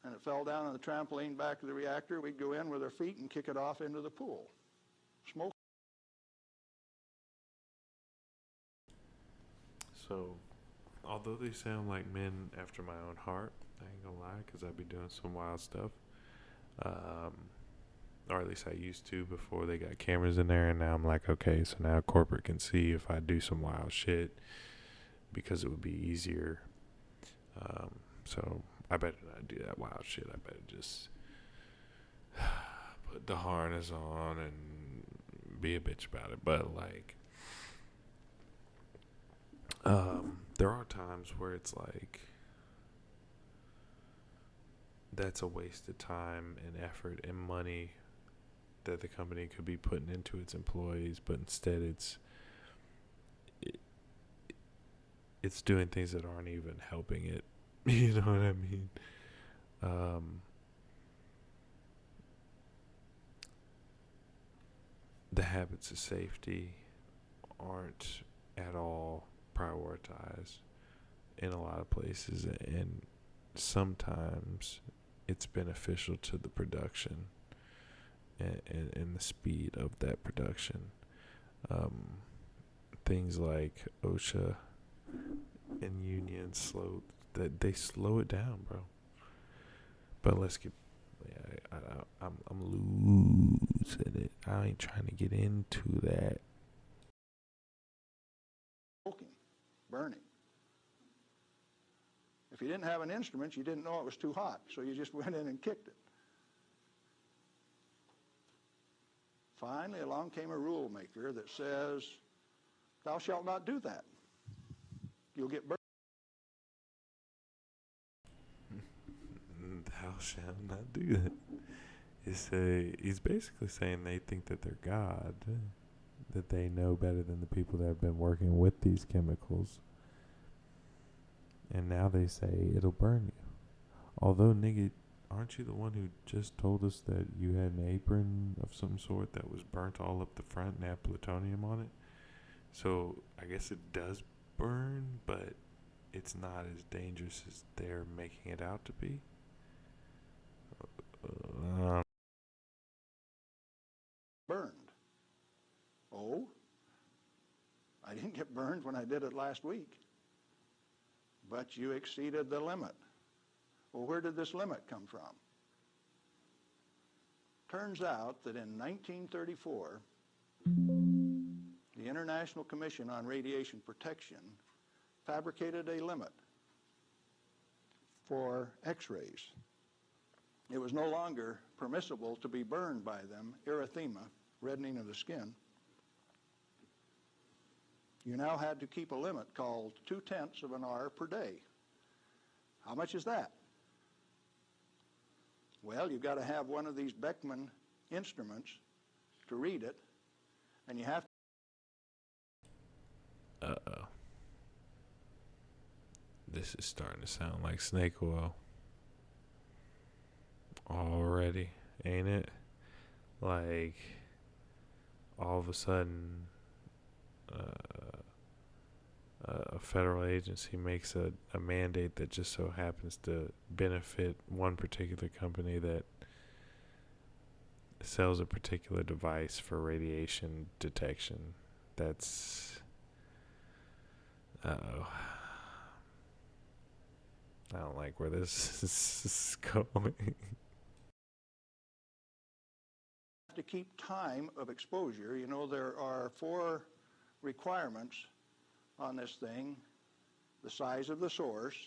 and it fell down on the trampoline back of the reactor, we'd go in with our feet and kick it off into the pool. Smoke. So, although they sound like men after my own heart, I ain't gonna lie, because I'd be doing some wild stuff. Or at least I used to before they got cameras in there, and now I'm like, okay, so now corporate can see if I do some wild shit, because it would be easier. So I better not do that wild shit. I better just put the harness on and be a bitch about it. But like, there are times where it's like, that's a waste of time and effort and money that the company could be putting into its employees, but instead it's doing things that aren't even helping it. You know what I mean? The habits of safety aren't at all prioritized in a lot of places, and sometimes it's beneficial to the production and the speed of that production. Things like OSHA and unions they slow it down, bro. But let's get, I'm losing it. I ain't trying to get into that. Smoking, burning. If you didn't have an instrument, you didn't know it was too hot, so you just went in and kicked it. Finally, along came a rule maker that says, thou shalt not do that. You'll get burned. Thou shalt not do that. He's basically saying they think that they're God, that they know better than the people that have been working with these chemicals. And now they say it'll burn you. Although, nigga, aren't you the one who just told us that you had an apron of some sort that was burnt all up the front and had plutonium on it? So I guess it does burn, but it's not as dangerous as they're making it out to be. Burned. Oh, I didn't get burned when I did it last week. But you exceeded the limit. Well, where did this limit come from? Turns out that in 1934, the International Commission on Radiation Protection fabricated a limit for X-rays. It was no longer permissible to be burned by them, erythema, reddening of the skin. You now had to keep a limit called 0.2 of an hour per day. How much is that? Well, you've got to have one of these Beckman instruments to read it, and you have to... Uh-oh. This is starting to sound like snake oil already, ain't it? Like, all of a sudden, a federal agency makes a mandate that just so happens to benefit one particular company that sells a particular device for radiation detection. That's... Uh-oh. I don't like where this is going. To keep time of exposure, you know, there are 4 requirements on this thing: the size of the source,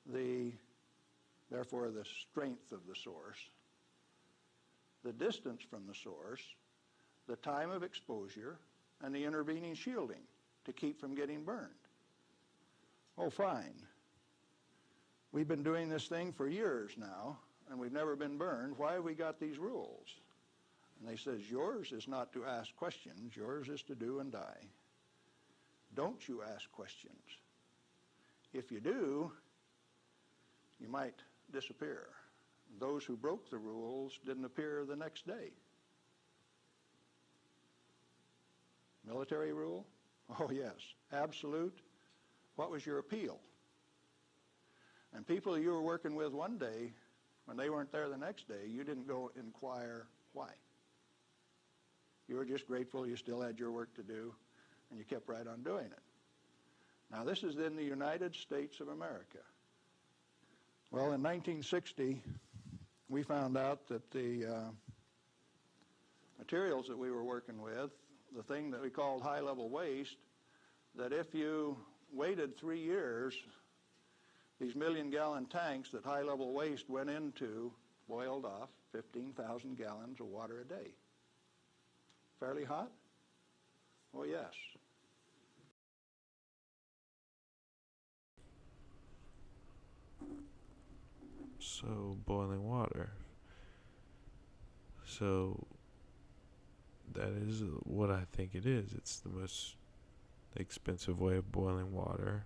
therefore the strength of the source, the distance from the source, the time of exposure, and the intervening shielding to keep from getting burned. Oh, fine. We've been doing this thing for years now, and we've never been burned. Why have we got these rules? And they says, yours is not to ask questions, yours is to do and die. Don't you ask questions. If you do, you might disappear. Those who broke the rules didn't appear the next day. Military rule? Oh yes, absolute. What was your appeal? And people you were working with one day, when they weren't there the next day, you didn't go inquire why. You were just grateful you still had your work to do, and you kept right on doing it. Now this is in the United States of America. Well, in 1960, we found out that the materials that we were working with, the thing that we called high-level waste, that if you waited 3 years, these million-gallon tanks that high-level waste went into boiled off 15,000 gallons of water a day. Fairly hot? Oh, yes. So, boiling water. So, that is what I think it is. It's the most expensive way of boiling water.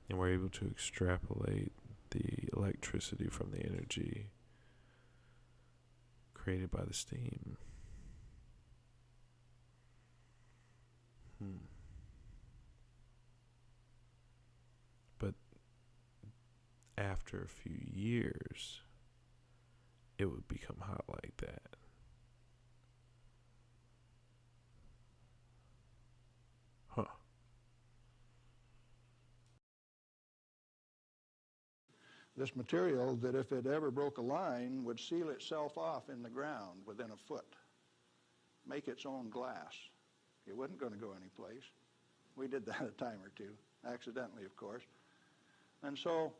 And we're able to extrapolate the electricity from the energy created by the steam. But after a few years, it would become hot like that. Huh. This material that if it ever broke a line would seal itself off in the ground within a foot, make its own glass. It wasn't going to go anyplace. We did that a time or two, accidentally, of course. And so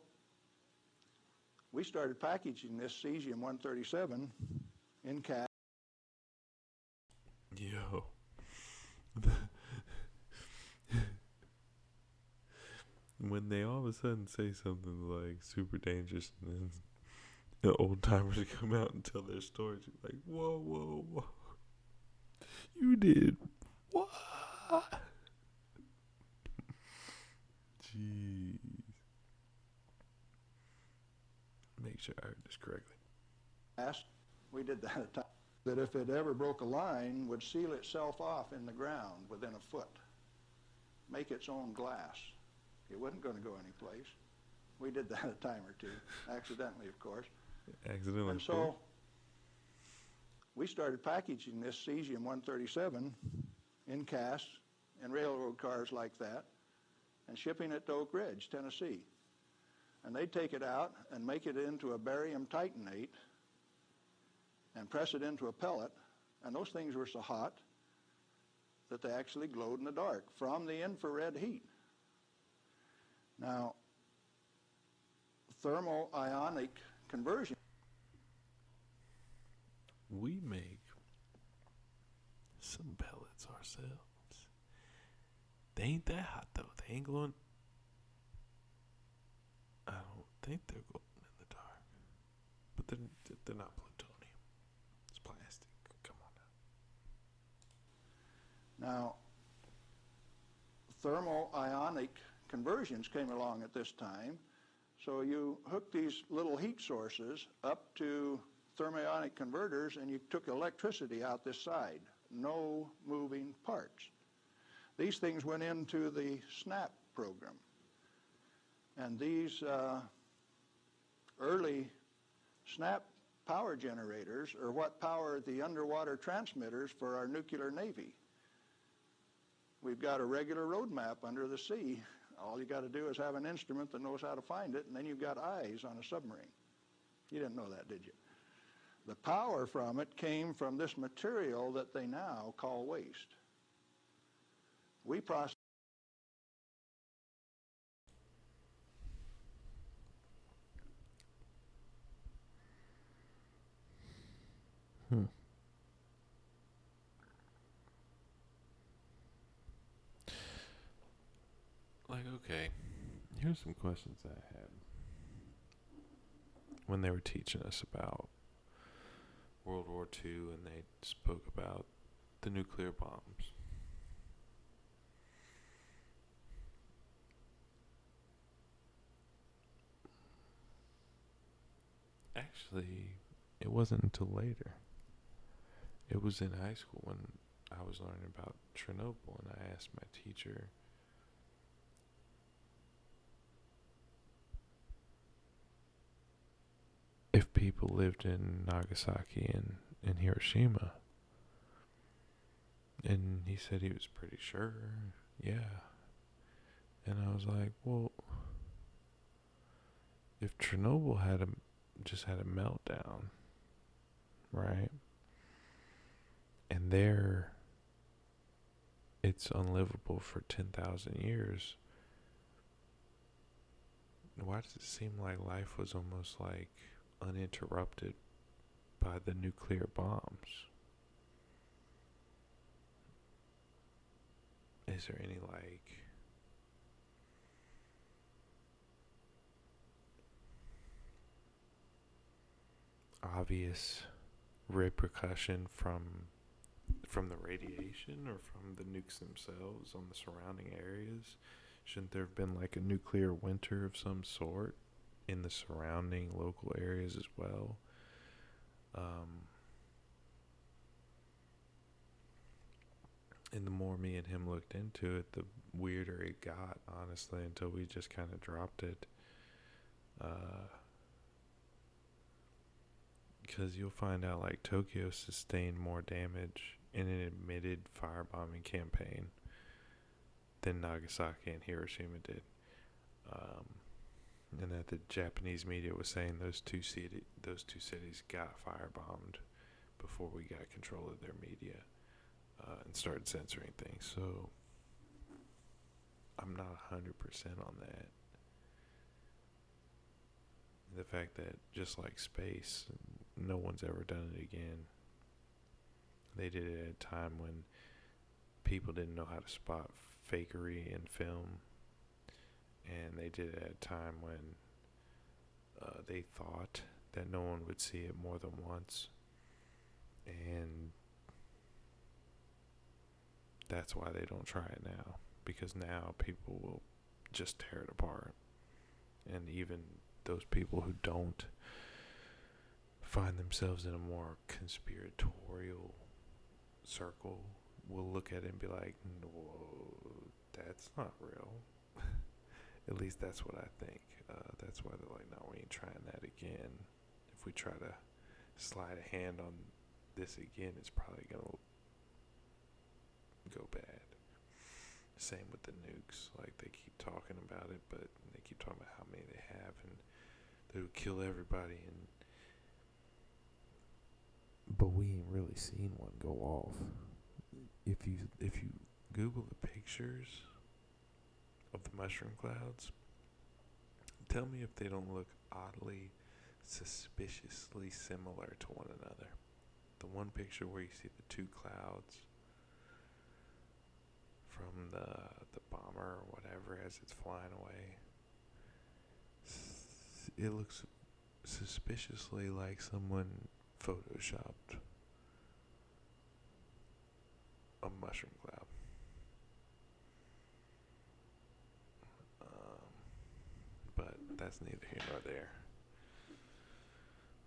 we started packaging this cesium-137 in cash. Yo. When they all of a sudden say something like super dangerous and then the old timers come out and tell their stories, you're like, whoa, whoa, whoa. You did what? Jeez. Make sure I heard this correctly. We did that a time. That if it ever broke a line would seal itself off in the ground within a foot, make its own glass. It wasn't going to go anyplace. We did that a time or two, accidentally, of course. Accidentally, and so we started packaging this cesium-137 in casts in railroad cars like that and shipping it to Oak Ridge, Tennessee. And they'd take it out and make it into a barium titanate and press it into a pellet, and those things were so hot that they actually glowed in the dark from the infrared heat. Now, thermal-ionic conversion. We make some pellets ourselves. They ain't that hot though. They ain't glowing. I don't think they're glowing in the dark. But they're not plutonium. It's plastic. Come on now. Now, thermal-ionic conversions came along at this time. So you hooked these little heat sources up to thermionic converters, and you took electricity out this side. No moving parts. These things went into the SNAP program. And these early SNAP power generators are what power the underwater transmitters for our nuclear navy. We've got a regular road map under the sea. All you got to do is have an instrument that knows how to find it, and then you've got eyes on a submarine. You didn't know that, did you? The power from it came from this material that they now call waste. We process Like, okay, here's some questions I had when they were teaching us about World War II and they spoke about the nuclear bombs. Actually, it wasn't until later. It was in high school when I was learning about Chernobyl, and I asked my teacher, if people lived in Nagasaki and Hiroshima. And he said he was pretty sure, yeah. And I was like, well, if Chernobyl just had a meltdown, right? And there, it's unlivable for 10,000 years. Why does it seem like life was almost like uninterrupted by the nuclear bombs? Is there any obvious repercussion from the radiation or from the nukes themselves on the surrounding areas? Shouldn't there have been like a nuclear winter of some sort in the surrounding local areas as well? And the more me and him looked into it, the weirder it got, honestly, until we just kind of dropped it. Because you'll find out like Tokyo sustained more damage in an admitted firebombing campaign than Nagasaki and Hiroshima did. And that the Japanese media was saying those two cities got firebombed before we got control of their media and started censoring things. So I'm not 100% on that. The fact that just like space, no one's ever done it again. They did it at a time when people didn't know how to spot fakery in film, and they did it at a time when they thought that no one would see it more than once, and that's why they don't try it now, because now people will just tear it apart. And even those people who don't find themselves in a more conspiratorial circle will look at it and be like, whoa, that's not real. At least that's what I think. That's why they're like, no, we ain't trying that again. If we try to slide a hand on this again, it's probably going to go bad. Same with the nukes. Like, they keep talking about it, but they keep talking about how many they have, and they would kill everybody. But we ain't really seen one go off. If you Google the pictures of the mushroom clouds, tell me if they don't look oddly, suspiciously similar to one another. The one picture where you see the two clouds from the bomber or whatever as it's flying away, it looks suspiciously like someone photoshopped a mushroom cloud. that's neither here nor there.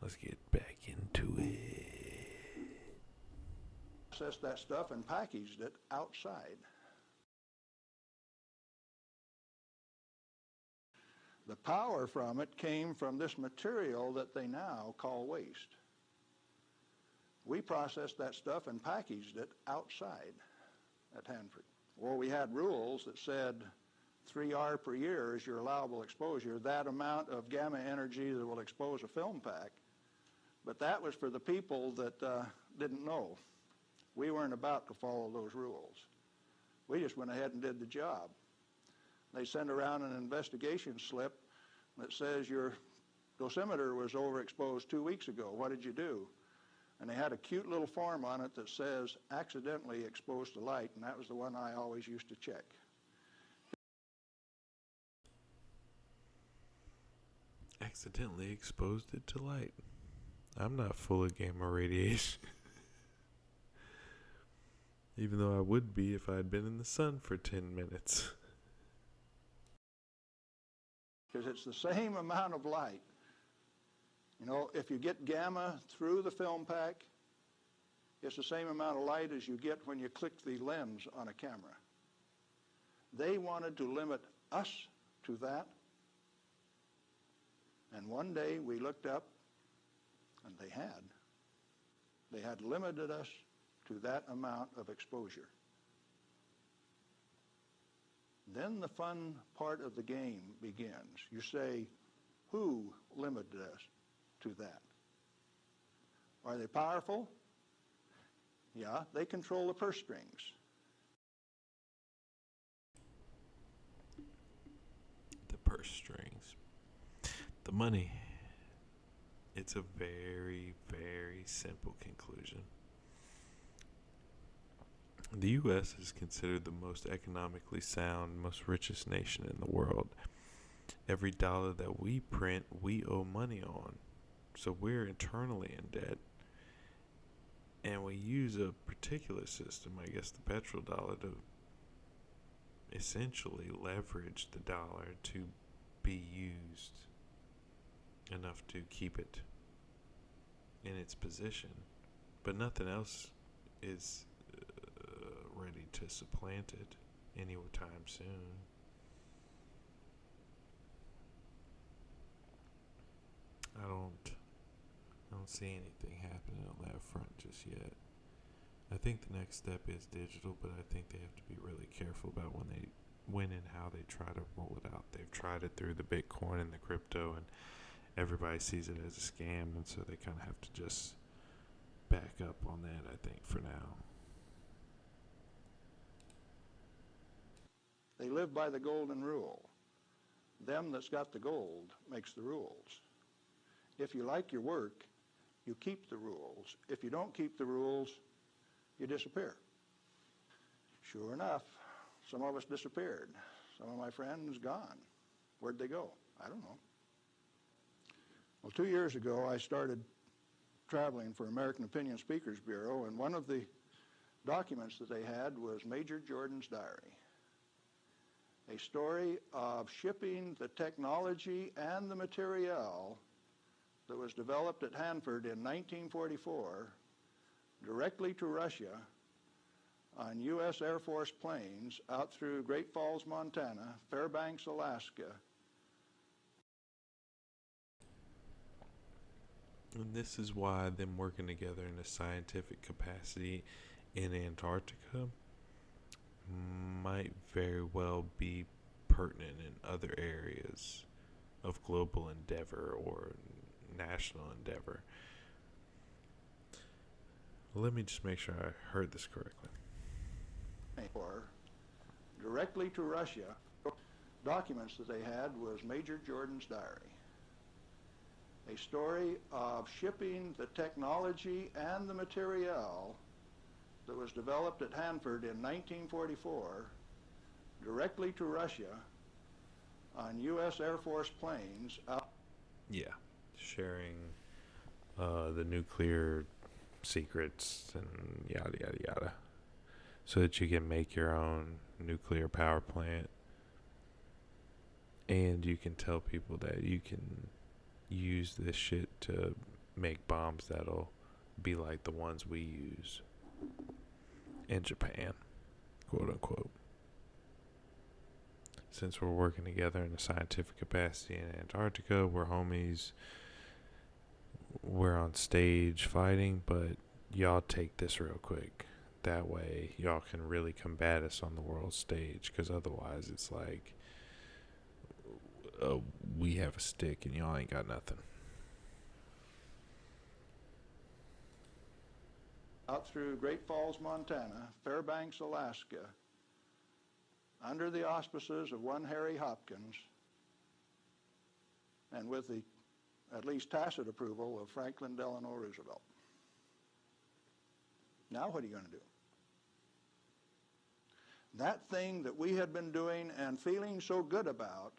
Let's get back into it. Processed that stuff and packaged it outside. The power from it came from this material that they now call waste. We processed that stuff and packaged it outside at Hanford. Well, we had rules that said 3R per year is your allowable exposure, that amount of gamma energy that will expose a film pack. But that was for the people that didn't know. We weren't about to follow those rules. We just went ahead and did the job. They send around an investigation slip that says your dosimeter was overexposed 2 weeks ago. What did you do? And they had a cute little form on it that says accidentally exposed to light, and that was the one I always used to check. Accidentally exposed it to light. I'm not full of gamma radiation. Even though I would be if I had been in the sun for 10 minutes. Because it's the same amount of light. You know, if you get gamma through the film pack, it's the same amount of light as you get when you click the lens on a camera. They wanted to limit us to that. And one day we looked up, and they had. They had limited us to that amount of exposure. Then the fun part of the game begins. You say, who limited us to that? Are they powerful? Yeah, they control the purse strings. The purse strings. The money. It's a very, very simple conclusion. The U.S. is considered the most economically sound, most richest nation in the world. Every dollar that we print, we owe money on. So we're internally in debt. And we use a particular system, I guess the petrodollar, to essentially leverage the dollar to be used enough to keep it in its position. But nothing else is ready to supplant it anytime soon. I don't see anything happening on that front just yet. I think the next step is digital, but I think they have to be really careful about when and how they try to roll it out. They've tried it through the Bitcoin and the crypto, and everybody sees it as a scam, and so they kind of have to just back up on that, I think, for now. They live by the golden rule. Them that's got the gold makes the rules. If you like your work, you keep the rules. If you don't keep the rules, you disappear. Sure enough, some of us disappeared. Some of my friends gone. Where'd they go? I don't know. Well, 2 years ago, I started traveling for American Opinion Speakers Bureau, and one of the documents that they had was Major Jordan's diary. A story of shipping the technology and the materiel that was developed at Hanford in 1944 directly to Russia on U.S. Air Force planes out through Great Falls, Montana, Fairbanks, Alaska. And this is why them working together in a scientific capacity in Antarctica might very well be pertinent in other areas of global endeavor or national endeavor. Let me just make sure I heard this correctly. Directly to Russia, documents that they had was Major Jordan's diary. A story of shipping the technology and the materiel that was developed at Hanford in 1944 directly to Russia on U.S. Air Force planes out. Yeah, sharing the nuclear secrets and yada yada yada, so that you can make your own nuclear power plant And you can tell people that you can use this shit to make bombs that'll be like the ones we use in Japan, quote unquote. Since we're working together in a scientific capacity in Antarctica, we're homies. We're on stage fighting, but y'all take this real quick. That way, y'all can really combat us on the world stage, because otherwise it's like, we have a stick and y'all ain't got nothing. Out through Great Falls, Montana, Fairbanks, Alaska, under the auspices of one Harry Hopkins, and with the at least tacit approval of Franklin Delano Roosevelt. Now what are you going to do? That thing that we had been doing and feeling so good about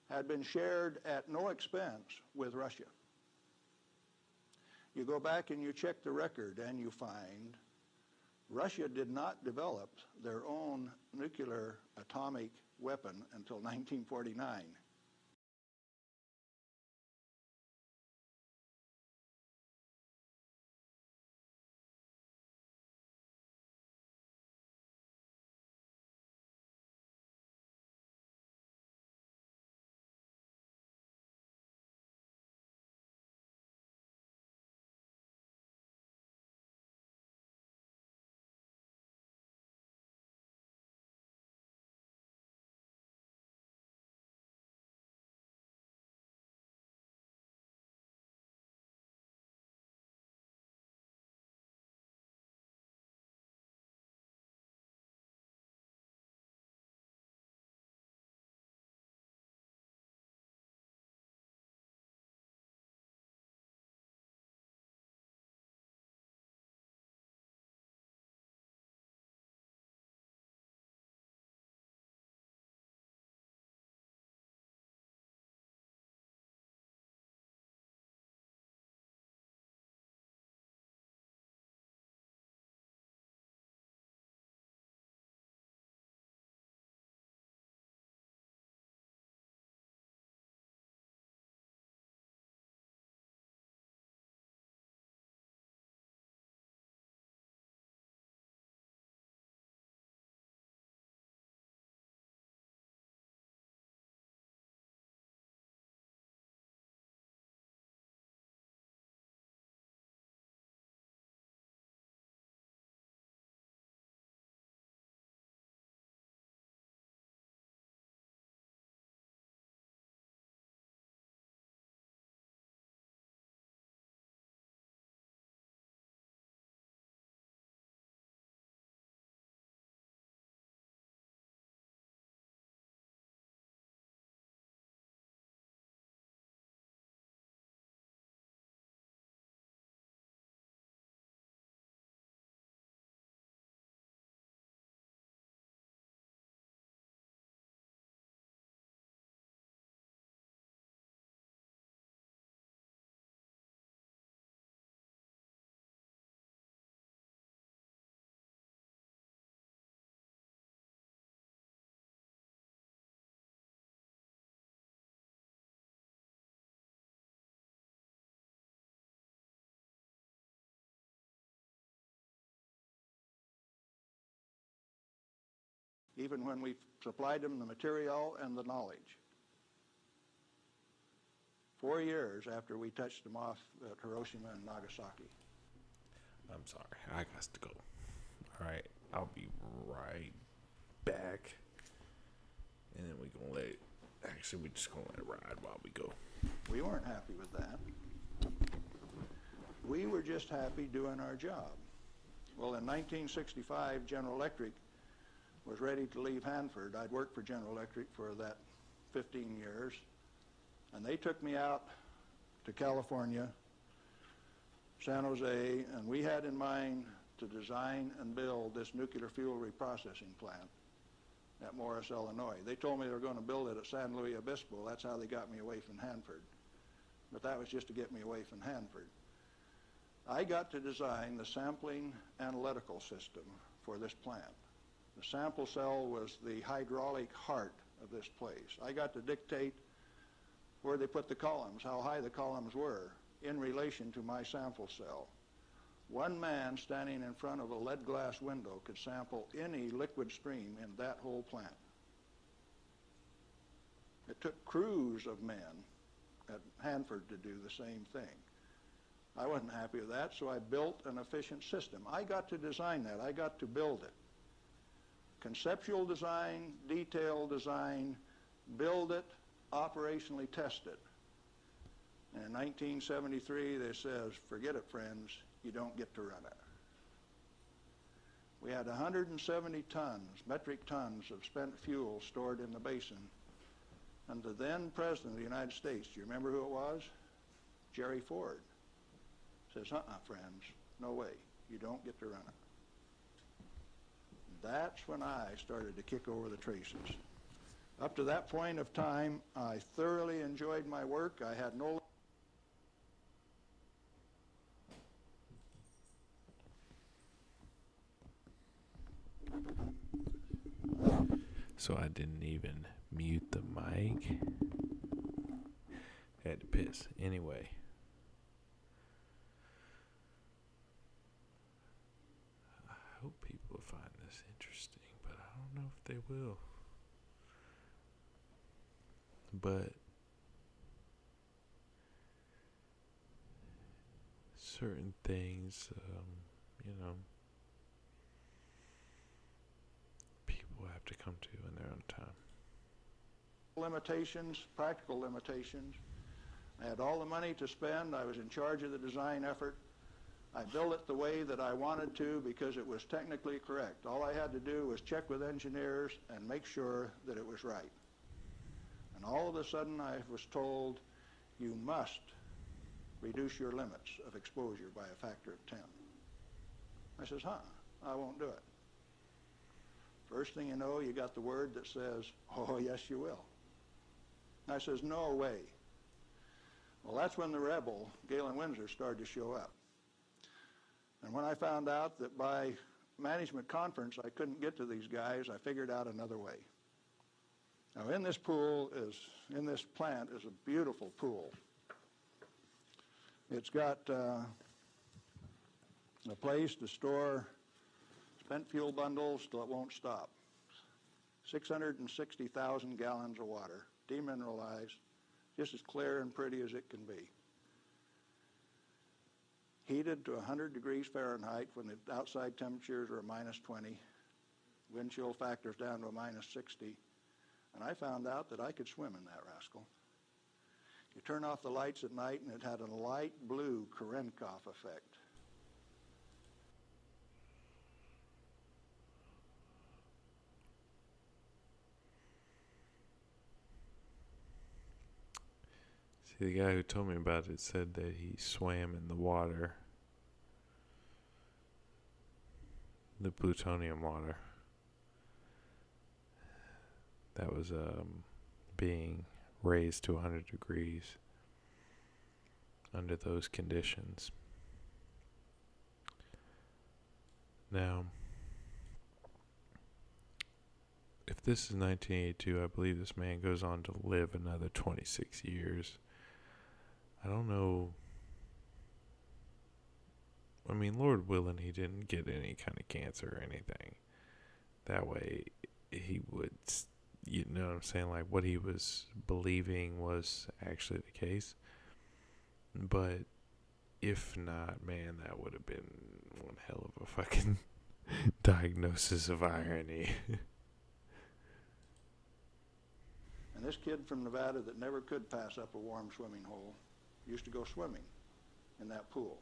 had been shared at no expense with Russia. You go back and you check the record and you find Russia did not develop their own nuclear atomic weapon until 1949. Even when we supplied them the material and the knowledge. 4 years after we touched them off at Hiroshima and Nagasaki. I'm sorry, I got to go. All right, I'll be right back. And then we gonna let it, actually we just gonna let it ride while we go. We weren't happy with that. We were just happy doing our job. Well, in 1965, General Electric was ready to leave Hanford. I'd worked for General Electric for that 15 years. And they took me out to California, San Jose, and we had in mind to design and build this nuclear fuel reprocessing plant at Morris, Illinois. They told me they were going to build it at San Luis Obispo. That's how they got me away from Hanford. But that was just to get me away from Hanford. I got to design the sampling analytical system for this plant. The sample cell was the hydraulic heart of this place. I got to dictate where they put the columns, how high the columns were in relation to my sample cell. One man standing in front of a lead glass window could sample any liquid stream in that whole plant. It took crews of men at Hanford to do the same thing. I wasn't happy with that, so I built an efficient system. I got to design that. I got to build it. Conceptual design, detailed design, build it, operationally test it. And in 1973, they says, forget it, friends, you don't get to run it. We had 170 tons, metric tons of spent fuel stored in the basin. And the then President of the United States, do you remember who it was? Jerry Ford. Says, friends, no way, you don't get to run it. That's when I started to kick over the traces. Up to that point of time, I thoroughly enjoyed my work. I had no... So I didn't even mute the mic. Had to piss. Anyway. I hope people find this interesting, but I don't know if they will. But certain things, people have to come to in their own time. Limitations, practical limitations. I had all the money to spend. I was in charge of the design effort. I built it the way that I wanted to because it was technically correct. All I had to do was check with engineers and make sure that it was right. And all of a sudden I was told, you must reduce your limits of exposure by a factor of 10. I says, I won't do it. First thing you know, you got the word that says, oh, yes, you will. I says, no way. Well, that's when the rebel, Galen Windsor, started to show up. And when I found out that by management conference I couldn't get to these guys, I figured out another way. Now, in this plant is a beautiful pool. It's got a place to store spent fuel bundles till it won't stop. 660,000 gallons of water, demineralized, just as clear and pretty as it can be. Heated to 100 degrees Fahrenheit when the outside temperatures are minus 20, wind chill factors down to a minus 60, and I found out that I could swim in that rascal. You turn off the lights at night and it had a light blue Cherenkov effect. See, the guy who told me about it said that he swam in the water, the plutonium water, that was being raised to 100 degrees under those conditions. Now, if this is 1982, I believe this man goes on to live another 26 years. I don't know. I mean, Lord willing, he didn't get any kind of cancer or anything. That way, he would, you know what I'm saying? Like, what he was believing was actually the case. But if not, man, that would have been one hell of a fucking diagnosis of irony. And this kid from Nevada that never could pass up a warm swimming hole used to go swimming in that pool.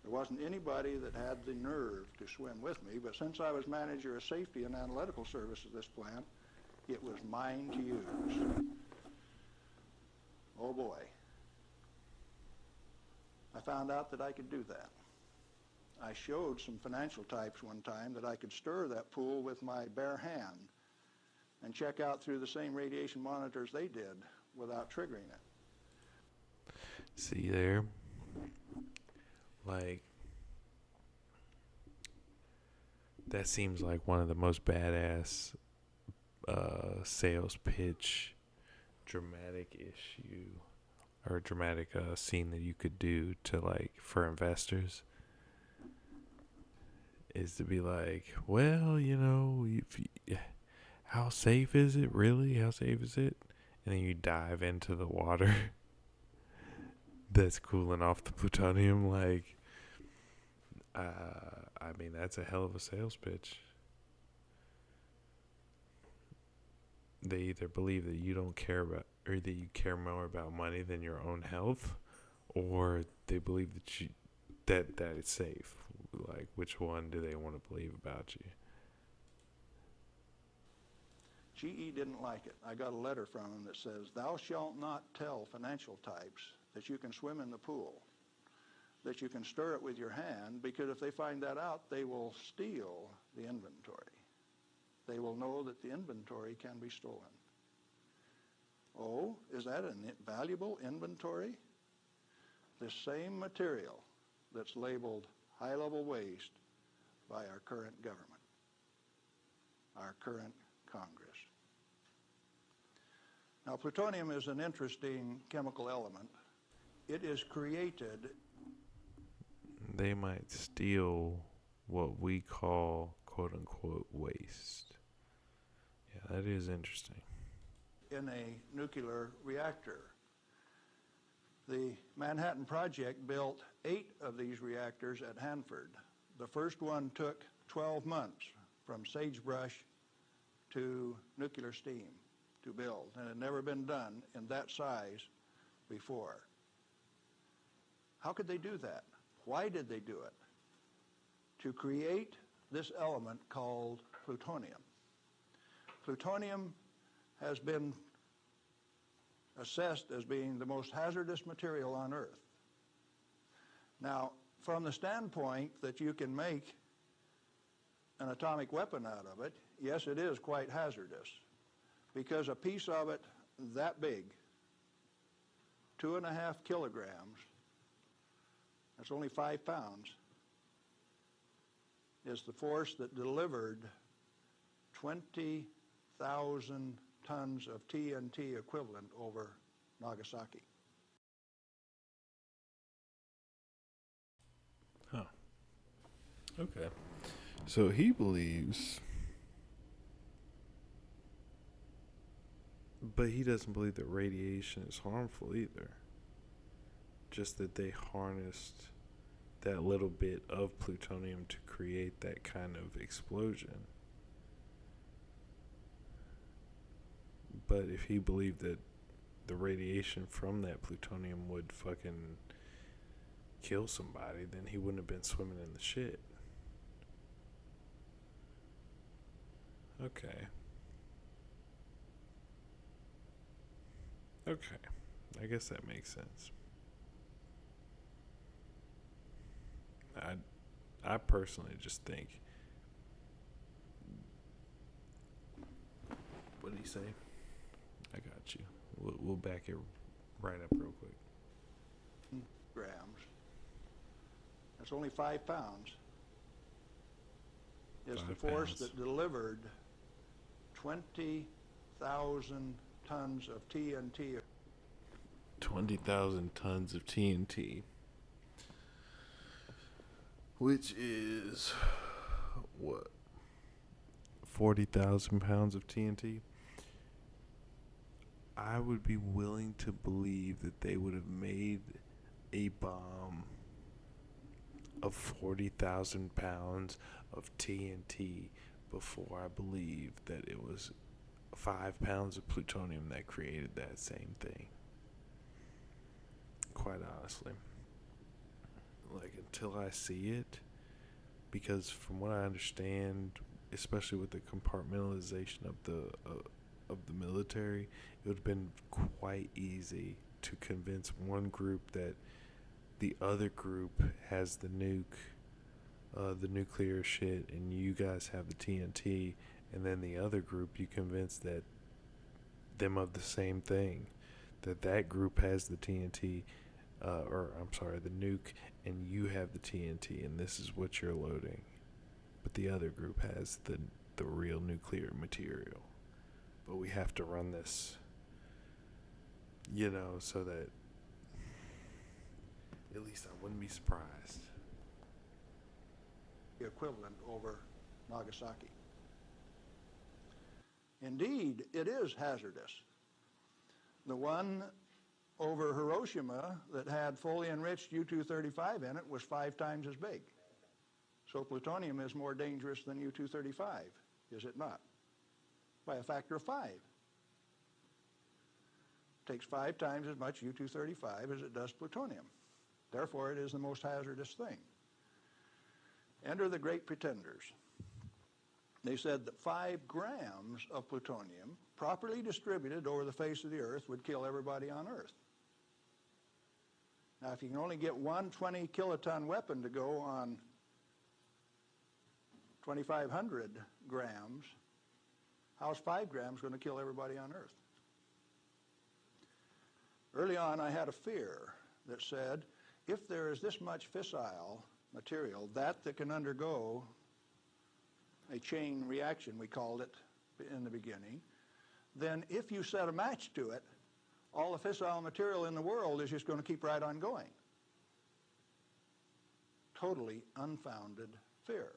There wasn't anybody that had the nerve to swim with me, but since I was manager of safety and analytical service at this plant, it was mine to use. Oh boy. I found out that I could do that. I showed some financial types one time that I could stir that pool with my bare hand and check out through the same radiation monitors they did without triggering it. See there? Like, that seems like one of the most badass sales pitch, dramatic issue, or dramatic scene that you could do to like for investors is to be like, well, you know, how safe is it really? How safe is it? And then you dive into the water that's cooling off the plutonium. Like, I mean, that's a hell of a sales pitch. They either believe that you don't care about, or that you care more about money than your own health, or they believe that that it's safe. Like, which one do they want to believe about you? GE didn't like it. I got a letter from him that says, "Thou shalt not tell financial types that you can swim in the pool, that you can stir it with your hand, because if they find that out, they will steal the inventory. They will know that the inventory can be stolen." Oh, is that a valuable inventory? The same material that's labeled high-level waste by our current government, our current Congress. Now, plutonium is an interesting chemical element. It is created. They might steal what we call quote-unquote waste. Yeah, that is interesting. In a nuclear reactor. The Manhattan Project built 8 of these reactors at Hanford. The first one took 12 months from sagebrush to nuclear steam to build, and it had never been done in that size before. How could they do that? Why did they do it? To create this element called plutonium. Plutonium has been assessed as being the most hazardous material on Earth. Now, from the standpoint that you can make an atomic weapon out of it, yes, it is quite hazardous, because a piece of it that big, 2.5 kilograms, that's only 5 pounds, is the force that delivered 20,000 tons of TNT equivalent over Nagasaki. Huh. Okay. So he believes, but he doesn't believe that radiation is harmful either. Just that they harnessed that little bit of plutonium to create that kind of explosion. But if he believed that the radiation from that plutonium would fucking kill somebody, then he wouldn't have been swimming in the shit. Okay. Okay. I guess that makes sense. I personally just think. What did he say? I got you. We'll back it right up real quick. Grams. That's only 5 pounds. Is the force that delivered 20,000 tons of TNT. 20,000 tons of TNT. Which is, what? 40,000 pounds of TNT? I would be willing to believe that they would have made a bomb of 40,000 pounds of TNT before I believe that it was 5 pounds of plutonium that created that same thing. Quite honestly. Like, until I see it, because from what I understand, especially with the compartmentalization of the military, it would have been quite easy to convince one group that the other group has the nuclear shit, and you guys have the TNT, and then the other group you convince that them of the same thing, that group has the TNT, the nuke, and you have the TNT, and this is what you're loading, but the other group has the real nuclear material. but we have to run this, you know, so that at least I wouldn't be surprised. The equivalent over Nagasaki. Indeed, it is hazardous. The one over Hiroshima that had fully enriched U-235 in it was 5 times as big. So plutonium is more dangerous than U-235, is it not? By a factor of 5. It takes 5 times as much U-235 as it does plutonium. Therefore, it is the most hazardous thing. Enter the great pretenders. They said that 5 grams of plutonium, properly distributed over the face of the Earth, would kill everybody on Earth. Now, if you can only get one 20 kiloton weapon to go on 2,500 grams, how's 5 grams going to kill everybody on Earth? Early on, I had a fear that said, if there is this much fissile material, that can undergo a chain reaction, we called it in the beginning, then if you set a match to it, all the fissile material in the world is just going to keep right on going. Totally unfounded fear.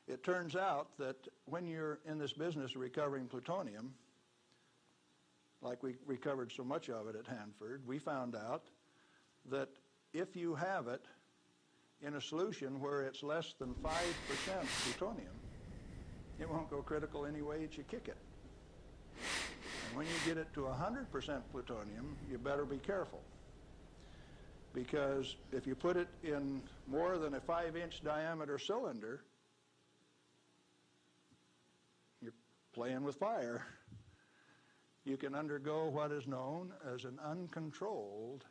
It turns out that when you're in this business of recovering plutonium, like we recovered so much of it at Hanford, we found out that if you have it in a solution where it's less than 5% plutonium, it won't go critical any way that you kick it. And when you get it to 100% plutonium, you better be careful. Because if you put it in more than a 5-inch diameter cylinder, you're playing with fire. You can undergo what is known as an uncontrolled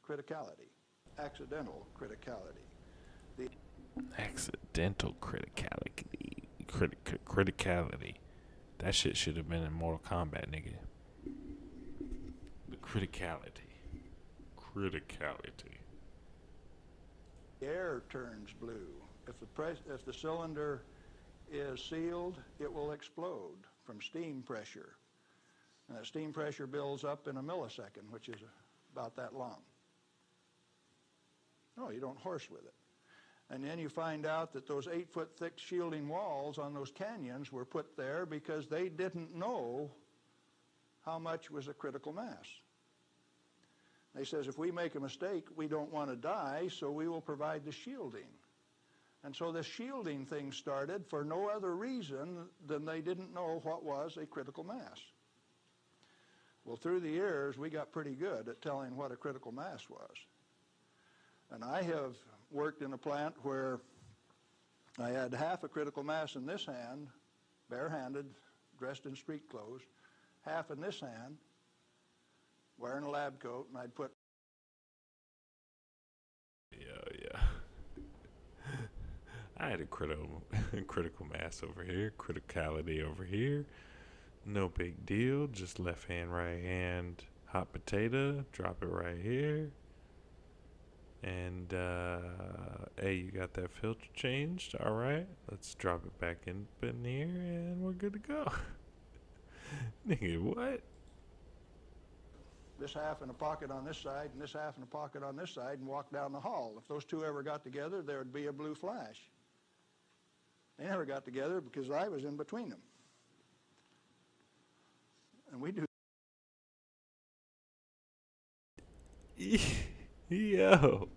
criticality, accidental criticality. Accidental criticality. Criticality. That shit should have been in Mortal Kombat, nigga. The criticality. Criticality. Air turns blue. If the cylinder is sealed, it will explode from steam pressure. And that steam pressure builds up in a millisecond, which is about that long. No, you don't horse with it. And then you find out that those 8-foot thick shielding walls on those canyons were put there because they didn't know how much was a critical mass. They says, if we make a mistake, we don't want to die, so we will provide the shielding. And so this shielding thing started for no other reason than they didn't know what was a critical mass. Well, through the years, we got pretty good at telling what a critical mass was. And I have worked in a plant where I had half a critical mass in this hand, barehanded, dressed in street clothes, half in this hand, wearing a lab coat, and I'd put... Yeah. I had a critical mass over here, criticality over here. No big deal, just left hand, right hand, hot potato, drop it right here. And, hey, you got that filter changed? All right, let's drop it back in here, and we're good to go. Nigga, what? This half in a pocket on this side, and this half in a pocket on this side, and walk down the hall. If those two ever got together, there would be a blue flash. They never got together because I was in between them. And we do. Yo.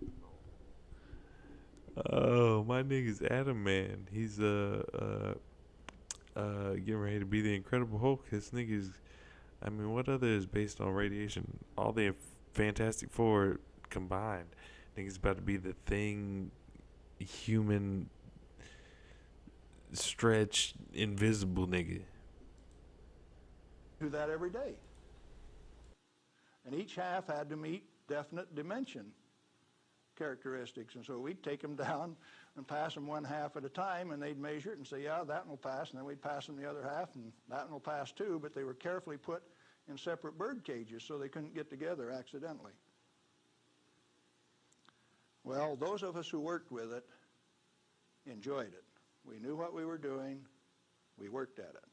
Oh, my nigga's Adam Man. He's getting ready to be the Incredible Hulk. His nigga's, I mean, what other is based on radiation? All the Fantastic Four combined. Nigga's about to be the Thing, human, stretched, invisible nigga. Do that every day. And each half had to meet definite dimension characteristics. And so we'd take them down and pass them one half at a time, and they'd measure it and say, yeah, that one will pass. And then we'd pass them the other half, and that one will pass too. But they were carefully put in separate bird cages so they couldn't get together accidentally. Well, those of us who worked with it enjoyed it. We knew what we were doing. We worked at it.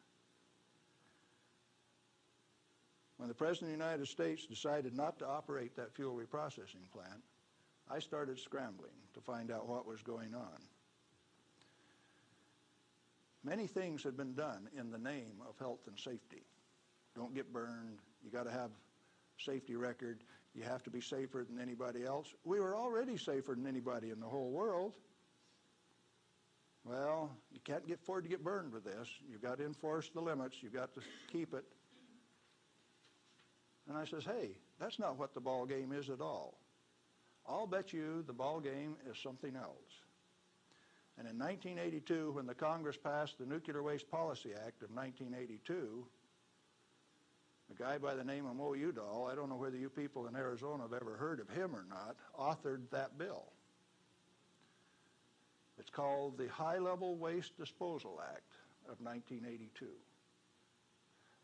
When the President of the United States decided not to operate that fuel reprocessing plant, I started scrambling to find out what was going on. Many things had been done in the name of health and safety. Don't get burned. You got to have a safety record. You have to be safer than anybody else. We were already safer than anybody in the whole world. Well, you can't afford to get burned with this. You've got to enforce the limits. You've got to keep it. And I says, hey, that's not what the ball game is at all. I'll bet you the ball game is something else. And in 1982, when the Congress passed the Nuclear Waste Policy Act of 1982, a guy by the name of Mo Udall, I don't know whether you people in Arizona have ever heard of him or not, authored that bill. It's called the High-Level Waste Disposal Act of 1982.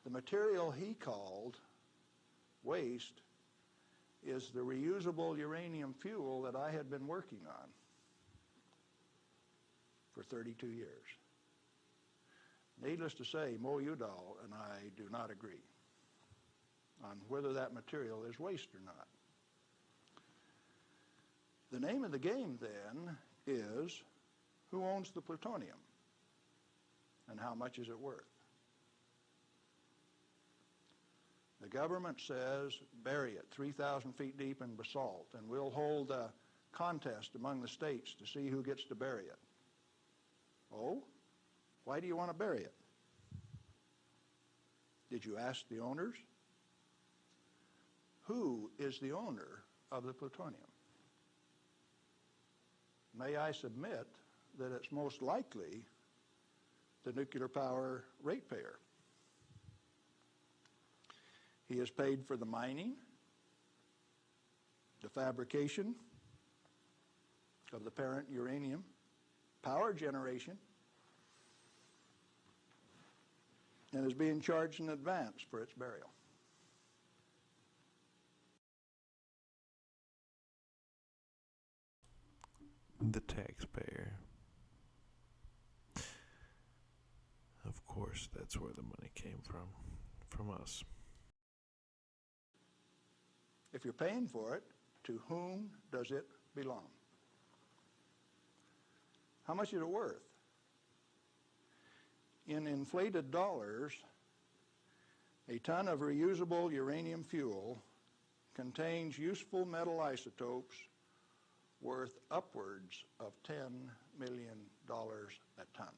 The material he called waste is the reusable uranium fuel that I had been working on for 32 years. Needless to say, Mo Udall and I do not agree on whether that material is waste or not. The name of the game then is who owns the plutonium and how much is it worth? The government says bury it 3,000 feet deep in basalt, and we'll hold a contest among the states to see who gets to bury it. Oh? Why do you want to bury it? Did you ask the owners? Who is the owner of the plutonium? May I submit that it's most likely the nuclear power ratepayer. He is paid for the mining, the fabrication of the parent uranium, power generation, and is being charged in advance for its burial. The taxpayer. Of course, that's where the money came from us. If you're paying for it, to whom does it belong? How much is it worth? In inflated dollars, a ton of reusable uranium fuel contains useful metal isotopes worth upwards of $10 million a ton.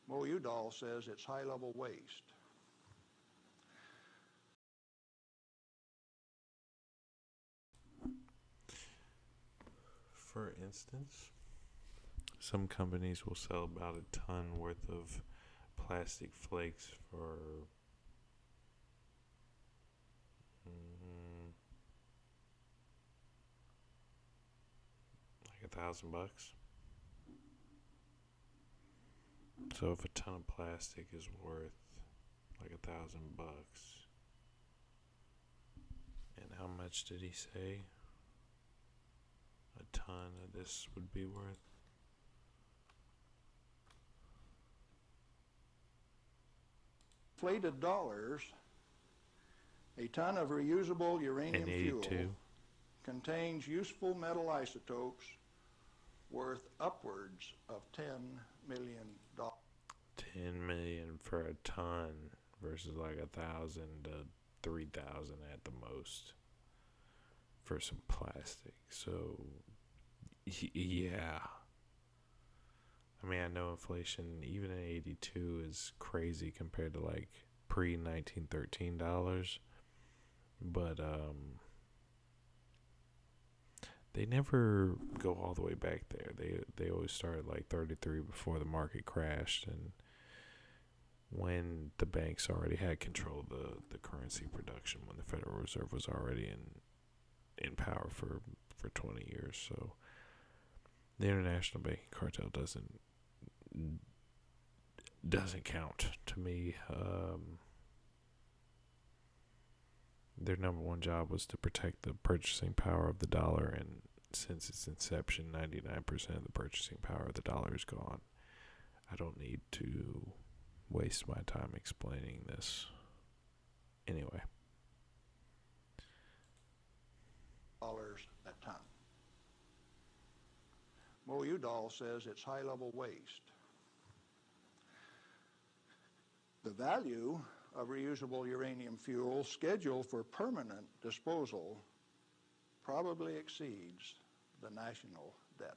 Mo Udall says it's high-level waste. For instance, some companies will sell about a ton worth of plastic flakes for like $1,000. So if a ton of plastic is worth like $1,000, and how much did he say a ton of this would be worth? Inflated dollars, a ton of reusable uranium fuel contains useful metal isotopes worth upwards of $10 million. 10 million for a ton versus like 1,000 to 3,000 at the most for some plastic. So yeah, I mean, I know inflation even in 82 is crazy compared to like pre-1913 dollars, but they never go all the way back there. They always start at like 33 before the market crashed, and when the banks already had control of the currency production, when the Federal Reserve was already in power for 20 years. So the international banking cartel doesn't count to me. Their number one job was to protect the purchasing power of the dollar, and since its inception, 99% of the purchasing power of the dollar is gone. I don't need to waste my time explaining this. Anyway. A ton. Mo Udall says it's high-level waste. The value of reusable uranium fuel scheduled for permanent disposal probably exceeds the national debt.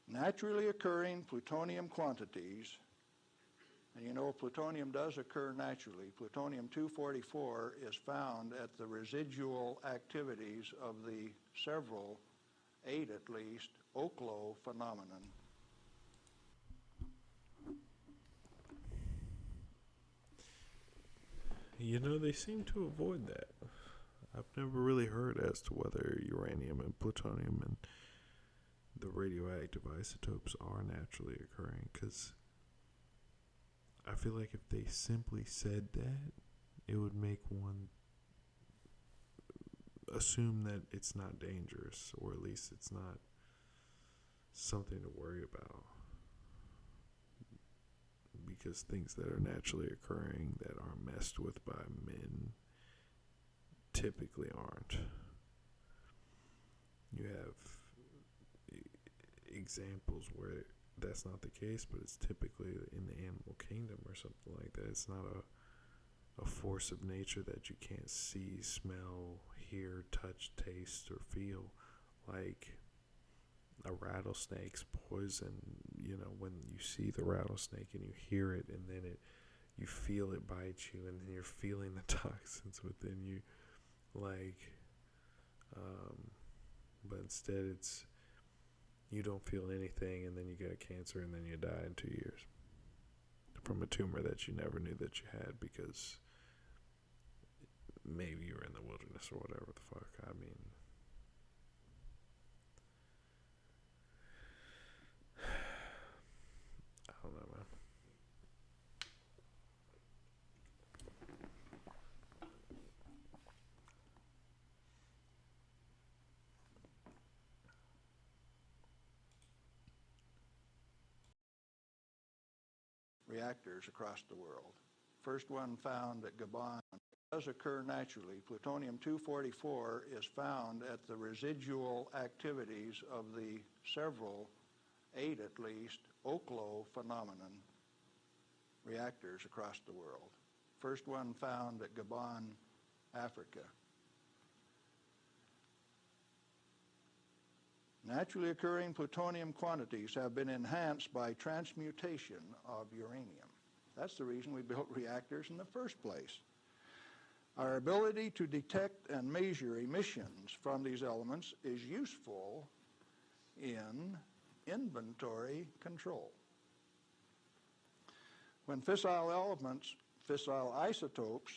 Naturally occurring plutonium quantities, and you know plutonium does occur naturally. Plutonium-244 is found at the residual activities of the several, 8 at least, Oklo phenomenon. You know, they seem to avoid that. I've never really heard as to whether uranium and plutonium and the radioactive isotopes are naturally occurring, because I feel like if they simply said that, it would make one assume that it's not dangerous, or at least it's not something to worry about. Because things that are naturally occurring that aren't messed with by men typically aren't. You have examples where that's not the case, but it's typically in the animal kingdom or something like that. It's not a force of nature that you can't see, smell, hear, touch, taste, or feel. Like a rattlesnake's poison, you know, when you see the rattlesnake and you hear it, and then you feel it bite you, and then you're feeling the toxins within you, like, but instead it's, you don't feel anything, and then you get cancer, and then you die in 2 years from a tumor that you never knew that you had, because maybe you were in the wilderness or whatever the fuck. I mean, I don't know, man. Reactors across the world. First one found at Gabon. It does occur naturally. Plutonium-244 is found at the residual activities of the several, 8 at least, Oklo phenomenon reactors across the world. First one found at Gabon, Africa. Naturally occurring plutonium quantities have been enhanced by transmutation of uranium. That's the reason we built reactors in the first place. Our ability to detect and measure emissions from these elements is useful in inventory control. When fissile elements, fissile isotopes,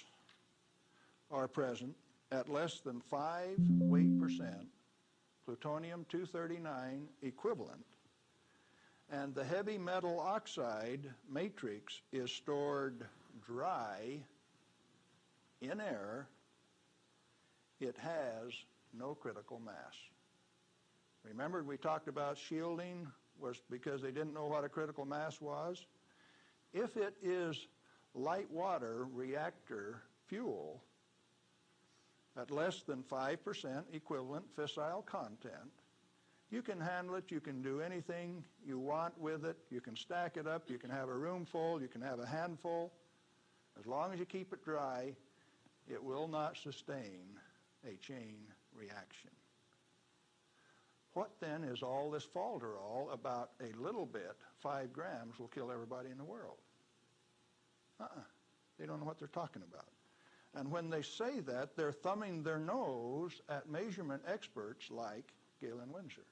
are present at less than 5 weight%, plutonium-239 equivalent, and the heavy metal oxide matrix is stored dry in air, it has no critical mass. Remember, we talked about shielding was because they didn't know what a critical mass was? If it is light water reactor fuel at less than 5% equivalent fissile content, you can handle it, you can do anything you want with it, you can stack it up, you can have a room full, you can have a handful. As long as you keep it dry, it will not sustain a chain reaction. What then is all this falderall about a little bit, 5 grams will kill everybody in the world? They don't know what they're talking about. And when they say that, they're thumbing their nose at measurement experts like Galen Windsor.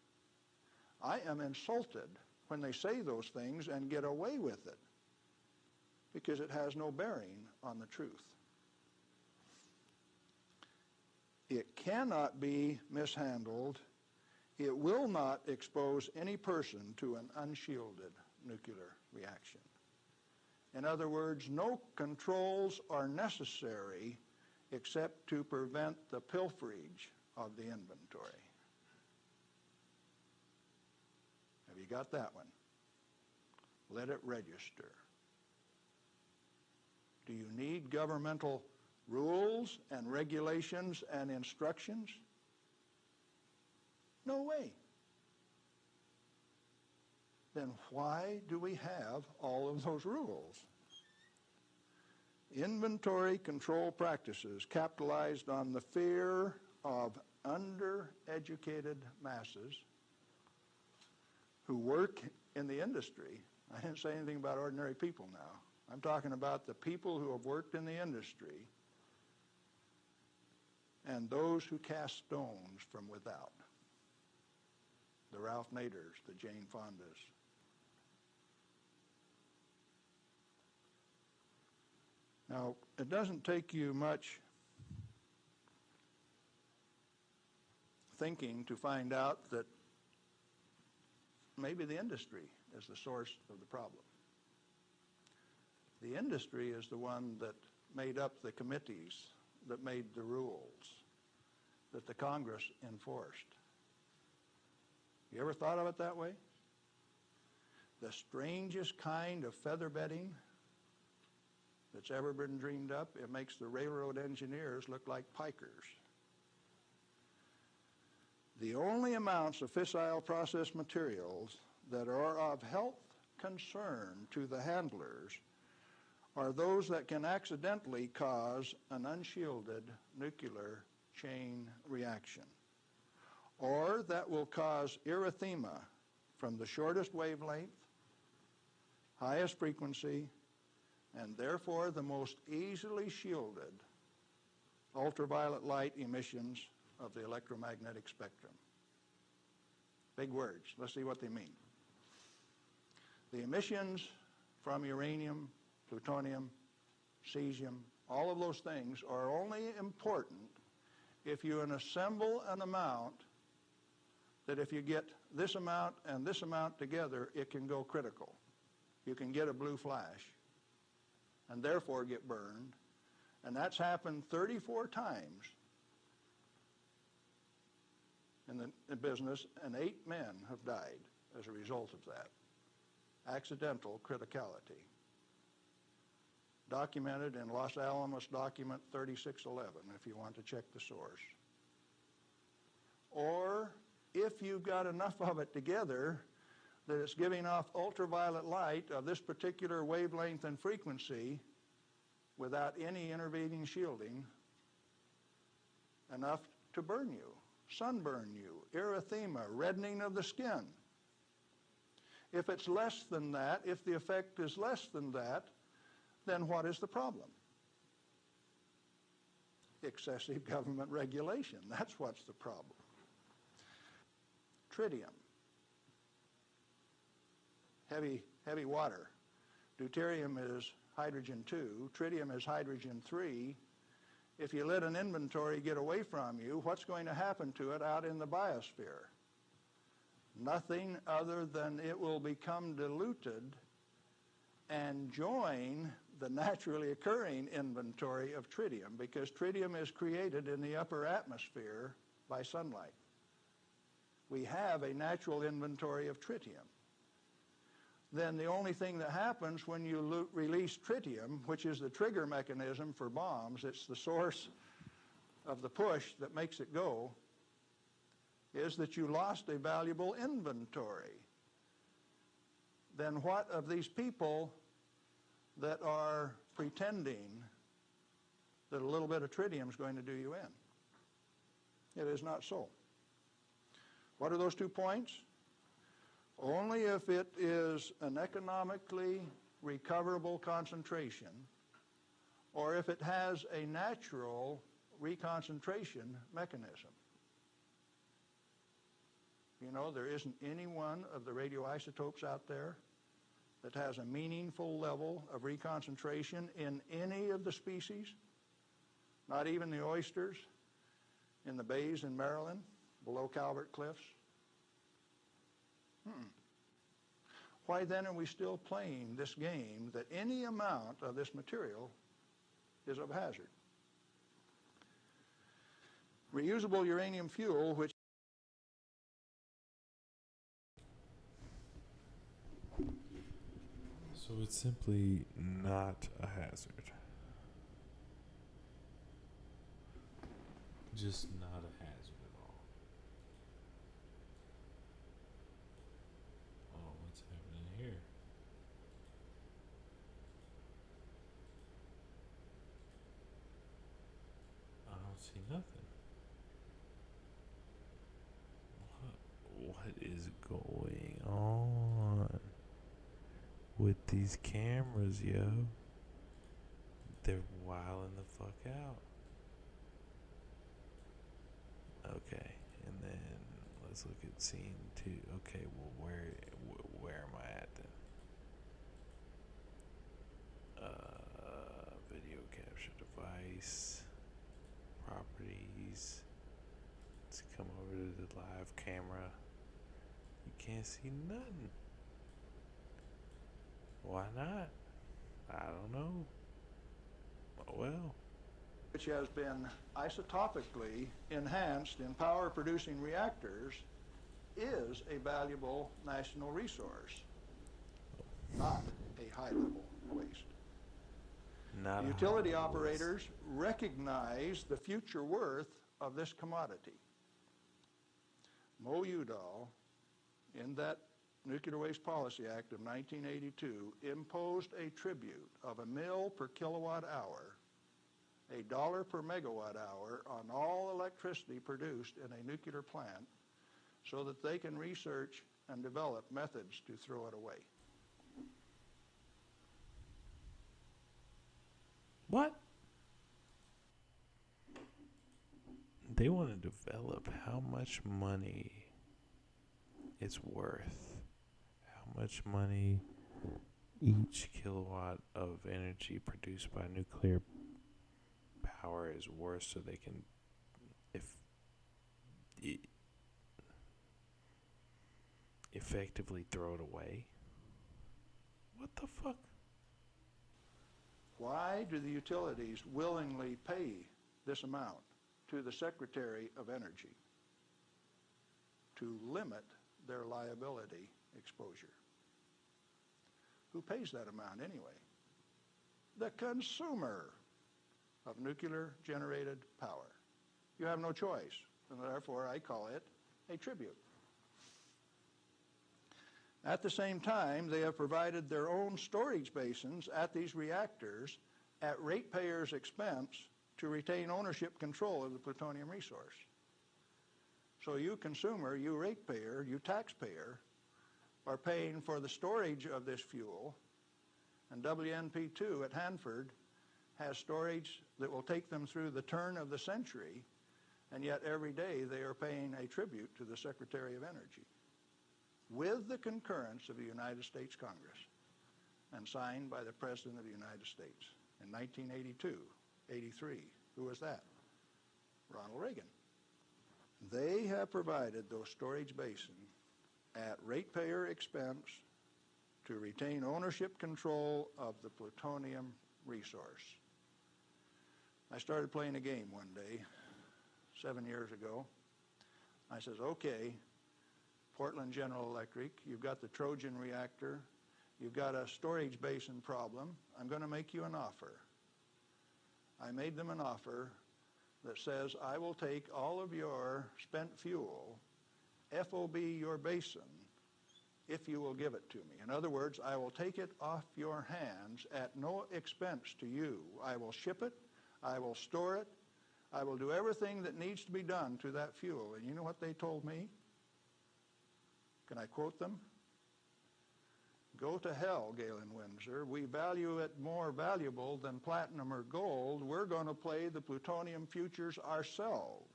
I am insulted when they say those things and get away with it, because it has no bearing on the truth. It cannot be mishandled. It will not expose any person to an unshielded nuclear reaction. In other words, no controls are necessary except to prevent the pilferage of the inventory. Have you got that one? Let it register. Do you need governmental rules and regulations and instructions? No way. Then why do we have all of those rules? Inventory control practices capitalized on the fear of undereducated masses who work in the industry. I didn't say anything about ordinary people now. I'm talking about the people who have worked in the industry and those who cast stones from without. The Ralph Naders, the Jane Fondas. Now, it doesn't take you much thinking to find out that maybe the industry is the source of the problem. The industry is the one that made up the committees, that made the rules, that the Congress enforced. You ever thought of it that way? The strangest kind of feather bedding that's ever been dreamed up, it makes the railroad engineers look like pikers. The only amounts of fissile process materials that are of health concern to the handlers are those that can accidentally cause an unshielded nuclear chain reaction, or that will cause erythema from the shortest wavelength, highest frequency, and therefore the most easily shielded ultraviolet light emissions of the electromagnetic spectrum. Big words. Let's see what they mean. The emissions from uranium, plutonium, cesium, all of those things are only important if you assemble an amount that if you get this amount and this amount together, it can go critical. You can get a blue flash and therefore get burned. And that's happened 34 times in the business, and 8 men have died as a result of that. Accidental criticality. Documented in Los Alamos document 3611, if you want to check the source. Or if you've got enough of it together that it's giving off ultraviolet light of this particular wavelength and frequency without any intervening shielding, enough to burn you, sunburn you, erythema, reddening of the skin. If it's less than that, if the effect is less than that, then what is the problem? Excessive government regulation. That's what's the problem. Tritium. Heavy water. Deuterium is hydrogen 2. Tritium is hydrogen 3. If you let an inventory get away from you, what's going to happen to it out in the biosphere? Nothing other than it will become diluted and join the naturally occurring inventory of tritium, because tritium is created in the upper atmosphere by sunlight. We have a natural inventory of tritium. Then the only thing that happens when you release tritium, which is the trigger mechanism for bombs, it's the source of the push that makes it go, is that you lost a valuable inventory. Then what of these people that are pretending that a little bit of tritium is going to do you in? It is not so. What are those 2 points? Only if it is an economically recoverable concentration, or if it has a natural reconcentration mechanism. You know, there isn't any one of the radioisotopes out there that has a meaningful level of reconcentration in any of the species, not even the oysters in the bays in Maryland, below Calvert Cliffs. Why then are we still playing this game that any amount of this material is of hazard? Reusable uranium fuel, which So it's simply not a hazard. just not a hazard at all. Oh, what's happening here? I don't see nothing. What is going on with these cameras, yo? They're wilding the fuck out. Okay, and then let's look at scene 2. Okay, well, where am I at then? Video capture device, properties. Let's come over to the live camera. You can't see nothing. Why not? I don't know. Well, which has been isotopically enhanced in power-producing reactors, is a valuable national resource, not a high-level waste. not Utility operators recognize the future worth of this commodity. Mo Udall, in that Nuclear Waste Policy Act of 1982, imposed a tribute of $1 per kilowatt hour, $1 per megawatt hour on all electricity produced in a nuclear plant so that they can research and develop methods to throw it away. What? They want to develop how much money it's worth, how much money each kilowatt of energy produced by nuclear power is worth, so they can, effectively throw it away. What the fuck? Why do the utilities willingly pay this amount to the Secretary of Energy? To limit their liability exposure. Who pays that amount anyway? The consumer of nuclear-generated power. You have no choice, and therefore I call it a tribute. At the same time, they have provided their own storage basins at these reactors at ratepayers' expense to retain ownership control of the plutonium resource. So you consumer, you ratepayer, you taxpayer, are paying for the storage of this fuel, and WNP2 at Hanford has storage that will take them through the turn of the century, and yet every day they are paying a tribute to the Secretary of Energy, with the concurrence of the United States Congress, and signed by the President of the United States in 1982, 83. Who was that? Ronald Reagan. They have provided those storage basins at ratepayer expense to retain ownership control of the plutonium resource. I started playing a game one day, 7 years ago. I says, okay, Portland General Electric, you've got the Trojan reactor, you've got a storage basin problem, I'm going to make you an offer. I made them an offer that says, I will take all of your spent fuel, FOB your basin, if you will give it to me. In other words, I will take it off your hands at no expense to you. I will ship it, I will store it, I will do everything that needs to be done to that fuel. And you know what they told me? Can I quote them? Go to hell, Galen Windsor. We value it more valuable than platinum or gold. We're going to play the plutonium futures ourselves.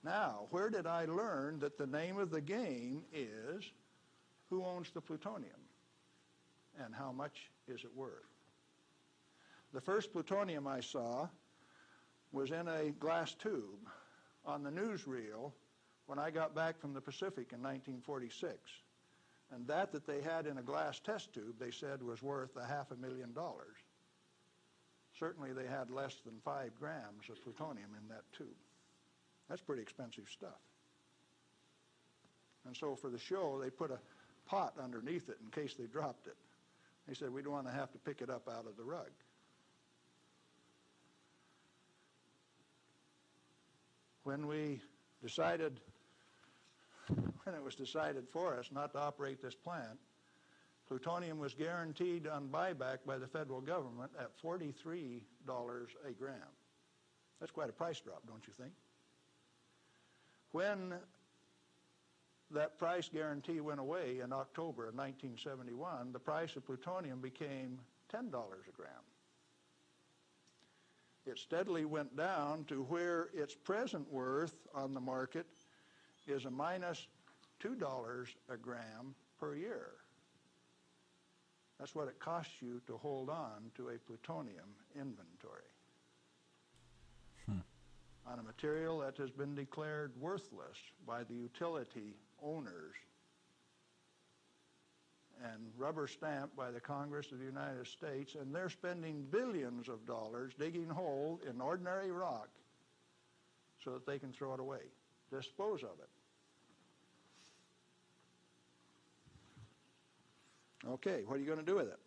Now, where did I learn that the name of the game is who owns the plutonium and how much is it worth? The first plutonium I saw was in a glass tube on the newsreel when I got back from the Pacific in 1946. And that they had in a glass test tube, they said, was worth $500,000. Certainly they had less than 5 grams of plutonium in that tube. That's pretty expensive stuff. And so for the show, they put a pot underneath it in case they dropped it. They said, we don't want to have to pick it up out of the rug. when it was decided for us not to operate this plant, plutonium was guaranteed on buyback by the federal government at $43 a gram. That's quite a price drop, don't you think? When that price guarantee went away in October of 1971, the price of plutonium became $10 a gram. It steadily went down to where its present worth on the market is a minus $2 a gram per year. That's what it costs you to hold on to a plutonium inventory on a material that has been declared worthless by the utility owners and rubber stamped by the Congress of the United States, and they're spending billions of dollars digging holes in ordinary rock so that they can throw it away, dispose of it. Okay, what are you going to do with it?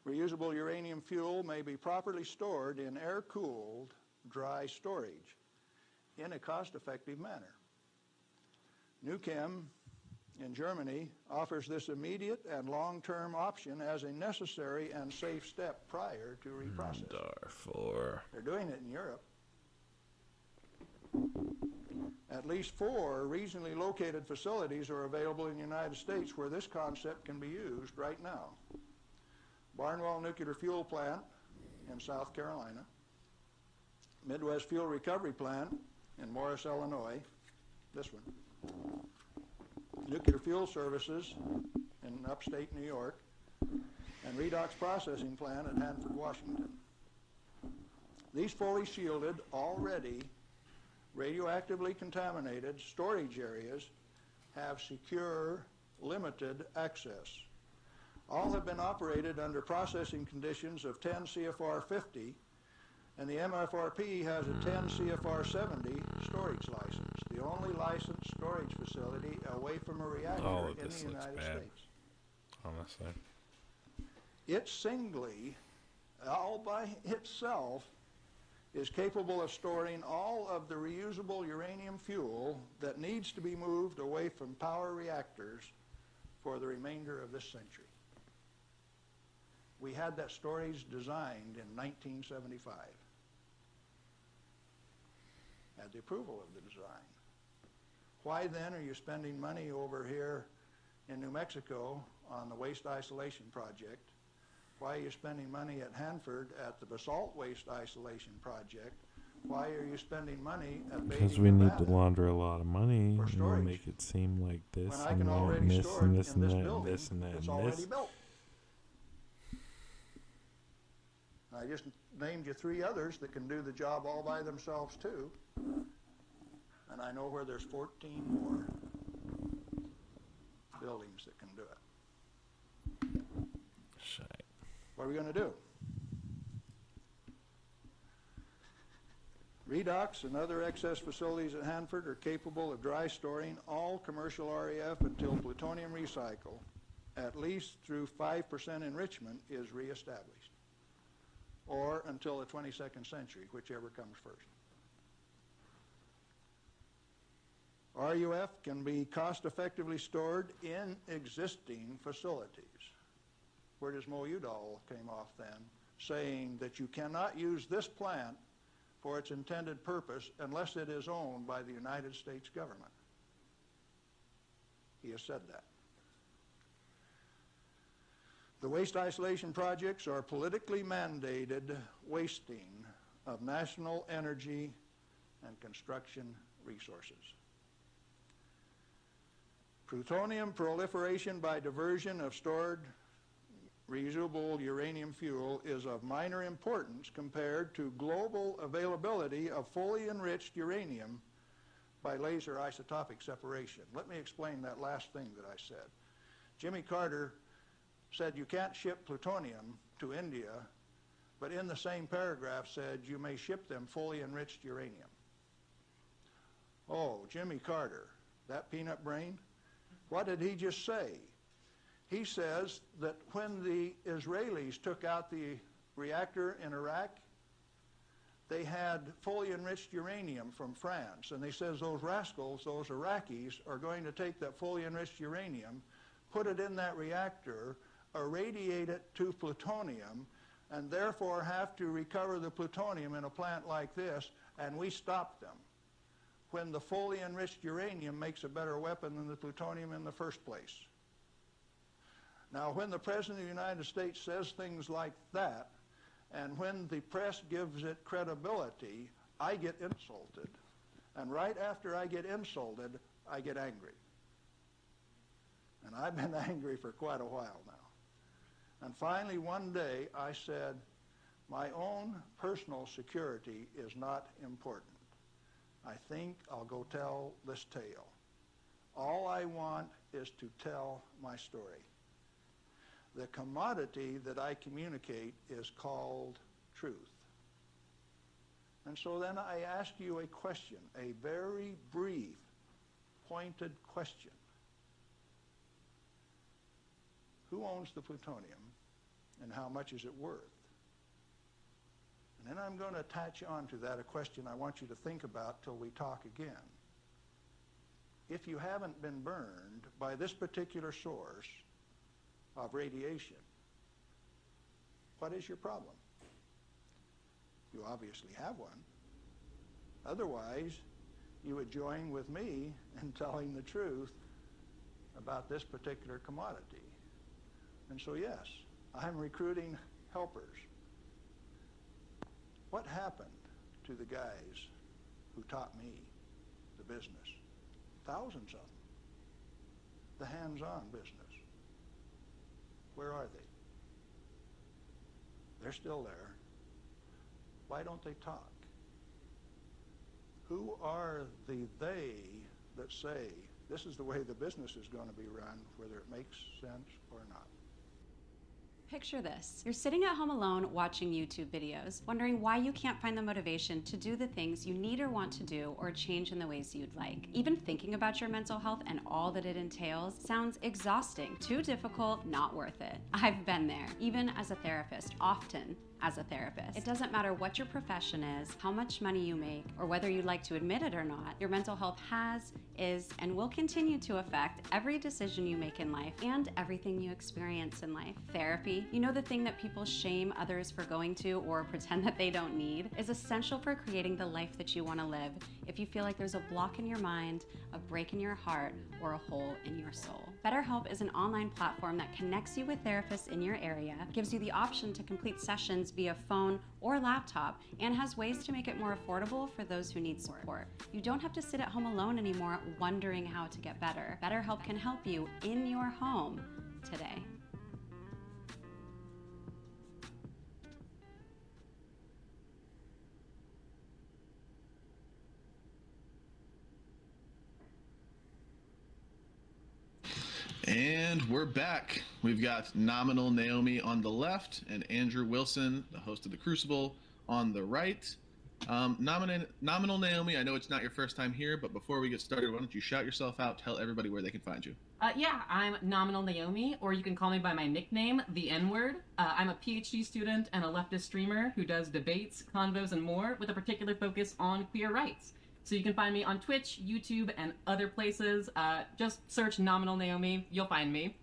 Reusable uranium fuel may be properly stored in air-cooled, dry storage in a cost-effective manner. Nuchem in Germany offers this immediate and long-term option as a necessary and safe step prior to reprocessing. Darfur. They're doing it in Europe. At least 4 regionally located facilities are available in the United States where this concept can be used right now. Barnwell Nuclear Fuel Plant in South Carolina, Midwest Fuel Recovery Plant in Morris, Illinois, this one, Nuclear Fuel Services in upstate New York, and Redox Processing Plant at Hanford, Washington. These fully shielded, already radioactively contaminated storage areas have secure, limited access. All have been operated under processing conditions of 10 CFR 50, and the MFRP has a 10 CFR 70 storage license, the only licensed storage facility away from a reactor in the United States. Honestly. It singly, all by itself, is capable of storing all of the reusable uranium fuel that needs to be moved away from power reactors for the remainder of this century. We had that storage designed in 1975. Had the approval of the design. Why then are you spending money over here in New Mexico on the waste isolation project? Why are you spending money at Hanford at the basalt waste isolation project? Why are you spending money at Because we need to launder a lot of money and make it seem like this when I and can that already and this store and it this in and this that and building this and that that's and already this. built. I just named you 3 others that can do the job all by themselves too. And I know where there's 14 more buildings that can do it. Shite. What are we going to do? Redox and other excess facilities at Hanford are capable of dry storing all commercial REF until plutonium recycle, at least through 5% enrichment, is reestablished, or until the 22nd century, whichever comes first. RUF can be cost-effectively stored in existing facilities. Where does Mo Udall came off then, saying that you cannot use this plant for its intended purpose unless it is owned by the United States government. He has said that. The waste isolation projects are politically mandated wasting of national energy and construction resources. Plutonium proliferation by diversion of stored reusable uranium fuel is of minor importance compared to global availability of fully enriched uranium by laser isotopic separation. Let me explain that last thing that I said. Jimmy Carter said you can't ship plutonium to India, but in the same paragraph said you may ship them fully enriched uranium. Oh, Jimmy Carter, that peanut brain, what did he just say? He says that when the Israelis took out the reactor in Iraq, they had fully enriched uranium from France, and they says those rascals, those Iraqis, are going to take that fully enriched uranium, put it in that reactor, irradiate it to plutonium, and therefore have to recover the plutonium in a plant like this, and we stop them when the fully enriched uranium makes a better weapon than the plutonium in the first place. Now, when the President of the United States says things like that, and when the press gives it credibility, I get insulted. And right after I get insulted, I get angry. And I've been angry for quite a while now. And finally, one day, I said, my own personal security is not important. I think I'll go tell this tale. All I want is to tell my story. The commodity that I communicate is called truth. And so then I ask you a question, a very brief, pointed question. Who owns the plutonium, and how much is it worth? And then I'm going to attach on to that a question I want you to think about till we talk again. If you haven't been burned by this particular source of radiation, what is your problem? You obviously have one. Otherwise, you would join with me in telling the truth about this particular commodity. And so yes, I'm recruiting helpers. What happened to the guys who taught me the business? Thousands of them. The hands-on business. Where are they? They're still there. Why don't they talk? Who are the they that say this is the way the business is going to be run, whether it makes sense or not? Picture this. You're sitting at home alone watching YouTube videos, wondering why you can't find the motivation to do the things you need or want to do or change in the ways you'd like. Even thinking about your mental health and all that it entails sounds exhausting, too difficult, not worth it. I've been there, even as a therapist, often as a therapist. It doesn't matter what your profession is, how much money you make, or whether you'd like to admit it or not, your mental health has, is, and will continue to affect every decision you make in life and everything you experience in life. Therapy, you know, the thing that people shame others for going to or pretend that they don't need, is essential for creating the life that you want to live if you feel like there's a block in your mind, a break in your heart, or a hole in your soul. BetterHelp is an online platform that connects you with therapists in your area, gives you the option to complete sessions via phone or laptop, and has ways to make it more affordable for those who need support. You don't have to sit at home alone anymore wondering how to get better. BetterHelp can help you in your home today. And we're back. We've got Nominal Naomi on the left and Andrew Wilson, the host of The Crucible, on the right. Nominal Naomi, I know it's not your first time here, but before we get started, why don't you shout yourself out, tell everybody where they can find you. Yeah, I'm Nominal Naomi, or you can call me by my nickname, the N-word. I'm a PhD student and a leftist streamer who does debates, convos, and more with a particular focus on queer rights. So you can find me on Twitch, YouTube, and other places. Just search Nominal Naomi. You'll find me.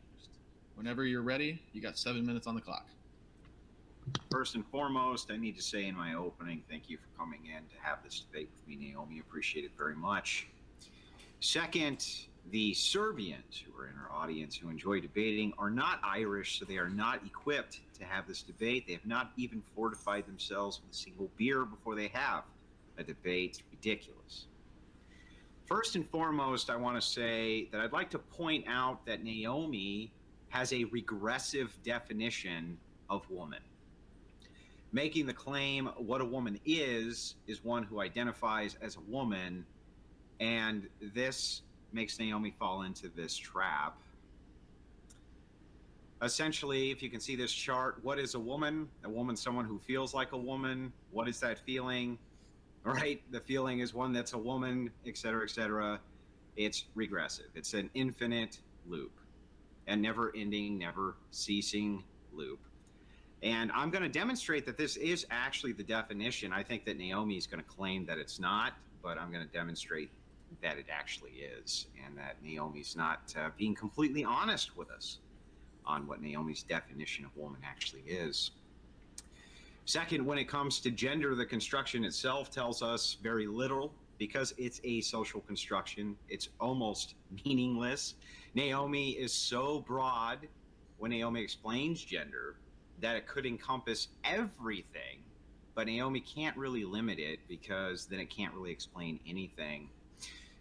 Whenever you're ready, you got 7 minutes on the clock. First and foremost, I need to say in my opening, thank you for coming in to have this debate with me, Naomi. Appreciate it very much. Second, the Serbians who are in our audience who enjoy debating are not Irish, so they are not equipped to have this debate. They have not even fortified themselves with a single beer before they have a debate. Ridiculous. First and foremost, I want to say that I'd like to point out that Naomi has a regressive definition of woman. Making the claim what a woman is one who identifies as a woman, and this makes Naomi fall into this trap. Essentially, if you can see this chart, what is a woman? A woman's someone who feels like a woman. What is that feeling? Right? The feeling is one that's a woman, etc., etc. It's regressive. It's an infinite loop, a never-ending, never-ceasing loop. And I'm going to demonstrate that this is actually the definition. I think that Naomi is going to claim that it's not, but I'm going to demonstrate that it actually is, and that Naomi's not being completely honest with us on what Naomi's definition of woman actually is. Second, when it comes to gender, the construction itself tells us very little because it's a social construction. It's almost meaningless. Naomi is so broad when Naomi explains gender that it could encompass everything, but Naomi can't really limit it because then it can't really explain anything.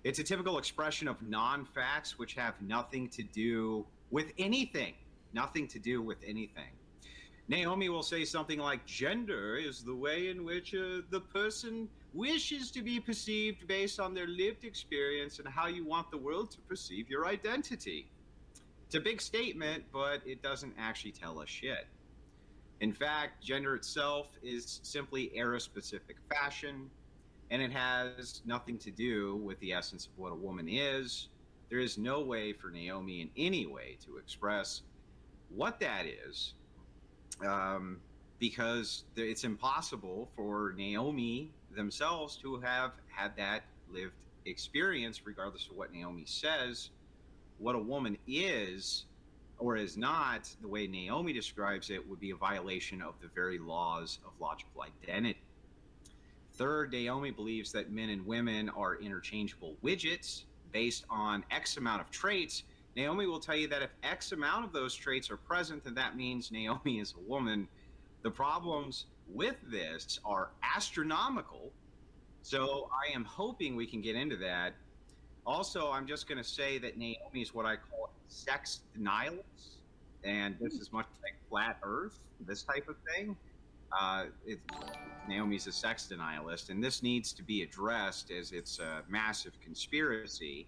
It's a typical expression of non-facts which have nothing to do with anything. Nothing to do with anything. Naomi will say something like, gender is the way in which the person wishes to be perceived based on their lived experience and how you want the world to perceive your identity. It's a big statement, but it doesn't actually tell us shit. In fact, gender itself is simply era-specific fashion, and it has nothing to do with the essence of what a woman is. There is no way for Naomi in any way to express what that is, because it's impossible for Naomi themselves to have had that lived experience, regardless of what Naomi says. What a woman is or is not, the way Naomi describes it, would be a violation of the very laws of logical identity. Third, Naomi believes that men and women are interchangeable widgets based on X amount of traits. Naomi will tell you that if X amount of those traits are present, then that means Naomi is a woman. The problems with this are astronomical, so I am hoping we can get into that. Also, I'm just going to say that Naomi is what I call sex denialist, and this is much like flat Earth, this type of thing. Naomi's a sex denialist, and this needs to be addressed as it's a massive conspiracy,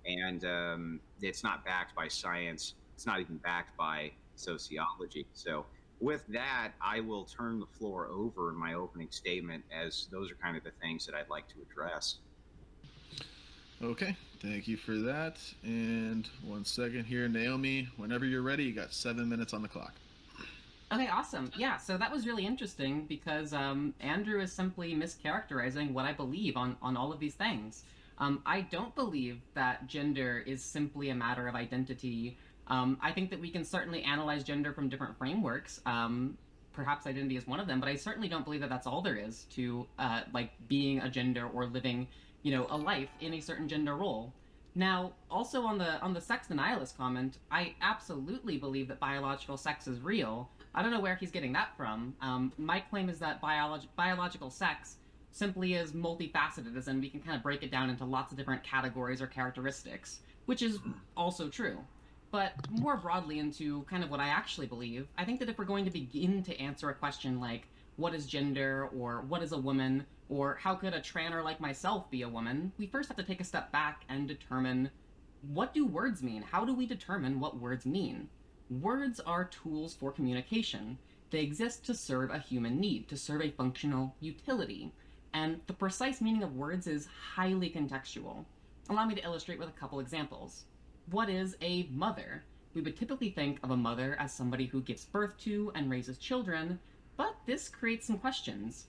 and it's not backed by science. It's not even backed by sociology. So with that, I will turn the floor over in my opening statement, as those are kind of the things that I'd like to address. Okay, thank you for that. And 1 second here, Naomi, whenever you're ready, you got 7 minutes on the clock. Okay, awesome. Yeah, so that was really interesting because Andrew is simply mischaracterizing what I believe on all of these things. I don't believe that gender is simply a matter of identity. I think that we can certainly analyze gender from different frameworks. Perhaps identity is one of them, but I certainly don't believe that that's all there is to like being a gender or living, you know, a life in a certain gender role. Now, also on the sex denialist comment, I absolutely believe that biological sex is real. I don't know where he's getting that from. My claim is that biological sex simply is multifaceted, as in we can kind of break it down into lots of different categories or characteristics, which is also true. But more broadly into kind of what I actually believe, I think that if we're going to begin to answer a question like, what is gender, or what is a woman, or how could a tranner like myself be a woman, we first have to take a step back and determine, what do words mean? How do we determine what words mean? Words are tools for communication. They exist to serve a human need, to serve a functional utility. And the precise meaning of words is highly contextual. Allow me to illustrate with a couple examples. What is a mother? We would typically think of a mother as somebody who gives birth to and raises children, but this creates some questions.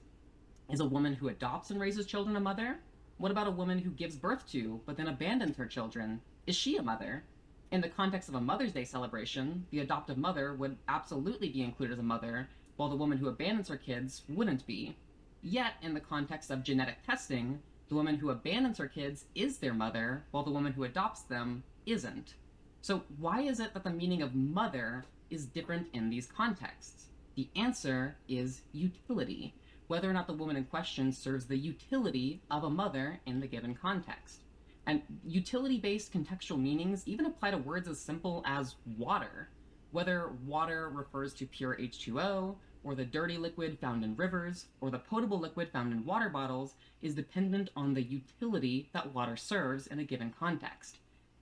Is a woman who adopts and raises children a mother? What about a woman who gives birth to, but then abandons her children? Is she a mother? In the context of a Mother's Day celebration, the adoptive mother would absolutely be included as a mother, while the woman who abandons her kids wouldn't be. Yet, in the context of genetic testing, the woman who abandons her kids is their mother, while the woman who adopts them isn't. So why is it that the meaning of mother is different in these contexts? The answer is utility, whether or not the woman in question serves the utility of a mother in the given context. And utility-based contextual meanings even apply to words as simple as water. Whether water refers to pure H2O, or the dirty liquid found in rivers, or the potable liquid found in water bottles, is dependent on the utility that water serves in a given context.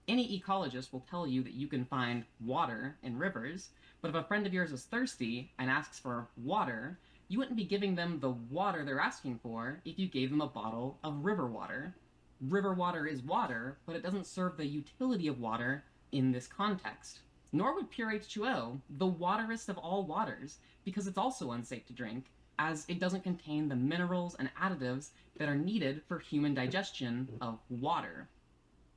Any ecologist will tell you that you can find water in rivers, but if a friend of yours is thirsty and asks for water, you wouldn't be giving them the water they're asking for if you gave them a bottle of river water. River water is water, but it doesn't serve the utility of water in this context. Nor would pure H2O, the waterest of all waters, because it's also unsafe to drink, as it doesn't contain the minerals and additives that are needed for human digestion of water.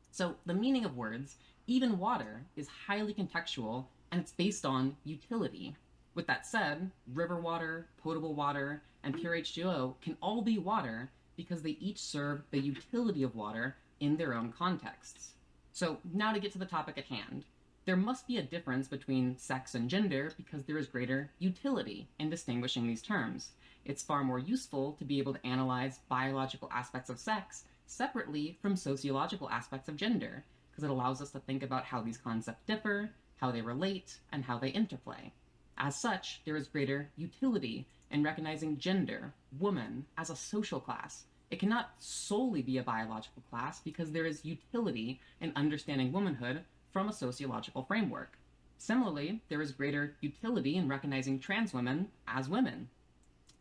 So the meaning of words, even water, is highly contextual, and it's based on utility. With that said, river water, potable water, and pure H2O can all be water because they each serve the utility of water in their own contexts. So now to get to the topic at hand. There must be a difference between sex and gender because there is greater utility in distinguishing these terms. It's far more useful to be able to analyze biological aspects of sex separately from sociological aspects of gender, because it allows us to think about how these concepts differ, how they relate, and how they interplay. As such, there is greater utility in recognizing gender, woman, as a social class. It cannot solely be a biological class because there is utility in understanding womanhood from a sociological framework. Similarly, there is greater utility in recognizing trans women as women.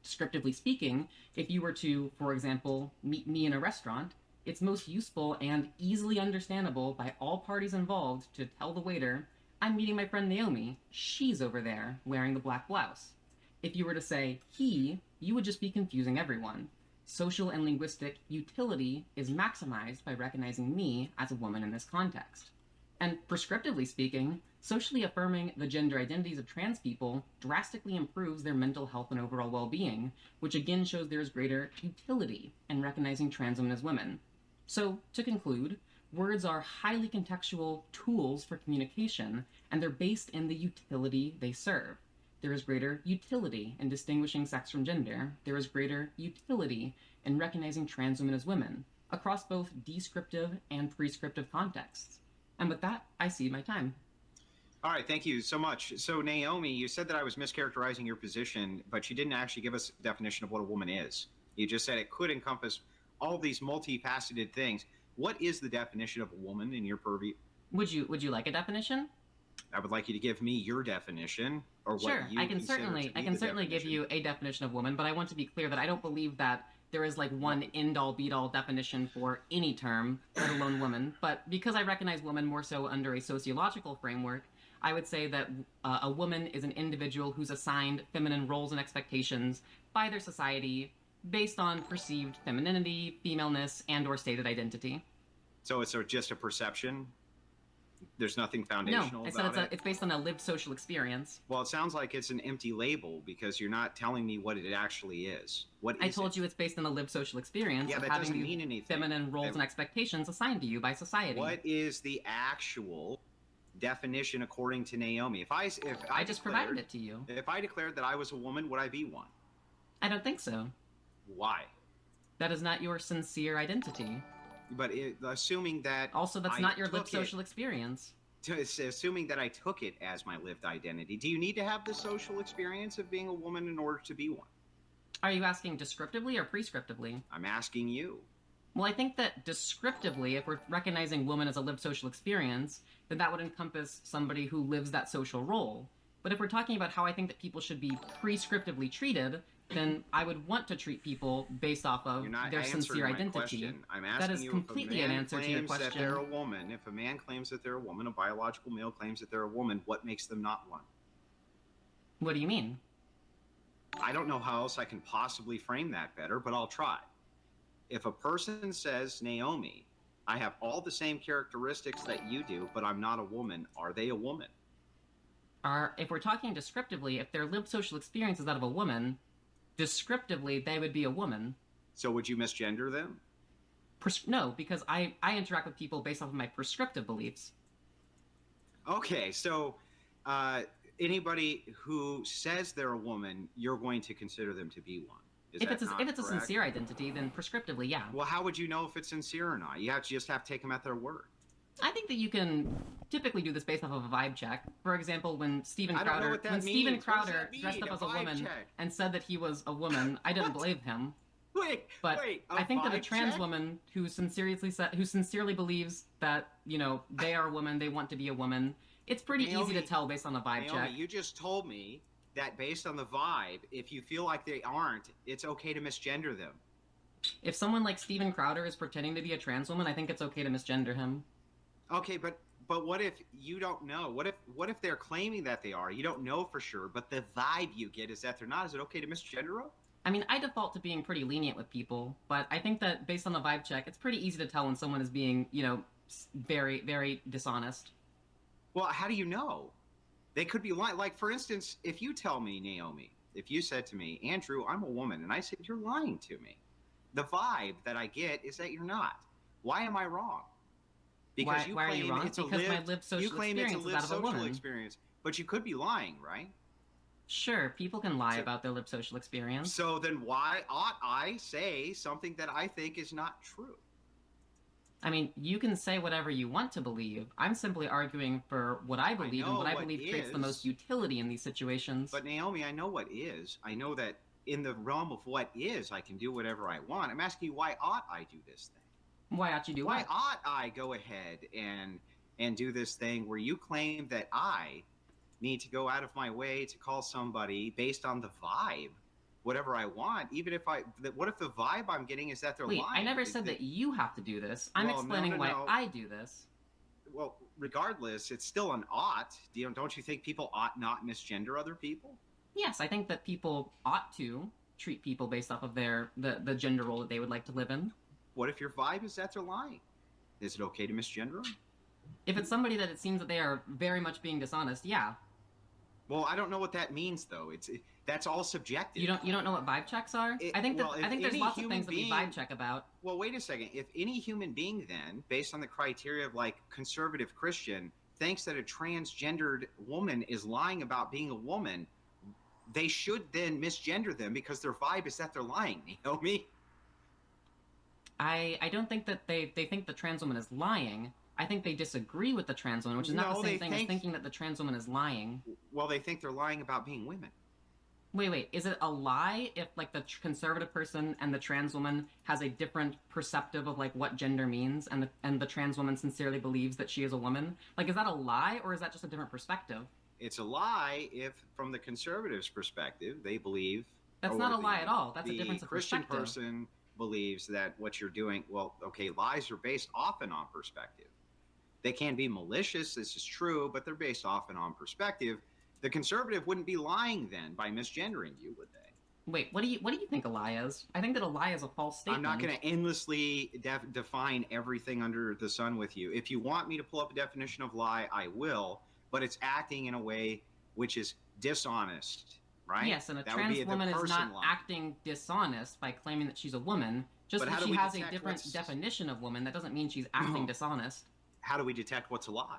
Descriptively speaking, if you were to, for example, meet me in a restaurant, it's most useful and easily understandable by all parties involved to tell the waiter, I'm meeting my friend Naomi, she's over there wearing the black blouse. If you were to say he, you would just be confusing everyone. Social and linguistic utility is maximized by recognizing me as a woman in this context. And prescriptively speaking, socially affirming the gender identities of trans people drastically improves their mental health and overall well-being, which again shows there is greater utility in recognizing trans women as women. So, to conclude, words are highly contextual tools for communication, and they're based in the utility they serve. There is greater utility in distinguishing sex from gender. There is greater utility in recognizing trans women as women, across both descriptive and prescriptive contexts. And with that, I cede my time. All right, thank you so much. So, Naomi, you said that I was mischaracterizing your position, but you didn't actually give us a definition of what a woman is. You just said it could encompass all these multifaceted things. What is the definition of a woman in your purview? Would you like a definition? I would like you to give me your definition, or what sure, you I can consider certainly to be I can the certainly give definition. you a definition of woman, but I want to be clear that I don't believe that there is like one end-all be-all definition for any term, let alone woman. But because I recognize woman more so under a sociological framework, I would say that a woman is an individual who's assigned feminine roles and expectations by their society based on perceived femininity, femaleness, and or stated identity. So it's just a perception? There's nothing foundational no, I about said it's based on a lived social experience. Well, it sounds like it's an empty label because you're not telling me what it actually is. What I is told it? you it's based on a lived social experience Yeah, of that having doesn't these mean anything. feminine roles and expectations assigned to you by society. What is the actual definition according to Naomi? If I just provided it to you. If I declared that I was a woman, would I be one? I don't think so. Why? That is not your sincere identity. But assuming that also that's I not your took lived it- social experience. Assuming that I took it as my lived identity, do you need to have the social experience of being a woman in order to be one? Are you asking descriptively or prescriptively? I'm asking you. Well, I think that descriptively, if we're recognizing woman as a lived social experience, then that would encompass somebody who lives that social role. But if we're talking about how I think that people should be prescriptively treated, then I would want to treat people based off of their sincere identity. Question. I'm asking that is you completely if a man an answer to your claims question. that they're a woman, if a man claims that they're a woman, a biological male claims that they're a woman, what makes them not one? What do you mean? I don't know how else I can possibly frame that better, but I'll try. If a person says, Naomi, I have all the same characteristics that you do, but I'm not a woman, are they a woman? If we're talking descriptively, if their lived social experience is that of a woman, descriptively, they would be a woman. So would you misgender them? No, because I interact with people based off of my prescriptive beliefs. Okay, so anybody who says they're a woman, you're going to consider them to be one. If it's a sincere identity, then prescriptively, yeah. Well, how would you know if it's sincere or not? You just have to take them at their word. I think that you can typically do this based off of a vibe check. For example, when Steven I don't know Crowder, what that when Steven means. What does Crowder that mean, dressed up a as a vibe woman check? and said that he was a woman, I didn't believe him. Wait, I think that a vibe trans check? woman who sincerely believes that, you know, they are a woman, they want to be a woman, it's pretty easy to Naomi, tell based on a vibe Naomi, check. you just told me that based on the vibe, if you feel like they aren't, it's okay to misgender them. If someone like Steven Crowder is pretending to be a trans woman, I think it's okay to misgender him. Okay, but But what if you don't know? What if they're claiming that they are? You don't know for sure, but the vibe you get is that they're not. Is it okay to misgender them? I mean, I default to being pretty lenient with people, but I think that based on the vibe check, it's pretty easy to tell when someone is being, very, very dishonest. Well, how do you know? They could be lying. Like, for instance, if you tell me, Naomi, if you said to me, Andrew, I'm a woman, and I said, you're lying to me, the vibe that I get is that you're not. Why am I wrong? Because why are you wrong? It's because my lived social you claim experience it's a lived is that of a social woman. experience, but you could be lying, right? Sure, people can lie about their lived social experience. So then why ought I say something that I think is not true? I mean, you can say whatever you want to believe. I'm simply arguing for what I believe and what I believe creates the most utility in these situations. But Naomi, I know what is. I know that in the realm of what is, I can do whatever I want. I'm asking you, why ought I do this thing? Why ought you do Why what? ought I go ahead and do this thing where you claim that I need to go out of my way to call somebody based on the vibe, whatever I want, even if what if the vibe I'm getting is that they're Wait, lying? I never said that you have to do this. I'm explaining why I do this. Well, regardless, it's still an ought. Don't you think people ought not misgender other people? Yes, I think that people ought to treat people based off of the gender role that they would like to live in. What if your vibe is that they're lying? Is it okay to misgender them? If it's somebody that it seems that they are very much being dishonest, yeah. Well, I don't know what that means, though. That's all subjective. You don't know what vibe checks are? I think there's lots of things that we vibe check about. Well, wait a second. If any human being then, based on the criteria of like conservative Christian, thinks that a transgendered woman is lying about being a woman, they should then misgender them because their vibe is that they're lying, Naomi. I don't think that they think the trans woman is lying. I think they disagree with the trans woman, which is not the same thing as thinking that the trans woman is lying. Well, they think they're lying about being women. Wait, is it a lie if like the conservative person and the trans woman has a different perceptive of like what gender means, and the trans woman sincerely believes that she is a woman? Like, is that a lie or is that just a different perspective? It's a lie if, from the conservatives' perspective, they believe. That's not a lie at all. That's a difference of Christian perspective. Person believes that what you're doing. Well, okay, lies are based often on perspective. They can be malicious. This is true, but they're based often on perspective. The conservative wouldn't be lying then by misgendering you, would they? Wait, what do you think a lie is? I think that a lie is a false statement. I'm not going to endlessly define everything under the sun with you. If you want me to pull up a definition of lie, I will, but it's acting in a way which is dishonest, right? Yes, and a trans woman is not acting dishonest by claiming that she's a woman. Just because she has a different definition of woman, that doesn't mean she's acting dishonest. How do we detect what's a lie?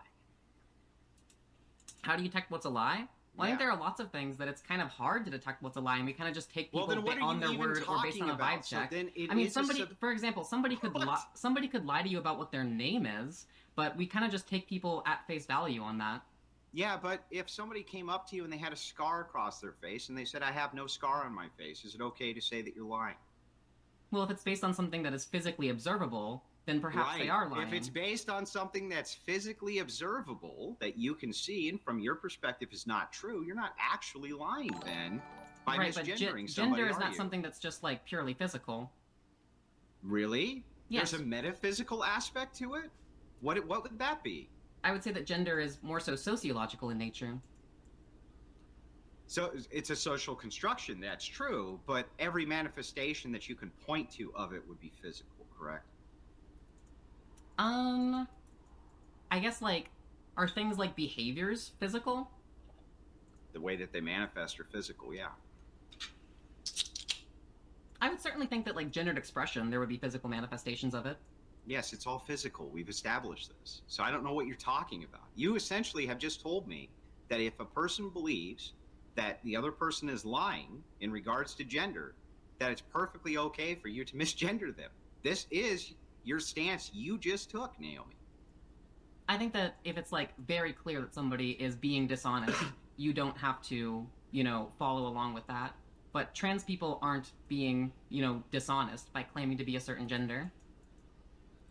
How do you detect what's a lie? Well, I think there are lots of things that it's kind of hard to detect what's a lie, and we kind of just take people on their word or based on a vibe check. I mean, for example, somebody could lie to you about what their name is, but we kind of just take people at face value on that. Yeah, but if somebody came up to you and they had a scar across their face and they said, I have no scar on my face, is it okay to say that you're lying? Well, if it's based on something that is physically observable, then perhaps they are lying. If it's based on something that's physically observable, that you can see, and from your perspective is not true, you're not actually lying then by misgendering somebody, gender is not something that's just like purely physical. Really? Yes. There's a metaphysical aspect to it? What would that be? I would say that gender is more so sociological in nature. So it's a social construction, that's true, but every manifestation that you can point to of it would be physical, correct? I guess, like, are things like behaviors physical? The way that they manifest are physical, yeah. I would certainly think that, like, gendered expression, there would be physical manifestations of it. Yes, it's all physical. We've established this. So I don't know what you're talking about. You essentially have just told me that if a person believes that the other person is lying in regards to gender, that it's perfectly okay for you to misgender them. This is your stance you just took, Naomi. I think that if it's, like, very clear that somebody is being dishonest, you don't have to, follow along with that. But trans people aren't being, dishonest by claiming to be a certain gender.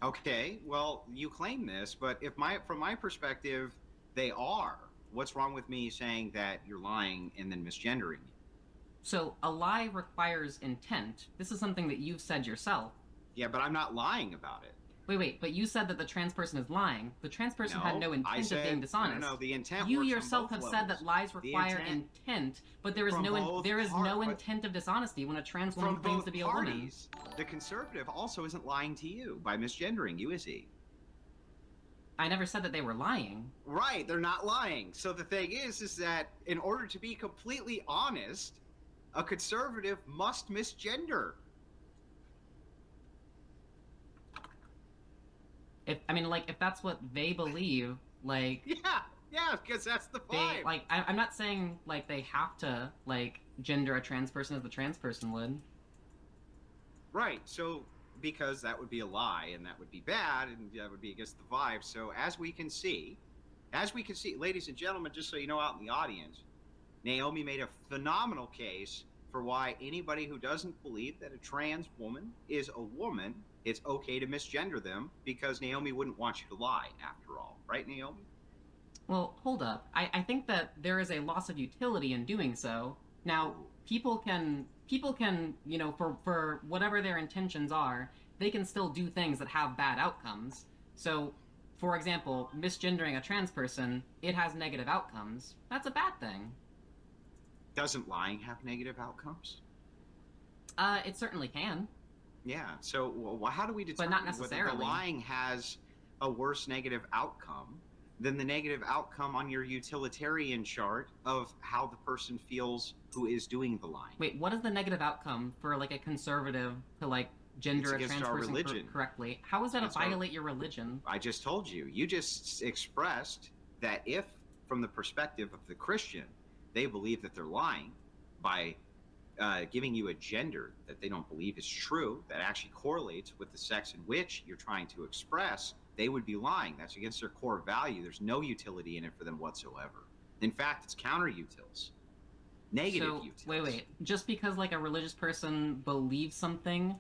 Okay, well, you claim this, but from my perspective, they are. What's wrong with me saying that you're lying and then misgendering you? So a lie requires intent. This is something that you've said yourself. Yeah, but I'm not lying about it. Wait, but you said that the trans person is lying. The trans person had no intent of being dishonest. No, the intent You works on yourself both have said levels. that lies require intent, but there is no intent of dishonesty when a trans woman claims to be a woman. The conservative also isn't lying to you by misgendering you, is he? I never said that they were lying. Right, they're not lying. So the thing is that in order to be completely honest, a conservative must misgender. If that's what they believe, like yeah, because that's the vibe. I'm not saying like they have to like gender a trans person as the trans person would. Right. So because that would be a lie and that would be bad and that would be against the vibe. So as we can see, ladies and gentlemen, just so you know out in the audience, Naomi made a phenomenal case for why anybody who doesn't believe that a trans woman is a woman, it's okay to misgender them, because Naomi wouldn't want you to lie after all. Right, Naomi? Well, hold up. I think that there is a loss of utility in doing so. Now, people can, you know, for whatever their intentions are, they can still do things that have bad outcomes. So, for example, misgendering a trans person, it has negative outcomes. That's a bad thing. Doesn't lying have negative outcomes? It certainly can. Yeah, so how do we determine whether the lying has a worse negative outcome than the negative outcome on your utilitarian chart of how the person feels who is doing the lying? Wait, what is the negative outcome for like a conservative to like gender a trans person correctly? How is that to violate your religion? I just told you. You just expressed that if, from the perspective of the Christian, they believe that they're lying by giving you a gender that they don't believe is true, that actually correlates with the sex in which you're trying to express, they would be lying. That's against their core value. There's no utility in it for them whatsoever. In fact, it's counter-utils. Negative utils. Wait. Just because like a religious person believes something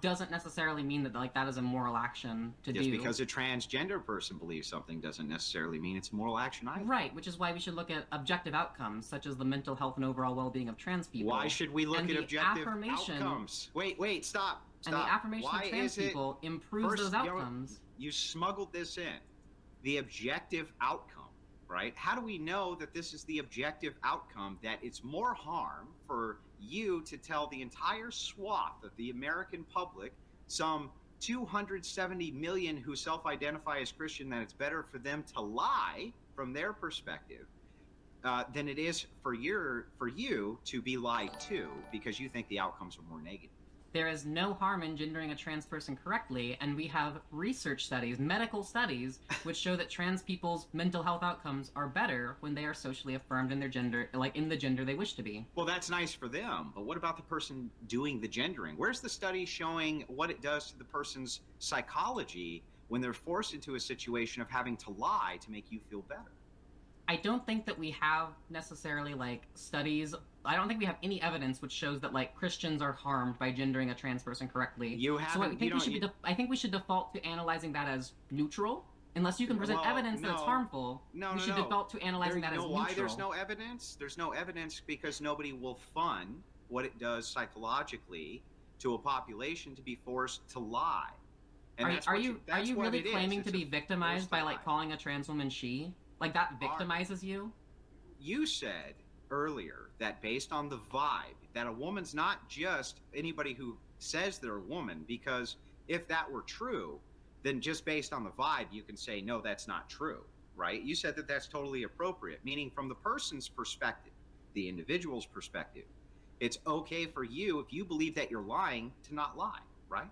doesn't necessarily mean that like that is a moral action to do. Just because a transgender person believes something doesn't necessarily mean it's a moral action either. Right, which is why we should look at objective outcomes, such as the mental health and overall well-being of trans people. Why should we look at objective outcomes? Wait, stop. And the affirmation of trans people improves those outcomes. You smuggled this in. The objective outcome, right? How do we know that this is the objective outcome, that it's more harm for you to tell the entire swath of the American public, some 270 million who self-identify as Christian, that it's better for them to lie from their perspective than it is for you to be lied to because you think the outcomes are more negative? There is no harm in gendering a trans person correctly, and we have research studies, medical studies, which show that trans people's mental health outcomes are better when they are socially affirmed in their gender, like in the gender they wish to be. Well, that's nice for them, but what about the person doing the gendering? Where's the study showing what it does to the person's psychology when they're forced into a situation of having to lie to make you feel better? I don't think that we have necessarily like studies. I don't think we have any evidence which shows that like Christians are harmed by gendering a trans person correctly. I think we should default to analyzing that as neutral. Unless you can present evidence that it's harmful, we should default to analyzing that as neutral. Why there's no evidence? There's no evidence because nobody will fund what it does psychologically to a population to be forced to lie. And are you really claiming to be victimized by like calling a trans woman she? Like that victimizes you? You said earlier that based on the vibe, that a woman's not just anybody who says they're a woman, because if that were true, then just based on the vibe, you can say, no, that's not true, right? You said that that's totally appropriate, meaning from the person's perspective, the individual's perspective, it's okay for you, if you believe that you're lying, to not lie, right?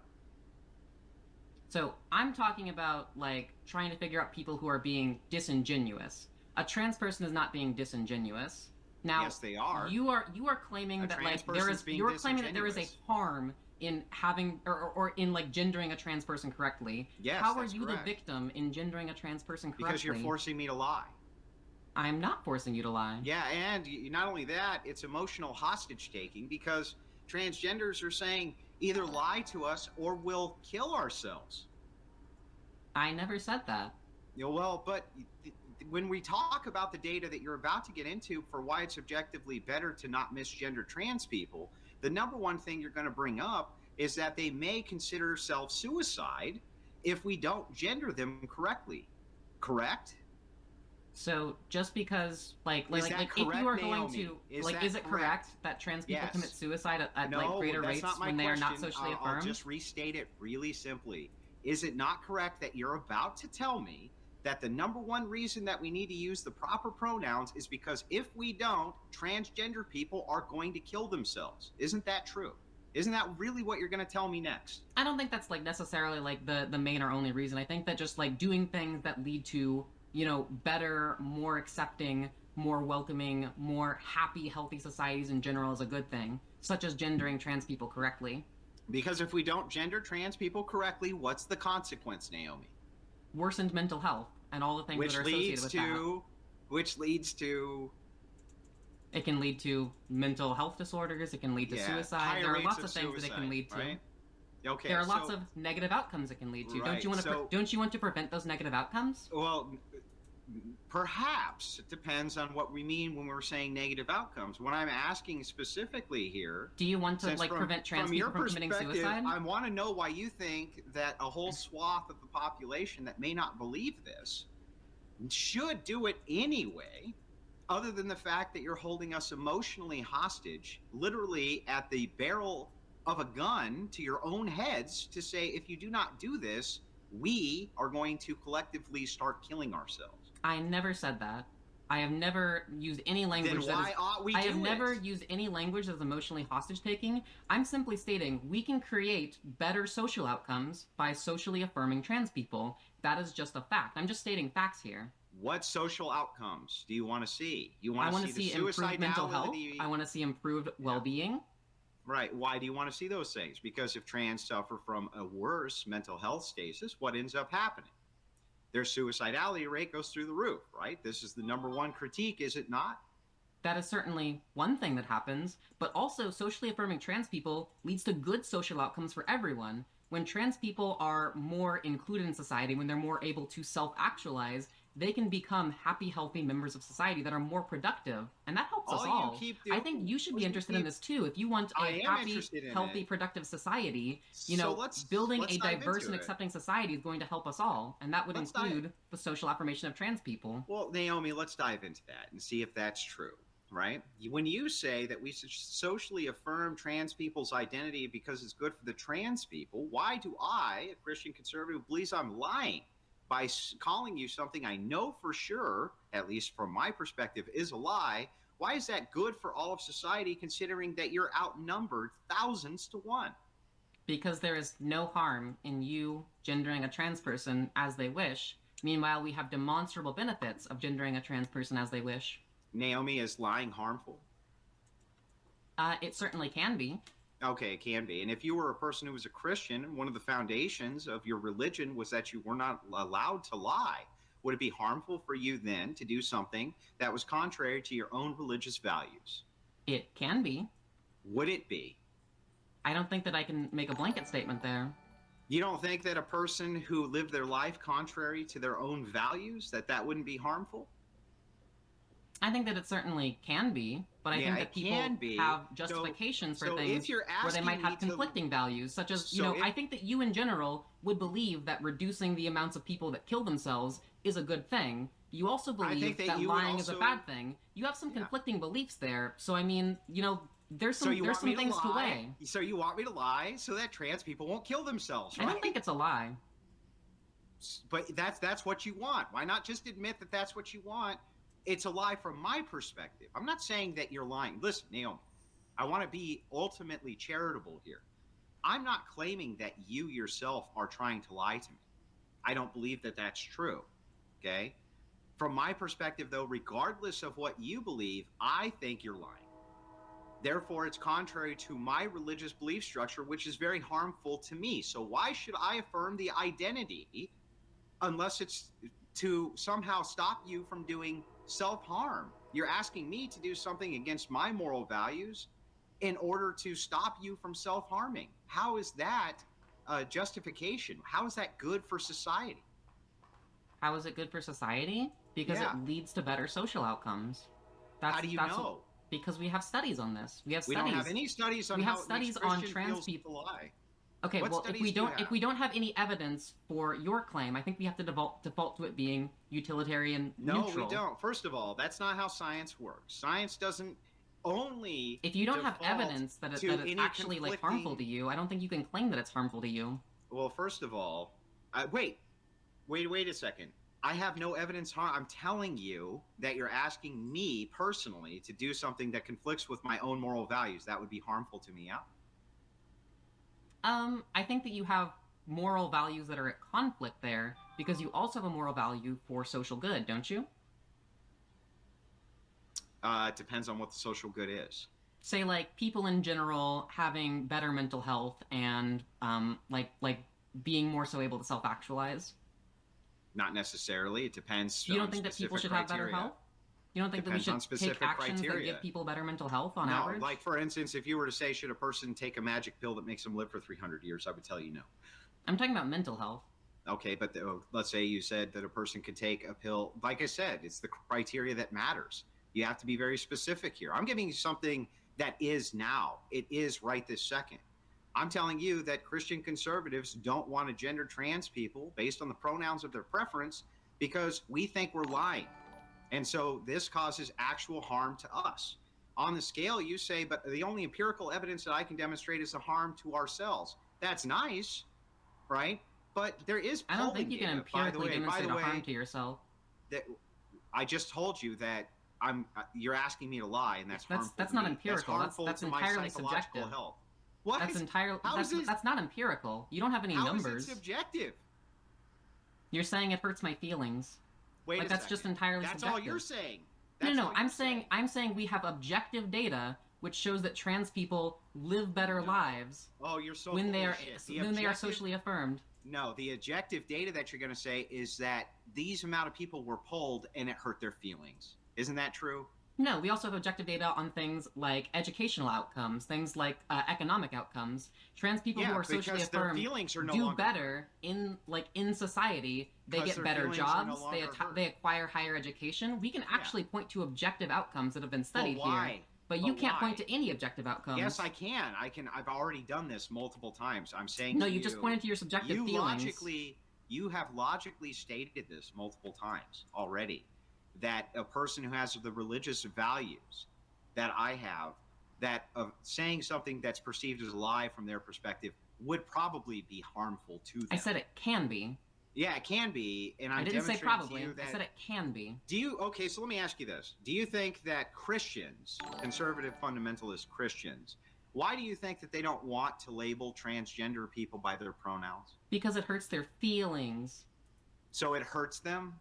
So I'm talking about like trying to figure out people who are being disingenuous. A trans person is not being disingenuous. Now, yes, they are. You are claiming that like you're claiming that there is a harm in having or in like gendering a trans person correctly. Yes, how are you the victim in gendering a trans person correctly? Because you're forcing me to lie. I'm not forcing you to lie. Yeah, and not only that, it's emotional hostage taking, because transgenders are saying either lie to us or we'll kill ourselves. I never said that. Well, but when we talk about the data that you're about to get into for why it's objectively better to not misgender trans people, the number one thing you're going to bring up is that they may consider self-suicide if we don't gender them correctly. Correct? So just because, like Is if that you are correct, going Naomi? to, Is like, that is it correct correct? that trans people Yes. commit suicide at No, like greater that's rates not my when they are not question. socially I'll affirmed? just restate it really simply. Is it not correct that you're about to tell me that the number one reason that we need to use the proper pronouns is because if we don't, transgender people are going to kill themselves? Isn't that true? Isn't that really what you're going to tell me next? I don't think that's like necessarily like the main or only reason. I think that just like doing things that lead to, you know, better, more accepting, more welcoming, more happy, healthy societies in general is a good thing, such as gendering trans people correctly. Because if we don't gender trans people correctly, what's the consequence, Naomi? Worsened mental health and all the things that are associated with that. Which leads to... It can lead to mental health disorders. It can lead to suicide. There are lots of things that it can lead to. Right? Okay, there are lots of negative outcomes it can lead to. Right, Don't you want to prevent those negative outcomes? Well, perhaps. It depends on what we mean when we're saying negative outcomes. What I'm asking specifically here... Do you want to, like, prevent trans people from committing suicide? I want to know why you think that a whole swath of the population that may not believe this should do it anyway, other than the fact that you're holding us emotionally hostage, literally at the barrel of a gun to your own heads, to say, if you do not do this, we are going to collectively start killing ourselves. I never said that. I have never used any language then why ought we do I have it? never used any language that is emotionally hostage-taking. I'm simply stating we can create better social outcomes by socially affirming trans people. That is just a fact. I'm just stating facts here. What social outcomes do you want to see? You I want want to to see the improved mental health. suicidality? I want to see improved well-being. Right. Why do you want to see those things? Because if trans suffer from a worse mental health status, what ends up happening? Their suicidality rate goes through the roof, right? This is the number one critique, is it not? That is certainly one thing that happens, but also socially affirming trans people leads to good social outcomes for everyone. When trans people are more included in society, when they're more able to self-actualize, they can become happy, healthy members of society that are more productive, and that helps us all. I think you should be interested in this too. If you want a happy, healthy, productive society, you know, building a diverse and accepting society is going to help us all, and that would include the social affirmation of trans people. Well, Naomi, let's dive into that and see if that's true, right? When you say that we should socially affirm trans people's identity because it's good for the trans people, why do I, a Christian conservative, believes I'm lying by calling you something I know for sure, at least from my perspective, is a lie? Why is that good for all of society, considering that you're outnumbered thousands to one? Because there is no harm in you gendering a trans person as they wish. Meanwhile, we have demonstrable benefits of gendering a trans person as they wish. Naomi, is lying harmful? It certainly can be. Okay, it can be. And if you were a person who was a Christian, one of the foundations of your religion was that you were not allowed to lie, would it be harmful for you then to do something that was contrary to your own religious values? It can be. Would it be? I don't think that I can make a blanket statement there. You don't think that a person who lived their life contrary to their own values, that wouldn't be harmful? I think that it certainly can be, but I think that people have justifications for things where they might have conflicting values, such as, you know, I think that you in general would believe that reducing the amounts of people that kill themselves is a good thing. You also believe that lying is a bad thing. You have some conflicting beliefs there, so I mean, you know, there's some things to weigh. So you want me to lie so that trans people won't kill themselves, right? I don't think it's a lie. But that's what you want. Why not just admit that that's what you want? It's a lie from my perspective. I'm not saying that you're lying. Listen, Naomi, I want to be ultimately charitable here. I'm not claiming that you yourself are trying to lie to me. I don't believe that that's true, okay? From my perspective, though, regardless of what you believe, I think you're lying. Therefore, it's contrary to my religious belief structure, which is very harmful to me. So why should I affirm the identity unless it's to somehow stop you from doing self-harm? You're asking me to do something against my moral values in order to stop you from self-harming. How is that justification? How is that good for society? How is it good for society? Because it leads to better social outcomes. How do you know? Because we have studies on this. We don't have any studies on how trans trans people lie. Okay, What well, if studies we do you don't have? have any evidence for your claim, I think we have to default to it being utilitarian No, neutral. we don't. First of all, that's not how science works. Science doesn't only. If you don't have default evidence that, to that it's any actually like harmful conflicting- to you, I don't think you can claim that it's harmful to you. Well, first of all, wait a second. I have no evidence I'm telling you that you're asking me personally to do something that conflicts with my own moral values. That would be harmful to me, yeah? I think that you have moral values that are at conflict there because you also have a moral value for social good, don't you? It depends on what the social good is. Say like people in general having better mental health and like being more so able to self-actualize. Not necessarily. It depends. You don't think that people should have better health? You don't think Depends on that we should take specific actions that criteria. give people better mental health on No, average? like for instance, if you were to say, should a person take a magic pill that makes them live for 300 years, I would tell you no. I'm talking about mental health. Okay, but let's say you said that a person could take a pill. Like I said, it's the criteria that matters. You have to be very specific here. I'm giving you something that is now. It is right this second. I'm telling you that Christian conservatives don't want to gender trans people based on the pronouns of their preference because we think we're lying. And so this causes actual harm to us. On the scale, you say, but the only empirical evidence that I can demonstrate is a harm to ourselves. That's nice, right? But there is I don't think you can polling data, by the empirically way- demonstrate by the a harm way, to yourself. that I just told you that you're asking me to lie, and that's harmful. That's to not me. empirical. That's harmful That's to my entirely psychological subjective. health. What? That's entirely How is this? that's not empirical. You don't have any How numbers. is it subjective? You're saying it hurts my feelings. Wait like a that's second. just entirely That's subjective. all you're saying. No, That's no, all I'm you're saying we have objective data which shows that trans people live better lives Oh, you're so when full they of are shit. The when they are objective- socially affirmed. No, the objective data that you're going to say is that these amount of people were polled and it hurt their feelings. Isn't that true? No, we also have objective data on things like educational outcomes, things like economic outcomes. Trans people who Yeah, are socially because their affirmed feelings are no do longer better in society. They Because get their better feelings are no jobs. longer hurt. They acquire higher education. We can actually point to objective outcomes that have been studied why? here. But you But can't why? point to any objective outcomes. Yes, I can. I've already done this multiple times. I'm saying No, to you just pointed to your subjective you feelings. You have logically stated this multiple times already, that a person who has the religious values that I have, that of saying something that's perceived as a lie from their perspective would probably be harmful to them. I said it can be. Yeah, it can be, and I I'm didn't say demonstrating probably. to you that I said it can be. do you okay? So let me ask you this: do you think that Christians, conservative fundamentalist Christians, why do you think that they don't want to label transgender people by their pronouns? Because it hurts their feelings. So it hurts them.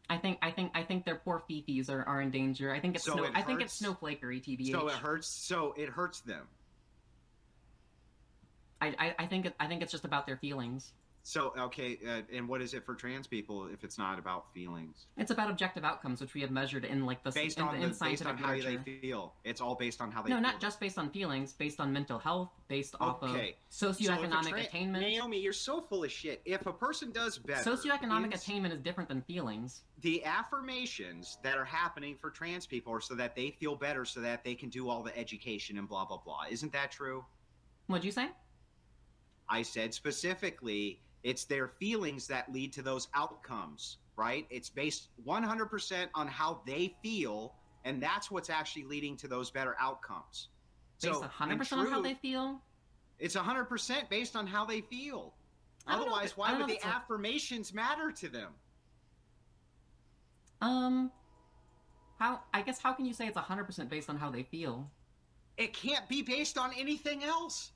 I think their poor fifis are in danger. I think it's So it I think it's hurts- snowflakery, TBH. So it hurts. So it hurts them. I think it's just about their feelings. So okay, and what is it for trans people if it's not about feelings? It's about objective outcomes, which we have measured in like the Based in, on in based scientific on how they literature. feel. It's all based on how they No, feel. not just based on feelings, based on mental health, based off of Okay. So if a socioeconomic attainment. Naomi, you're so full of shit. If a person does better, Socioeconomic is- attainment is different than feelings. the affirmations that are happening for trans people are so that they feel better, so that they can do all the education and blah blah blah. Isn't that true? What'd you say? I said specifically, it's their feelings that lead to those outcomes, right? It's based 100% on how they feel, and that's what's actually leading to those better outcomes. Based 100% on how they feel? It's 100% based on how they feel. I don't know Otherwise, if- I why don't would know if the it's a- affirmations matter to them? How can you say it's 100% based on how they feel? It can't be based on anything else.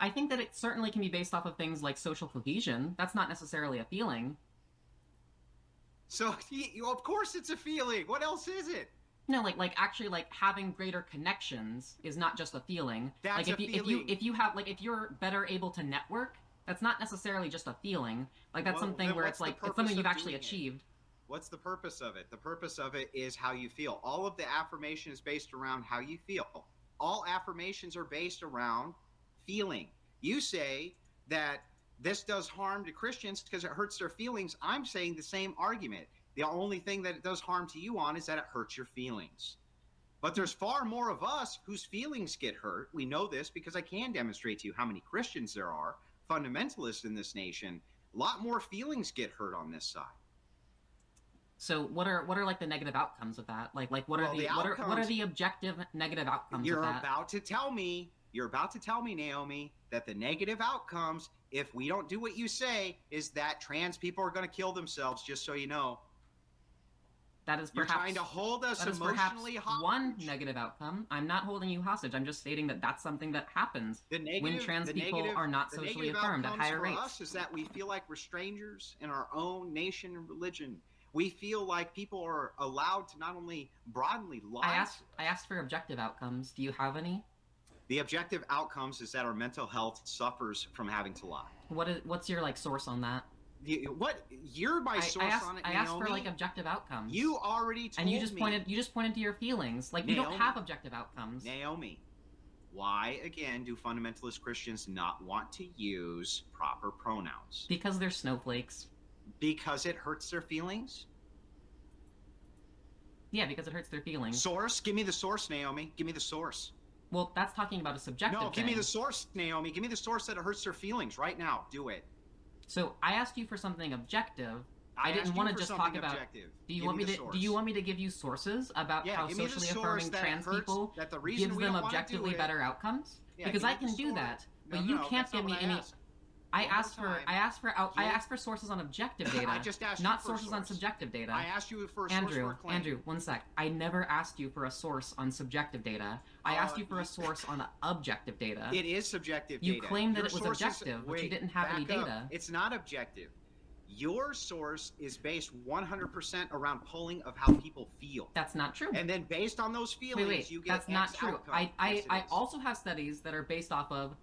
I think that it certainly can be based off of things like social cohesion. That's not necessarily a feeling. So, of course it's a feeling. What else is it? No, like actually like having greater connections is not just a feeling. That's like a feeling. if you have like if you're better able to network, that's not necessarily just a feeling. Like that's Well, something then where what's it's the like it's purpose something you've of actually doing it? achieved. What's the purpose of it? The purpose of it is how you feel. All of the affirmation is based around how you feel. All affirmations are based around feeling. You say that this does harm to Christians because it hurts their feelings. I'm saying the same argument. The only thing that it does harm to you on is that it hurts your feelings. But there's far more of us whose feelings get hurt. We know this because I can demonstrate to you how many Christians there are, fundamentalists in this nation. A lot more feelings get hurt on this side. So what are like the negative outcomes of that? Like what are the objective negative outcomes You're of that? about to tell me, Naomi, that the negative outcomes, if we don't do what you say, is that trans people are going to kill themselves, just so you know. That is You're perhaps trying to hold us that is emotionally perhaps hostage. one negative outcome. I'm not holding you hostage. I'm just stating that that's something that happens when trans people are not socially affirmed at higher rates. For us is that we feel like we're strangers in our own nation and religion. We feel like people are allowed to not only broadly lie. I asked for objective outcomes. Do you have any? The objective outcomes is that our mental health suffers from having to lie. What's your source on that? You're my source on it, Naomi. I asked for objective outcomes. You already told me. And you just pointed to your feelings. You don't have objective outcomes. Naomi, why again do fundamentalist Christians not want to use proper pronouns? Because they're snowflakes. Because it hurts their feelings? Yeah, because it hurts their feelings. Source? Give me the source, Naomi. Give me the source. Well, that's talking about a subjective thing. Give me the source, Naomi. Give me the source that it hurts their feelings right now. Do it. So I asked you for something objective. I didn't want to just talk about. Objective. Do you want me to give you sources about how socially affirming trans people gives them objectively better outcomes? Because I can do that, but you can't give me any. I asked for sources on objective data, not sources on subjective data. I asked you for a source for a claim. Andrew, one sec. I never asked you for a source on subjective data. I asked you for a source on objective data. It is subjective data. You claimed that it was objective, but you didn't have any data. It's not objective. Your source is based 100% around polling of how people feel. That's not true. And then based on those feelings, you get that's not true. I also have studies that are based off of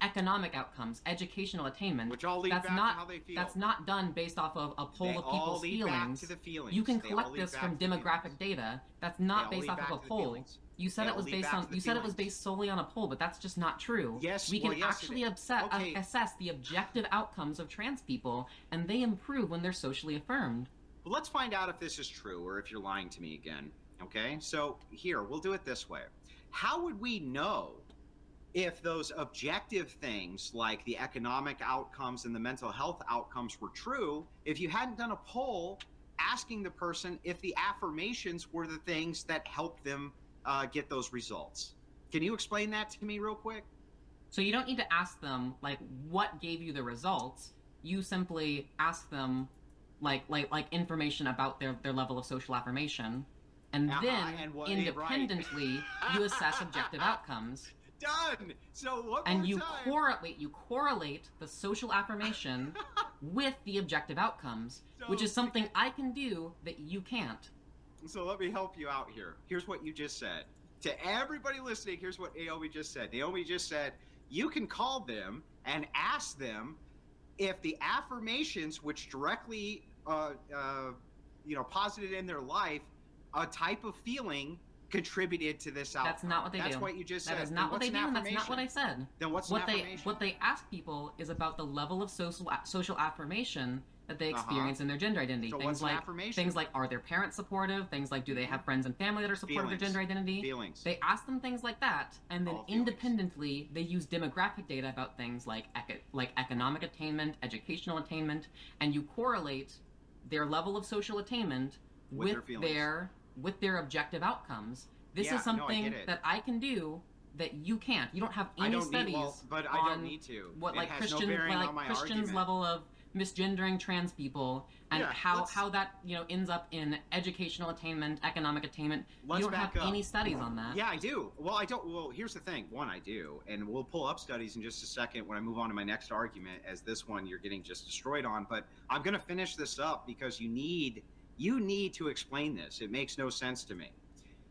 economic outcomes, educational attainment. Which all lead back to how they feel. That's not done based off of a poll of people's feelings. Back to the feelings. You can collect this from demographic data. That's not based off of a poll. You said it was based on. You said it was based solely on a poll, but that's just not true. Yes, we can actually assess the objective outcomes of trans people, and they improve when they're socially affirmed. Well, let's find out if this is true or if you're lying to me again. Okay, so here we'll do it this way. How would we know if those objective things like the economic outcomes and the mental health outcomes were true if you hadn't done a poll asking the person if the affirmations were the things that helped them get those results? Can you explain that to me real quick? So you don't need to ask them what gave you the results. You simply ask them like information about their level of social affirmation, and then independently you assess objective outcomes. Done. So what? And you correlate the social affirmation with the objective outcomes, which is something I can do that you can't. So let me help you out here. Here's what you just said. To everybody listening, here's what Naomi just said. Naomi just said, you can call them and ask them if the affirmations which directly, posited in their life, a type of feeling contributed to this outcome. That's not what they do. That's what you just said. That is not what they do, and that's not what I said. Then what's an affirmation? What they ask people is about the level of social affirmation that they experience in their gender identity. So Things like, are their parents supportive? Things like, do they have friends and family that are supportive of their gender identity? Feelings. They ask them things like that, and then independently they use demographic data about things like economic attainment, educational attainment, and you correlate their level of social attainment with their objective outcomes. This is something that I can do that you can't. You don't have any studies I don't need to. What Christians' level of misgendering trans people and how that ends up in educational attainment, economic attainment. You don't have any studies on that. Yeah, I do. Well, I don't. Well, here's the thing. One, I do, and we'll pull up studies in just a second when I move on to my next argument, as this one you're getting just destroyed on. But I'm going to finish this up because you need to explain this. It makes no sense to me.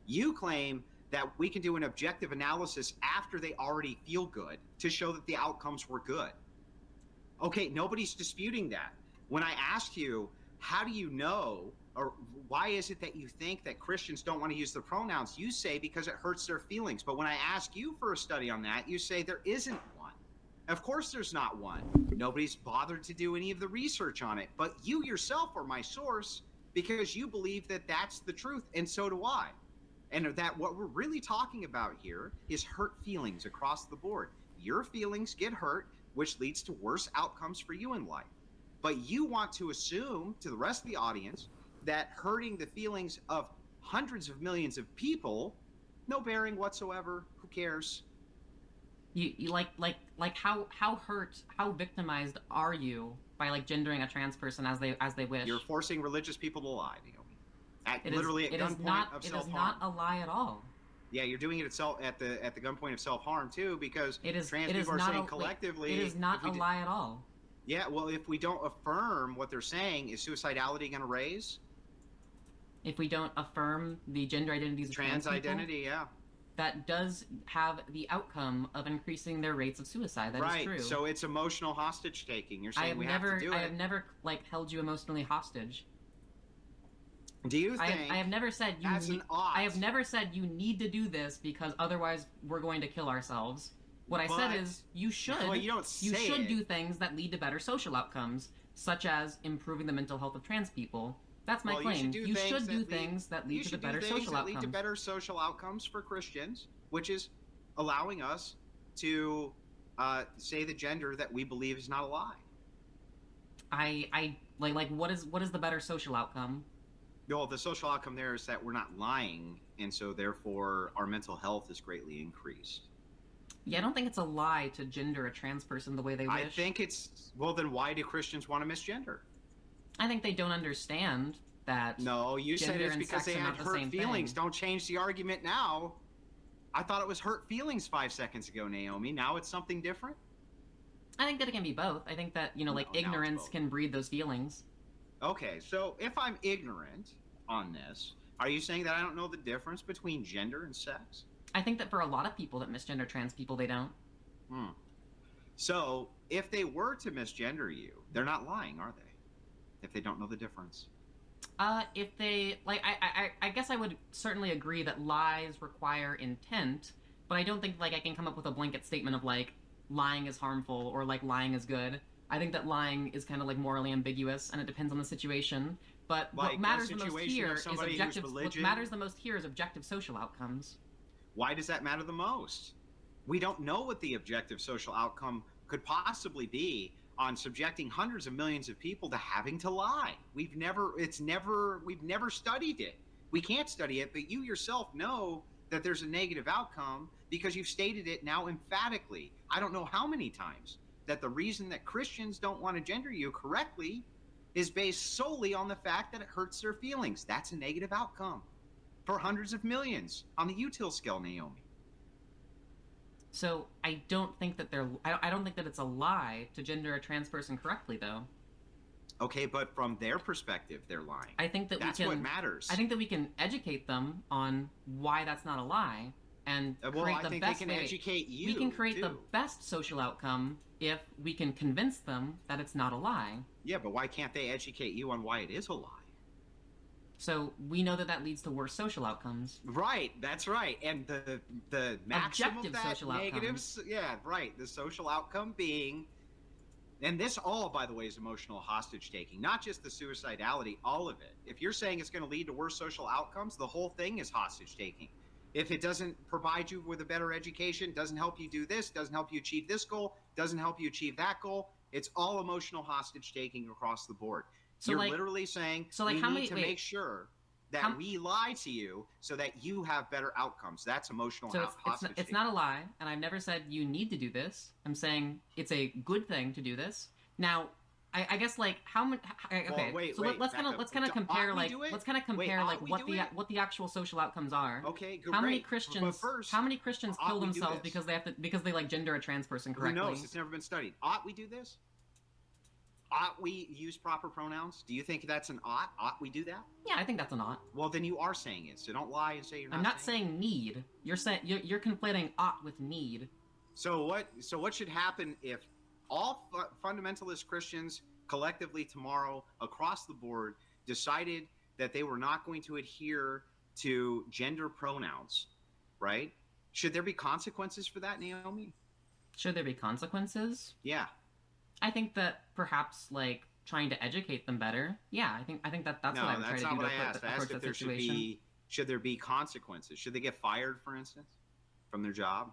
You claim that we can do an objective analysis after they already feel good to show that the outcomes were good. Okay, nobody's disputing that. When I asked you, how do you know, or why is it that you think that Christians don't want to use the pronouns, you say because it hurts their feelings. But when I ask you for a study on that, you say there isn't one. Of course there's not one. Nobody's bothered to do any of the research on it. But you yourself are my source because you believe that that's the truth, and so do I. And that what we're really talking about here is hurt feelings across the board. Your feelings get hurt, which leads to worse outcomes for you in life. But you want to assume to the rest of the audience that hurting the feelings of hundreds of millions of people, no bearing whatsoever, who cares? You like how hurt, how victimized are you by like gendering a trans person as they wish? You're forcing religious people to lie, Naomi. At It literally is, at it is gunpoint not, of it is self-harm. not a lie at all. Yeah, you're doing it at the gunpoint of self-harm too, because It is trans it is people are not saying a, collectively. it is not a lie at all. Yeah, well, if we don't affirm what they're saying, is suicidality going to raise? If we don't affirm the gender identities of Trans people, identity, yeah. that does have the outcome of increasing their rates of suicide. That is Right. true. So it's emotional hostage taking. You're saying we have to do I it. have never like held you emotionally hostage. Do you think I have never said you as an I have never said you need to do this because otherwise we're going to kill ourselves. What I said is you should. Well, you don't you say should it. do things that lead to better social outcomes, such as improving the mental health of trans people. That's my Well, claim. You should do things that lead to the better things social that outcomes. lead to better social outcomes for Christians, which is allowing us to say the gender that we believe is not a lie. I like what is the better social outcome? No, the social outcome there is that we're not lying, and so therefore our mental health is greatly increased. Yeah, I don't think it's a lie to gender a trans person the way they wish. I think it's, well, then why do Christians want to misgender? I think they don't understand that. No, you said gender it's and because sex they are had not the hurt same feelings. thing. Don't change the argument now. I thought it was hurt feelings 5 seconds ago, Naomi. Now it's something different? I think that it can be both. I think that, No, now it's ignorance both. can breed those feelings. Okay, so if I'm ignorant on this, are you saying that I don't know the difference between gender and sex? I think that for a lot of people that misgender trans people, they don't. So if they were to misgender you, they're not lying, are they? If they don't know the difference. If they, I guess I would certainly agree that lies require intent, but I don't think, I can come up with a blanket statement of, lying is harmful or, lying is good. I think that lying is kind of, morally ambiguous, and it depends on the situation. But what matters the most here is objective, what matters the most here is objective social outcomes. Why does that matter the most? We don't know what the objective social outcome could possibly be on subjecting hundreds of millions of people to having to lie. We've never studied it. We can't study it, but you yourself know that there's a negative outcome because you've stated it now emphatically. I don't know how many times that the reason that Christians don't want to gender you correctly is based solely on the fact that it hurts their feelings. That's a negative outcome for hundreds of millions on the util scale, Naomi. So I don't think that I don't think that it's a lie to gender a trans person correctly, though. Okay, but from their perspective, they're lying. I think that that's we can, what matters. I think that we can educate them on why that's not a lie, and create the best way. Educate you. We can create too. the best social outcome if we can convince them that it's not a lie. Yeah, but why can't they educate you on why it is a lie? So we know that leads to worse social outcomes. Right, that's right. And the maximum Objective of that social negatives, yeah, right. The social outcome being, and this all, by the way, is emotional hostage taking, not just the suicidality, all of it. If you're saying it's going to lead to worse social outcomes, the whole thing is hostage taking. If it doesn't provide you with a better education, doesn't help you do this, doesn't help you achieve this goal, doesn't help you achieve that goal, it's all emotional hostage taking across the board. So you're literally saying we need to make sure that we lie to you so that you have better outcomes. That's emotional hostage taking. It's not a lie, and I've never said you need to do this. I'm saying it's a good thing to do this. Now, I guess how many? Okay, wait, so let's kind of compare what what the actual social outcomes are. Okay, great. How many Christians? How many Christians kill we do themselves this? because they gender a trans person correctly? Who knows? It's never been studied. Ought we do this? Ought we use proper pronouns? Do you think that's an ought? Ought we do that? Yeah, I think that's an ought. Well, then you are saying it. So don't lie and say you're not. I'm not saying need. You're saying you're conflating ought with need. So what should happen if all fundamentalist Christians collectively tomorrow across the board decided that they were not going to adhere to gender pronouns, right? Should there be consequences for that, Naomi? Should there be consequences? Yeah. I think that perhaps trying to educate them better. Yeah, I think that's what I would try to do to approach the situation. Should there be consequences? Should they get fired, for instance, from their job?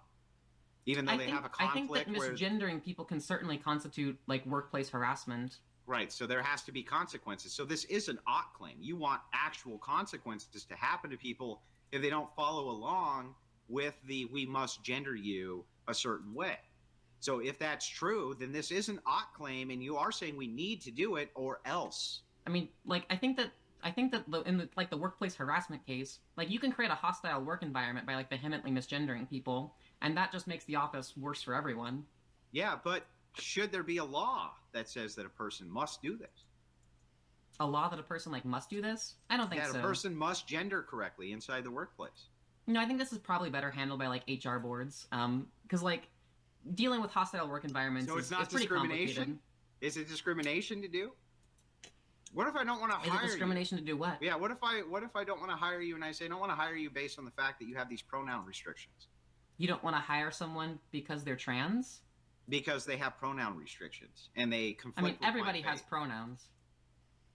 Even though they have a conflict. I think that misgendering people can certainly constitute like workplace harassment. Right, so there has to be consequences. So this is an ought claim. You want actual consequences to happen to people if they don't follow along with the we must gender you a certain way. So if that's true, then this is an ought claim, and you are saying we need to do it or else. I mean, like, I think that in the workplace harassment case, like, you can create a hostile work environment by like vehemently misgendering people, and that just makes the office worse for everyone. Yeah, but should there be a law that says that a person must do this? A law that a person like must do this? I don't think so. That a person must gender correctly inside the workplace. No, I think this is probably better handled by like HR boards, because like dealing with hostile work environments so it's not pretty discrimination? complicated. Is it discrimination to do? What if I don't want to hire you? Is it discrimination to do what? Yeah, what if I don't want to hire you and I say I don't want to hire you based on the fact that you have these pronoun restrictions? You don't want to hire someone because they're trans? Because they have pronoun restrictions and they conflict. I mean, with everybody my has faith. pronouns.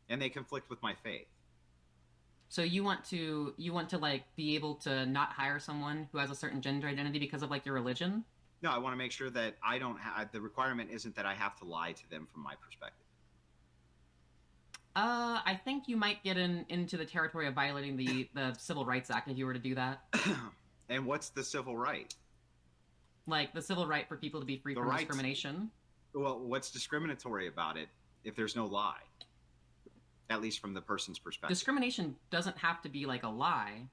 And they conflict with my faith. So you want to like be able to not hire someone who has a certain gender identity because of like your religion? No, I want to make sure that I don't have the requirement isn't that I have to lie to them from my perspective. I think you might get into the territory of violating the Civil Rights Act if you were to do that. And what's the civil right? Like the civil right for people to be free from discrimination. Well, what's discriminatory about it if there's no lie? At least from the person's perspective. Discrimination doesn't have to be like a lie.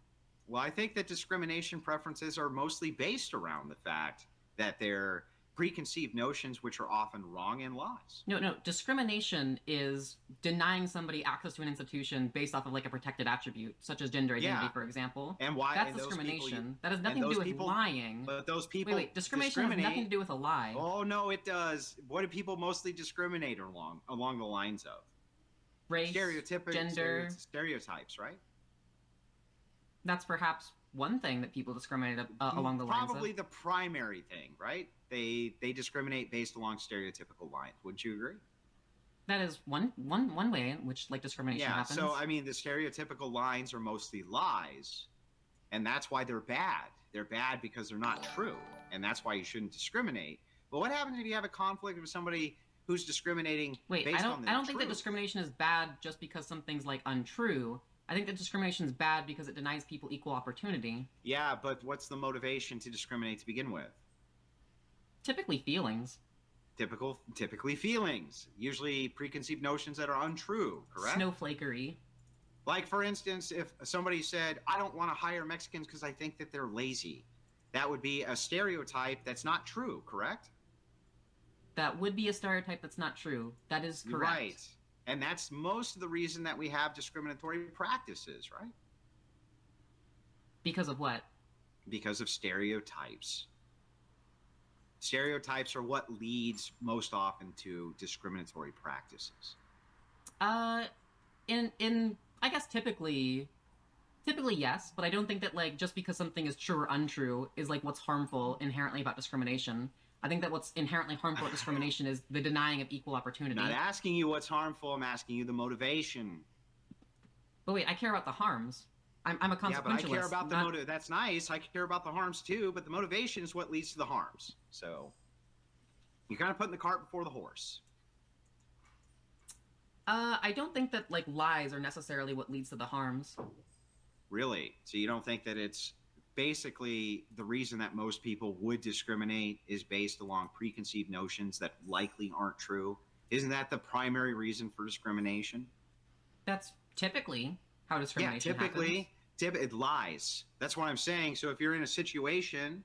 Well, I think that discrimination preferences are mostly based around the fact that they're preconceived notions which are often wrong and lies. No. Discrimination is denying somebody access to an institution based off of like a protected attribute, such as gender identity, for example. And why? That's and those discrimination. People, that has nothing to do with lying. But those people. Wait. Discrimination has nothing to do with a lie. Oh no, it does. What do people mostly discriminate along the lines of? Race, stereotypic gender, stereotypes, right? That's perhaps one thing that people discriminate along the lines of. Probably the primary thing, right? They discriminate based along stereotypical lines. Wouldn't you agree? That is one way in which like discrimination happens. So I mean, the stereotypical lines are mostly lies, and that's why they're bad. They're bad because they're not true, and that's why you shouldn't discriminate. But what happens if you have a conflict with somebody who's discriminating based on the I don't think that discrimination is bad just because something's like untrue. I think that discrimination is bad because it denies people equal opportunity. Yeah, but what's the motivation to discriminate to begin with? Typically feelings. Typically feelings. Usually preconceived notions that are untrue, correct? Snowflakery. Like, for instance, if somebody said, I don't want to hire Mexicans because I think that they're lazy. That would be a stereotype that's not true, correct? That would be a stereotype that's not true. That is correct. Right. And that's most of the reason that we have discriminatory practices, right? Because of what? Because of stereotypes. Stereotypes are what leads most often to discriminatory practices. In I guess typically yes, but I don't think that like just because something is true or untrue is like what's harmful inherently about discrimination. I think that what's inherently harmful about discrimination is the denying of equal opportunity. I'm not asking you what's harmful, I'm asking you the motivation. But wait, I care about the harms. I'm a consequentialist. Yeah, but I care about the motive. That's nice. I care about the harms too, but the motivation is what leads to the harms. So you're kind of putting the cart before the horse. I don't think that like lies are necessarily what leads to the harms. Really? So you don't think that it's basically the reason that most people would discriminate is based along preconceived notions that likely aren't true? Isn't that the primary reason for discrimination? That's typically how discrimination happens. It lies. That's what I'm saying. So if you're in a situation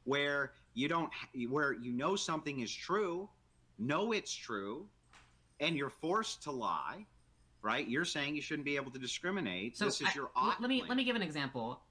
where you know something is true, know it's true, and you're forced to lie, right? You're saying you shouldn't be able to discriminate. So this is your let me give an example.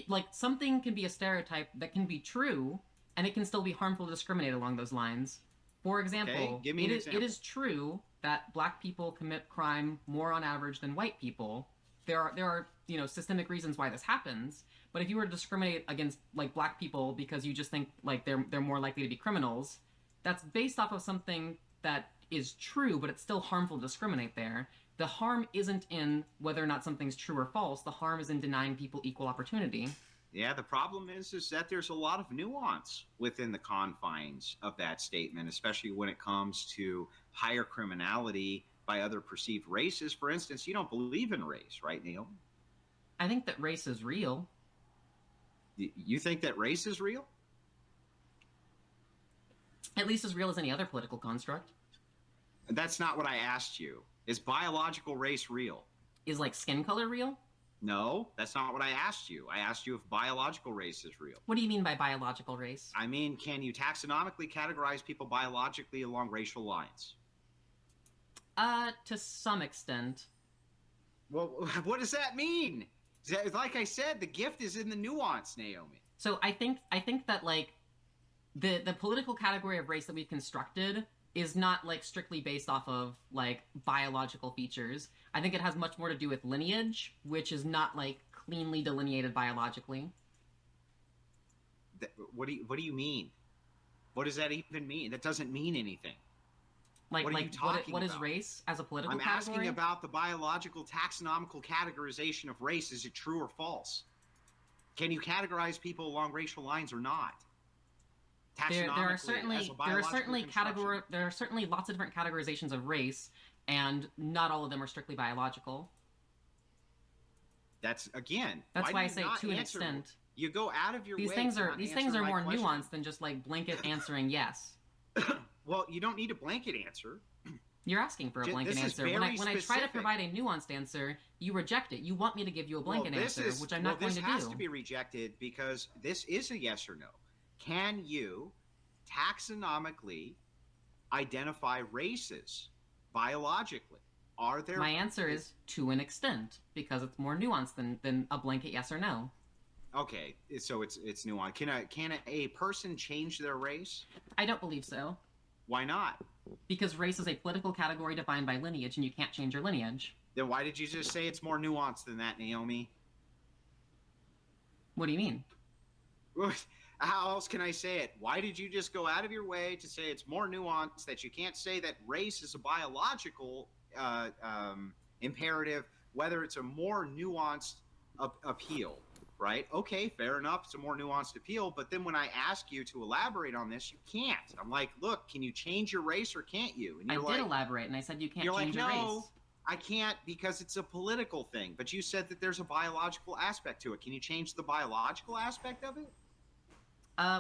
Like something can be a stereotype that can be true, and it can still be harmful to discriminate along those lines. For example, give me an example. It is true that black people commit crime more on average than white people. There are systemic reasons why this happens. But if you were to discriminate against like black people because you just think like they're more likely to be criminals, that's based off of something that is true, but it's still harmful to discriminate there. The harm isn't in whether or not something's true or false. The harm is in denying people equal opportunity. Yeah, the problem is that there's a lot of nuance within the confines of that statement, especially when it comes to higher criminality by other perceived races. For instance, you don't believe in race, right, Neil? I think that race is real. You think that race is real? At least as real as any other political construct. That's not what I asked you. Is biological race real? Is, like, skin color real? No, that's not what I asked you. I asked you if biological race is real. What do you mean by biological race? I mean, can you taxonomically categorize people biologically along racial lines? To some extent. Well, what does that mean? Like I said, the gift is in the nuance, Naomi. So I think that, like, the political category of race that we've constructed is not, like, strictly based off of, like, biological features. I think it has much more to do with lineage, which is not, like, cleanly delineated biologically. What do you mean? What does that even mean? That doesn't mean anything. Like, what are you talking what is about? race as a political I'm category? asking about the biological taxonomical categorization of race. Is it true or false? Can you categorize people along racial lines or not? There are certainly lots of different categorizations of race, and not all of them are strictly biological. That's why I say to an extent. You go out of your way. These things are more nuanced than just, like, blanket answering yes. Well, you don't need a blanket answer. You're asking for a blanket answer. When I try to provide a nuanced answer, you reject it. You want me to give you a blanket answer, which I'm not going to do. This has to be rejected because this is a yes or no. Can you taxonomically identify races biologically? Are there? My answer is to an extent, because it's more nuanced than a blanket yes or no. Okay, so it's nuanced. Can a person change their race? I don't believe so. Why not? Because race is a political category defined by lineage, and you can't change your lineage. Then why did you just say it's more nuanced than that, Naomi? What do you mean? How else can I say it? Why did you just go out of your way to say it's more nuanced, that you can't say that race is a biological imperative, whether it's a more nuanced appeal, right? Okay, fair enough, it's a more nuanced appeal, but then when I ask you to elaborate on this, you can't. I'm like, look, can you change your race or can't you? And I did elaborate, and I said you can't change your race. No, I can't because it's a political thing, but you said that there's a biological aspect to it. Can you change the biological aspect of it?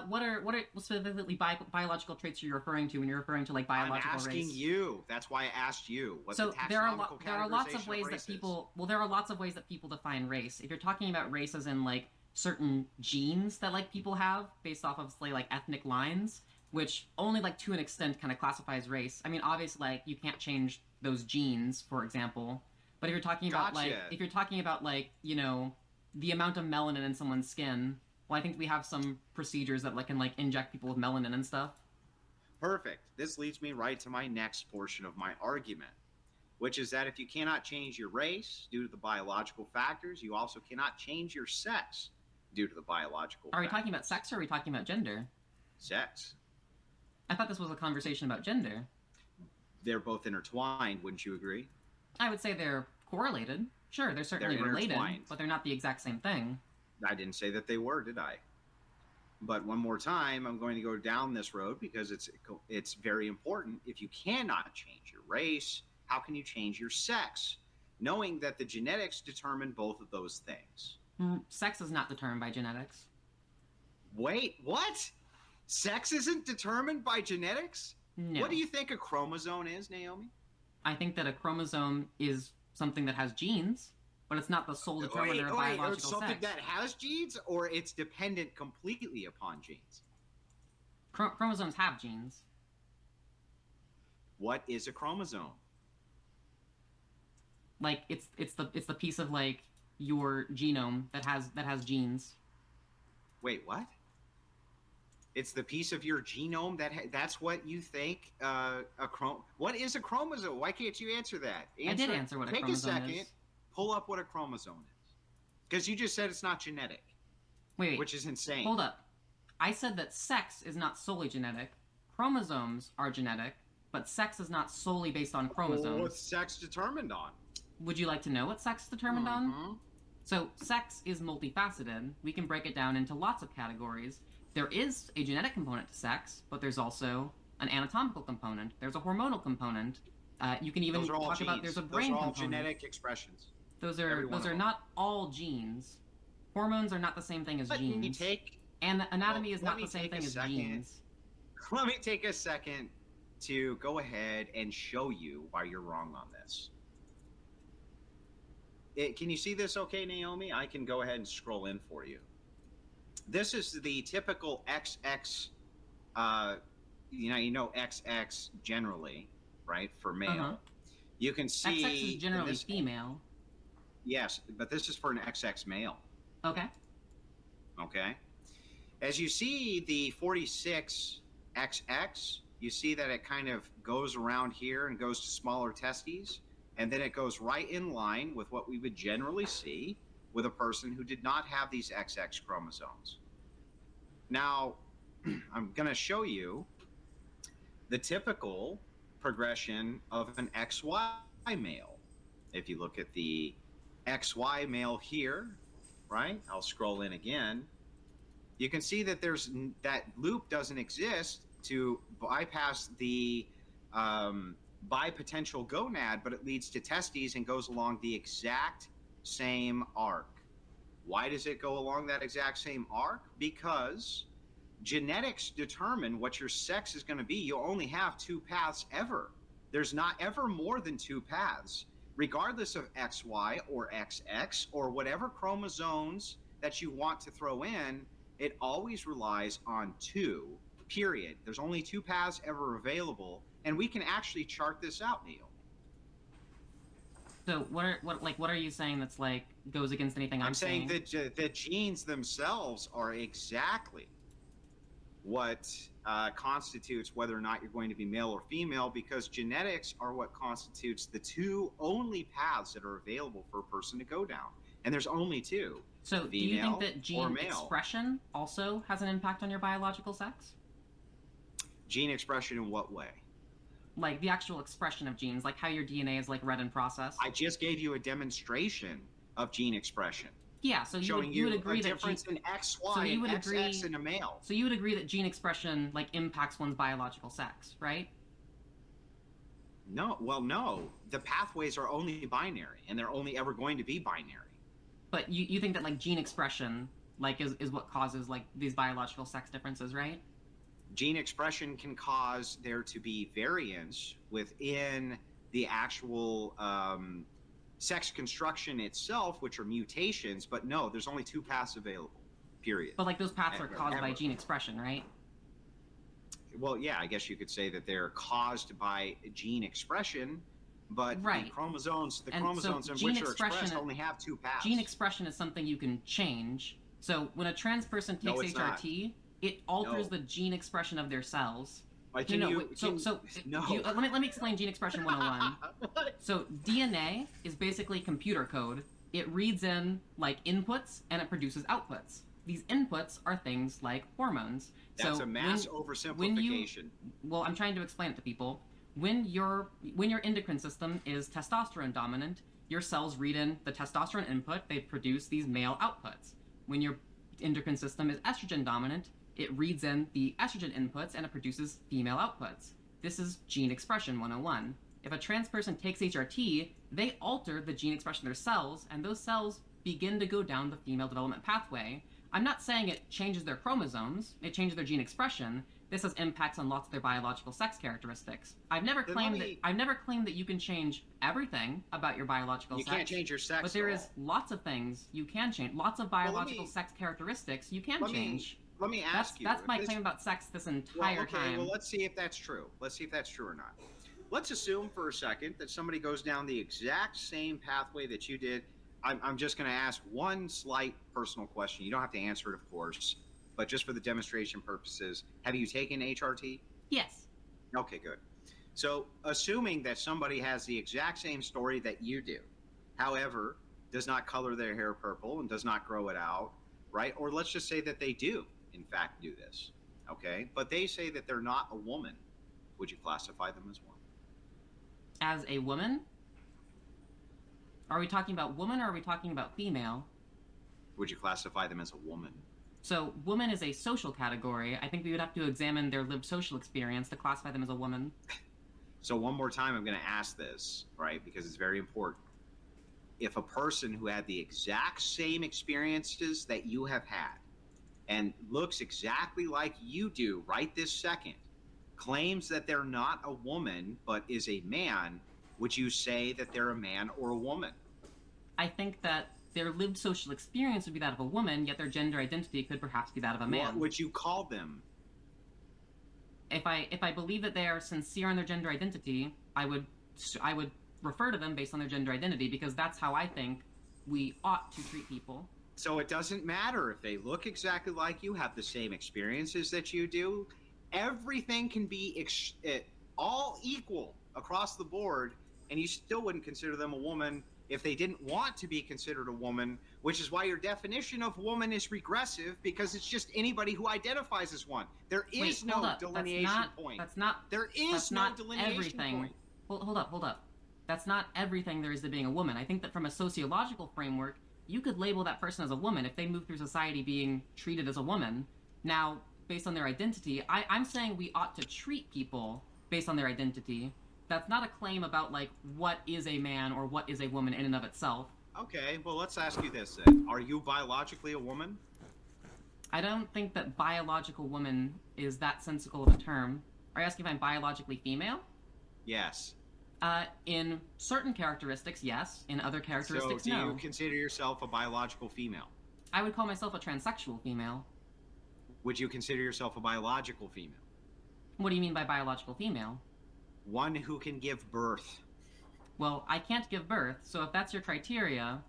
What are specifically biological traits you're referring to when you're referring to, like, biological race? I'm asking you. That's why I asked you. What So the there are lots categorization of ways that race is. people. Well, there are lots of ways that people define race. If you're talking about race as in, like, certain genes that, like, people have based off of, say, like, ethnic lines, which only, like, to an extent kind of classifies race. I mean, obviously, like, you can't change those genes, for example. But if you're talking about like, you know, the amount of melanin in someone's skin. Well, I think we have some procedures that, like, can, like, inject people with melanin and stuff. Perfect. This leads me right to my next portion of my argument, which is that if you cannot change your race due to the biological factors, you also cannot change your sex due to the biological factors. Are we factors. talking about sex or are we talking about gender? Sex. I thought this was a conversation about gender. They're both intertwined, wouldn't you agree? I would say they're correlated. Sure, they're certainly related, but they're not the exact same thing. I didn't say that they were, did I? But one more time, I'm going to go down this road because it's very important. If you cannot change your race, how can you change your sex? Knowing that the genetics determine both of those things. Sex is not determined by genetics. Wait, what? Sex isn't determined by genetics? No. What do you think a chromosome is, Naomi? I think that a chromosome is something that has genes. But it's not the sole determiner of biological sex. Something that has genes, or it's dependent completely upon genes? Chromosomes have genes. What is a chromosome? Like, it's the piece of, like, your genome that has genes. Wait, what? It's the piece of your genome that's what you think what is a chromosome? Why can't you answer that? I did answer what a chromosome is. Take a second. Pull up what a chromosome is. Because you just said it's not genetic. Wait. Which is insane. Hold up. I said that sex is not solely genetic. Chromosomes are genetic, but sex is not solely based on chromosomes. What's sex determined on? Would you like to know what sex is determined on? So sex is multifaceted. We can break it down into lots of categories. There is a genetic component to sex, but there's also an anatomical component. There's a hormonal component. You can even Those are all talk genes. about there's a brain Those are all component. genetic expressions. Those Every one are of them. not all genes. Hormones are not the same thing as But genes. you take, and anatomy is let not me the same take a thing as second. genes. Let me take a second to go ahead and show you why you're wrong on this. Can you see this okay, Naomi? I can go ahead and scroll in for you. This is the typical XX, you know XX generally, right, for male. You can see... XX is generally female. Yes, but this is for an XX male. Okay. Okay. As you see the 46XX, you see that it kind of goes around here and goes to smaller testes, and then it goes right in line with what we would generally see with a person who did not have these XX chromosomes. Now, I'm going to show you the typical progression of an XY male. If you look at the XY male here, right? I'll scroll in again. You can see that that loop doesn't exist to bypass the bipotential gonad, but it leads to testes and goes along the exact same arc. Why does it go along that exact same arc? Because genetics determine what your sex is going to be. You only have two paths ever. There's not ever more than two paths, regardless of XY or XX or whatever chromosomes that you want to throw in. It always relies on two, period. There's only two paths ever available, and we can actually chart this out, Neil. So what are you saying that's like goes against anything I'm saying? That the genes themselves are exactly what constitutes whether or not you're going to be male or female, because genetics are what constitutes the two only paths that are available for a person to go down, and there's only two. So do you think that gene expression also has an impact on your biological sex? Gene expression in what way? Like the actual expression of genes, like how your DNA is like read and processed. I just gave you a demonstration of gene expression. Yeah, so you would agree that difference in XY and XX in a male. So you would agree that gene expression like impacts one's biological sex, right? No, well, no. The pathways are only binary, and they're only ever going to be binary. But you think that like gene expression like is what causes like these biological sex differences, right? Gene expression can cause there to be variance within the actual sex construction itself, which are mutations, but no, there's only two paths available, period. But like those paths are caused by gene expression, right? Well, yeah, I guess you could say that they're caused by gene expression, but the chromosomes in which are expressed only have two paths. Gene expression is something you can change. So when a trans person takes HRT, it alters the gene expression of their cells. Let me explain gene expression 101. So DNA is basically computer code. It reads in like inputs and it produces outputs. These inputs are things like hormones. That's a mass oversimplification. Well, I'm trying to explain it to people. When your endocrine system is testosterone dominant, your cells read in the testosterone input, they produce these male outputs. When your endocrine system is estrogen dominant, it reads in the estrogen inputs and it produces female outputs. This is gene expression 101. If a trans person takes HRT, they alter the gene expression of their cells, and those cells begin to go down the female development pathway. I'm not saying it changes their chromosomes, it changes their gene expression. This has impacts on lots of their biological sex characteristics. I've never claimed that you can change everything about your biological sex. You can't change your sex. But there is lots of things you can change. Lots of biological sex characteristics you can change. Let me ask you. That's my claim about sex this entire time. Well, let's see if that's true. Let's see if that's true or not. Let's assume for a second that somebody goes down the exact same pathway that you did. I'm just going to ask one slight personal question. You don't have to answer it, of course, but just for the demonstration purposes, have you taken HRT? Yes. Okay, good. So assuming that somebody has the exact same story that you do, however, does not color their hair purple and does not grow it out, right? Or let's just say that they do, in fact, do this, okay? But they say that they're not a woman. Would you classify them as one? As a woman? Are we talking about woman or are we talking about female? Would you classify them as a woman? So woman is a social category. I think we would have to examine their lived social experience to classify them as a woman. So one more time, I'm going to ask this, right, because it's very important. If a person who had the exact same experiences that you have had and looks exactly like you do right this second, claims that they're not a woman but is a man, would you say that they're a man or a woman? I think that their lived social experience would be that of a woman, yet their gender identity could perhaps be that of a man. What would you call them? If I believe that they are sincere in their gender identity, I would refer to them based on their gender identity, because that's how I think we ought to treat people. So it doesn't matter if they look exactly like you, have the same experiences that you do. Everything can be all equal across the board, and you still wouldn't consider them a woman if they didn't want to be considered a woman, which is why your definition of woman is regressive, because it's just anybody who identifies as one. There is no delineation point. There is no delineation point. Hold up. That's not everything there is to being a woman. I think that from a sociological framework, you could label that person as a woman if they move through society being treated as a woman. Now, based on their identity, I'm saying we ought to treat people based on their identity. That's not a claim about, like, what is a man or what is a woman in and of itself. Okay, well, let's ask you this then. Are you biologically a woman? I don't think that biological woman is that sensical of a term. Are you asking if I'm biologically female? Yes. In certain characteristics, yes. In other characteristics, no. So do no. you consider yourself a biological female? I would call myself a transsexual female. Would you consider yourself a biological female? What do you mean by biological female? One who can give birth. Well, I can't give birth, so if that's your criteria,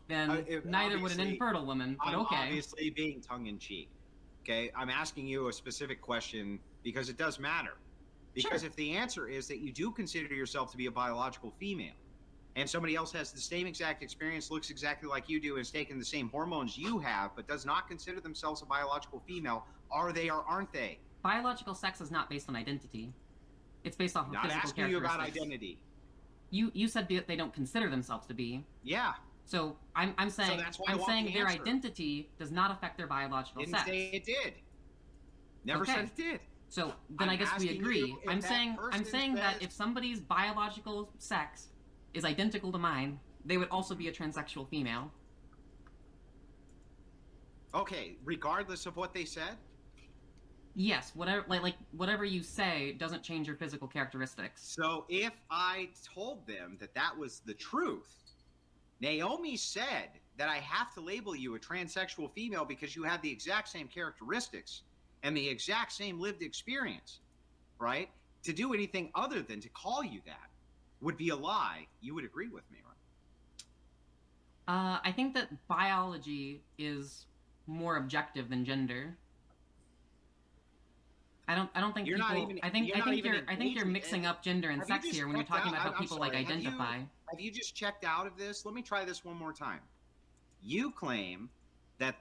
then neither would an infertile woman, but okay. I'm obviously being tongue-in-cheek, okay? I'm asking you a specific question because it does matter. Because if the answer is that you do consider yourself to be a biological female, and somebody else has the same exact experience, looks exactly like you do, and has taken the same hormones you have, but does not consider themselves a biological female, are they or aren't they? Biological sex is not based on identity. It's based off of physical characteristics. Not asking you about identity. You said that they don't consider themselves to be. Yeah. So I'm saying their identity does not affect their biological sex. Didn't say it did. Never said it did. So then I guess we agree. I'm saying that if somebody's biological sex is identical to mine, they would also be a transsexual female. Okay, regardless of what they said? Yes, whatever you say doesn't change your physical characteristics. So if I told them that that was the truth, Naomi said that I have to label you a transsexual female because you have the exact same characteristics and the exact same lived experience, right? To do anything other than to call you that would be a lie. You would agree with me, right? I think that biology is more objective than gender. I don't think you're people. Not even, I think you're mixing up gender and sex here when you're talking about how people like identify. Have you just checked out of this? Let me try this one more time. You claim that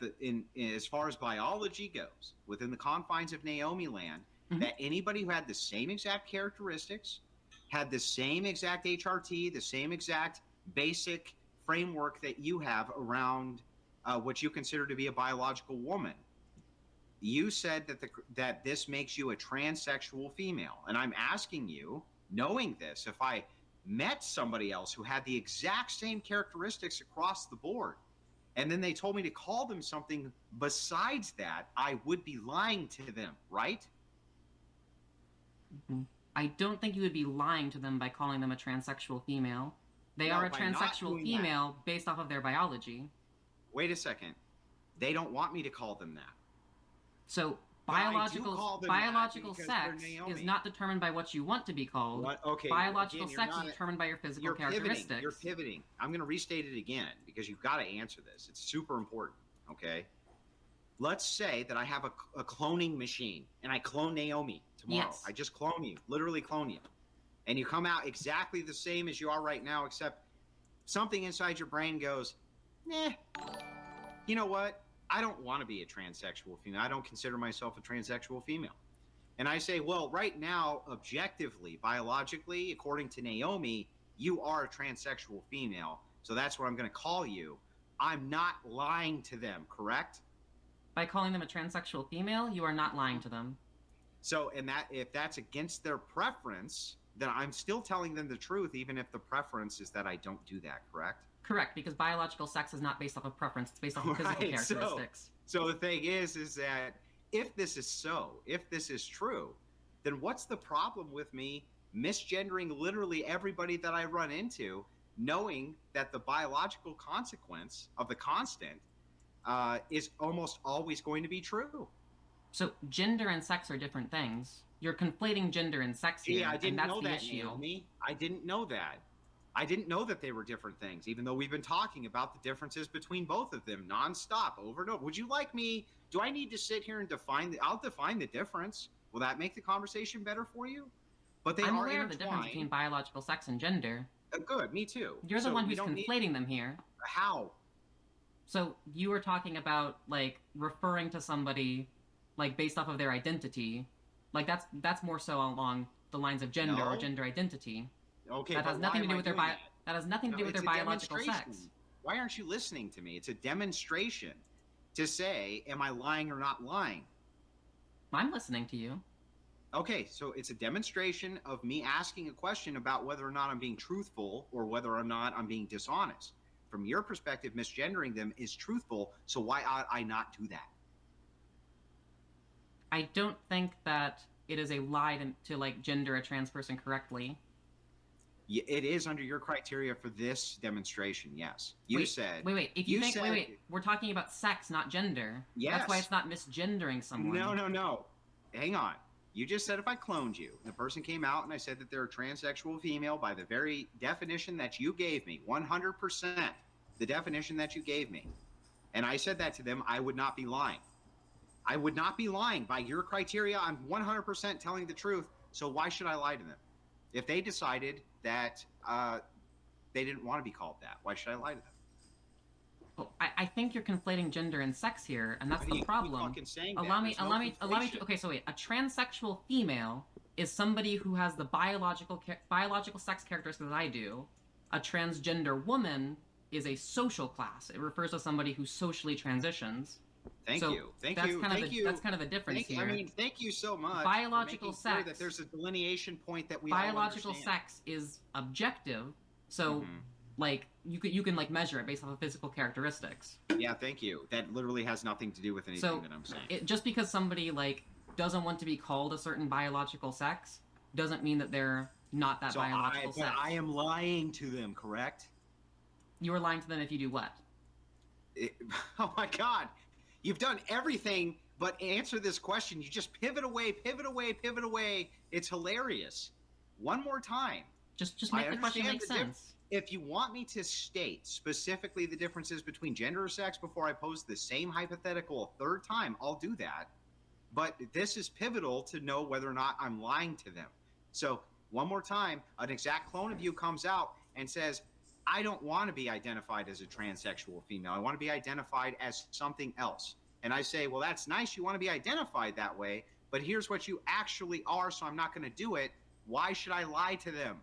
as far as biology goes, within the confines of Naomi land, that anybody who had the same exact characteristics, had the same exact HRT, the same exact basic framework that you have around what you consider to be a biological woman. You said that this makes you a transsexual female. And I'm asking you, knowing this, if I met somebody else who had the exact same characteristics across the board, and then they told me to call them something besides that, I would be lying to them, right? I don't think you would be lying to them by calling them a transsexual female. They are a transsexual female based off of their biology. Wait a second. They don't want me to call them that. So biological sex is not determined by what you want to be called. What? Okay. Biological sex is determined by your physical characteristics. You're pivoting. I'm going to restate it again because you've got to answer this. It's super important. Okay. Let's say that I have a cloning machine and I clone Naomi tomorrow. Yes. I just clone you, literally clone you, and you come out exactly the same as you are right now, except something inside your brain goes, you know what? I don't want to be a transsexual female. I don't consider myself a transsexual female. And I say, well, right now, objectively, biologically, according to Naomi, you are a transsexual female. So that's what I'm going to call you. I'm not lying to them, correct? By calling them a transsexual female, you are not lying to them. So, and that if that's against their preference, then I'm still telling them the truth, even if the preference is that I don't do that, correct? Correct, because biological sex is not based off of preference, it's based off of physical characteristics. So the thing is that if this is so, if this is true, then what's the problem with me misgendering literally everybody that I run into, knowing that the biological consequence of the constant is almost always going to be true? So gender and sex are different things. You're conflating gender and sex here, Yeah, I didn't and that's know the that, issue. Naomi. I didn't know that. I didn't know that they were different things, even though we've been talking about the differences between both of them nonstop, over and over. Would you like me? Do I need to sit here and define? I'll define the difference. Will that make the conversation better for you? But they I'm are aware of the difference intertwined. between biological sex and gender. Good, me too. You're the So one we who's don't conflating them here. How? So you were talking about like referring to somebody like based off of their identity. Like that's more so along the lines of gender or No. gender identity. Okay, that but has nothing why to do am with I their doing that? that has nothing to No, do with their it's a biological sex. demonstration. Why aren't you listening to me? It's a demonstration to say, am I lying or not lying? I'm listening to you. Okay, so it's a demonstration of me asking a question about whether or not I'm being truthful or whether or not I'm being dishonest. From your perspective, misgendering them is truthful, so why ought I not do that? I don't think that it is a lie to like gender a trans person correctly. It is under your criteria for this demonstration, yes. You said... Wait. If you think... Wait. We're talking about sex, not gender. Yes. That's why it's not misgendering someone. No. Hang on. You just said if I cloned you, and the person came out and I said that they're a transsexual female by the very definition that you gave me, 100%, the definition that you gave me, and I said that to them, I would not be lying. I would not be lying. By your criteria, I'm 100% telling the truth, so why should I lie to them? If they decided that they didn't want to be called that, why should I lie to them? Well, I think you're conflating gender and sex here, and that's Why do the you keep problem. fucking saying allow that? me. There's no conflation. Okay, so wait. A transsexual female is somebody who has the biological sex characteristics that I do. A transgender woman is a social class. It refers to somebody who socially transitions. Thank you. That's kind of the difference here. I mean, thank you so much. Biological for making clear sex. that there's a delineation point that we all Biological understand. sex is objective, so like you can like measure it based off of physical characteristics. Yeah, thank you. That literally has nothing to do with anything So that I'm saying. just because somebody like doesn't want to be called a certain biological sex doesn't mean that they're not that biological sex. But I am lying to them, correct? You are lying to them if you do what? Oh my God. You've done everything but answer this question. You just pivot away. It's hilarious. One more time. Just make the question make sense. If you want me to state specifically the differences between gender or sex before I pose the same hypothetical a third time, I'll do that. But this is pivotal to know whether or not I'm lying to them. So one more time, an exact clone of you comes out and says, I don't want to be identified as a transsexual female. I want to be identified as something else. And I say, well, that's nice. You want to be identified that way, but here's what you actually are, so I'm not going to do it. Why should I lie to them?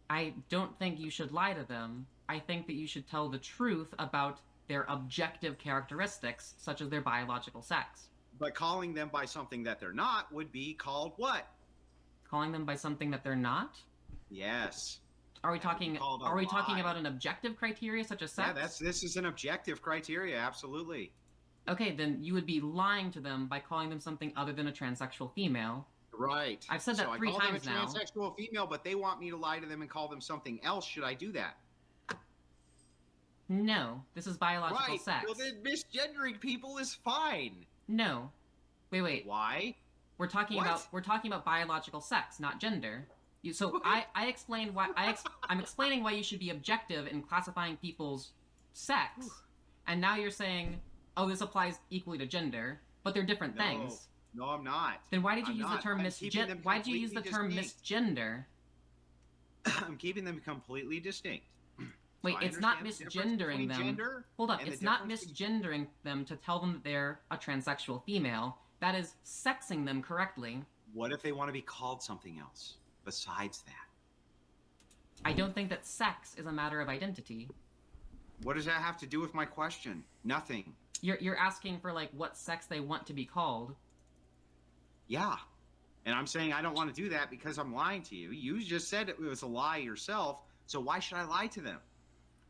I don't think you should lie to them. I think that you should tell the truth about their objective characteristics, such as their biological sex. But calling them by something that they're not would be called what? Calling them by something that they're not? Yes. Are we talking about an objective criteria such as sex? Yeah, this is an objective criteria, absolutely. Okay, then you would be lying to them by calling them something other than a transsexual female. Right. I've said that 3 times now. I call them a transsexual female, but they want me to lie to them and call them something else. Should I do that? No, this is biological sex. Well, then misgendering people is fine. No. Wait. Why? We're talking about biological sex, not gender. I explained why I'm explaining why you should be objective in classifying people's sex, and now you're saying, oh, this applies equally to gender, but they're different things. No, I'm not. Then why did you use the term misgender? Why did you use the term misgender? I'm keeping them completely distinct. Wait, it's not misgendering them. Hold up, it's not misgendering them to tell them that they're a transsexual female. That is sexing them correctly. What if they want to be called something else besides that? I don't think that sex is a matter of identity. What does that have to do with my question? Nothing. You're asking for like what sex they want to be called. Yeah. And I'm saying I don't want to do that because I'm lying to you. You just said it was a lie yourself, so why should I lie to them?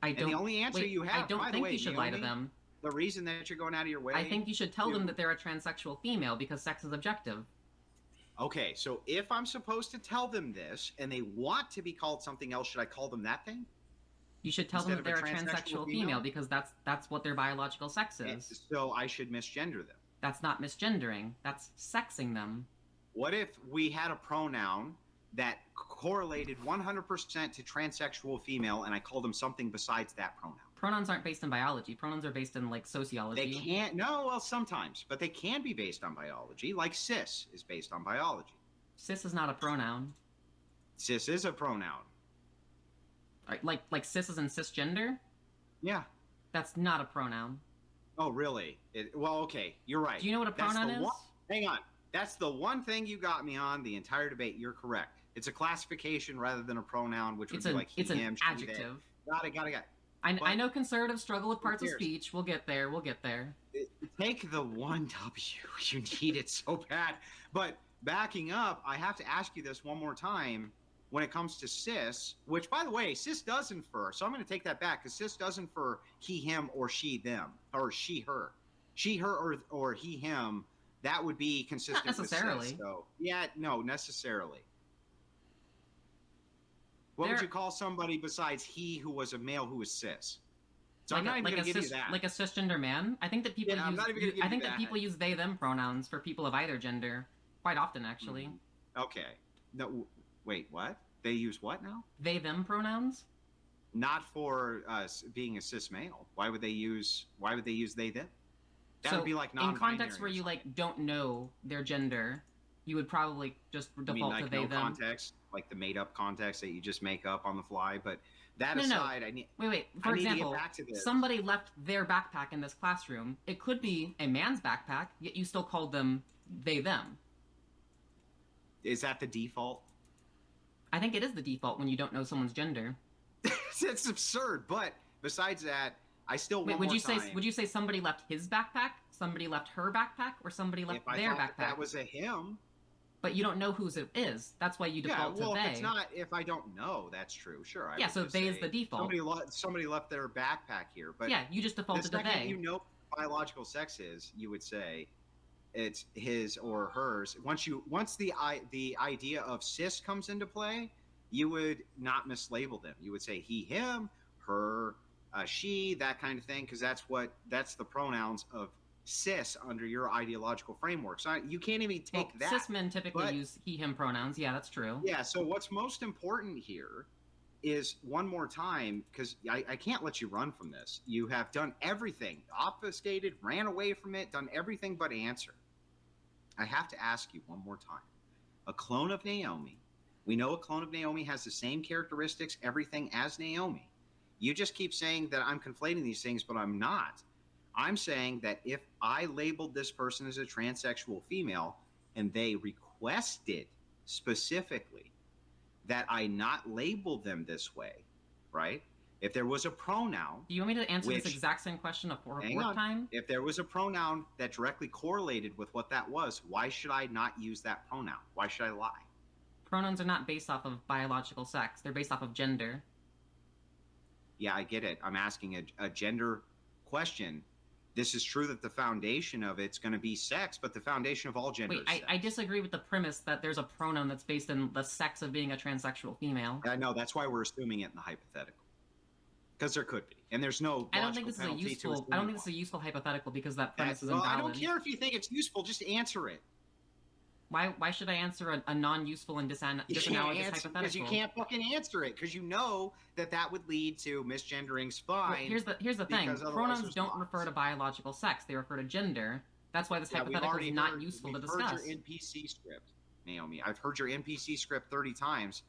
I don't. And the only answer you have, I don't by the think way, you should lie to Naomi, them. the reason that you're going out of your way. I think you should tell them that they're a transsexual female because sex is objective. Okay, so if I'm supposed to tell them this and they want to be called something else, should I call them that thing? You should tell them that Instead they're of a transsexual female because that's what their biological sex is. So I should misgender them. That's not misgendering. That's sexing them. What if we had a pronoun that correlated 100% to transsexual female and I called them something besides that pronoun? Pronouns aren't based in biology. Pronouns are based in like sociology. They can't. No, well, sometimes, but they can be based on biology. Like cis is based on biology. Cis is not a pronoun. Cis is a pronoun. Like cis is in cisgender? Yeah. That's not a pronoun. Oh, really? Well, okay, you're right. Do you know what a pronoun is? Hang on. That's the one thing you got me on the entire debate. You're correct. It's a classification rather than a pronoun, which would be like he, him, she, adjective. They. Got it. I know conservatives struggle with parts of speech. We'll get there. Take the one W. You need it so bad. But backing up, I have to ask you this one more time. When it comes to cis, which, by the way, cis does infer, so I'm going to take that back, because cis does infer he, him, or she, them, or she, her. She, her, or he, him, that would be consistent Not necessarily. with cis. So, yeah, no, necessarily. What would you call somebody besides he who was a male who was cis? So I'm not even going to give you that. Like a cisgender man? I think that people people use they, them pronouns for people of either gender quite often, actually. Okay. No. Wait, what? They use what now? They, them pronouns? Not for being a cis male. Why would they use they, them? That would be like non-binary. In context where you like don't know their gender, you would probably just default to they, them. Context, like the made-up context that you just make up on the fly. But that aside, I need. Wait. For example, somebody left their backpack in this classroom. It could be a man's backpack, yet you still called them they, them. Is that the default? I think it is the default when you don't know someone's gender. It's absurd, but besides that, I still want would you say somebody left his backpack, somebody left her backpack, or somebody left their backpack? That was a him. But you don't know whose it is. That's why you default to they. If it's not, if I don't know, that's true. Sure. So they is the default. Somebody left their backpack here, but yeah, you just defaulted to they. The second you know what biological sex is, you would say it's his or hers. Once the idea of cis comes into play, you would not mislabel them. You would say he, him, her, she, that kind of thing, because that's the pronouns of cis under your ideological framework. So you can't even take that. Cis men typically use he, him pronouns. Yeah, that's true. Yeah. So what's most important here is, one more time, because I can't let you run from this. You have done everything, obfuscated, ran away from it, done everything but answer. I have to ask you one more time. A clone of Naomi. We know a clone of Naomi has the same characteristics, everything as Naomi. You just keep saying that I'm conflating these things, but I'm not. I'm saying that if I labeled this person as a transsexual female and they requested specifically that I not label them this way, right? If there was a pronoun... Do you want me to answer this exact same question a fourth time? If there was a pronoun that directly correlated with what that was, why should I not use that pronoun? Why should I lie? Pronouns are not based off of biological sex. They're based off of gender. Yeah, I get it. I'm asking a gender question. This is true that the foundation of it's going to be sex, but the foundation of all gender is sex. I disagree with the premise that there's a pronoun that's based in the sex of being a transsexual female. I know. That's why we're assuming it in the hypothetical. Because there could be. And there's no I don't think this is a useful hypothetical because that premise is invalid. I don't care if you think it's useful. Just answer it. Why should I answer a non-useful and disanalogous hypothetical? Because you can't fucking answer it, because you know that would lead to misgendering's fine. Well, here's the thing. Pronouns don't refer to biological sex. They refer to gender. That's why this hypothetical is not useful to discuss. I've heard your NPC script, Naomi. I've heard your NPC script 30 times.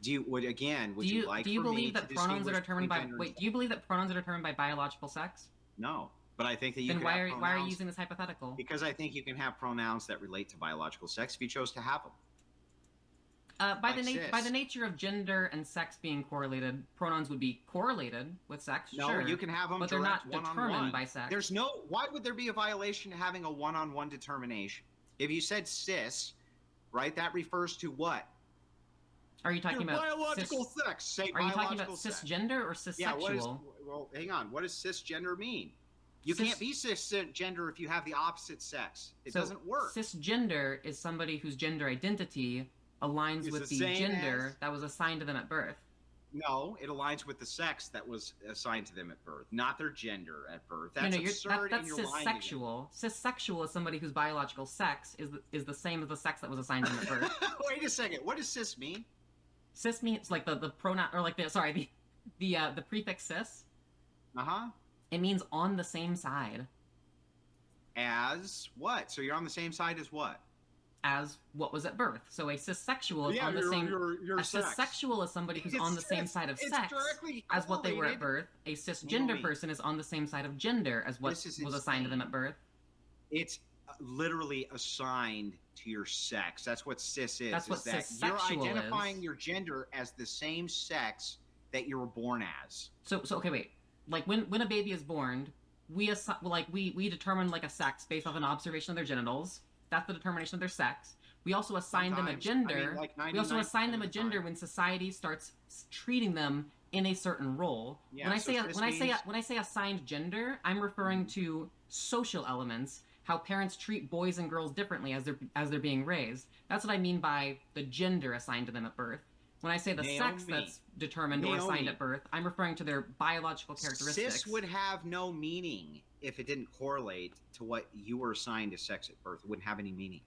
Do you believe that pronouns are determined by biological sex? No. But I think that you can why are you using this hypothetical? Because I think you can have pronouns that relate to biological sex if you chose to have them. By Like the nature of gender and sex being correlated, pronouns would be correlated with sex. No, sure, you can have them but they're direct not one-on-one. determined by sex. There's no. Why would there be a violation to having a one-on-one determination? If you said cis, right, that refers to what? Are you talking Your about biological sex? Say Are you biological talking about sex. cisgender or cissexual? Yeah. Well, hang on. What does cisgender mean? You can't be cisgender if you have the opposite sex. It doesn't work. Cisgender is somebody whose gender identity aligns with the gender that was assigned to them at birth. No, it aligns with the sex that was assigned to them at birth, not their gender at birth. No, That's no, absurd, that's and you're lying again. cissexual. Cissexual is somebody whose biological sex is the same as the sex that was assigned to them at birth. Wait a second. What does cis mean? Cis means like the pronoun, or like the prefix cis. It means on the same side. As what? So you're on the same side as what? As what was at birth. So a cissexual is on the same. A cissexual is somebody who's on the same side of sex as what they were at birth. A cisgender person is on the same side of gender as what was assigned to them at birth. It's literally assigned to your sex. That's what cis is. That's what cissexual you're identifying is. your gender as the same sex that you were born as. So okay, wait. Like when a baby is born, we determine like a sex based off an observation of their genitals. That's the determination of their sex. We also assign them a gender. We also assign them a gender when society starts treating them in a certain role. Yeah, when I say assigned gender, I'm referring to social elements, how parents treat boys and girls differently as they're being raised. That's what I mean by the gender assigned to them at birth. When I say the sex that's determined or assigned at birth, I'm referring to their biological characteristics. Cis would have no meaning if it didn't correlate to what you were assigned as sex at birth. It wouldn't have any meaning.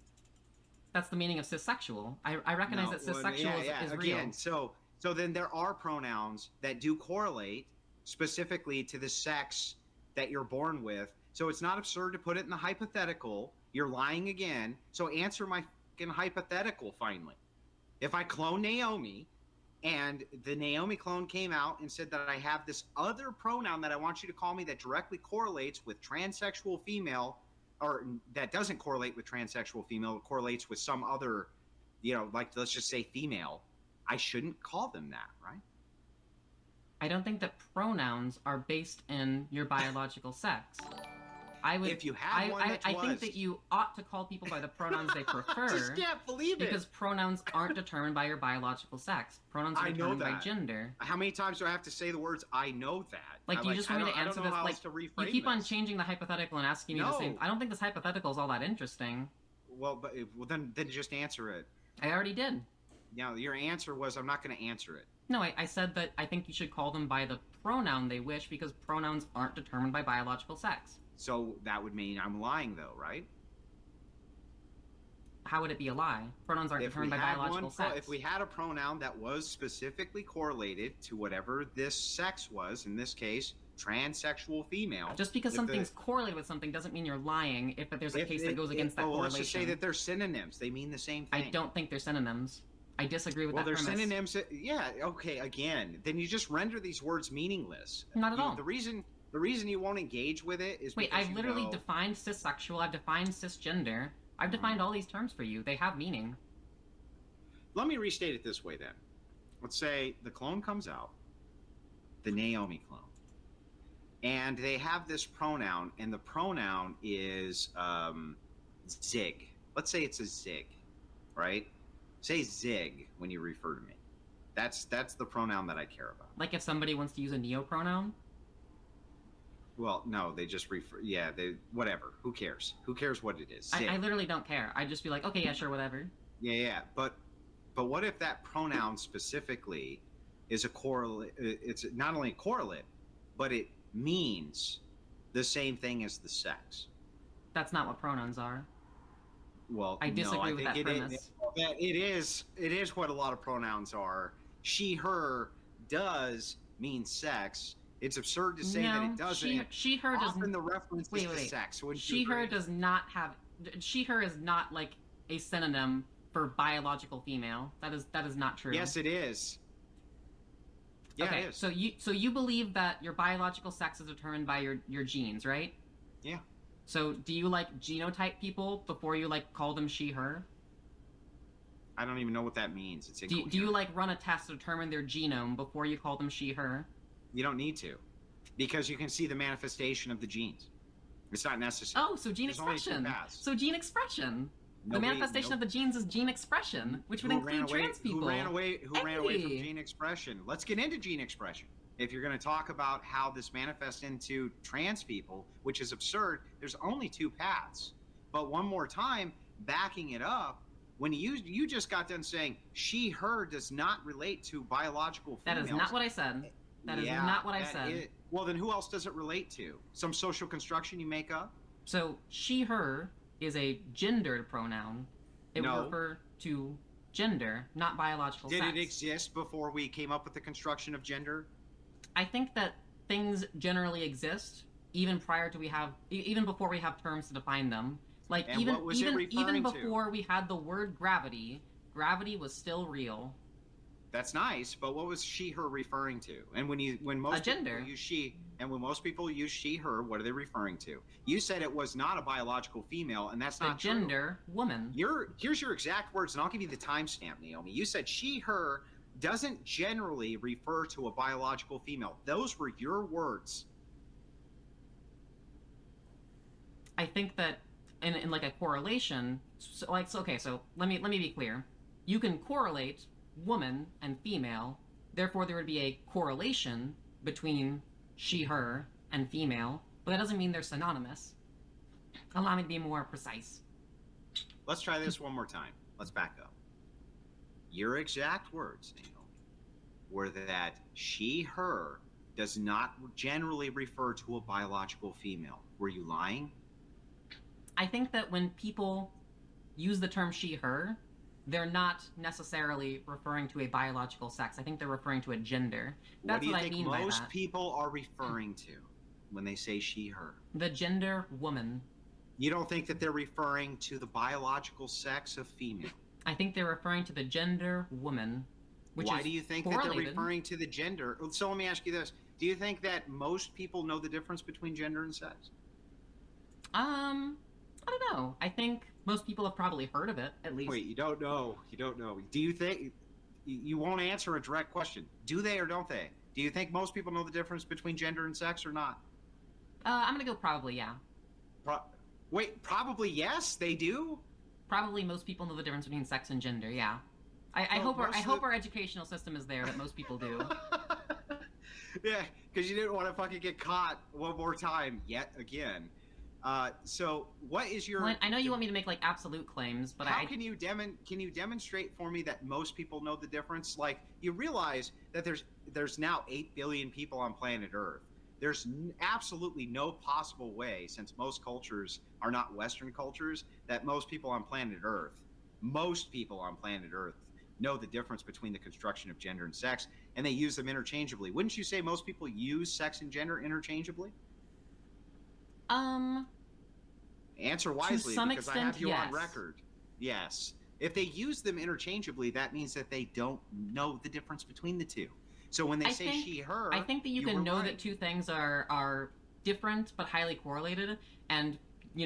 That's the meaning of cissexual. I recognize that cissexual is Again, real. So then there are pronouns that do correlate specifically to the sex that you're born with. So it's not absurd to put it in the hypothetical. You're lying again. So answer my fucking hypothetical finally. If I clone Naomi and the Naomi clone came out and said that I have this other pronoun that I want you to call me that directly correlates with transsexual female, or that doesn't correlate with transsexual female, it correlates with some other, like let's just say female, I shouldn't call them that, right? I don't think that pronouns are based in your biological sex. If you have one I think that you ought to call people by the pronouns they prefer. I just can't believe it. Because pronouns aren't determined by your biological sex. Pronouns are determined by gender. How many times do I have to say the words "I know that"? Like, you just want me to answer this? Like, you keep on changing the hypothetical and asking me the same. I don't think this hypothetical is all that interesting. Well, then just answer it. I already did. Yeah, your answer was, "I'm not going to answer it." No, I said that I think you should call them by the pronoun they wish because pronouns aren't determined by biological sex. So that would mean I'm lying, though, right? How would it be a lie? Pronouns aren't determined by biological sex. If we had a pronoun that was specifically correlated to whatever this sex was, in this case, transsexual female. Just because something's correlated with something doesn't mean you're lying if there's a case that goes against that correlation. Let's just say that they're synonyms. They mean the same thing. I don't think they're synonyms. I disagree with that premise. Well, they're synonyms. Yeah, okay, again. Then you just render these words meaningless. Not at all. The reason you won't engage with it is because I've literally defined cissexual, I've defined cisgender, I've defined all these terms for you. They have meaning. Let me restate it this way then. Let's say the clone comes out, the Naomi clone, and they have this pronoun, and the pronoun is zig. Let's say it's a zig, right? Say zig when you refer to me. That's the pronoun that I care about. Like if somebody wants to use a neopronoun? Well, no, they just refer. Yeah, whatever. Who cares? Who cares what it is? I literally don't care. I'd just be like, okay, yeah, sure, whatever. Yeah. But what if that pronoun specifically is a correlate? It's not only a correlate, but it means the same thing as the sex. That's not what pronouns are. Well, I disagree with that premise. It is what a lot of pronouns are. She, her does mean sex. It's absurd to say that it doesn't. She, her does. Often the reference is to sex. She, her does not have. She, her is not like a synonym for biological female. That is not true. Yes, it is. Yeah, okay, it is. So you believe that your biological sex is determined by your genes, right? Yeah. So do you like genotype people before you like call them she, her? I don't even know what that means. It's Do incoherent. you like run a test to determine their genome before you call them she, her? You don't need to, because you can see the manifestation of the genes. It's not necessary. Oh, so gene There's only two expression. paths. So gene expression. The Nobody- manifestation nope. of the genes is gene expression, which would Who include ran away- trans people. Who ran away from Hey. gene expression? Let's get into gene expression. If you're going to talk about how this manifests into trans people, which is absurd, there's only two paths. But one more time, backing it up, when you just got done saying she, her does not relate to biological That females. is not what I said. That is Yeah, not what I that said. well, then who else does it relate to? Some social construction you make up? So she, her is a gendered pronoun. It No. would refer to gender, not biological Did sex. it exist before we came up with the construction of gender? I think that things generally exist even prior to even before we have terms to define them. Like And even what was it even referring to? before we had the word gravity was still real. That's nice, but what was she, her referring to? And when most gender. people use she, and when most people use she, her, what are they referring to? You said it was not a biological female, and that's A not true. gender woman. Here's your exact words, and I'll give you the timestamp, Naomi. You said she, her doesn't generally refer to a biological female. Those were your words. I think that in like a correlation, so let me be clear. You can correlate woman and female, therefore there would be a correlation between she, her, and female, but that doesn't mean they're synonymous. Allow me to be more precise. Let's try this one more time. Let's back up. Your exact words, Naomi, were that she, her does not generally refer to a biological female. Were you lying? I think that when people use the term she, her, they're not necessarily referring to a biological sex. I think they're referring to a gender. That's what I mean by that. What do you think most people are referring to when they say she, her? The gender woman. You don't think that they're referring to the biological sex of female? I think they're referring to the gender woman, which Why is do you think that they're correlated. referring to the gender? So let me ask you this. Do you think that most people know the difference between gender and sex? I don't know. I think most people have probably heard of it, at least. Wait, you don't know. You don't know. Do you think... You won't answer a direct question. Do they or don't they? Do you think most people know the difference between gender and sex or not? I'm gonna go probably, yeah. Wait, probably yes, they do? Probably most people know the difference between sex and gender, yeah. I hope our educational system is there that most people do. Yeah, because you didn't want to fucking get caught one more time yet again. So what is your... Well, I know you want me to make like absolute claims, but How can you demonstrate for me that most people know the difference? Like, you realize that there's now 8 billion people on planet Earth. There's absolutely no possible way, since most cultures are not Western cultures, that most people on planet Earth know the difference between the construction of gender and sex, and they use them interchangeably. Wouldn't you say most people use sex and gender interchangeably? Answer wisely, some because I extent, have you yes. on record. Yes. If they use them interchangeably, that means that they don't know the difference between the two. So when they say she, her... I think that you can know that two things are different but highly correlated, and,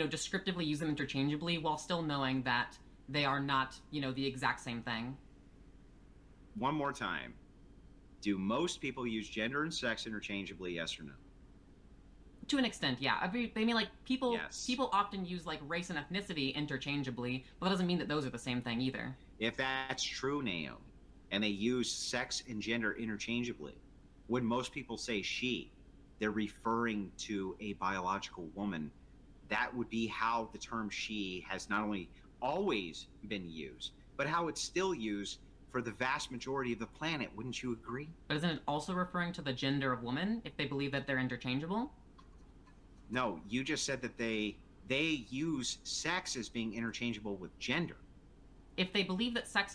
descriptively use them interchangeably while still knowing that they are not, the exact same thing. One more time. Do most people use gender and sex interchangeably, yes or no? To an extent, yeah. I mean, like, people Yes. people often use, like, race and ethnicity interchangeably, but that doesn't mean that those are the same thing either. If that's true, Naomi, and they use sex and gender interchangeably, when most people say she, they're referring to a biological woman. That would be how the term she has not only always been used, but how it's still used for the vast majority of the planet. Wouldn't you agree? But isn't it also referring to the gender of woman if they believe that they're interchangeable? No, you just said that they use sex as being interchangeable with gender. If they believe that sex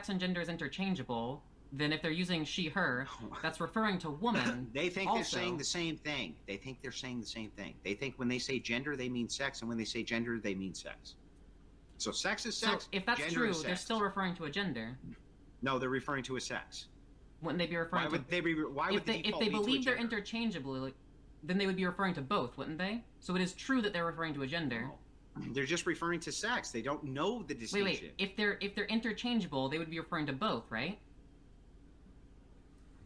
and gender is interchangeable, then if they're using she, her, that's referring to woman. They think also. they're saying the same thing. They think They think when they say gender, they mean sex, and when they say gender, they mean sex. So sex is sex. So if that's gender true, is they're sex. still referring to a gender. No, they're referring to a sex. Wouldn't they be referring Why to... would they be? Why would if they believe they're interchangeable, then they would be referring to both, wouldn't they? So it is true that they're referring to a gender. They're just referring to sex. They don't know the distinction. Wait. If they're interchangeable, they would be referring to both, right?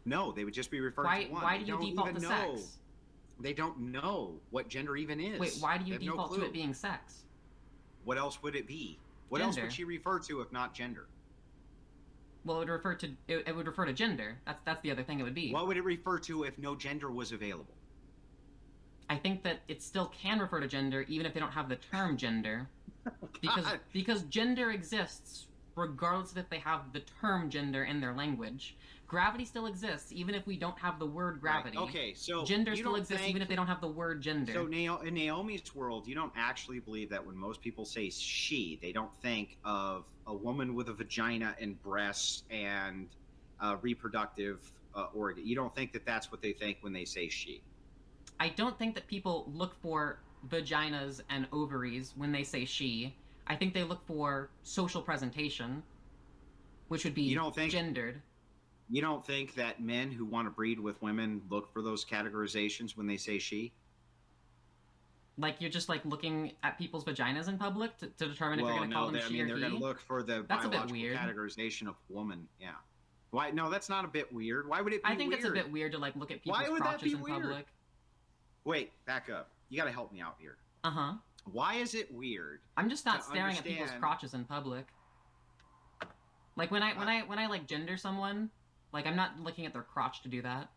No, they would just be referring to one. Why do you default to sex? They don't know what gender even is. Wait, why do you They have default no to clue. it being sex? What else would it be? What else would she refer to if not gender? Well, it would refer to gender. That's the other thing it would be. What would it refer to if no gender was available? I think that it still can refer to gender even if they don't have the term gender, because gender exists regardless of if they have the term gender in their language. Gravity still exists even if we don't have the word gravity. Right. Okay, so gender still exists even if they don't have the word gender. So in Naomi's world, you don't actually believe that when most people say she, they don't think of a woman with a vagina and breasts and reproductive organ. You don't think that that's what they think when they say she. I don't think that people look for vaginas and ovaries when they say she. I think they look for social presentation, which would be gendered. You don't think that men who want to breed with women look for those categorizations when they say she? Like you're just like looking at people's vaginas in public to determine if you're going to call them she or he? They're going to look for the That's biological a bit weird. categorization of woman. Yeah. Why? No, that's not a bit weird. Why would it be I think weird? it's a bit weird to like look at people's Why would that crotches be in weird? public. Wait, back up. You got to help me out here. Uh-huh. Why is it weird? I'm just not to staring at people's understand- crotches in public. Like when I like gender someone, like I'm not looking at their crotch to do that.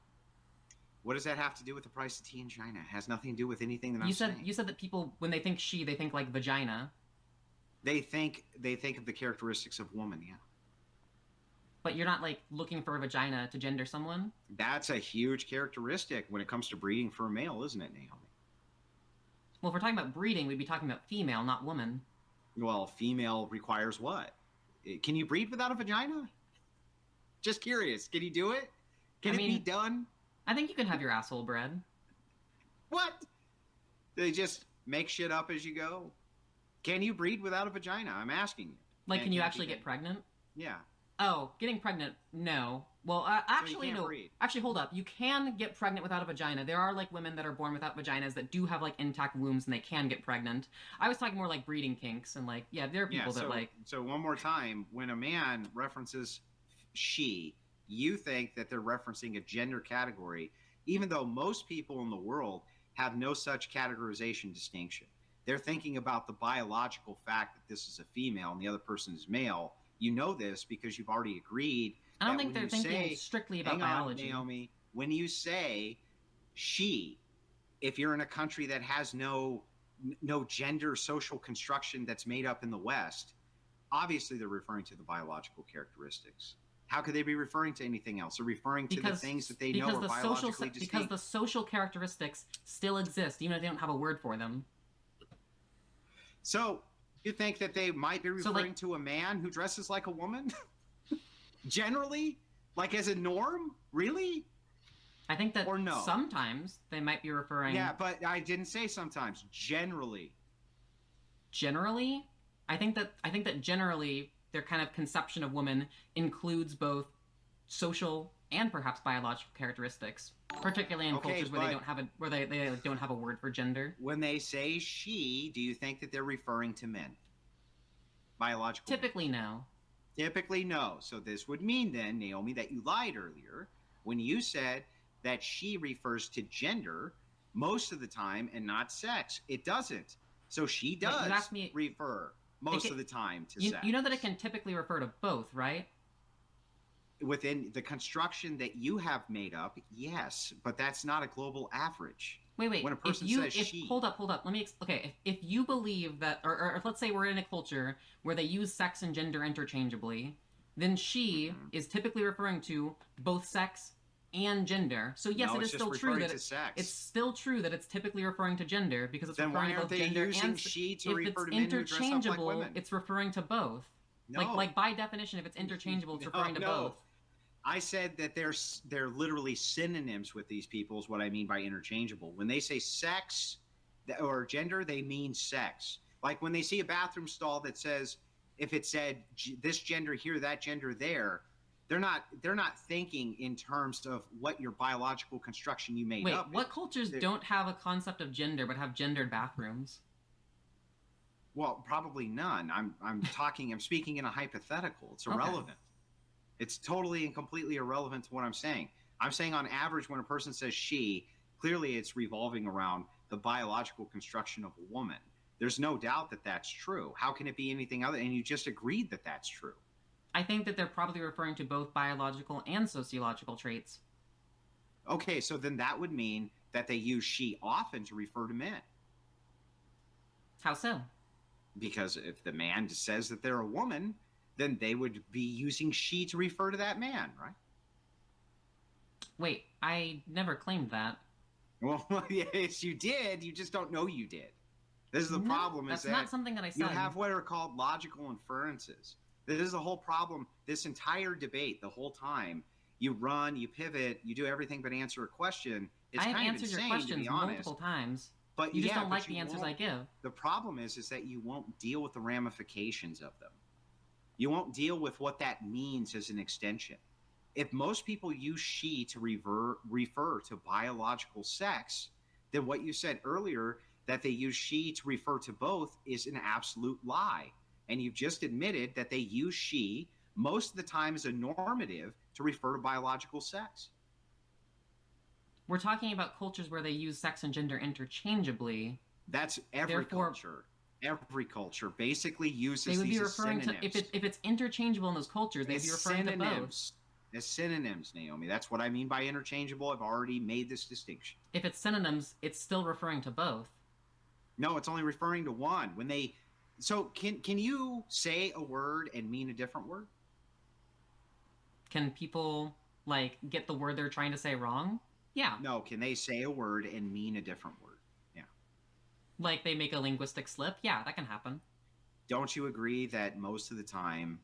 What does that have to do with the price of tea in China? It has nothing to do with anything that You I'm said saying. you said that people when they think she, they think like vagina. They think of the characteristics of woman, yeah. But you're not like looking for a vagina to gender someone? That's a huge characteristic when it comes to breeding for a male, isn't it, Naomi? Well, if we're talking about breeding, we'd be talking about female, not woman. Well, female requires what? Can you breed without a vagina? Just curious. Can you do it? Can it be done? I think you can have your asshole bred. What? They just make shit up as you go? Can you breed without a vagina? I'm asking you. Like, can you actually get pregnant? Yeah. Oh, getting pregnant? No. Well, actually, can't no. breed. Actually, hold up. You can get pregnant without a vagina. There are like women that are born without vaginas that do have like intact wombs and they can get pregnant. I was talking more like breeding kinks and like there are people that like. So one more time, when a man references she, you think that they're referencing a gender category, even though most people in the world have no such categorization distinction. They're thinking about the biological fact that this is a female and the other person is male. You know this because you've already agreed. I don't that think when they're you thinking say- strictly about hang on, biology. Naomi, when you say she, if you're in a country that has no gender social construction that's made up in the West, obviously they're referring to the biological characteristics. How could they be referring to anything else? They're referring to the things that they know are biologically distinct. Because the social characteristics still exist, even if they don't have a word for them. So you think that they might be referring to a man who dresses like a woman? Generally? Like as a norm? Really? I think that or no? sometimes they might be referring... Yeah, but I didn't say sometimes. Generally. Generally? I think that generally their kind of conception of women includes both social and perhaps biological characteristics, particularly in cultures where they don't have they don't have a word for gender. When they say she, do you think that they're referring to men? Biological Typically, no. Typically, no. So this would mean then, Naomi, that you lied earlier when you said that she refers to gender most of the time and not sex. It doesn't. So she does refer most of the time to sex. You know that it can typically refer to both, right? Within the construction that you have made up, yes, but that's not a global average. Wait. When a person says she, hold up. Let me. If you believe that, or if let's say we're in a culture where they use sex and gender interchangeably, then she is typically referring to both sex and gender. So yes, No, it it's is just still true referring that to sex. it's still true that it's typically referring to gender because it's Then why referring to aren't both they gender using and she to if refer it's to men who dress up like interchangeable, women? it's referring to both. No. Like by definition, if it's interchangeable, it's referring to both. I said that they're literally synonyms with these people is what I mean by interchangeable. When they say sex or gender, they mean sex. Like when they see a bathroom stall that says, if it said this gender here, that gender there, they're not thinking in terms of what your biological construction you made up. Wait, what cultures don't have a concept of gender but have gendered bathrooms? Well, probably none. I'm speaking in a hypothetical. It's Okay. irrelevant. It's totally and completely irrelevant to what I'm saying. I'm saying on average, when a person says she, clearly it's revolving around the biological construction of a woman. There's no doubt that that's true. How can it be anything other? And you just agreed that that's true. I think that they're probably referring to both biological and sociological traits. Okay, so then that would mean that they use she often to refer to men. How so? Because if the man says that they're a woman, then they would be using she to refer to that man, right? Wait, I never claimed that. Well, yes, you did. You just don't know you did. This is the No, problem. that's is that not something that I you said. have what are called logical inferences. This is the whole problem. This entire debate, the whole time, you run, you pivot, you do everything but answer a question. It's I have kind of answered insane, your questions to be honest. multiple times. But you just yeah, don't but like the you answers won't- I give. The problem is that you won't deal with the ramifications of them. You won't deal with what that means as an extension. If most people use she to refer to biological sex, then what you said earlier, that they use she to refer to both, is an absolute lie. And you've just admitted that they use she most of the time as a normative to refer to biological sex. We're talking about cultures where they use sex and gender interchangeably. That's every Therefore, culture. Every culture basically uses They would these be as referring to synonyms. if it's interchangeable in those cultures, they'd As be referring to both. synonyms. As synonyms, Naomi. That's what I mean by interchangeable. I've already made this distinction. If it's synonyms, it's still referring to both. No, it's only referring to one. When they, so can you say a word and mean a different word? Can people like get the word they're trying to say wrong? Yeah. No, can they say a word and mean a different word? Yeah. Like they make a linguistic slip? Yeah, that can happen. Don't you agree that most of the time,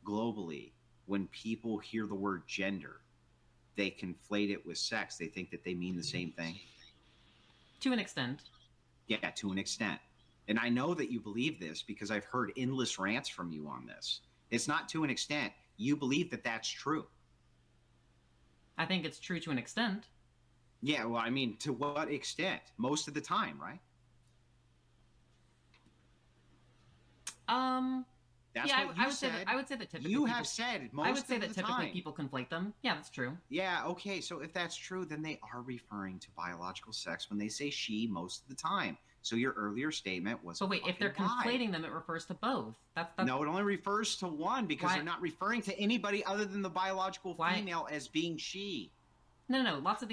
globally, when people hear the word gender, they conflate it with sex? They think that they mean the same thing? To an extent. Yeah, to an extent. And I know that you believe this because I've heard endless rants from you on this. It's not to an extent. You believe that that's true. I think it's true to an extent. Yeah, well, I mean, to what extent? Most of the time, right? That's yeah, what you I would said. say that, I would say that typically You people, have said most I would say of that the typically time. people conflate them. Yeah, that's true. Yeah, okay, so if that's true, then they are referring to biological sex when they say she most of the time. So your earlier statement was So wait, if they're conflating them, it refers to both. That's No, it only refers to one because Why- they're not referring to anybody other than the biological female as being she. No. Lots of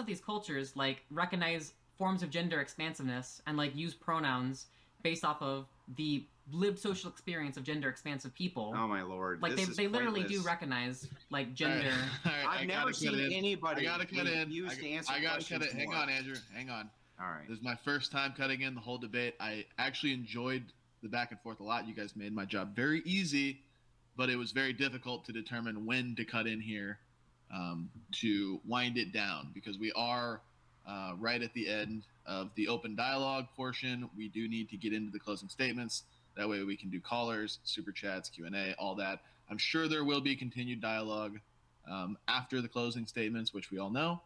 these cultures like recognize forms of gender expansiveness and like use pronouns based off of the lived social experience of gender expansive people. Oh my lord! Like this is they literally do pointless. recognize like gender. I've never seen anybody. I gotta cut in. Use to answer I gotta cut questions it. Hang more. on, Andrew. Hang on. All right. This is my first time cutting in the whole debate. I actually enjoyed the back and forth a lot. You guys made my job very easy, but it was very difficult to determine when to cut in here to wind it down because we are right at the end of the open dialogue portion. We do need to get into the closing statements. That way we can do callers, super chats, Q&A, all that. I'm sure there will be continued dialogue after the closing statements, which we all know.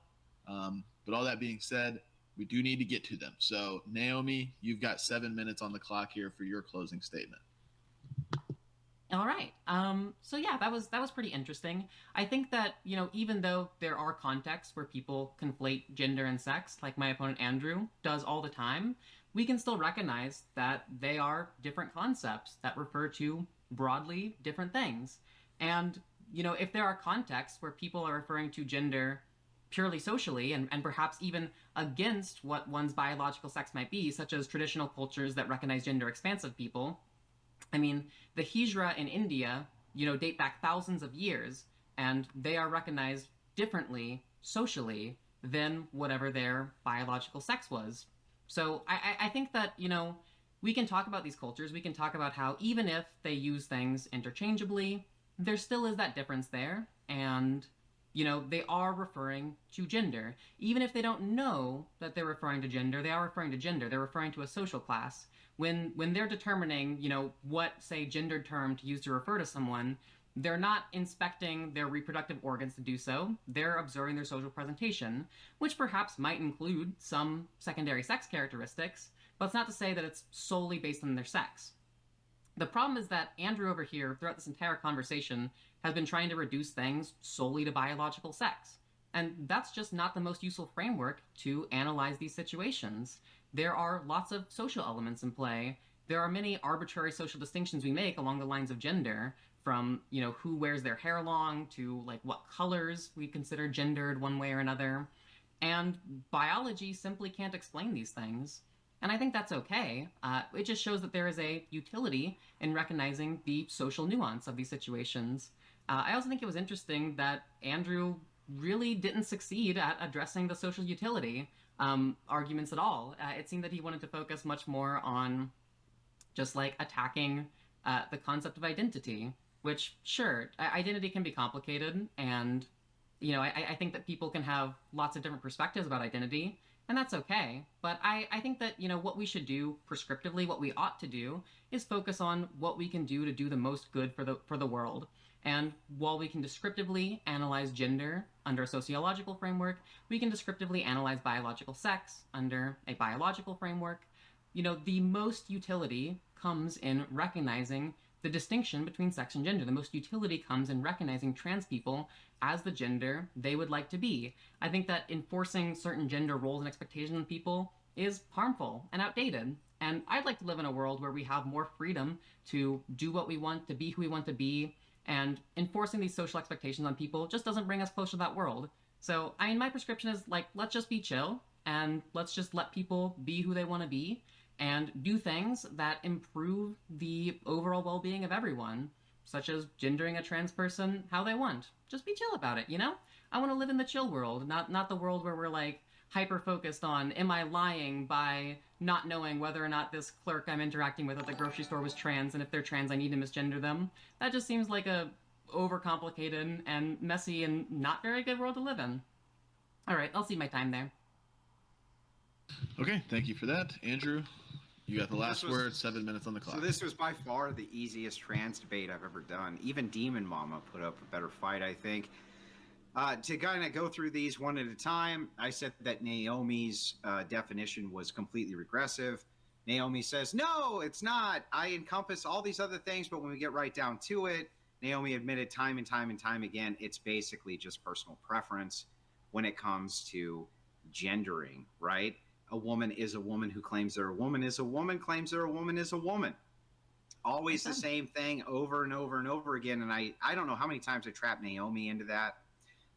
But all that being said, we do need to get to them. So, Naomi, you've got 7 minutes on the clock here for your closing statement. All right. So yeah, that was pretty interesting. I think that, you know, even though there are contexts where people conflate gender and sex, like my opponent Andrew does all the time, we can still recognize that they are different concepts that refer to broadly different things. And, you know, if there are contexts where people are referring to gender purely socially and perhaps even against what one's biological sex might be, such as traditional cultures that recognize gender expansive people, I mean, the Hijra in India, you know, date back thousands of years, and they are recognized differently socially than whatever their biological sex was. So I think that, you know, we can talk about these cultures, we can talk about how even if they use things interchangeably, there still is that difference there, and, you know, they are referring to gender. Even if they don't know that they're referring to gender, they are referring to gender. They're referring to a social class. When they're determining, you know, what, say, gendered term to use to refer to someone, they're not inspecting their reproductive organs to do so. They're observing their social presentation, which perhaps might include some secondary sex characteristics, But it's not to say that it's solely based on their sex. The problem is that Andrew over here, throughout this entire conversation, has been trying to reduce things solely to biological sex. And that's just not the most useful framework to analyze these situations. There are lots of social elements in play. There are many arbitrary social distinctions we make along the lines of gender, from, you know, who wears their hair long to, like, what colors we consider gendered one way or another. And biology simply can't explain these things. And I think that's okay. It just shows that there is a utility in recognizing the social nuance of these situations. I also think it was interesting that Andrew really didn't succeed at addressing the social utility arguments at all. It seemed that he wanted to focus much more on just like attacking the concept of identity, which, sure, identity can be complicated, and you know, I think that people can have lots of different perspectives about identity, and that's okay. But I think that, you know, what we should do prescriptively, what we ought to do, is focus on what we can do to do the most good for the world. And while we can descriptively analyze gender under a sociological framework, we can descriptively analyze biological sex under a biological framework. You know, the most utility comes in recognizing the distinction between sex and gender. The most utility comes in recognizing trans people as the gender they would like to be. I think that enforcing certain gender roles and expectations on people is harmful and outdated. And I'd like to live in a world where we have more freedom to do what we want, to be who we want to be, and enforcing these social expectations on people just doesn't bring us closer to that world. So, I mean, my prescription is, like, let's just be chill, and let's just let people be who they want to be, and do things that improve the overall well-being of everyone, such as gendering a trans person how they want. Just be chill about it, you know? I want to live in the chill world, not the world where we're, like, hyper-focused on, am I lying by not knowing whether or not this clerk I'm interacting with at the grocery store was trans, and if they're trans, I need to misgender them. That just seems like a overcomplicated and messy and not very good world to live in. All right, I'll see my time there. Okay, thank you for that. Andrew, you got the last word, 7 minutes on the clock. So this was by far the easiest trans debate I've ever done. Even Demon Mama put up a better fight, I think. To kind of go through these one at a time, I said that Naomi's definition was completely regressive. Naomi says, no, it's not. I encompass all these other things, but when we get right down to it, Naomi admitted time and time and time again, it's basically just personal preference when it comes to gendering, right? A woman is a woman who claims they're a woman is a woman, claims they're a woman is a woman. Always the same thing over and over and over again. And I don't know how many times I trapped Naomi into that,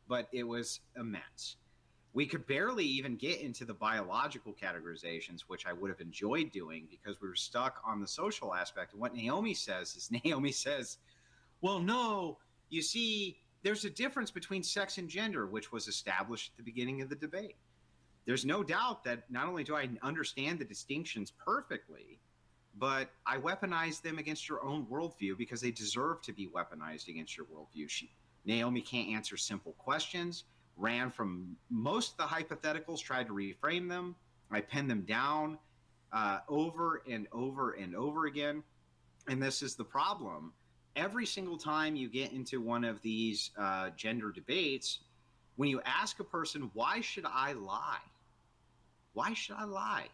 but it was immense. We could barely even get into the biological categorizations, which I would have enjoyed doing because we were stuck on the social aspect. And what Naomi says is, Naomi says, well, no, you see, there's a difference between sex and gender, which was established at the beginning of the debate. There's no doubt that not only do I understand the distinctions perfectly, but I weaponize them against your own worldview because they deserve to be weaponized against your worldview. Naomi can't answer simple questions, ran from most of the hypotheticals, tried to reframe them. I penned them down over and over and over again. And this is the problem. Every single time you get into one of these gender debates, when you ask a person, why should I lie? Why should I lie?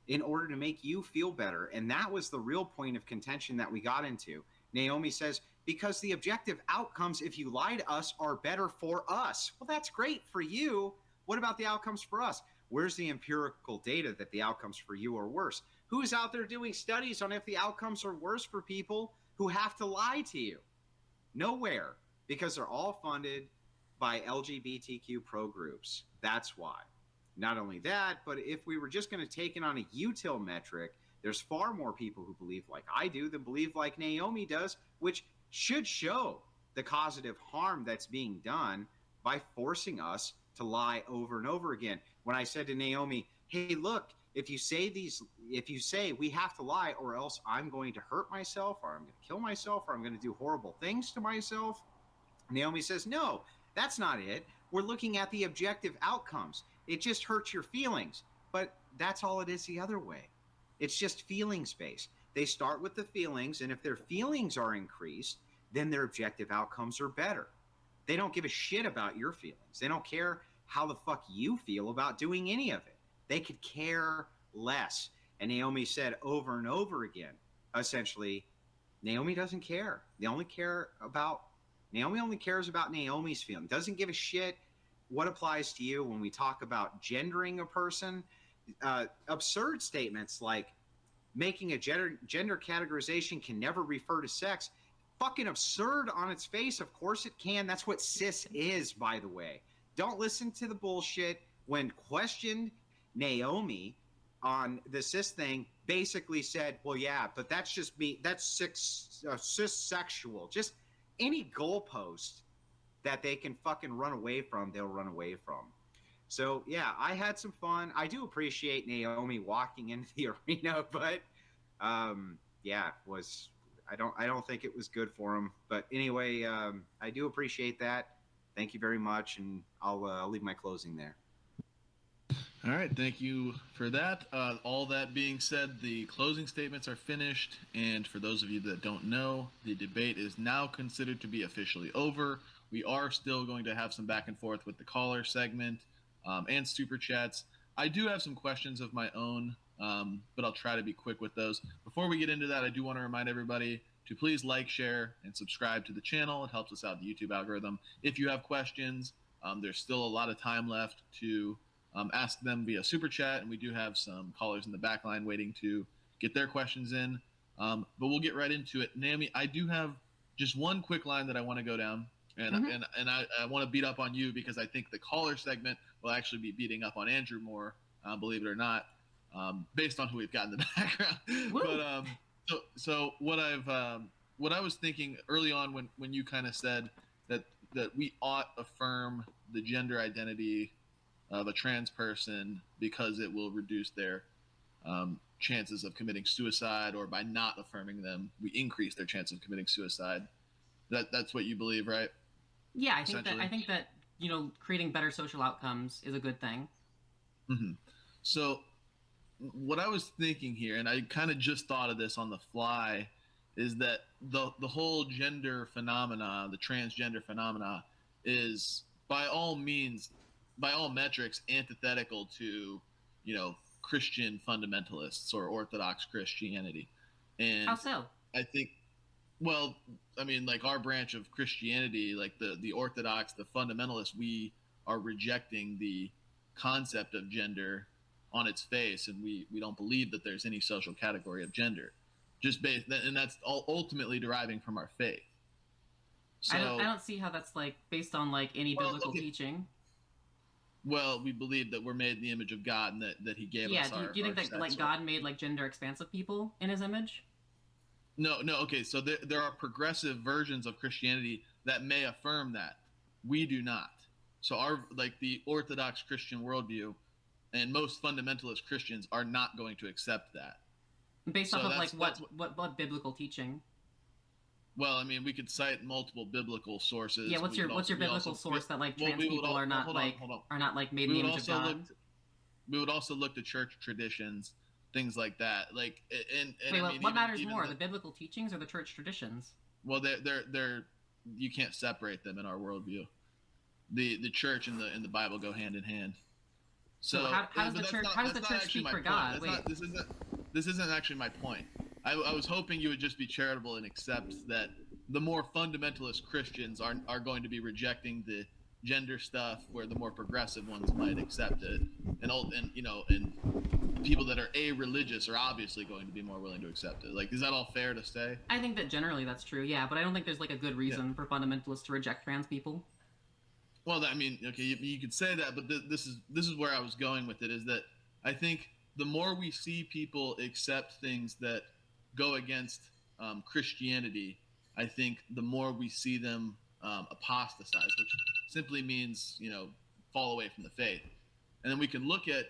In order to make you feel better. And that was the real point of contention that we got into. Naomi says, because the objective outcomes, if you lie to us, are better for us. Well, that's great for you. What about the outcomes for us? Where's the empirical data that the outcomes for you are worse? Who's out there doing studies on if the outcomes are worse for people who have to lie to you? Nowhere, because they're all funded by LGBTQ pro groups. That's why. Not only that, but if we were just going to take it on a util metric, there's far more people who believe like I do than believe like Naomi does, which should show the causative harm that's being done by forcing us to lie over and over again. When I said to Naomi, hey, look, if you say we have to lie or else I'm going to hurt myself or I'm going to kill myself or I'm going to do horrible things to myself, Naomi says, no, that's not it. We're looking at the objective outcomes. It just hurts your feelings. But that's all it is the other way. It's just feelings-based. They start with the feelings, and if their feelings are increased, then their objective outcomes are better. They don't give a shit about your feelings. They don't care how the fuck you feel about doing any of it. They could care less. And Naomi said over and over again, essentially, Naomi doesn't care. Naomi only cares about Naomi's feeling. Doesn't give a shit what applies to you when we talk about gendering a person. Absurd statements like making a gender categorization can never refer to sex. Fucking absurd on its face. Of course it can. That's what cis is, by the way. Don't listen to the bullshit. When questioned, Naomi on the cis thing basically said, well, yeah, but that's just me. That's cis-sexual. Just any goalpost that they can fucking run away from, they'll run away from. So, yeah, I had some fun. I do appreciate Naomi walking into the arena, but, yeah, I don't think it was good for him. But anyway, I do appreciate that. Thank you very much, and I'll leave my closing there. All right, thank you for that. All that being said, the closing statements are finished, and for those of you that don't know, the debate is now considered to be officially over. We are still going to have some back and forth with the caller segment and super chats. I do have some questions of my own, but I'll try to be quick with those. Before we get into that, I do want to remind everybody to please like, share, and subscribe to the channel. It helps us out the YouTube algorithm. If you have questions, there's still a lot of time left to ask them via super chat, and we do have some callers in the back line waiting to get their questions in. But we'll get right into it. Naomi, I do have just one quick line that I want to go down, and I want to beat up on you because I think the caller segment will actually be beating up on Andrew more, believe it or not, based on who we've got in the background. But so what I was thinking early on when you kind of said that we ought affirm the gender identity of a trans person because it will reduce their chances of committing suicide, or by not affirming them, we increase their chance of committing suicide. That's what you believe, right? Yeah, I think that creating better social outcomes is a good thing. Mm-hmm. So what I was thinking here, and I kind of just thought of this on the fly, is that the whole gender phenomena, the transgender phenomena, is by all metrics antithetical to Christian fundamentalists or Orthodox Christianity. And how so? I think, well, I mean, like our branch of Christianity, like the Orthodox, the fundamentalists, we are rejecting the concept of gender on its face, and we don't believe that there's any social category of gender, and that's all ultimately deriving from our faith. So I don't see how that's based on any biblical teaching. Well, we believe that we're made in the image of God, and that He gave us our. Yeah, do you think that God made gender expansive people in His image? No. Okay, so there are progressive versions of Christianity that may affirm that. We do not. So the Orthodox Christian worldview, and most fundamentalist Christians are not going to accept that. Based off of what biblical teaching? Well, I mean, we could cite multiple biblical sources. Yeah, what's your biblical source that trans people are not made in the image of God? We would also look to church traditions, things like that. Wait, what matters more, the biblical teachings or the church traditions? Well, they're you can't separate them in our worldview. The church and the Bible go hand in hand. So how does the church speak for God? This isn't actually my point. I was hoping you would just be charitable and accept that the more fundamentalist Christians are going to be rejecting the gender stuff, where the more progressive ones might accept it, and people that are a-religious are obviously going to be more willing to accept it. Is that all fair to say? I think that generally that's true, yeah, but I don't think there's a good reason for fundamentalists to reject trans people. Well, I mean, okay, you could say that, but this is where I was going with it, is that I think the more we see people accept things that go against Christianity, I think the more we see them apostatize, which simply means fall away from the faith. And then we can look at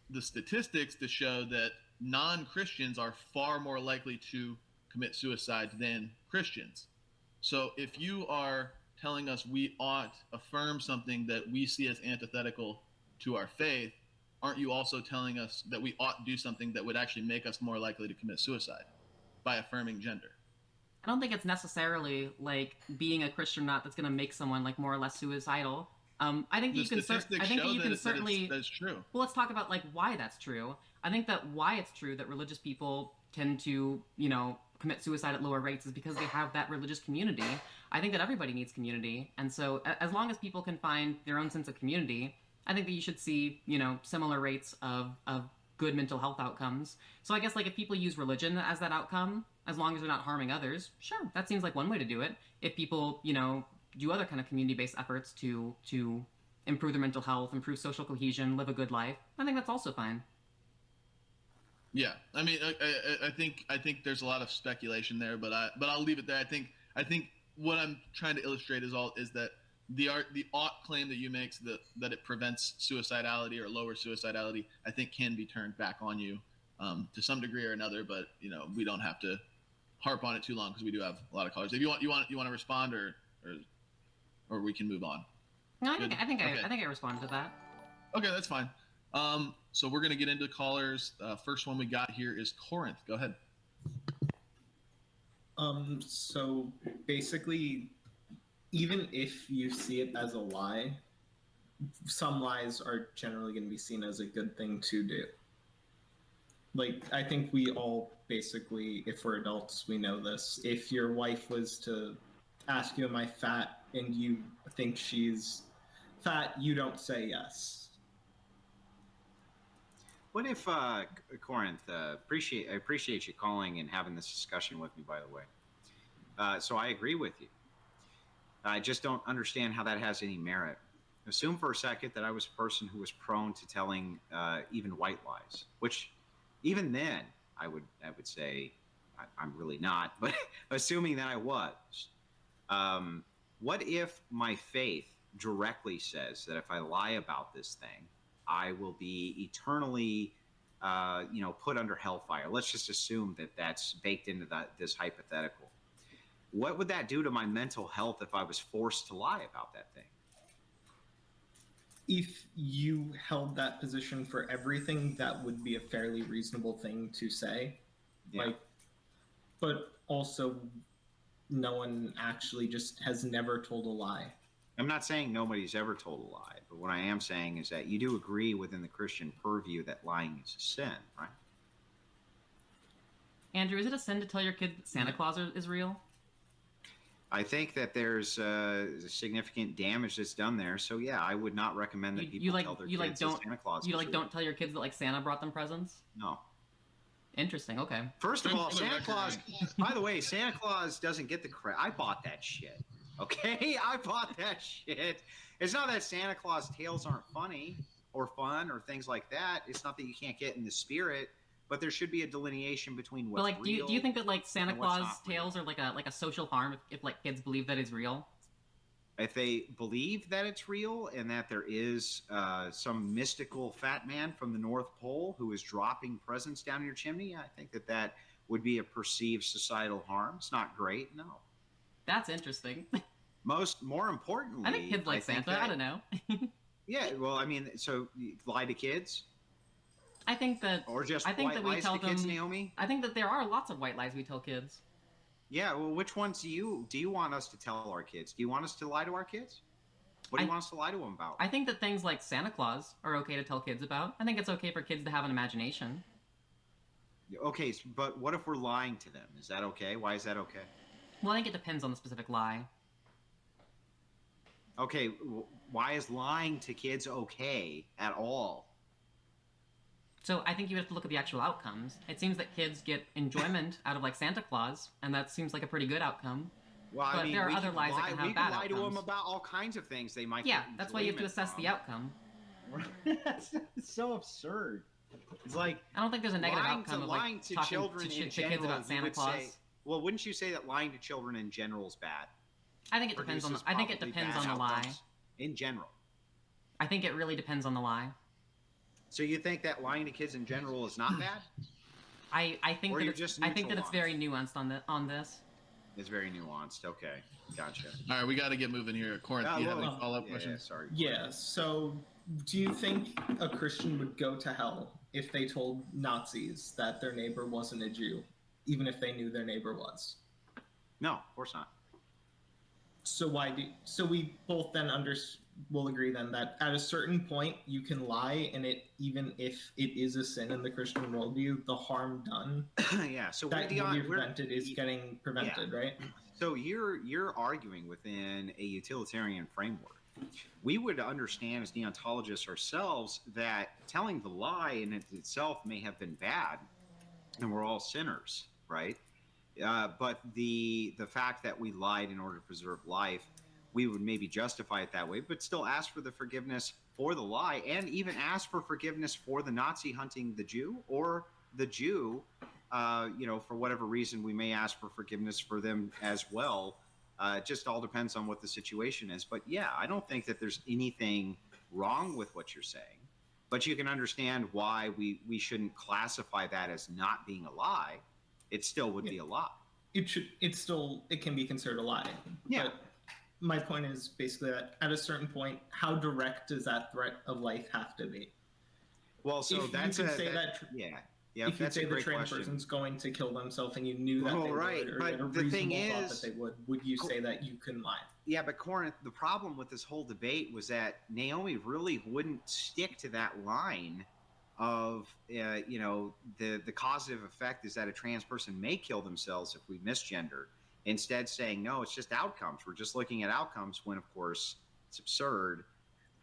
the statistics to show that non-Christians are far more likely to commit suicide than Christians. So if you are telling us we ought affirm something that we see as antithetical to our faith, aren't you also telling us that we ought do something that would actually make us more likely to commit suicide by affirming gender? I don't think it's necessarily being a Christian or not that's going to make someone more or less suicidal. I think that you can certainly. That's true. Well, let's talk about why that's true. I think that why it's true that religious people tend to, commit suicide at lower rates is because they have that religious community. I think that everybody needs community. And so as long as people can find their own sense of community, I think that you should see, similar rates of good mental health outcomes. So I guess like if people use religion as that outcome, as long as they're not harming others, sure, that seems like one way to do it. If people, do other kind of community-based efforts to improve their mental health, improve social cohesion, live a good life, I think that's also fine. Yeah, I mean, I think there's a lot of speculation there, but I'll leave it there. I think what I'm trying to illustrate is that the ought claim that you make that it prevents suicidality or lower suicidality, I think can be turned back on you to some degree or another. But we don't have to harp on it too long because we do have a lot of callers. If you want to respond or we can move on. No, I think I responded to that. Okay, that's fine. So we're gonna get into callers. First one we got here is Corinth. Go ahead. So basically, even if you see it as a lie, some lies are generally going to be seen as a good thing to do. Like, I think we all basically, if we're adults, we know this. If your wife was to ask you, am I fat, and you think she's fat, you don't say yes. What if, Corinth, I appreciate you calling and having this discussion with me, by the way. So I agree with you. I just don't understand how that has any merit. Assume for a second that I was a person who was prone to telling even white lies, which even then I would say I'm really not, but assuming that I was, what if my faith directly says that if I lie about this thing, I will be eternally, put under hellfire? Let's just assume that that's baked into this hypothetical. What would that do to my mental health if I was forced to lie about that thing? If you held that position for everything, that would be a fairly reasonable thing to say. Yeah. But also, no one actually just has never told a lie. I'm not saying nobody's ever told a lie, but what I am saying is that you do agree within the Christian purview that lying is a sin, right? Andrew, is it a sin to tell your kid that Santa Claus is real? I think that there's significant damage that's done there. So yeah, I would not recommend that people tell their kids that Santa Claus is real. Don't tell your kids that Santa brought them presents? No. Interesting. Okay. First of all, Santa Claus. By the way, Santa Claus doesn't get the credit. I bought that shit. Okay, I bought that shit. It's not that Santa Claus tales aren't funny or fun or things like that. It's not that you can't get in the spirit. But there should be a delineation between what's real. Do you think that Santa Claus tales are like a social harm if kids believe that it's real? If they believe that it's real and that there is some mystical fat man from the North Pole who is dropping presents down your chimney, I think that would be a perceived societal harm. It's not great, no. That's interesting. More importantly, I think kids like Santa. I don't know. Yeah, well, I mean, so you lie to kids. I think that we tell them. Kids, Naomi? I think that there are lots of white lies we tell kids. Yeah, well, which ones do you want us to tell our kids? Do you want us to lie to our kids? What do you want us to lie to them about? I think that things like Santa Claus are okay to tell kids about. I think it's okay for kids to have an imagination. Okay, but what if we're lying to them? Is that okay? Why is that okay? Well, I think it depends on the specific lie. Okay, why is lying to kids okay at all? So I think you have to look at the actual outcomes. It seems that kids get enjoyment out of Santa Claus, and that seems like a pretty good outcome. Well, but there are other lies that can have bad outcomes. We can lie to them about all kinds of things they might. Yeah, that's why you have to assess the outcome. That's so absurd. It's like I don't think there's a negative outcome of lying to talking children to in general, kids about Santa Claus. Well, wouldn't you say that lying to children in general is bad? I think it depends on. I think it depends on the lie. In general. I think it really depends on the lie. So you think that lying to kids in general is not bad? I think that it's very nuanced on this. It's very nuanced. Okay, gotcha. All right, we got to get moving here. Corinth, do you have any follow-up questions? Sorry. Yeah. So, do you think a Christian would go to hell if they told Nazis that their neighbor wasn't a Jew, even if they knew their neighbor was? No, of course not. So we both then will agree then that at a certain point you can lie, and even if it is a sin in the Christian worldview, the harm done yeah, so that will be prevented is getting prevented, yeah. right? So you're arguing within a utilitarian framework. We would understand as deontologists ourselves that telling the lie in itself may have been bad, and we're all sinners, right? But the fact that we lied in order to preserve life, we would maybe justify it that way, but still ask for the forgiveness for the lie, and even ask for forgiveness for the Nazi hunting the Jew, or the Jew, for whatever reason, we may ask for forgiveness for them as well. It just all depends on what the situation is. But yeah, I don't think that there's anything wrong with what you're saying, but you can understand why we shouldn't classify that as not being a lie. It still would be a lie. It can be considered a lie. Yeah. But my point is basically that at a certain point, how direct does that threat of life have to be? Well, so if that's you could say that. Yeah. If you say the trans person's going to kill themselves and you knew that they would, or you had a reasonable thought that they would you say that you can lie? Yeah, but Corinth, the problem with this whole debate was that Naomi really wouldn't stick to that line of, the causative effect is that a trans person may kill themselves if we misgender. Instead saying, no, it's just outcomes. We're just looking at outcomes when, of course, it's absurd.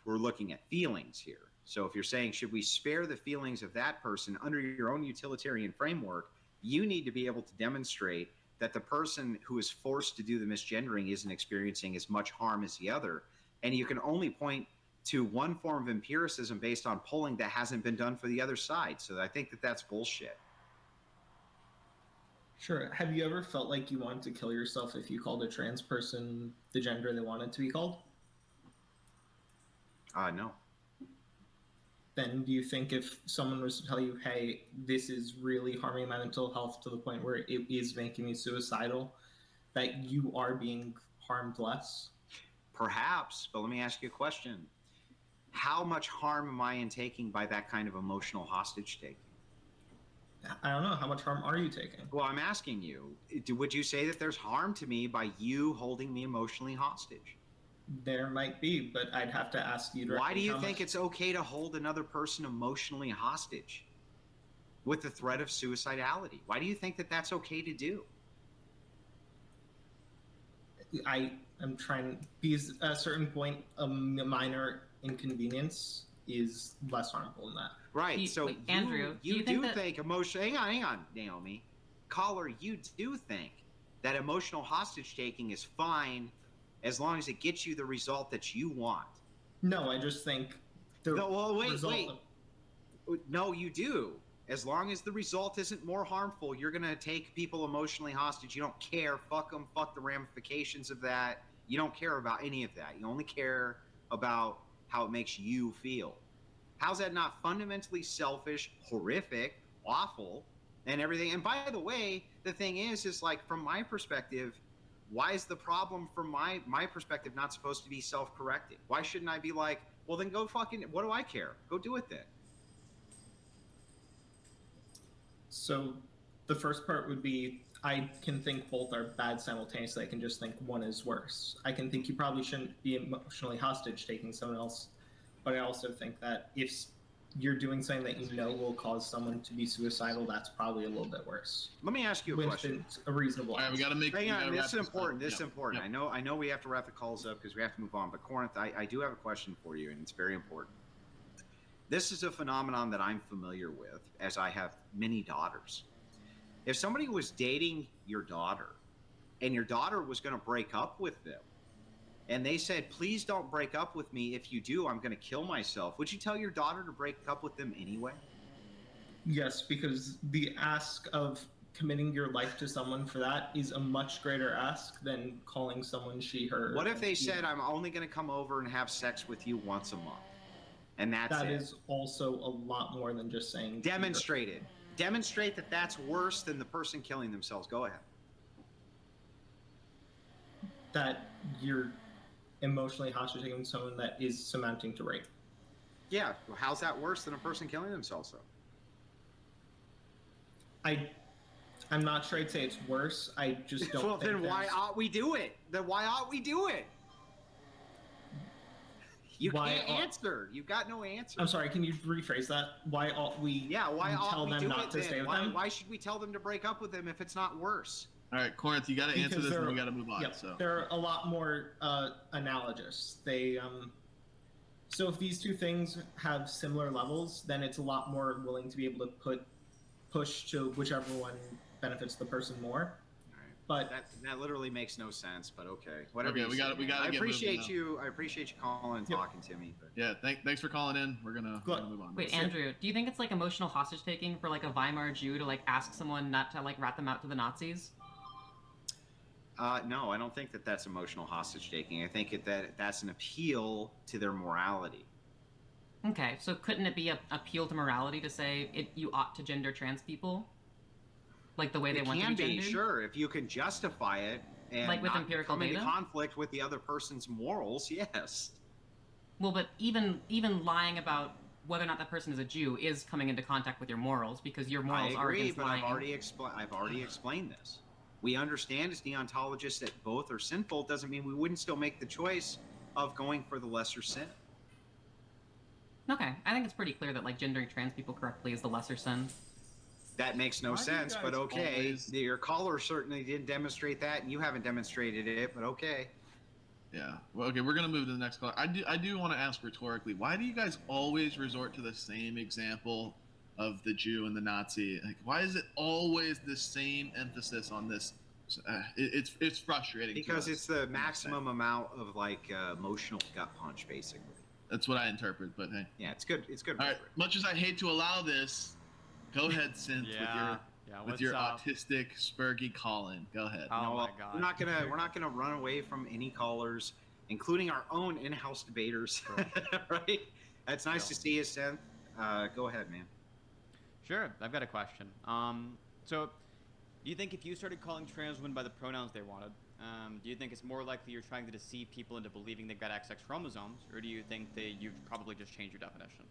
We're looking at feelings here. So if you're saying, should we spare the feelings of that person under your own utilitarian framework, you need to be able to demonstrate that the person who is forced to do the misgendering isn't experiencing as much harm as the other. And you can only point to one form of empiricism based on polling that hasn't been done for the other side. So I think that that's bullshit. Sure. Have you ever felt like you wanted to kill yourself if you called a trans person the gender they wanted to be called? No. Then do you think if someone was to tell you, hey, this is really harming my mental health to the point where it is making me suicidal, that you are being harmed less? Perhaps, but let me ask you a question. How much harm am I taking by that kind of emotional hostage taking? I don't know. How much harm are you taking? Well, I'm asking you, would you say that there's harm to me by you holding me emotionally hostage? There might be, but I'd have to ask you. Why do you think it's okay to hold another person emotionally hostage with the threat of suicidality? Why do you think that that's okay to do? I'm trying, because at a certain point, a minor inconvenience is less harmful than that. Right. So Andrew, you do think emotion. Hang on, Naomi. Caller, you do think that emotional hostage taking is fine as long as it gets you the result that you want. No, I just think wait. No, you do. As long as the result isn't more harmful, you're going to take people emotionally hostage. You don't care. Fuck them. Fuck the ramifications of that. You don't care about any of that. You only care about how it makes you feel. How's that not fundamentally selfish, horrific, awful, and everything? And by the way, the thing is like, from my perspective, why is the problem from my perspective not supposed to be self-correcting? Why shouldn't I be like, well, then go fucking, what do I care? Go do it then. So the first part would be, I can think both are bad simultaneously. I can just think one is worse. I can think you probably shouldn't be emotionally hostage taking someone else, but I also think that if you're doing something that you know will cause someone to be suicidal, that's probably a little bit worse. Let me ask you a question. A reasonable. All right, we got to make. Hang on, this is important. This is Yeah. important. Yeah. I know we have to wrap the calls up because we have to move on. But Corinth, I do have a question for you, and it's very important. This is a phenomenon that I'm familiar with, as I have many daughters. If somebody was dating your daughter, and your daughter was going to break up with them, and they said, please don't break up with me. If you do, I'm going to kill myself. Would you tell your daughter to break up with them anyway? Yes, because the ask of committing your life to someone for that is a much greater ask than calling someone she, her. What if they said, I'm only going to come over and have sex with you once a month? And that's that it. That is also a lot more than just saying. Demonstrate it. Demonstrate that that's worse than the person killing themselves. Go ahead. That you're emotionally hostage taking someone that is amounting to rape. Yeah, well, how's that worse than a person killing themselves, though? I I'm not sure I'd say it's worse. I just don't. Well, think then why ought we do it? Then why ought we do it? You can't answer. You've got no answer. I'm sorry. Can you rephrase that? Why ought we? Yeah. Why ought tell we them do not it to then? stay with Why, them? why should we tell them to break up with them if it's not worse? All right, Corinth, you got to answer Because this, and we got to move on. Yep, So they're a lot more analogous. They so if these two things have similar levels, then it's a lot more willing to be able to push to whichever one benefits the person more. But that literally makes no sense. But okay, whatever. Okay, we got to. I get appreciate moving you. I appreciate you calling and talking to me. But. Yeah, thanks for calling in. We're gonna move on. Wait, Andrew, do you think it's like emotional hostage taking for like a Weimar Jew to like ask someone not to like rat them out to the Nazis? No, I don't think that that's emotional hostage taking. I think that's an appeal to their morality. Okay, so couldn't it be an appeal to morality to say you ought to gender trans people? Like the way they want to be gendered? Sure, if you can justify it and like with not empirical come into data? conflict with the other person's morals, yes. Well, but even lying about whether or not that person is a Jew is coming into contact with your morals because your morals I are agree, against but lying. I've already explained this. We understand as deontologists that both are sinful. Doesn't mean we wouldn't still make the choice of going for the lesser sin. Okay, I think it's pretty clear that like gendering trans people correctly is the lesser sin. That makes no Why do you sense, but guys okay. always- Your caller certainly didn't demonstrate that, and you haven't demonstrated it, but okay. Yeah. Well, okay, we're gonna move to the next caller. I do want to ask rhetorically, why do you guys always resort to the same example of the Jew and the Nazi? Like, why is it always the same emphasis on this? It's frustrating. Because to us. it's the maximum amount of like emotional gut punch, basically. That's what I interpret, but hey. Yeah, it's good. It's good. All right. Much as I hate to allow this, go ahead, Synth, with your autistic, spurgy call-in. Go ahead. Oh my God. We're not gonna run away from any callers, including our own in-house debaters. Right? That's nice to see you, Synth. Go ahead, man. Sure. I've got a question. So, do you think if you started calling trans women by the pronouns they wanted, do you think it's more likely you're trying to deceive people into believing they've got XX chromosomes, or do you think that you've probably just changed your definition?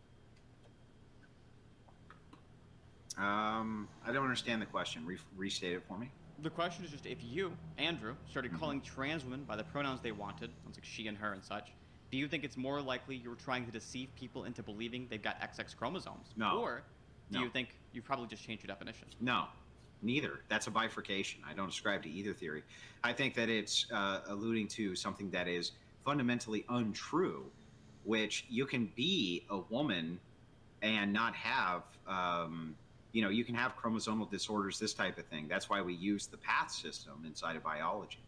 I don't understand the question. Restate it for me. The question is just if you, Andrew, started calling trans women by the pronouns they wanted, sounds like she and her and such, do you think it's more likely you're trying to deceive people into believing they've got XX chromosomes? No. Or do No. you think you probably just changed your definition? No, neither. That's a bifurcation. I don't ascribe to either theory. I think that it's alluding to something that is fundamentally untrue, which you can be a woman and not have, you can have chromosomal disorders, this type of thing. That's why we use the path system inside of biology.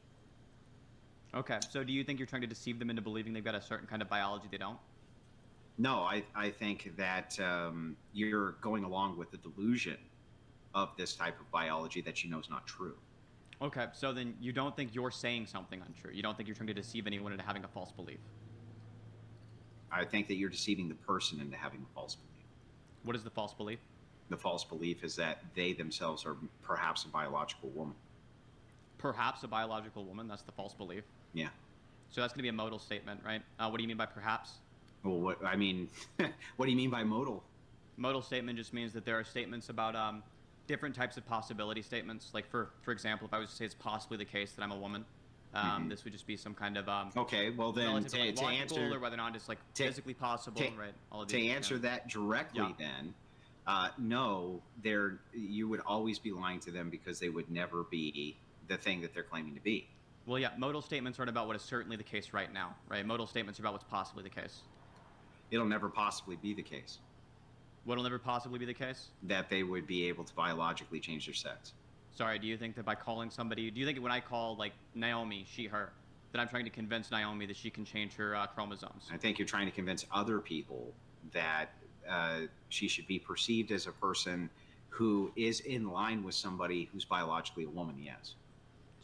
Okay, so do you think you're trying to deceive them into believing they've got a certain kind of biology they don't? No, I think that you're going along with the delusion of this type of biology that you know is not true. Okay, so then you don't think you're saying something untrue. You don't think you're trying to deceive anyone into having a false belief. I think that you're deceiving the person into having a false belief. What is the false belief? The false belief is that they themselves are perhaps a biological woman. Perhaps a biological woman, that's the false belief. Yeah. So that's going to be a modal statement, right? What do you mean by perhaps? Well, what do you mean by modal? Modal statement just means that there are statements about different types of possibility statements. Like, for example, if I was to say it's possibly the case that I'm a woman, this would just be some kind of okay. Well, then relative to, like, to logical, answer, or whether or not it's like physically possible, right? All of to these, answer that directly, then, no, you would always be lying to them because they would never be the thing that they're claiming to be. Well, yeah, modal statements aren't about what is certainly the case right now, right? Modal statements are about what's possibly the case. It'll never possibly be the case. What'll never possibly be the case? That they would be able to biologically change their sex. Sorry, do you think that by calling somebody, do you think when I call, like, Naomi, she, her, that I'm trying to convince Naomi that she can change her chromosomes? I think you're trying to convince other people that she should be perceived as a person who is in line with somebody who's biologically a woman, yes.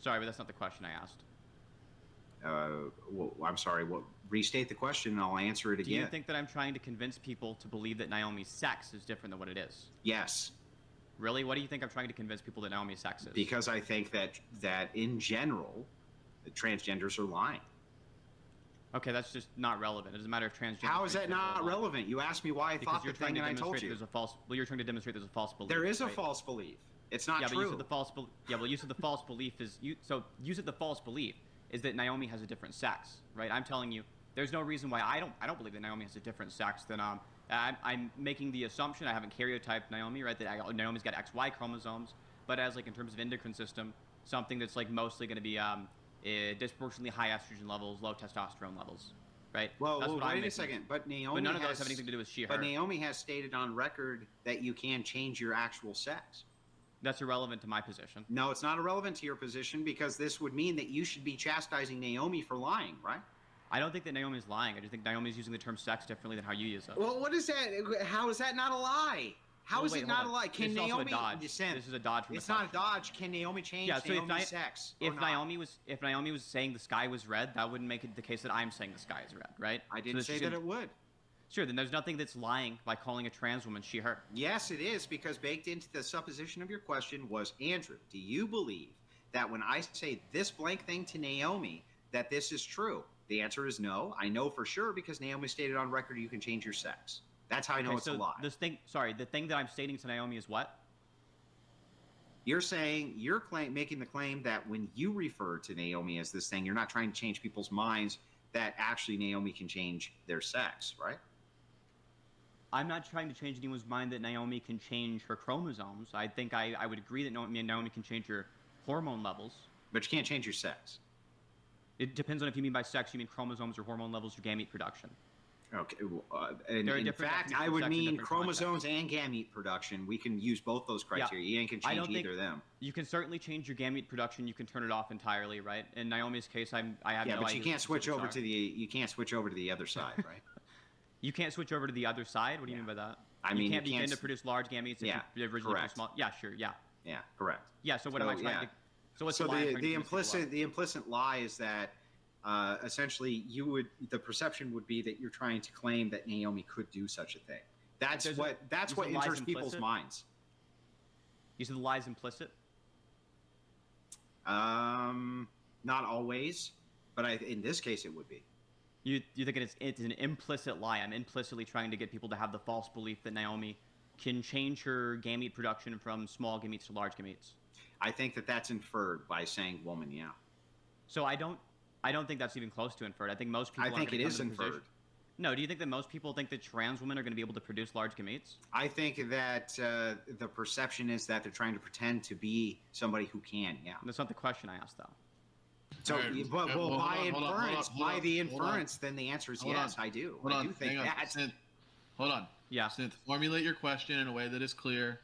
Sorry, but that's not the question I asked. Well, I'm sorry. Restate the question, and I'll answer it again. Do you think that I'm trying to convince people to believe that Naomi's sex is different than what it is? Yes. Really? What do you think I'm trying to convince people that Naomi's sex is? Because I think that in general, the transgenders are lying. Okay, that's just not relevant. It doesn't matter if transgender. How is that not relevant? You asked me why I thought the thing, and I told you. You're trying to demonstrate there's a false belief. There is a right? false belief. It's not yeah, true. But you said the false you said the false belief is you said the false belief is that Naomi has a different sex, right? I'm telling you, there's no reason why I don't believe that Naomi has a different sex than I'm making the assumption, I haven't karyotyped Naomi, right? That Naomi's got XY chromosomes, but as like in terms of endocrine system, something that's like mostly going to be disproportionately high estrogen levels, low testosterone levels, right? Well, wait a second. But Naomi but none of has, those have anything to do with she/her. But Naomi has stated on record that you can change your actual sex. That's irrelevant to my position. No, it's not irrelevant to your position because this would mean that you should be chastising Naomi for lying, right? I don't think that Naomi's lying. I just think Naomi's using the term sex differently than how you use it. Well, what is that? How is that not a lie? How is it not a lie? Can Naomi? Naomi? This is a dodge. From it's not a dodge. Can Naomi change Naomi's sex? If Naomi was saying the sky was red, that wouldn't make it the case that I'm saying the sky is red, right? I didn't say that it would. Sure, then there's nothing that's lying by calling a trans woman she/her. Yes, it is, because baked into the supposition of your question was, Andrew, do you believe that when I say this blank thing to Naomi, that this is true? The answer is no. I know for sure because Naomi stated on record you can change your sex. That's how I know it's a lie. The thing that I'm stating to Naomi is what? You're saying, making the claim that when you refer to Naomi as this thing, you're not trying to change people's minds that actually Naomi can change their sex, right? I'm not trying to change anyone's mind that Naomi can change her chromosomes. I think I would agree that Naomi can change her hormone levels. But you can't change your sex. It depends on if you mean by sex, you mean chromosomes or hormone levels or gamete production. Okay. In fact, I would mean chromosomes and gamete production. We can use both those criteria. You can change either of them. You can certainly change your gamete production. You can turn it off entirely, right? In Naomi's case, I have no idea. Yeah, but you can't switch over to the other side, right? You can't switch over to the other side? What do you mean by that? I mean, you can't begin to produce large gametes if you originally correct. small. Yeah, sure, yeah. Yeah, correct. Yeah, so what am I trying to... So what's the implicit lie is that essentially the perception would be that you're trying to claim that Naomi could do such a thing. That's what enters people's minds. You said the lie's implicit? Not always, but in this case it would be. You think it's an implicit lie? I'm implicitly trying to get people to have the false belief that Naomi can change her gamete production from small gametes to large gametes. I think that's inferred by saying woman, yeah. So I don't think that's even close to inferred. I think most people. I think it is inferred. No, do you think that most people think that trans women are going to be able to produce large gametes? I think that the perception is that they're trying to pretend to be somebody who can, yeah. That's not the question I asked, though. So, by the inference, then the answer is yes, I do. I do think that. Hold on. Yeah. Synth, formulate your question in a way that is clear,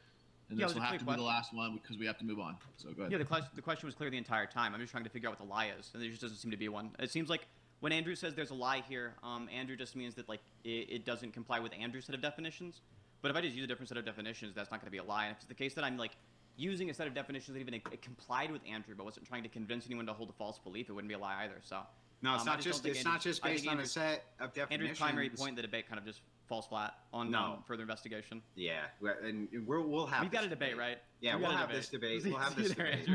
and this will have to be the last one because we have to move on. So go ahead. Yeah, the question was clear the entire time. I'm just trying to figure out what the lie is, and there just doesn't seem to be one. It seems like when Andrew says there's a lie here, Andrew just means that like it doesn't comply with Andrew's set of definitions. But if I just use a different set of definitions, that's not going to be a lie. And if it's the case that I'm like using a set of definitions that even it complied with Andrew, but wasn't trying to convince anyone to hold a false belief, it wouldn't be a lie either. So no, it's not just based on a set of definitions. Andrew's primary point in the debate kind of just falls flat on further investigation. Yeah, and we'll have. We've got a debate, right? Yeah, we'll have this debate. We'll have this debate.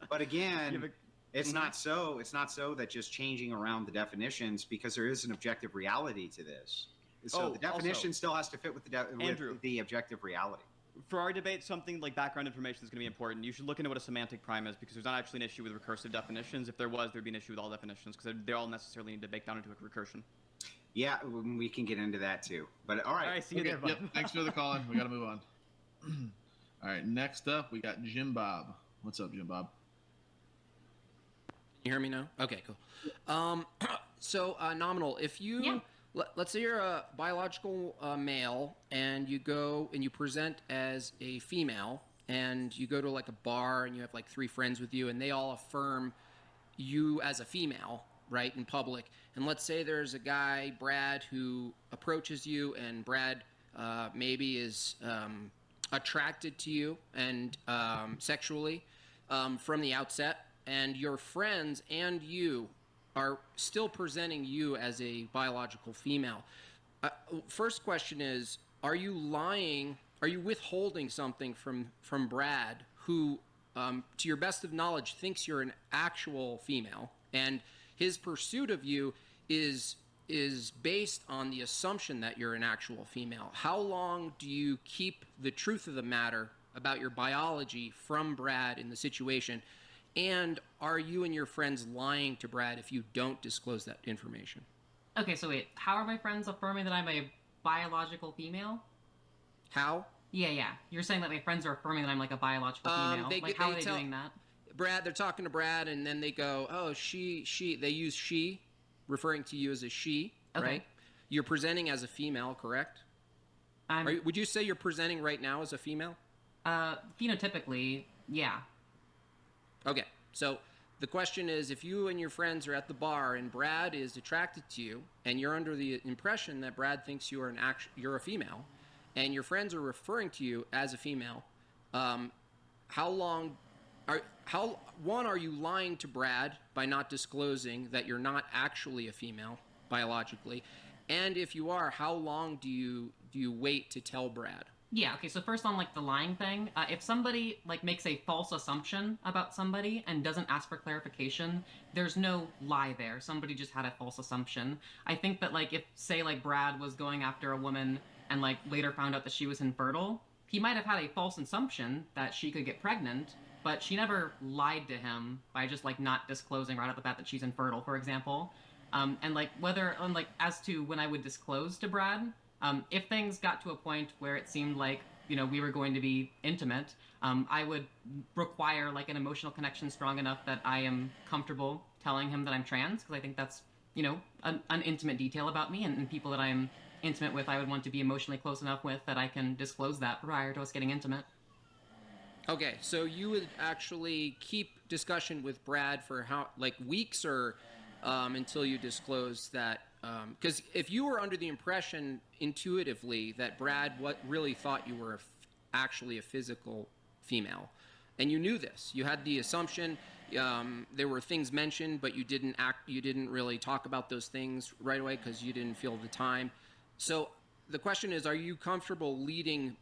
But again, it's not so. It's not so that just changing around the definitions, because there is an objective reality to this. So the definition still has to fit with the objective reality. For our debate, something like background information is going to be important. You should look into what a semantic prime is, because there's not actually an issue with recursive definitions. If there was, there'd be an issue with all definitions, because they all necessarily need to bake down into a recursion. Yeah, we can get into that too. But all right. All right, see you there, Bob. Yep, thanks for the call. We got to move on. All right, next up, we got Jim Bob. What's up, Jim Bob? Can you hear me now? Okay, cool. So, Nominal, if you... Let's say you're a biological male and you go and you present as a female and you go to like a bar and you have like 3 friends with you and they all affirm you as a female, right, in public. And let's say there's a guy, Brad, who approaches you and Brad maybe is attracted to you and sexually from the outset, and your friends and you are still presenting you as a biological female. First question is, are you lying? Are you withholding something from Brad, who, to your best of knowledge, thinks you're an actual female, and his pursuit of you is based on the assumption that you're an actual female? How long do you keep the truth of the matter about your biology from Brad in the situation? And are you and your friends lying to Brad if you don't disclose that information? Okay, so wait, how are my friends affirming that I'm a biological female? How? Yeah. You're saying that my friends are affirming that I'm like a biological female. How are they doing that? Brad, they're talking to Brad, and then they go, oh, she. They use she, referring to you as a she, Okay. right? You're presenting as a female, correct? Would you say you're presenting right now as a female? Phenotypically, yeah. Okay, so the question is, if you and your friends are at the bar and Brad is attracted to you, and you're under the impression that Brad thinks you're a female, and your friends are referring to you as a female, are you lying to Brad by not disclosing that you're not actually a female biologically? And if you are, how long do you wait to tell Brad? Yeah, okay, so first on, like, the lying thing, if somebody, like, makes a false assumption about somebody and doesn't ask for clarification, there's no lie there. Somebody just had a false assumption. I think that, like, if, say, like, Brad was going after a woman and, like, later found out that she was infertile, he might have had a false assumption that she could get pregnant, but she never lied to him by just, like, not disclosing right off the bat that she's infertile, for example. And, like, as to when I would disclose to Brad, if things got to a point where it seemed like, you know, we were going to be intimate, I would require, like, an emotional connection strong enough that I am comfortable telling him that I'm trans, because I think that's, you know, an intimate detail about me, and people that I'm intimate with, I would want to be emotionally close enough with that I can disclose that prior to us getting intimate. Okay, so you would actually keep discussion with Brad for how, like, weeks, or until you disclose that? Because if you were under the impression intuitively that Brad really thought you were actually a physical female, and you knew this, you had the assumption, there were things mentioned, but you didn't really talk about those things right away because you didn't feel the time. So the question is, are you comfortable leading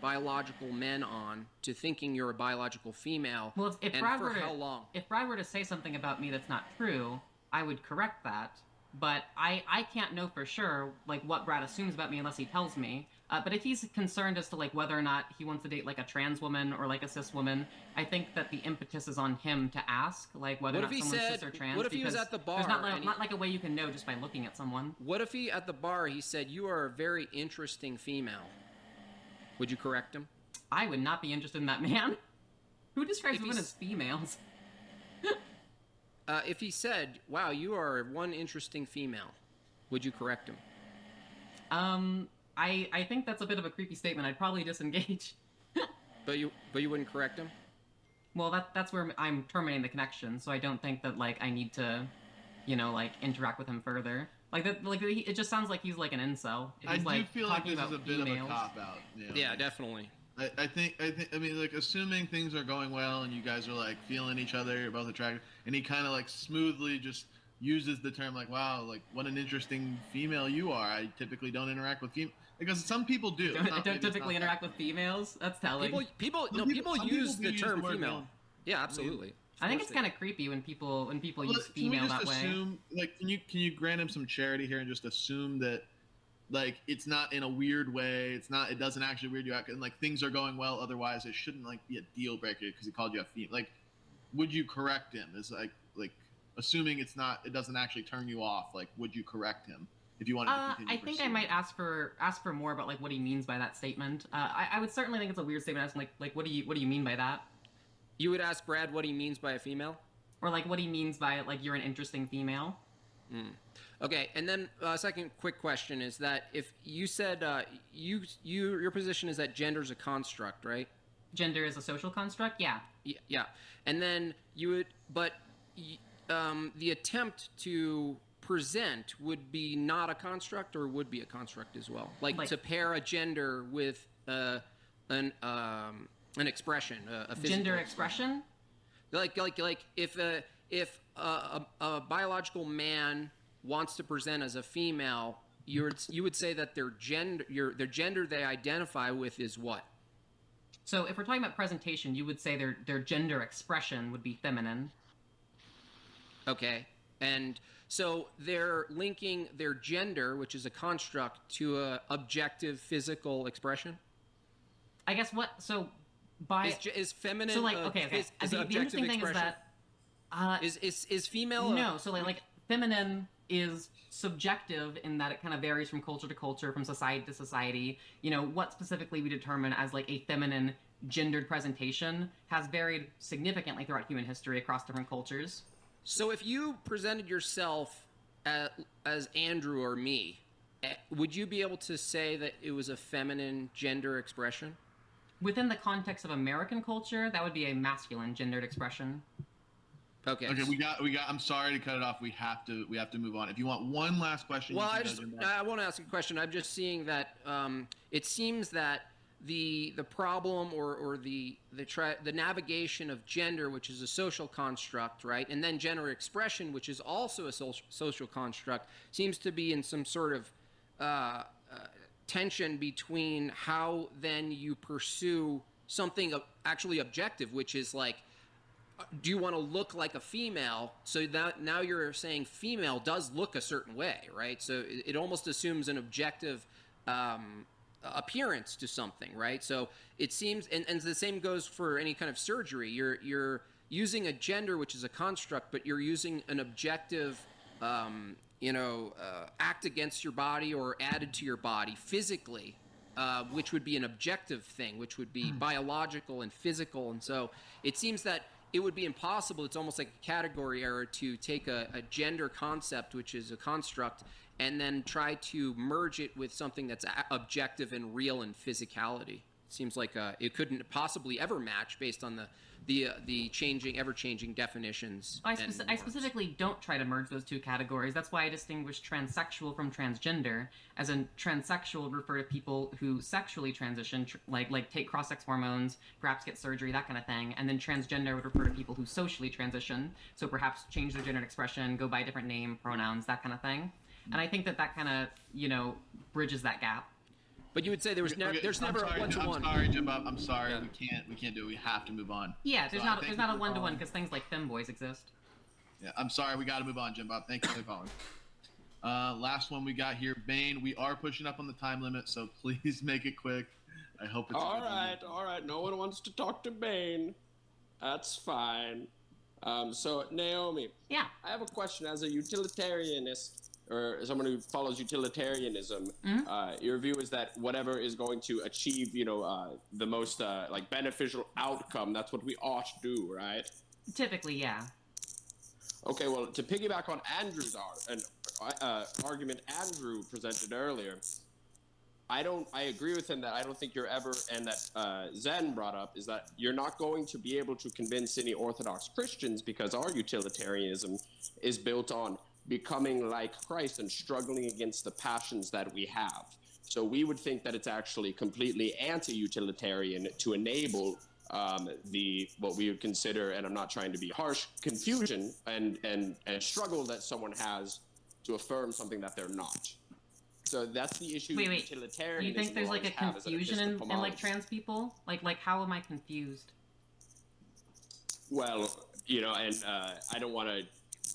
biological men on, to thinking you're a biological female? Well, if and Brad for were to, how long? If Brad were to say something about me that's not true, I would correct that. But I can't know for sure, like, what Brad assumes about me unless he tells me. But if he's concerned as to, like, whether or not he wants to date, like, a trans woman or, like, a cis woman, I think that the impetus is on him to ask, like, whether or not someone's cis or trans. What if he was at the bar? There's not like a way you can know just by looking at someone. What if at the bar he said, you are a very interesting female? Would you correct him? I would not be interested in that man. Who describes women as females? If he said, wow, you are one interesting female, would you correct him? I think that's a bit of a creepy statement. I'd probably disengage. But you wouldn't correct him? Well, that's where I'm terminating the connection, so I don't think that, like, I need to, you know, like, interact with him further. It just sounds like he's like an incel. I He's, do like, feel like talking this is a about bit females. of a cop-out. Yeah, definitely. I mean, like, assuming things are going well and you guys are, like, feeling each other, you're both attracted, and he kind of, like, smoothly just uses the term, like, wow, like, what an interesting female you are. I typically don't interact with females. Because some people do. I don't typically interact with females. That's telling. People use the term female. Yeah, absolutely. I think it's kind of creepy when people use female that way. Assume, like, can you grant him some charity here and just assume that, like, it's not in a weird way, it doesn't actually weird you out, and, like, things are going well, otherwise it shouldn't, like, be a deal breaker because he called you a female. Like, would you correct him? It's like assuming it doesn't actually turn you off, like, would you correct him if you wanted to continue? I think I might ask for more about, like, what he means by that statement. I would certainly think it's a weird statement, asking, like, what do you mean by that? You would ask Brad what he means by a female? Or, like, what he means by, like, you're an interesting female? Okay, and then second quick question is that if you said your position is that gender is a construct, right? Gender is a social construct, yeah. Yeah, and then the attempt to present would be not a construct, or would be a construct as well, like to pair a gender with an expression, a physical gender expression. Like if a biological man wants to present as a female, you would say that their gender they identify with is what? So if we're talking about presentation, you would say their gender expression would be feminine. Okay, and so they're linking their gender, which is a construct, to a objective physical expression? I guess what so by is feminine. So like okay. The interesting thing is that is female. No, so like feminine is subjective in that it kind of varies from culture to culture, from society to society. You know, what specifically we determine as like a feminine gendered presentation has varied significantly throughout human history across different cultures. So if you presented yourself as Andrew or me, would you be able to say that it was a feminine gender expression? Within the context of American culture, that would be a masculine gendered expression. Okay, we got. I'm sorry to cut it off. We have to move on. If you want one last question, well, I won't ask a question. I'm just seeing that it seems that the problem or the navigation of gender, which is a social construct, right, and then gender expression, which is also a social construct, seems to be in some sort of tension between how then you pursue something actually objective, which is like, do you want to look like a female? So that now you're saying female does look a certain way, right? So it almost assumes an objective appearance to something, right? So it seems, and the same goes for any kind of surgery. You're using a gender, which is a construct, but you're using an objective, act against your body or added to your body physically, which would be an objective thing, which would be biological and physical. And so it seems that it would be impossible. It's almost like a category error to take a gender concept, which is a construct, and then try to merge it with something that's objective and real in physicality. It seems like it couldn't possibly ever match based on the changing, ever-changing definitions. I specifically don't try to merge those two categories. That's why I distinguish transsexual from transgender. As in, transsexual would refer to people who sexually transition, like take cross-sex hormones, perhaps get surgery, that kind of thing. And then transgender would refer to people who socially transition, so perhaps change their gender expression, go by a different name, pronouns, that kind of thing. And I think that kind of, bridges that gap. But you would say there's never a one-to-one. I'm sorry, Jim Bob. I'm sorry. Yeah. We can't do it. We have to move on. Yeah, there's not a one-to-one because things like femboys exist. Yeah, I'm sorry. We got to move on, Jim Bob. Thank you for calling. Last one we got here, Bane. We are pushing up on the time limit, so please make it quick. I hope it's all right. No one wants to talk to Bane. That's fine. So Naomi. Yeah. I have a question as a utilitarianist, or someone who follows utilitarianism. Your view is that whatever is going to achieve, the most beneficial outcome, that's what we ought to do, right? Typically, yeah. Okay, well, to piggyback on Andrew's argument Andrew presented earlier, I agree with him that I don't think you're ever, and that Zen brought up, is that you're not going to be able to convince any Orthodox Christians because our utilitarianism is built on becoming like Christ and struggling against the passions that we have. So we would think that it's actually completely anti-utilitarian to enable what we would consider, and I'm not trying to be harsh, confusion and struggle that someone has to affirm something that they're not. So that's the issue. Wait. Utilitarianism. Do you think there's like a confusion in like trans people? Like how am I confused? Well, I don't want to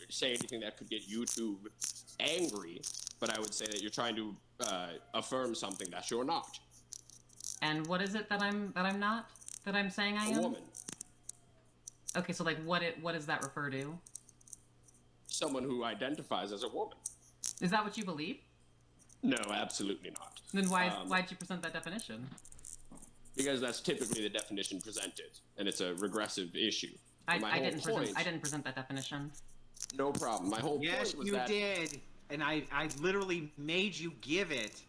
say anything that could get YouTube angry, but I would say that you're trying to affirm something that you're not. And what is it that I'm not? That I'm saying I am? A woman. Okay, so like what does that refer to? Someone who identifies as a woman. Is that what you believe? No, absolutely not. Then why'd you present that definition? Because that's typically the definition presented, and it's a regressive issue. I didn't present that definition. No problem. My whole point was that... Yes, you did. And I literally made you give it.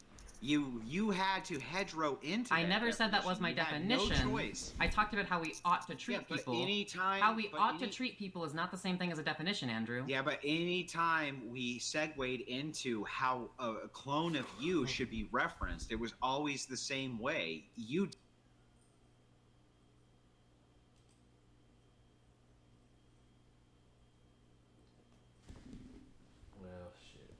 You had to hedgerow into it. I never said that was my definition. No choice. I talked about how we ought to treat people. How we ought to treat people is not the same thing as a definition, Andrew. Yeah, but any time we segued into how a clone of you should be referenced, it was always the same way. You... Well, shit.